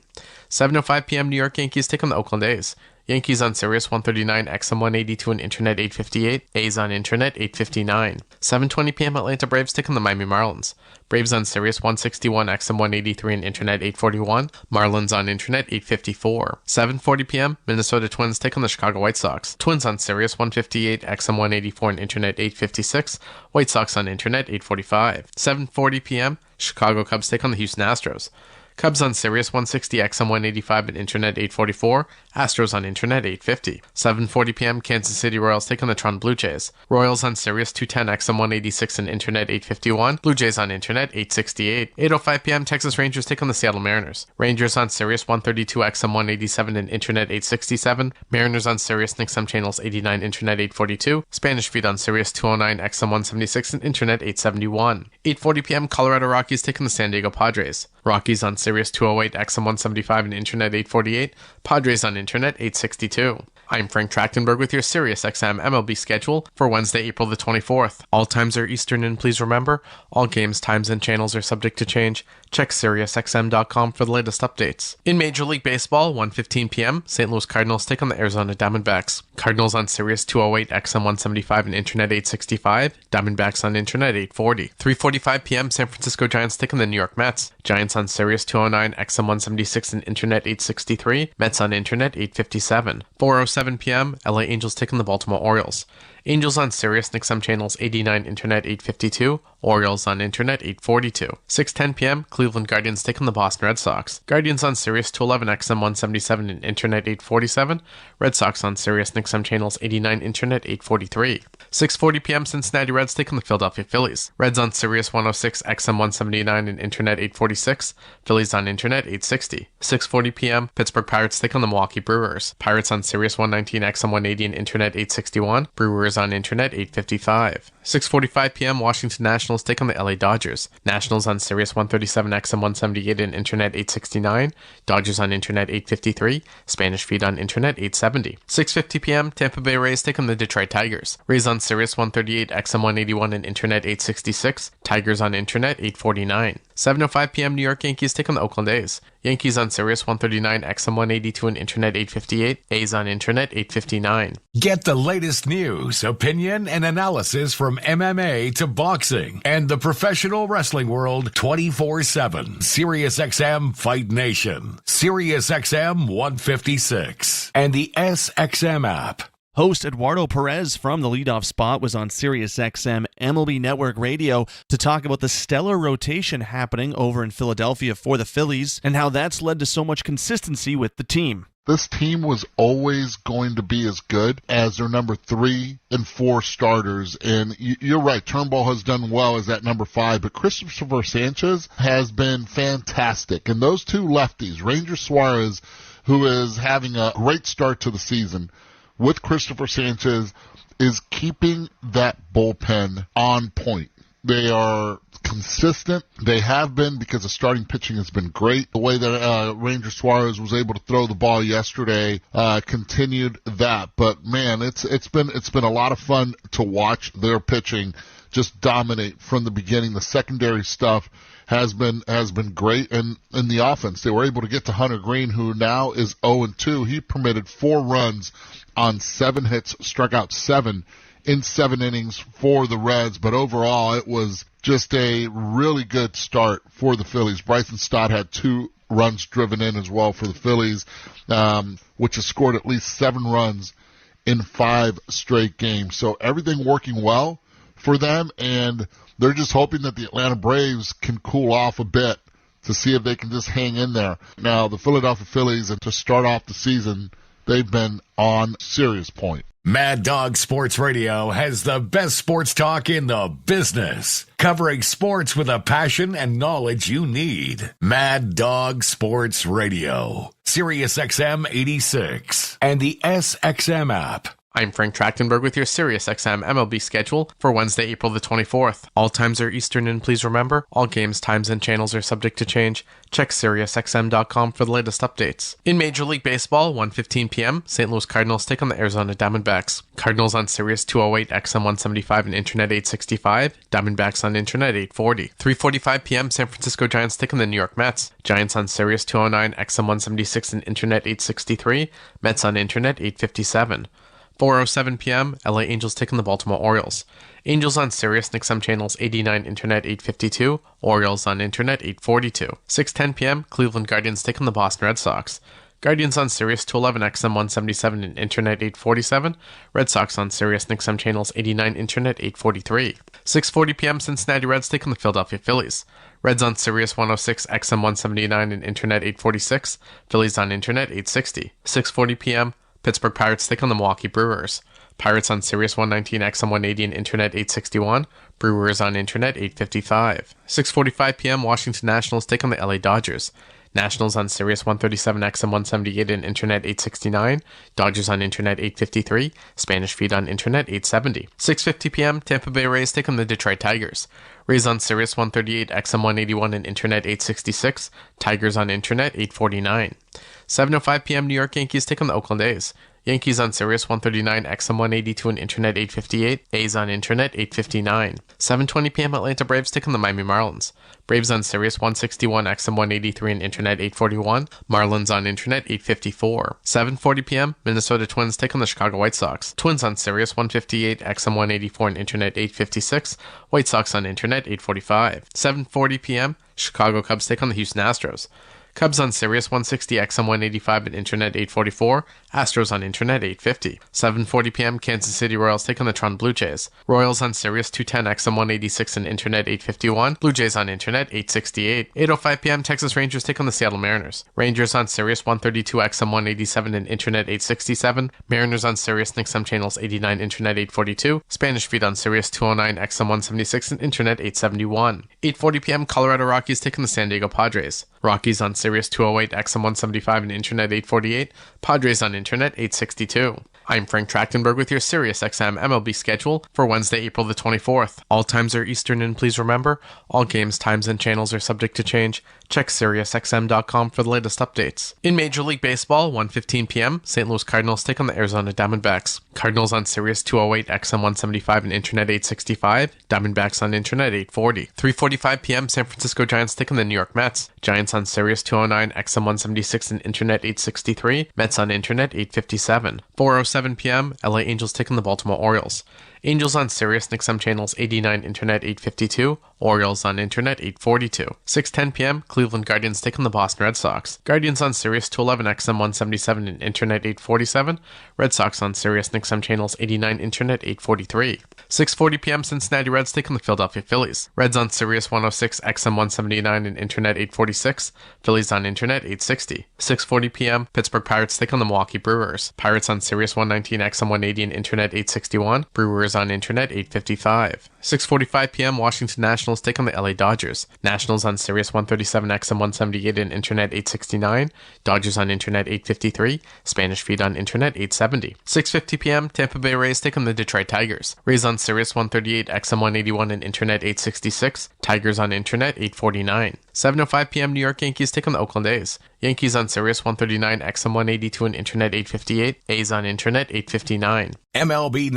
7:05 p.m. New York Yankees take on the Oakland A's. Yankees on Sirius 139, XM 182 and Internet 858. A's on Internet 859. 7:20 p.m. Atlanta Braves take on the Miami Marlins. Braves on Sirius 161, XM 183 and Internet 841. Marlins on Internet 854. 7:40 p.m. Minnesota Twins take on the Chicago White Sox. Twins on Sirius 158, XM 184 and Internet 856. White Sox on Internet 845. 7:40 p.m. Chicago Cubs take on the Houston Astros. Cubs on Sirius 160, XM 185 and Internet 844. Astros on Internet 850. 7:40 p.m. Kansas City Royals take on the Toronto Blue Jays. Royals on Sirius 210, XM 186 and Internet 851. Blue Jays on Internet 868. 8:05 p.m. Texas Rangers take on the Seattle Mariners. Rangers on Sirius 132, XM 187 and Internet 867. Mariners on Sirius XM channels 89, Internet 842. Spanish feed on Sirius 209, XM 176 and Internet 871. 8:40 p.m. Colorado Rockies take on the San Diego Padres. Rockies on Sirius 208, XM 175 and Internet 848. Padres on Internet 862. I'm Frank Trachtenberg with your Sirius XM MLB schedule for Wednesday, April the 24th. All times are Eastern, and please remember, all games, times, and channels are subject to change. Check SiriusXM.com for the latest updates. In Major League Baseball, 1:15 p.m., St. Louis Cardinals take on the Arizona Diamondbacks. Cardinals on Sirius 208, XM 175 and Internet 865. Diamondbacks on Internet 840. 3:45 p.m., San Francisco Giants take on the New York Mets. Giants on Sirius 209, XM 176 and Internet 863. Mets on Internet 857. 4:07 p.m., LA Angels take on the Baltimore Orioles. Angels on Sirius XM channels 89, Internet 852. Orioles on Internet 842. 6:10 p.m., Cleveland Guardians take on the Boston Red Sox. Guardians on Sirius 211, XM 177 and Internet 847. Red Sox on Sirius XM channels 89, Internet 843. 6:40 p.m., Cincinnati Reds take on the Philadelphia Phillies. Reds on Sirius 106, XM 179 and Internet 846. Phillies on Internet 860. 6:40 p.m., Pittsburgh Pirates take on the Milwaukee Brewers. Pirates on Sirius 119, XM 180 and Internet 861. Brewers on Internet 855. 6:45 p.m., Washington Nationals take on the LA Dodgers. Nationals on Sirius 137, XM 178 and Internet 869. Dodgers on Internet 853. Spanish feed on Internet 870. 6:50 p.m., Tampa Bay Rays take on the Detroit Tigers. Rays on Sirius 138, XM 181 and Internet 866. Tigers on Internet 849. 7:05 p.m., New York Yankees take on the Oakland A's. Yankees on Sirius 139, XM 182 and Internet 858. A's on Internet 859.
Get the latest news, opinion, and analysis from MMA to boxing and the professional wrestling world 24/7. SiriusXM Fight Nation, SiriusXM 156, and the SXM app.
Host Eduardo Perez from the leadoff spot was on SiriusXM MLB Network Radio to talk about the stellar rotation happening over in Philadelphia for the Phillies and how that's led to so much consistency with the team.
This team was always going to be as good as their number 3 and 4 starters. And you're right, Turnbull has done well as that number 5, but Christopher Sanchez has been fantastic. And those two lefties, Ranger Suarez, who is having a great start to the season, with Christopher Sanchez, is keeping that bullpen on point. They are consistent. They have been because the starting pitching has been great. The way that Ranger Suarez was able to throw the ball yesterday continued that. But man, it's been a lot of fun to watch their pitching just dominate from the beginning. The secondary stuff has been great, and in the offense, they were able to get to Hunter Green, who now is 0-2. He permitted 4 runs on 7 hits, struck out 7 in 7 innings for the Reds, but overall it was just a really good start for the Phillies. Bryson Stott had 2 runs driven in as well for the Phillies, which has scored at least 7 runs in 5 straight games. So everything working well for them, and they're just hoping that the Atlanta Braves can cool off a bit to see if they can just hang in there. Now, the Philadelphia Phillies, and to start off the season, they've been on serious point.
Mad Dog Sports Radio has the best sports talk in the business, covering sports with a passion and knowledge you need. Mad Dog Sports Radio, SiriusXM 86, and the SXM app.
I'm Frank Trachtenberg with your SiriusXM MLB schedule for Wednesday, April the 24th. All times are Eastern, and please remember, all games, times, and channels are subject to change. Check SiriusXM.com for the latest updates. In Major League Baseball, 1:15 p.m., St. Louis Cardinals take on the Arizona Diamondbacks. Cardinals on Sirius 208, XM 175, and Internet 865. Diamondbacks on Internet 840. 3:45 p.m., San Francisco Giants take on the New York Mets. Giants on Sirius 209, XM 176, and Internet 863. Mets on Internet 857. 4:07 p.m., LA Angels take on the Baltimore Orioles. Angels on Sirius and XM channels 89, Internet 852, Orioles on Internet 842. 6:10 p.m., Cleveland Guardians take on the Boston Red Sox. Guardians on Sirius 211, XM 177, and Internet 847. Red Sox on Sirius and XM channels 89, Internet 843. 6:40 p.m., Cincinnati Reds take on the Philadelphia Phillies. Reds on Sirius 106, XM 179, and Internet 846. Phillies on Internet 860. 6:40 p.m., Pittsburgh Pirates take on the Milwaukee Brewers. Pirates on Sirius 119, XM 180, and Internet 861. Brewers on Internet 855. 6:45 p.m., Washington Nationals take on the LA Dodgers. Nationals on Sirius 137, XM 178, and Internet 869. Dodgers on Internet 853. Spanish feed on Internet 870. 6:50 p.m., Tampa Bay Rays take on the Detroit Tigers. Rays on Sirius 138, XM 181, and Internet 866. Tigers on Internet 849. 7:05 p.m., New York Yankees take on the Oakland A's. Yankees on Sirius 139, XM 182, and Internet 858. A's on Internet 859. 7:20 p.m., Atlanta Braves take on the Miami Marlins. Braves on Sirius 161, XM 183, and Internet 841. Marlins on Internet 854. 7:40 p.m., Minnesota Twins take on the Chicago White Sox. Twins on Sirius 158, XM 184, and Internet 856. White Sox on Internet 845. 7:40 p.m., Chicago Cubs take on the Houston Astros. Cubs on Sirius 160, XM 185, and Internet 844. Astros on Internet 850. 7:40 p.m., Kansas City Royals take on the Toronto Blue Jays. Royals on Sirius 210, XM 186, and Internet 851. Blue Jays on Internet 868. 8:05 p.m., Texas Rangers take on the Seattle Mariners. Rangers on Sirius 132, XM 187, and Internet 867. Mariners on Sirius and XM channels 89, Internet 842. Spanish feed on Sirius 209, XM 176, and Internet 871. 8:40 p.m., Colorado Rockies take on the San Diego Padres. Rockies on Sirius 208, XM 175, and Internet 848. Padres on Internet 862. I'm Frank Trachtenberg with your SiriusXM MLB schedule for Wednesday, April the 24th. All times are Eastern, and please remember, all games, times, and channels are subject to change. Check SiriusXM.com for the latest updates. In Major League Baseball, 1:15 p.m., St. Louis Cardinals take on the Arizona Diamondbacks. Cardinals on Sirius 208, XM 175, and Internet 865. Diamondbacks on Internet 840. 3:45 p.m., San Francisco Giants take on the New York Mets. Giants on Sirius 209, XM 176, and Internet 863. Mets on Internet 857. 4:07 p.m., LA Angels take on the Baltimore Orioles. Angels on Sirius and XM channels 89, Internet 852. Orioles on Internet 842. 6:10 p.m., Cleveland Guardians take on the Boston Red Sox. Guardians on Sirius 211, XM 177, and Internet 847. Red Sox on Sirius and XM channels 89, Internet 843. 6:40 p.m., Cincinnati Reds take on the Philadelphia Phillies. Reds on Sirius 106, XM 179, and Internet 846. Phillies on Internet 860. 6:40 p.m., Pittsburgh Pirates take on the Milwaukee Brewers. Pirates on Sirius 119, XM 180, and Internet 861. Brewers on Internet 855. 6:45 p.m., Washington Nationals take on the LA Dodgers. Nationals on Sirius 137, XM 178, and Internet 869. Dodgers on Internet 853. Spanish feed on Internet 870. 6:50 p.m., Tampa Bay Rays take on the Detroit Tigers. Rays on Sirius 138, XM 181, and Internet 866. Tigers on Internet 849. 7:05 p.m., New York Yankees take on the Oakland A's. Yankees on Sirius 139, XM 182, and Internet 858. A's on Internet 859.
MLB Network.